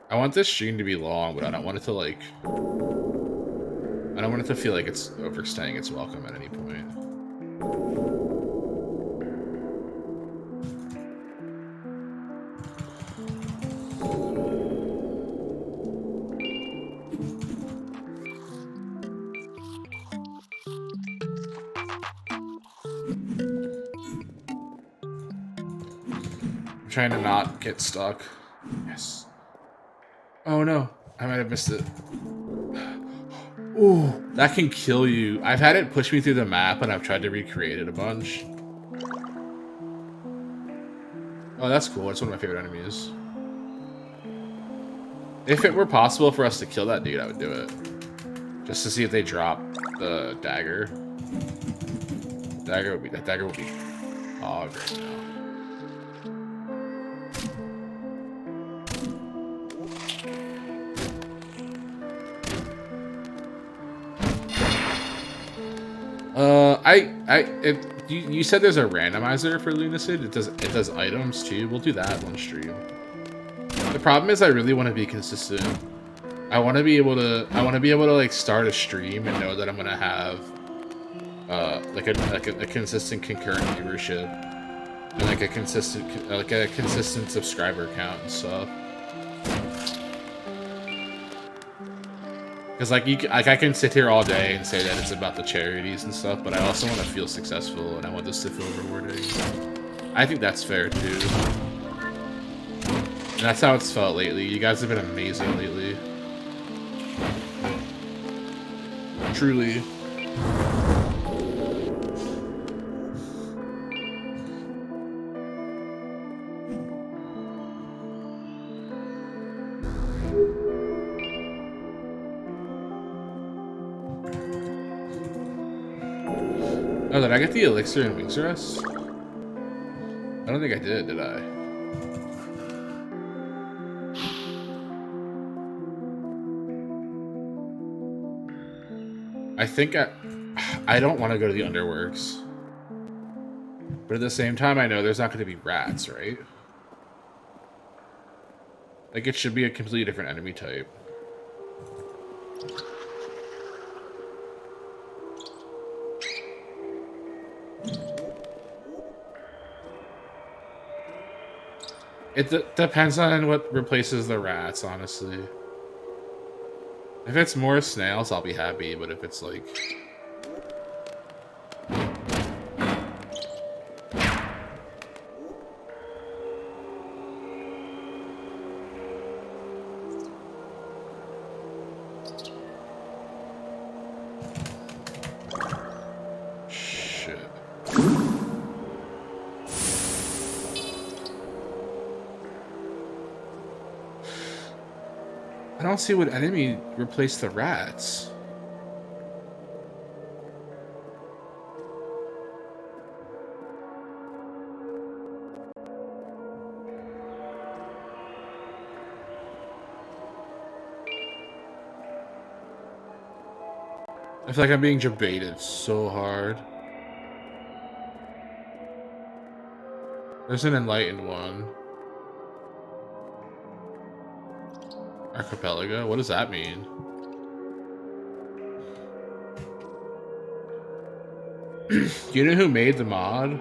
I want this stream to be long, but I don't want it to like... I don't want it to feel like it's overstaying its welcome at any point. I'm trying to not get stuck. Yes. Oh no, I might have missed it. Ooh, that can kill you. I've had it push me through the map and I've tried to recreate it a bunch. Oh, that's cool. It's one of my favorite enemies. If it were possible for us to kill that dude, I would do it. Just to see if they drop the dagger. That dagger would be hog right now. You said there's a randomizer for Lunacid. It does items too. We'll do that one stream. The problem is I really want to be consistent. I want to be able to like start a stream and know that I'm gonna have like a consistent concurrent viewership and like a consistent subscriber count and stuff. Because like I can sit here all day and say that it's about the charities and stuff, but I also want to feel successful and I want this to feel rewarding. I think that's fair too. And that's how it's felt lately. You guys have been amazing lately. Truly. Oh, did I get the elixir and wings rest? I don't think I did I? I think I don't want to go to the Underworks. But at the same time, I know there's not going to be rats, right? Like, it should be a completely different enemy type. It depends on what replaces the rats, honestly. If it's more snails, I'll be happy, but if it's like... I don't see what enemy replaced the rats. I feel like I'm being debated so hard. There's an enlightened one. Archipelago? What does that mean? Do you know who made the mod?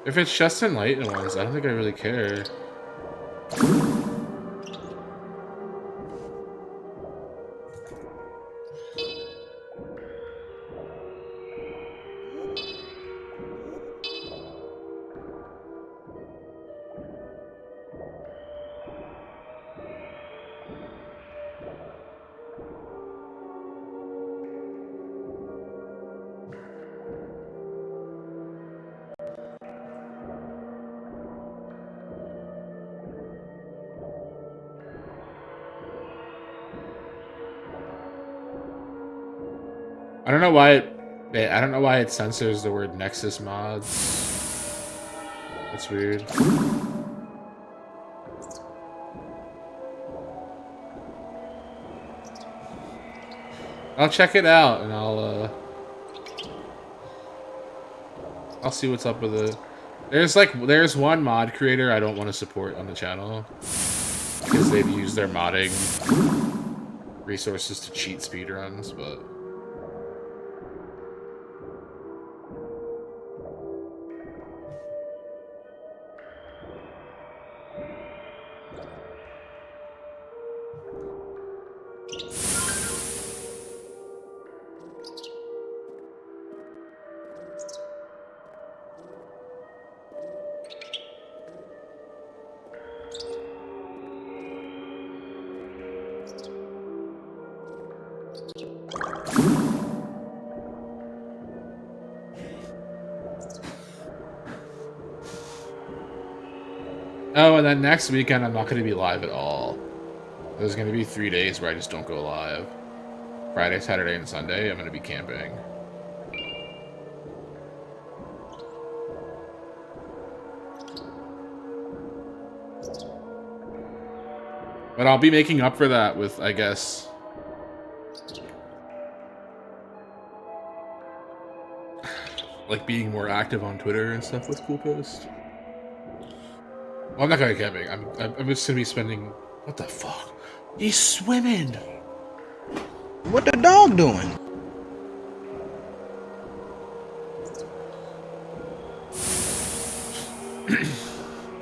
If it's just enlightened ones, I don't think I really care. I don't know why it censors the word Nexus mods. That's weird. I'll check it out and I'll see what's up with it. There's one mod creator I don't want to support on the channel because they've used their modding resources to cheat speedruns, but oh, and then next weekend I'm not going to be live at all. There's going to be 3 days where I just don't go live. Friday, Saturday, and Sunday, I'm going to be camping. But I'll be making up for that with, I guess, like being more active on Twitter and stuff with cool posts. Well, I'm not going camping. I'm just going to be spending... What the fuck? He's swimming! What the dog doing?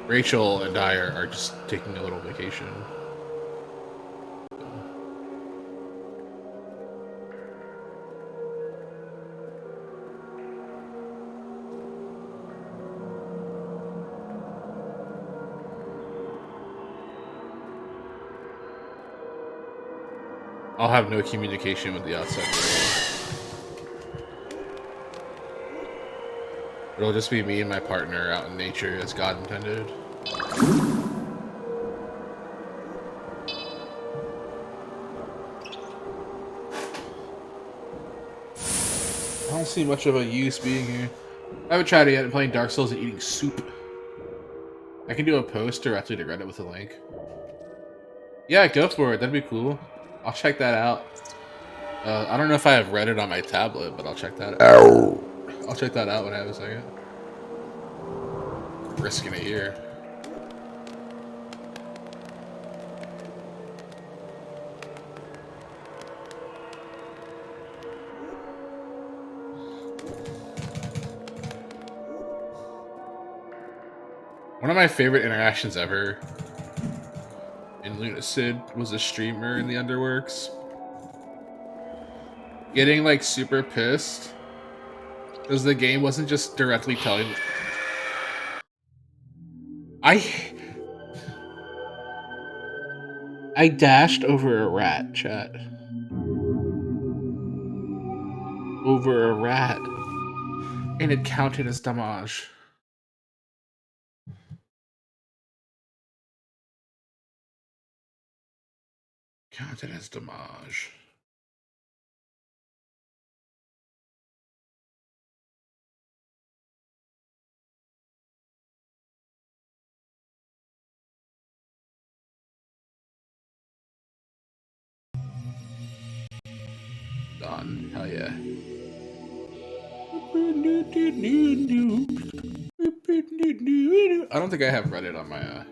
Rachel and I are just taking a little vacation. I'll have no communication with the outside world. It'll just be me and my partner out in nature as God intended. I don't see much of a use being here. I haven't tried it yet. I'm playing Dark Souls and eating soup. I can do a post directly to Reddit with a link. Yeah, go for it. That'd be cool. I'll check that out. I don't know if I have Reddit on my tablet, but I'll check that out. Ow. I'll check that out when I have a second. Risking it here. One of my favorite interactions ever in Lunacid was a streamer in the Underworks getting like super pissed because the game wasn't just directly telling. I dashed over a rat, chat. Over a rat, and it counted as damage. Counted as damage. Done. Hell yeah. I don't think I have Reddit on my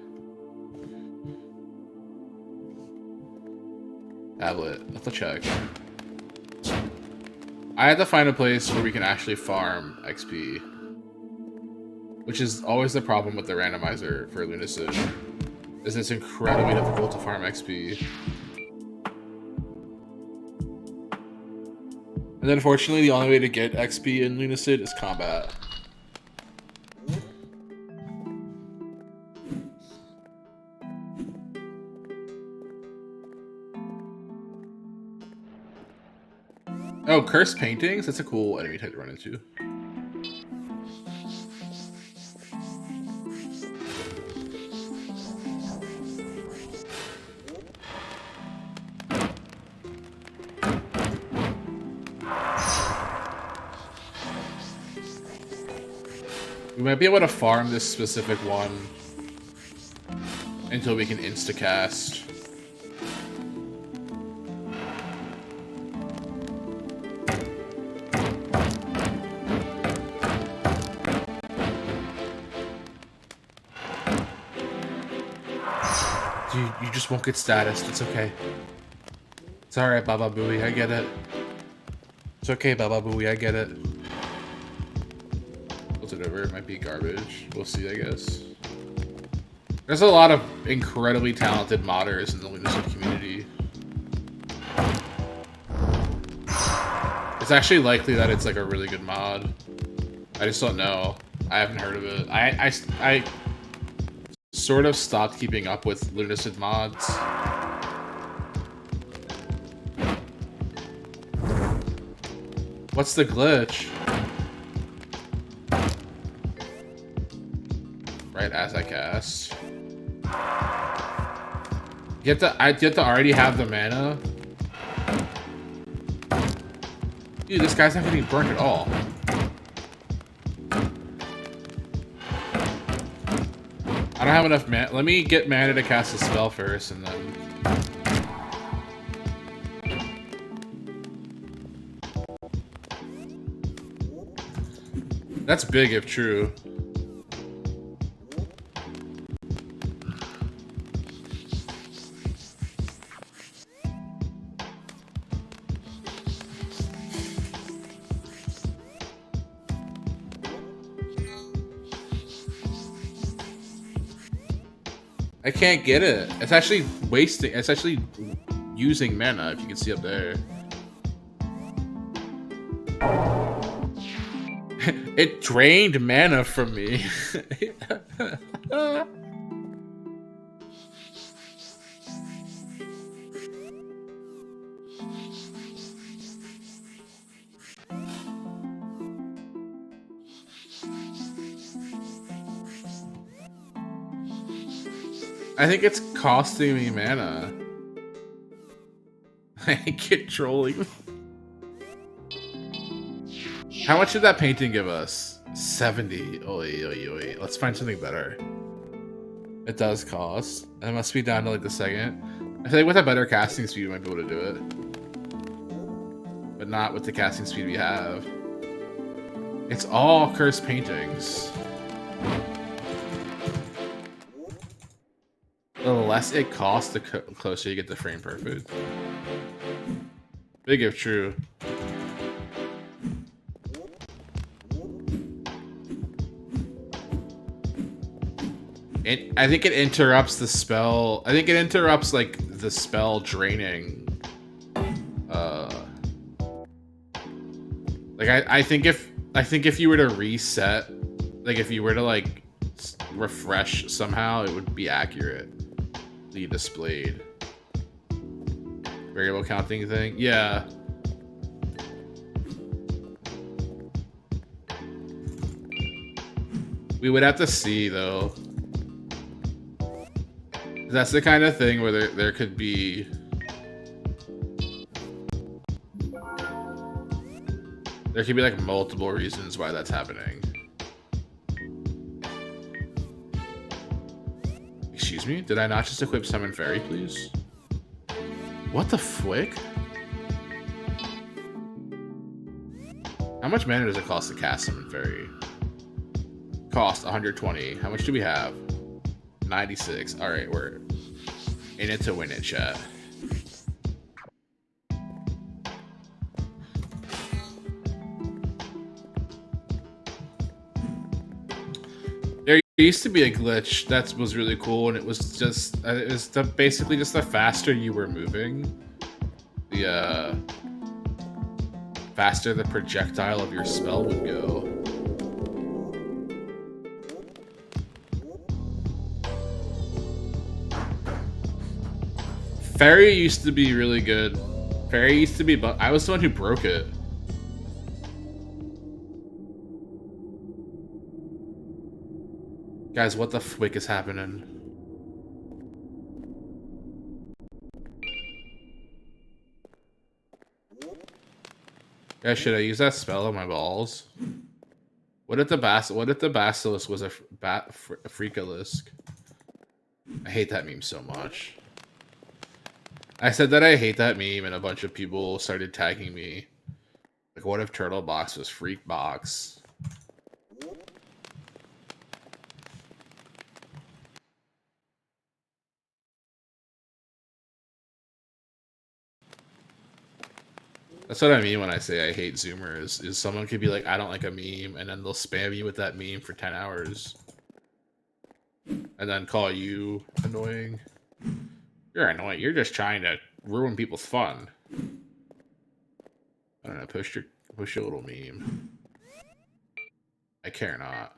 tablet. Let's check. I had to find a place where we can actually farm XP, which is always the problem with the randomizer for Lunacid, is it's incredibly difficult to farm XP. And unfortunately, the only way to get XP in Lunacid is combat. Oh, cursed paintings? That's a cool enemy type to run into. might be able to farm this specific one until we can instacast. You just won't get status. It's okay. It's alright, Baba Booey. I get it. It's okay, Baba Booey. I get it. Close it over. It might be garbage. We'll see, I guess. There's a lot of incredibly talented modders in the Lunacid community. It's actually likely that it's like a really good mod. I just don't know. I haven't heard of it. I sort of stopped keeping up with Lunacid mods. What's the glitch? Right as I cast. You have to already have the mana. Dude, this guy's not getting burnt at all. I don't have enough mana. Let me get mana to cast a spell first, and then... That's big if true. I can't get it. It's actually wasting. It's actually using mana, if you can see up there. It drained mana from me. I think it's costing me mana. I get trolling. How much did that painting give us? 70. Oi, oi, oi. Let's find something better. It does cost. It must be down to like the second. I feel like with a better casting speed, we might be able to do it. But not with the casting speed we have. It's all cursed paintings. The less it costs, the closer you get to frame perfect. Big if true. I think it interrupts the spell. I think it interrupts like the spell draining. Like I think if you were to reset, like if you were to like refresh somehow, it would be accurate. The displayed variable counting thing, yeah. We would have to see though. That's the kind of thing where there could be like multiple reasons why that's happening. Excuse me? Did I not just equip Summon Fairy, please? What the flick? How much mana does it cost to cast Summon Fairy? Cost 120. How much do we have? 96. Alright, we're in it to win it, chat. There used to be a glitch that was really cool, and it was just basically just the faster you were moving, the faster the projectile of your spell would go. Fairy used to be really good. Fairy used to be, but I was the one who broke it. Guys, what the flick is happening? Guys, should I use that spell on my balls? What if the basilisk was a freakalisk? I hate that meme so much. I said that I hate that meme, and a bunch of people started tagging me. Like, what if Turtle Box was Freak Box? That's what I mean when I say I hate Zoomers. Is someone could be like, I don't like a meme, and then they'll spam you with that meme for 10 hours. And then call you annoying. You're annoying. You're just trying to ruin people's fun. I don't know, push your little meme. I care not.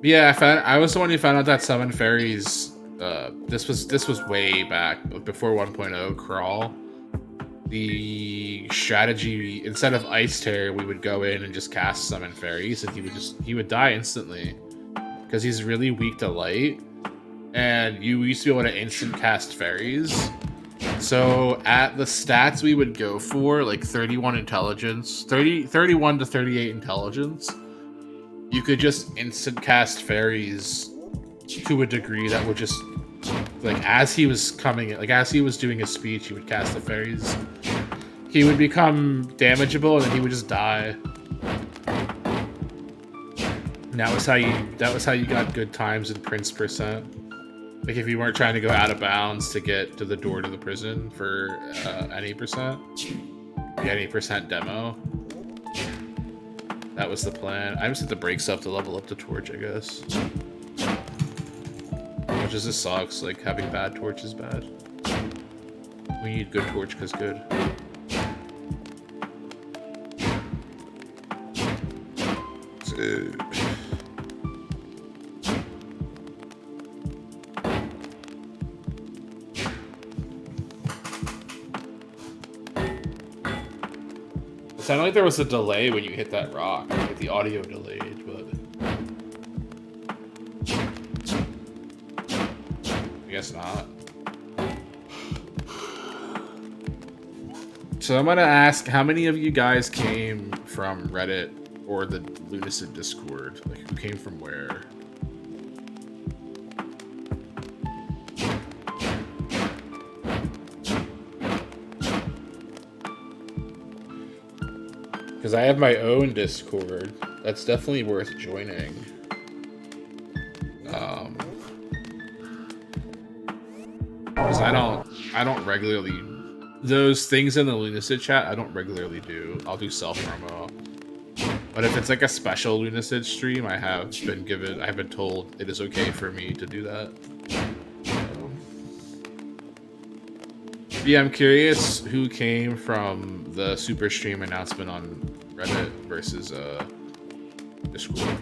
Yeah, I was the one who found out that Summon Fairies. This was way back before 1.0 crawl. The strategy, instead of Ice Tear, we would go in and just cast Summon Fairies, and he would die instantly because he's really weak to light, and you used to be able to instant cast fairies. So at the stats we would go for, like 31 intelligence, 31 to 38 intelligence, you could just instant cast fairies to a degree that would just, like, as he was doing his speech, he would cast the fairies. He would become damageable, and then he would just die. And that was how you got good times in Prince percent. Like, if you weren't trying to go out of bounds to get to the door to the prison for any percent, the any percent demo. That was the plan. I just had to break stuff to level up the torch, I guess. Which is, this sucks. Like, having bad torch is bad. We need good torch because good. It sounded like there was a delay when you hit that rock. Like the audio delayed, but I guess not. So I'm gonna ask, how many of you guys came from Reddit or the Lunacid Discord? Like, who came from where? Because I have my own Discord. That's definitely worth joining. Because I don't regularly, those things in the Lunacid chat, I don't regularly do. I'll do self-promo. But if it's like a special Lunacid stream, I've been told it is okay for me to do that. Yeah, I'm curious who came from the super stream announcement on Reddit versus Discord.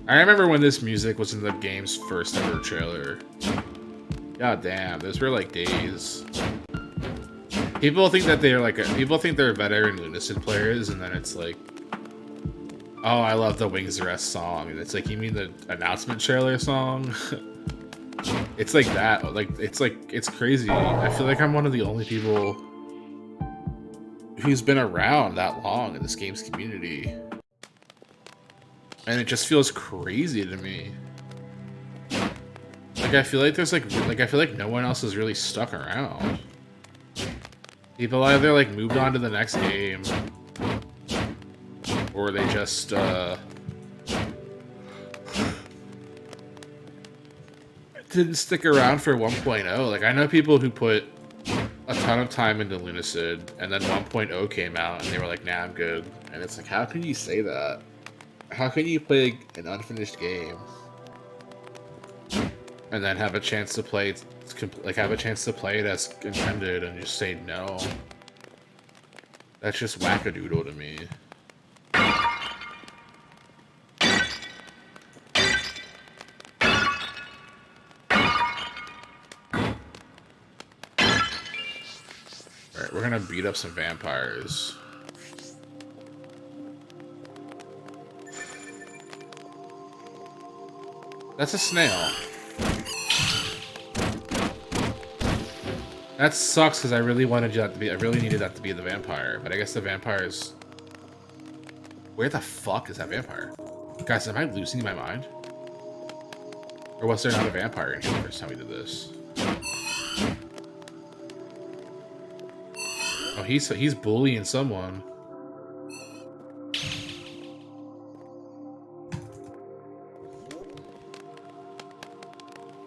I remember when this music was in the game's first ever trailer. God damn, those were like days. People think that people think they're veteran Lunacid players, and then it's like, oh, I love the Wings the Rest song. And it's like, you mean the announcement trailer song? It's like that. Like, it's crazy. I feel like I'm one of the only people who's been around that long in this game's community. And it just feels crazy to me. Like, I feel like there's like I feel like no one else is really stuck around. People either like moved on to the next game, or they just didn't stick around for 1.0. Like, I know people who put a ton of time into Lunacid, and then 1.0 came out, and they were like, nah, I'm good. And it's like, how can you say that? How can you play an unfinished game and then have a chance to play it, as intended, and just say no? That's just wackadoodle to me. Alright, we're gonna beat up some vampires. That's a snail. That sucks because I really wanted that to be. I really needed that to be the vampire, but I guess the vampires. Where the fuck is that vampire? Guys, am I losing my mind? Or was there not a vampire in here the first time we did this? Oh, he's bullying someone.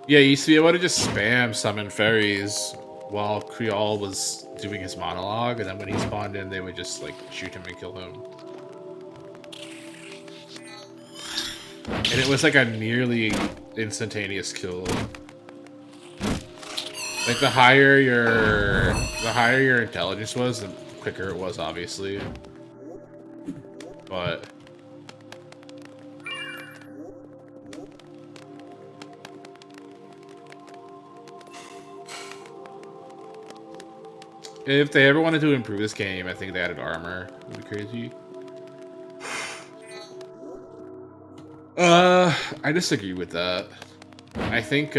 Yeah, you used to be able to just spam summon fairies while Creole was doing his monologue, and then when he spawned in, they would just like shoot him and kill him. And it was like a nearly instantaneous kill. Like the higher your intelligence was, the quicker it was, obviously. But if they ever wanted to improve this game, I think they added armor. It would be crazy. I disagree with that. I think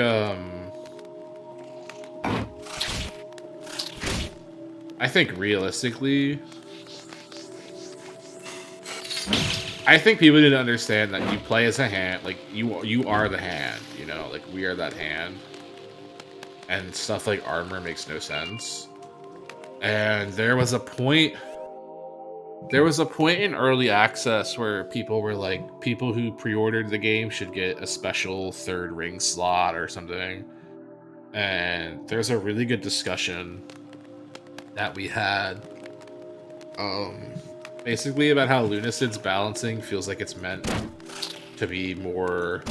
realistically, I think people need to understand that you play as a hand, like you are the hand, you know, like we are that hand, and stuff like armor makes no sense. And there was a point in early access where people were like, people who pre-ordered the game should get a special third ring slot or something. And there's a really good discussion that we had basically about how Lunacid's balancing feels like it's meant to be more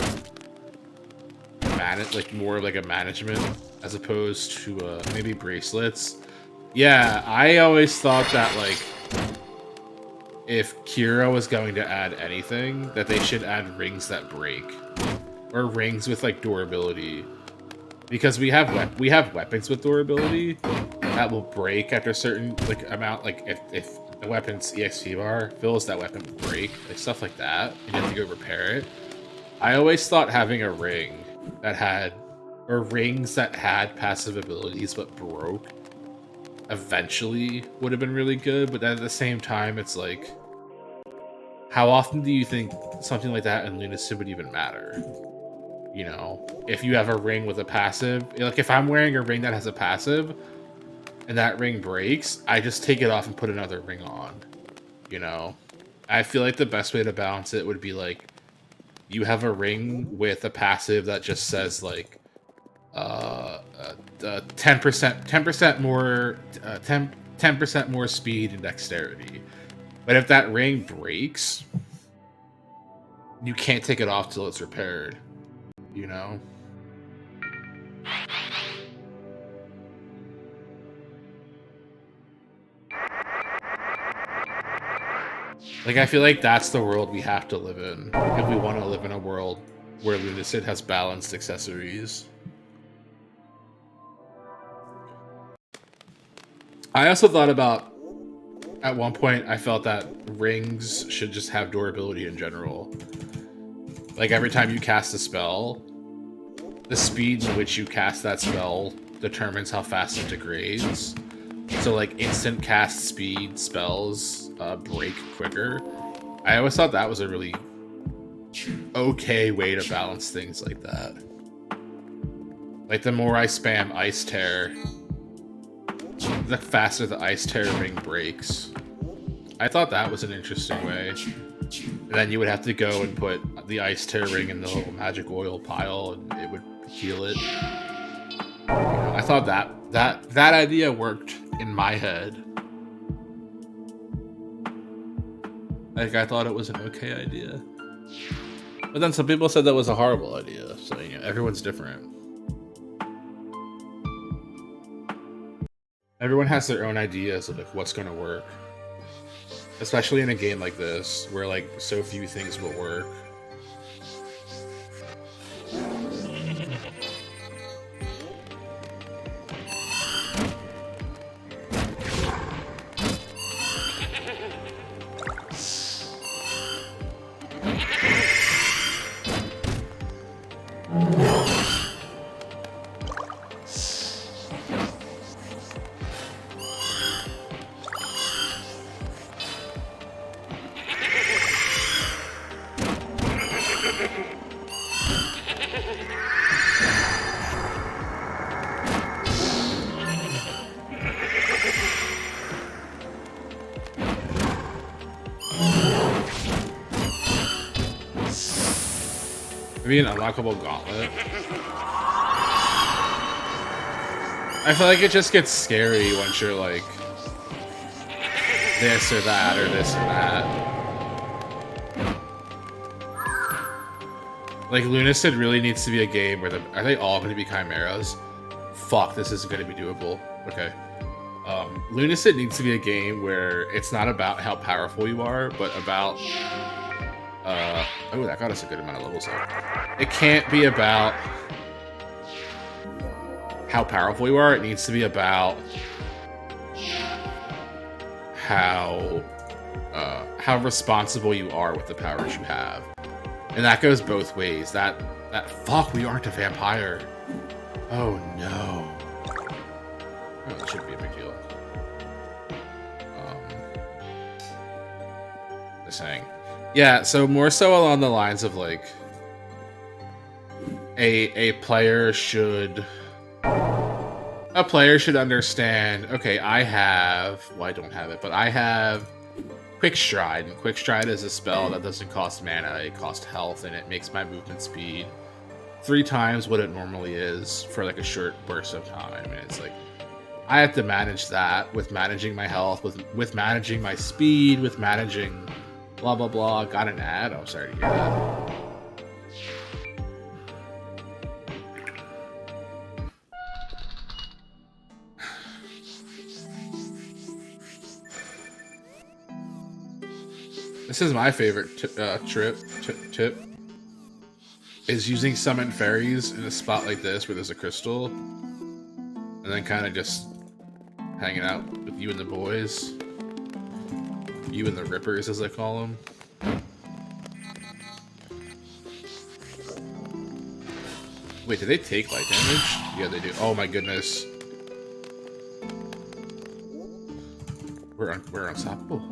more of like a management as opposed to maybe bracelets. Yeah, I always thought that like if Kira was going to add anything, that they should add rings that break, or rings with like durability, because we have weapons with durability that will break after a certain like amount. Like if the weapon's EXP bar fills, that weapon will break, like stuff like that, and you have to go repair it. I always thought having a ring that had, or rings that had passive abilities but broke eventually would have been really good, but at the same time, it's like, how often do you think something like that in Lunacid would even matter? You know, if you have a ring with a passive, like if I'm wearing a ring that has a passive and that ring breaks, I just take it off and put another ring on. You know, I feel like the best way to balance it would be like, you have a ring with a passive that just says like 10% more 10% more speed and dexterity. But if that ring breaks, you can't take it off till it's repaired, you know? Like, I feel like that's the world we have to live in if we want to live in a world where Lunacid has balanced accessories. I also thought about, at one point, I felt that rings should just have durability in general. Like, every time you cast a spell, the speed in which you cast that spell determines how fast it degrades. So like instant cast speed spells break quicker. I always thought that was a really okay way to balance things like that. Like the more I spam Ice Tear, the faster the Ice Tear ring breaks. I thought that was an interesting way. And then you would have to go and put the Ice Tear ring in the little magic oil pile and it would heal it. I thought that idea worked in my head. Like, I thought it was an okay idea. But then some people said that was a horrible idea. So, you know, everyone's different. Everyone has their own ideas of like what's going to work. Especially in a game like this, where like so few things will work. Maybe an unlockable gauntlet. I feel like it just gets scary once you're like this or that or this or that. Like Lunacid really needs to be a game where are they all going to be chimeras? Fuck, this isn't going to be doable. Okay. Lunacid needs to be a game where it's not about how powerful you are, but about oh, that got us a good amount of levels up. It can't be about how powerful you are. It needs to be about how responsible you are with the powers you have, and that goes both ways. That fuck, we aren't a vampire. Oh no. Oh, that shouldn't be a big deal. Just saying. Yeah, so more so along the lines of like a player should understand, okay, I don't have it, but I have Quick Stride, and Quick Stride is a spell that doesn't cost mana, it costs health, and it makes my movement speed 3 times what it normally is for like a short burst of time. And it's like I have to manage that with managing my health, with managing my speed, with managing blah blah blah. Got an ad? I'm sorry to hear that. This is my favorite tip. Is using summon fairies in a spot like this where there's a crystal, and then kind of just hanging out with you and the boys. You and the Rippers, as I call them. Wait, do they take light damage? Yeah, they do. Oh my goodness. We're unstoppable.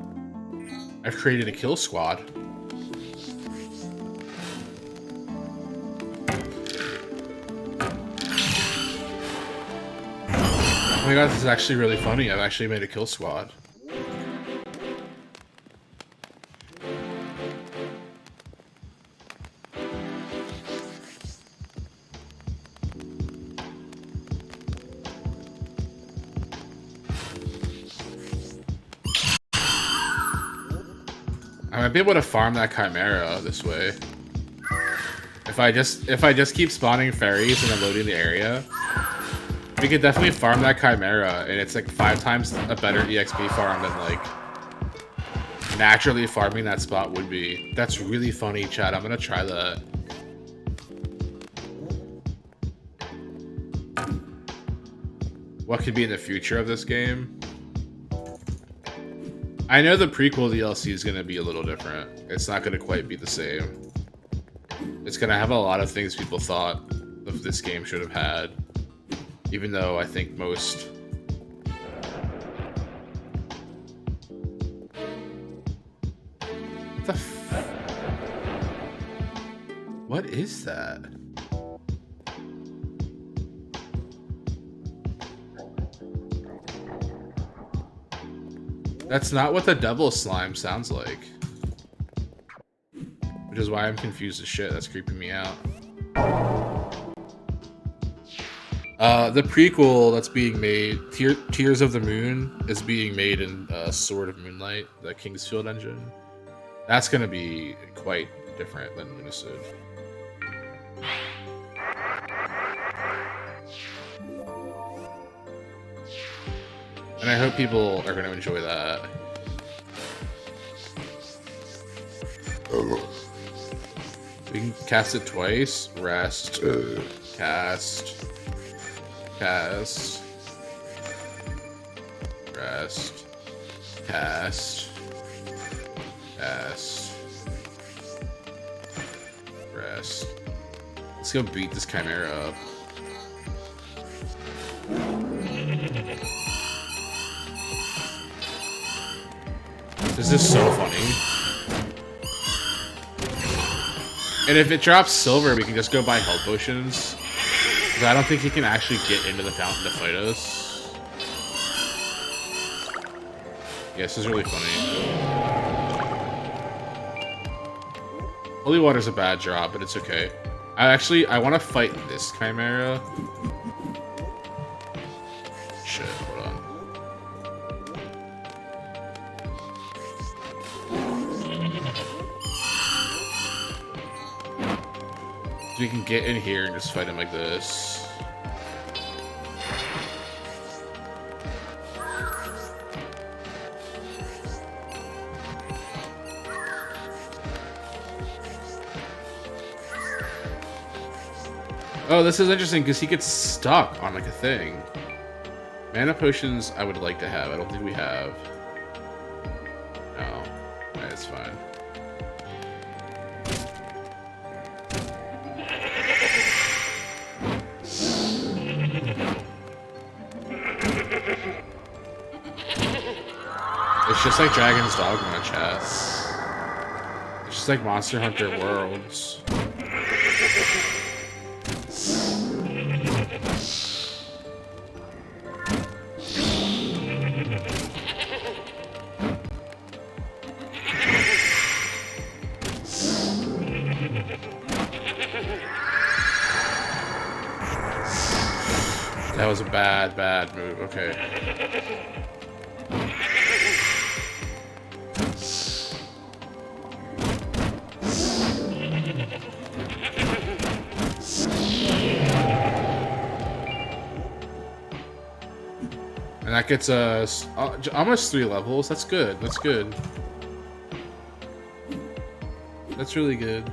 I've created a kill squad. Oh my god, this is actually really funny. I've actually made a kill squad. I might be able to farm that Chimera this way. If I just keep spawning fairies and then loading the area, we could definitely farm that Chimera, and it's like 5 times a better EXP farm than like naturally farming that spot would be. That's really funny, chat. I'm gonna try that. What could be in the future of this game? I know the prequel DLC is going to be a little different. It's not going to quite be the same. It's going to have a lot of things people thought the of this game should have had. Even though I think most... What the f... What is that? That's not what the devil slime sounds like. Which is why I'm confused as shit. That's creeping me out. The prequel that's being made, Tears of the Moon, is being made in Sword of Moonlight, the Kingsfield engine. That's gonna be quite different than Lunacid. And I hope people are going to enjoy that. We can cast it twice. Rest. Cast. Cast. Rest. Cast. Cast. Rest. Let's go beat this Chimera up. This is so funny. And if it drops silver, we can just go buy health potions. Because I don't think he can actually get into the fountain to fight us. Yeah, this is really funny. Holy water's a bad drop, but it's okay. I want to fight this Chimera. Shit, hold on. So we can get in here and just fight him like this. Oh, this is interesting because he gets stuck on like a thing. Mana potions I would like to have. I don't think we have. No. It's fine. It's just like Dragon's Dogma, chat. It's just like Monster Hunter Worlds. That was a bad move. Okay. And that gets us almost 3 levels. That's good. That's good. That's really good.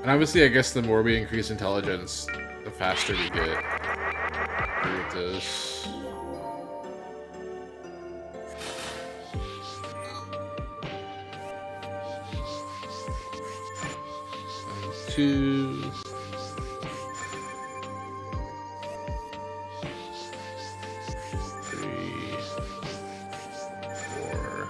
And obviously, I guess the more we increase intelligence, the faster we get. Look at this. And 2. 3. 4.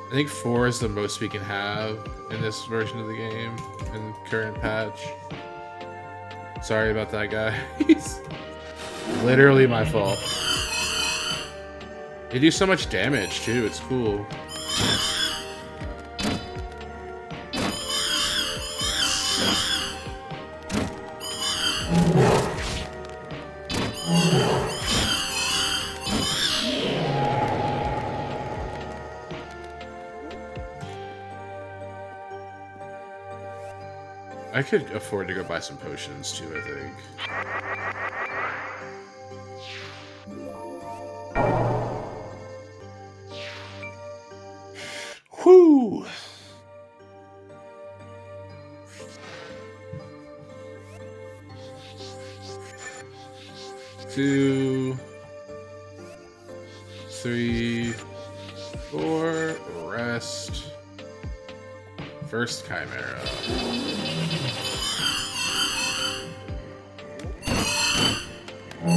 I think 4 is the most we can have in this version of the game, in the current patch. Sorry about that, guys. Literally my fault. They do so much damage, too. It's cool. I could afford to go buy some potions too, I think. Whoo! Two, 3, 4, rest. First Chimera. I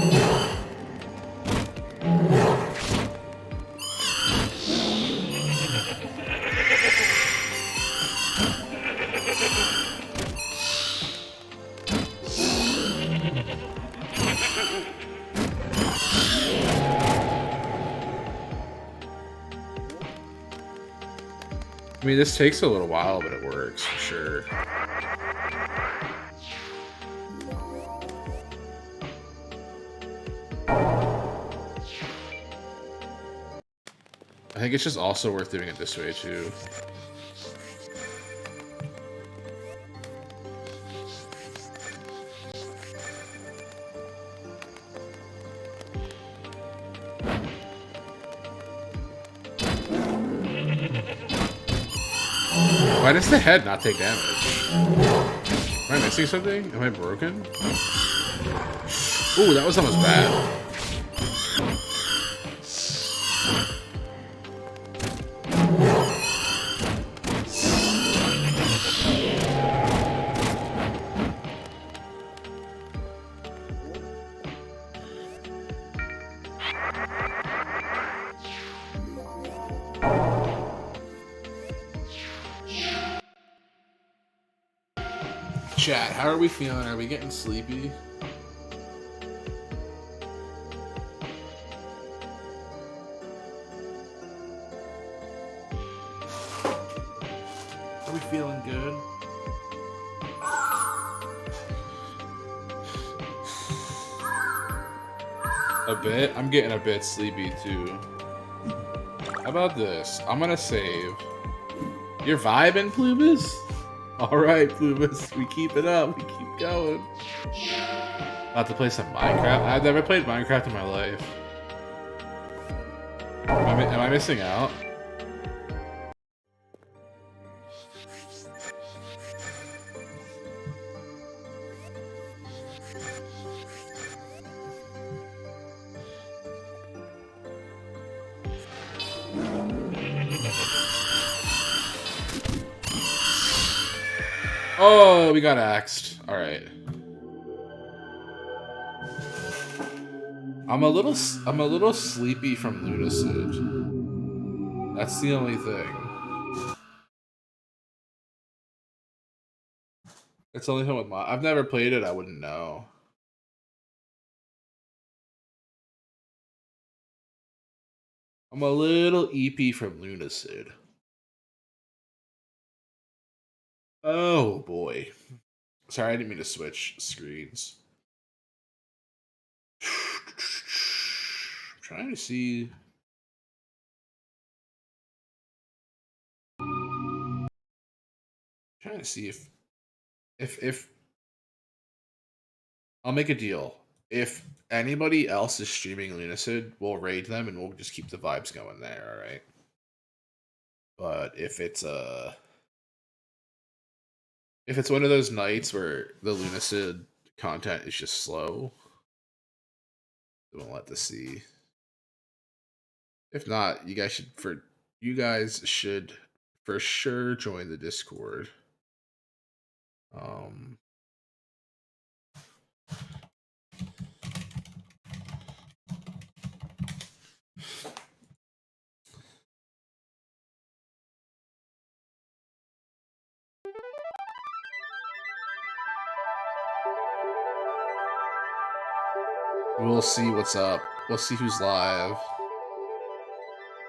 mean, this takes a little while, but it works for sure. I think it's just also worth doing it this way too. Why does the head not take damage? Am I missing something? Am I broken? Ooh, that was almost bad. Chat, how are we feeling? Are we getting sleepy? Are we feeling good? A bit? I'm getting a bit sleepy too. How about this? I'm gonna save. You're vibing, Plubus? Alright, Plubus, we keep it up, we keep going. About to play some Minecraft? I've never played Minecraft in my life. Am I missing out? Oh, we got axed. All right. I'm a little sleepy from Lunacid. That's the only thing. It's only him with my. I've never played it. I wouldn't know. I'm a little EP from Lunacid. Oh boy. Sorry, I didn't mean to switch screens. I'm trying to see. Trying to see if I'll make a deal. If anybody else is streaming Lunacid, we'll raid them and we'll just keep the vibes going there, alright? But if it's one of those nights where the Lunacid content is just slow, we'll let this see. If not, you guys should for sure join the Discord. We'll see what's up. We'll see who's live.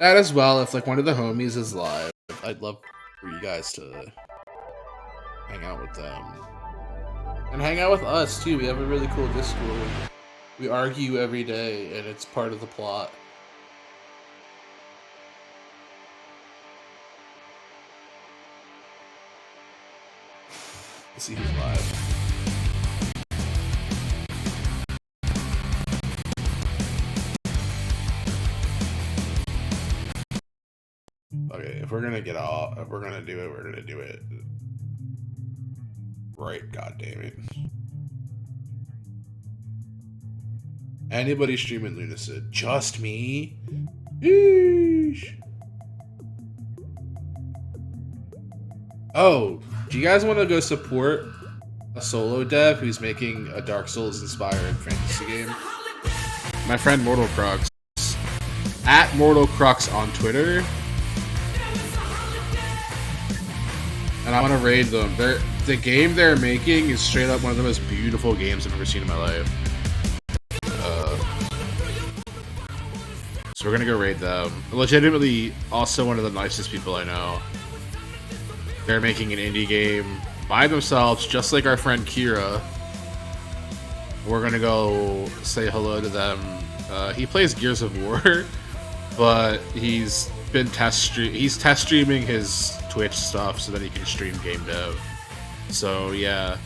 That as well, if like one of the homies is live, I'd love for you guys to hang out with them. And hang out with us too. We have a really cool Discord. We argue every day and it's part of the plot. Let's see who's live. Okay, if we're gonna get off, if we're gonna do it, we're gonna do it. Right, god damn it. Anybody streaming Lunacid? Just me? Eesh. Oh, do you guys want to go support a solo dev who's making a Dark Souls inspired fantasy game? my friend Mortal Crux, at Mortal Crux on Twitter, and I want to raid them. The game they're making is straight up one of the most beautiful games I've ever seen in my life. So we're gonna go raid them. Legitimately, also one of the nicest people I know. They're making an indie game by themselves, just like our friend Kira. We're gonna go say hello to them. He plays Gears of War, but he's test streaming his Twitch stuff so that he can stream game dev. So yeah,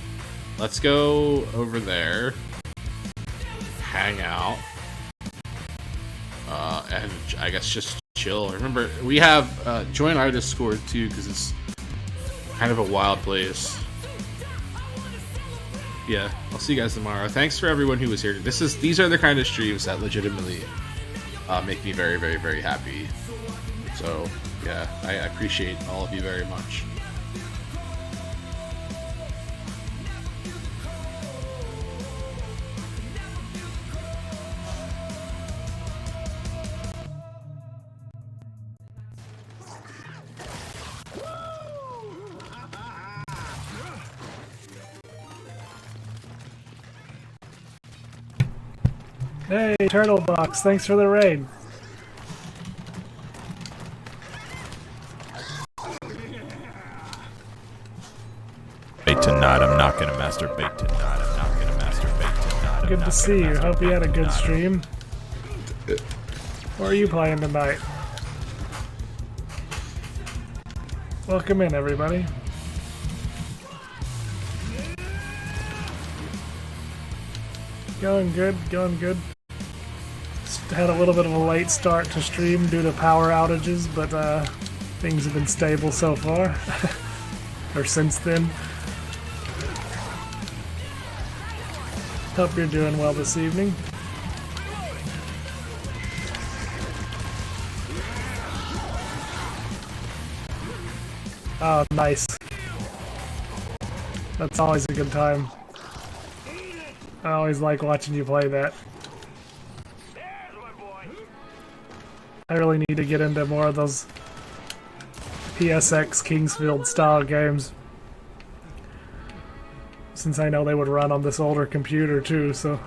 let's go over there, hang out, and I guess just chill. Remember, we have join our Discord too, because it's kind of a wild place. Yeah, I'll see you guys tomorrow. Thanks for everyone who was here. These are the kind of streams that legitimately make me very, very, very happy. So yeah, I appreciate all of you very much. Hey, Turtle Box, thanks for the raid. Tonight, I'm not gonna masturbate tonight. I'm not gonna masturbate tonight. Good to see you. Hope you had a good stream. What are you playing tonight? Welcome in, everybody. Going good, going good. Had a little bit of a late start to stream due to power outages, but things have been stable so far. Or since then. Hope you're doing well this evening. Oh, nice. That's always a good time. I always like watching you play that. I really need to get into more of those PSX Kingsfield style games. Since I know they would run on this older computer too, so...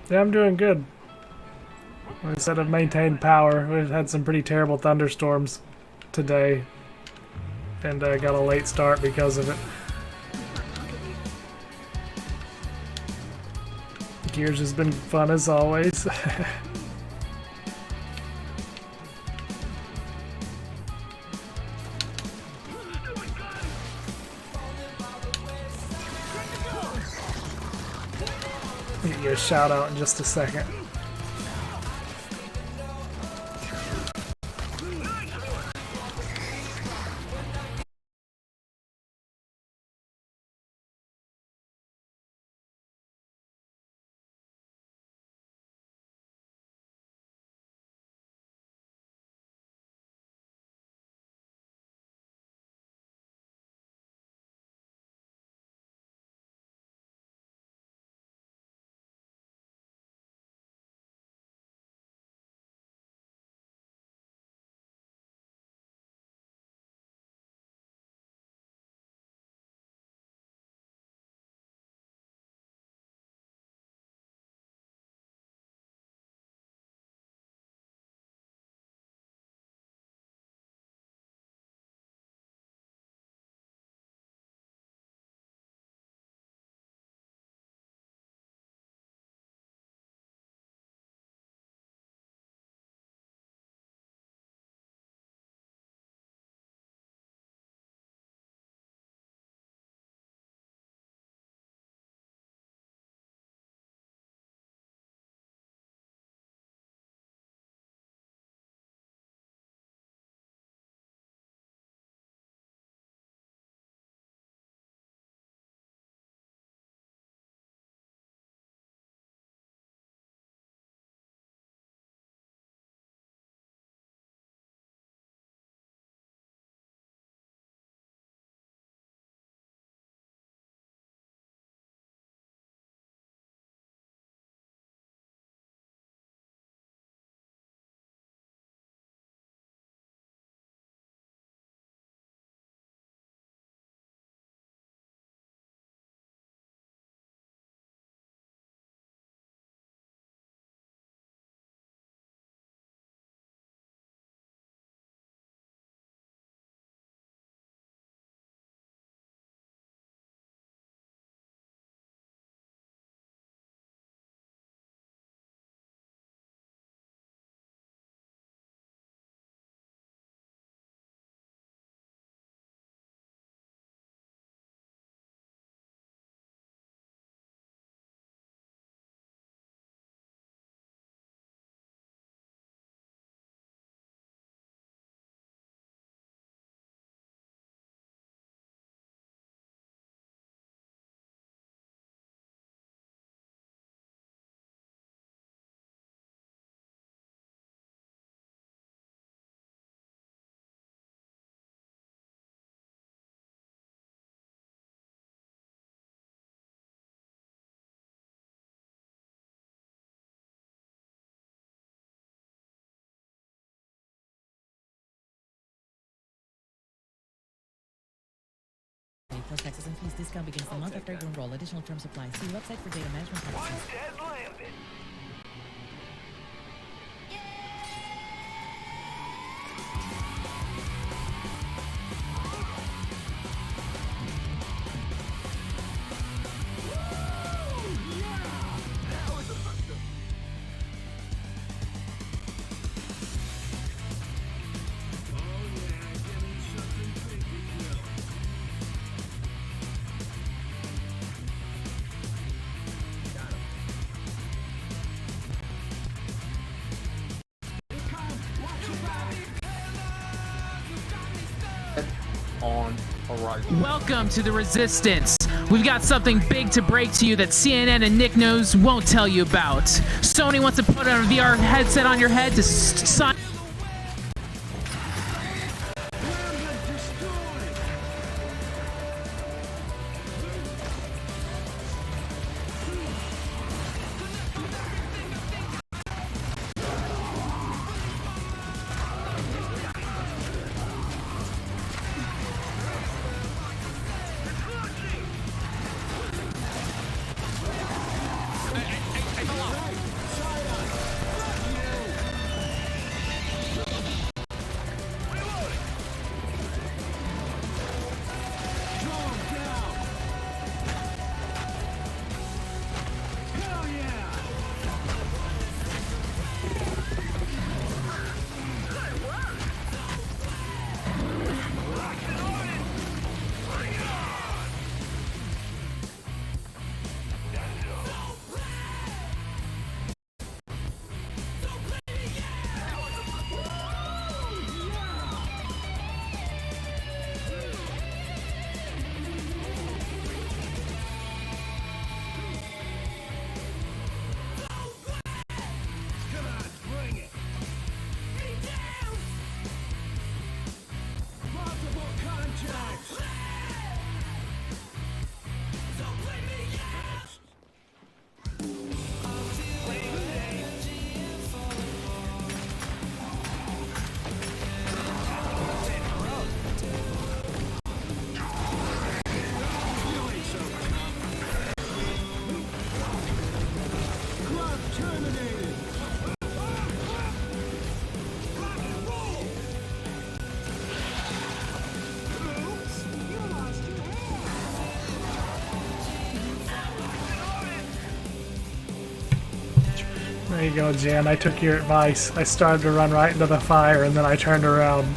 Yeah, I'm doing good. Instead of maintained power, we've had some pretty terrible thunderstorms today. And I got a late start because of it. Gears has been fun as always. Get you a shout out in just a second. plus taxes and fees. Discount begins the month after you enroll. Additional terms apply. See website for data management purposes. On horizon. Welcome to the Resistance. We've got something big to break to you that CNN and Nick Knows won't tell you about. Sony wants to put a VR headset on your head to sign. There you go, Jan. I took your advice. I started to run right into the fire, and then I turned around.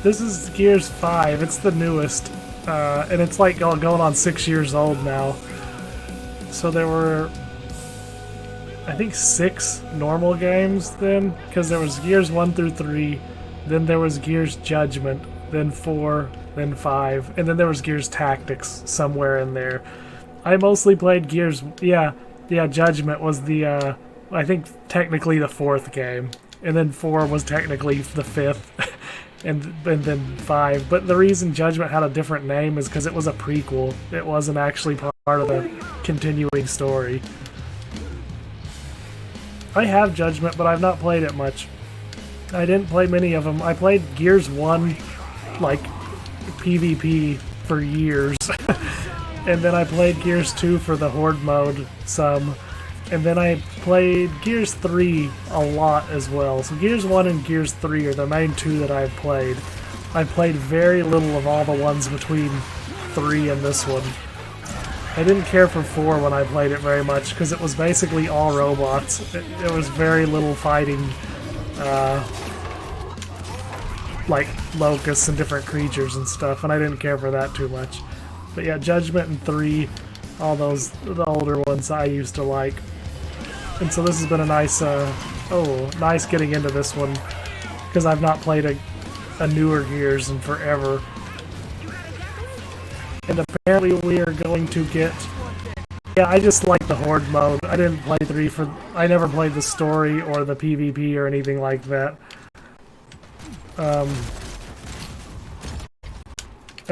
This is Gears 5. It's the newest, and it's like going on 6 years old now. So there were, I think, 6 normal games then, because there was Gears 1 through 3, then there was Gears Judgment, then 4, then 5, and then there was Gears Tactics somewhere in there. I mostly played Gears, yeah, Judgment was the, I think technically the 4th game, and then 4 was technically the 5th, and then 5. But the reason Judgment had a different name is because it was a prequel. It wasn't actually part of the continuing story. I have Judgment, but I've not played it much. I didn't play many of them. I played Gears 1, like, PvP for years. And then I played Gears 2 for the Horde mode some. And then I played Gears 3 a lot as well. So Gears 1 and Gears 3 are the main 2 that I've played. I played very little of all the ones between 3 and this one. I didn't care for 4 when I played it very much, because it was basically all robots. It was very little fighting, like locusts and different creatures and stuff, and I didn't care for that too much. But yeah, Judgment and 3, all those, the older ones I used to like. And so this has been a nice, nice getting into this one, because I've not played a newer Gears in forever. And apparently we are going to get... Yeah, I just like the Horde mode. I didn't play 3 for... I never played the story or the PvP or anything like that.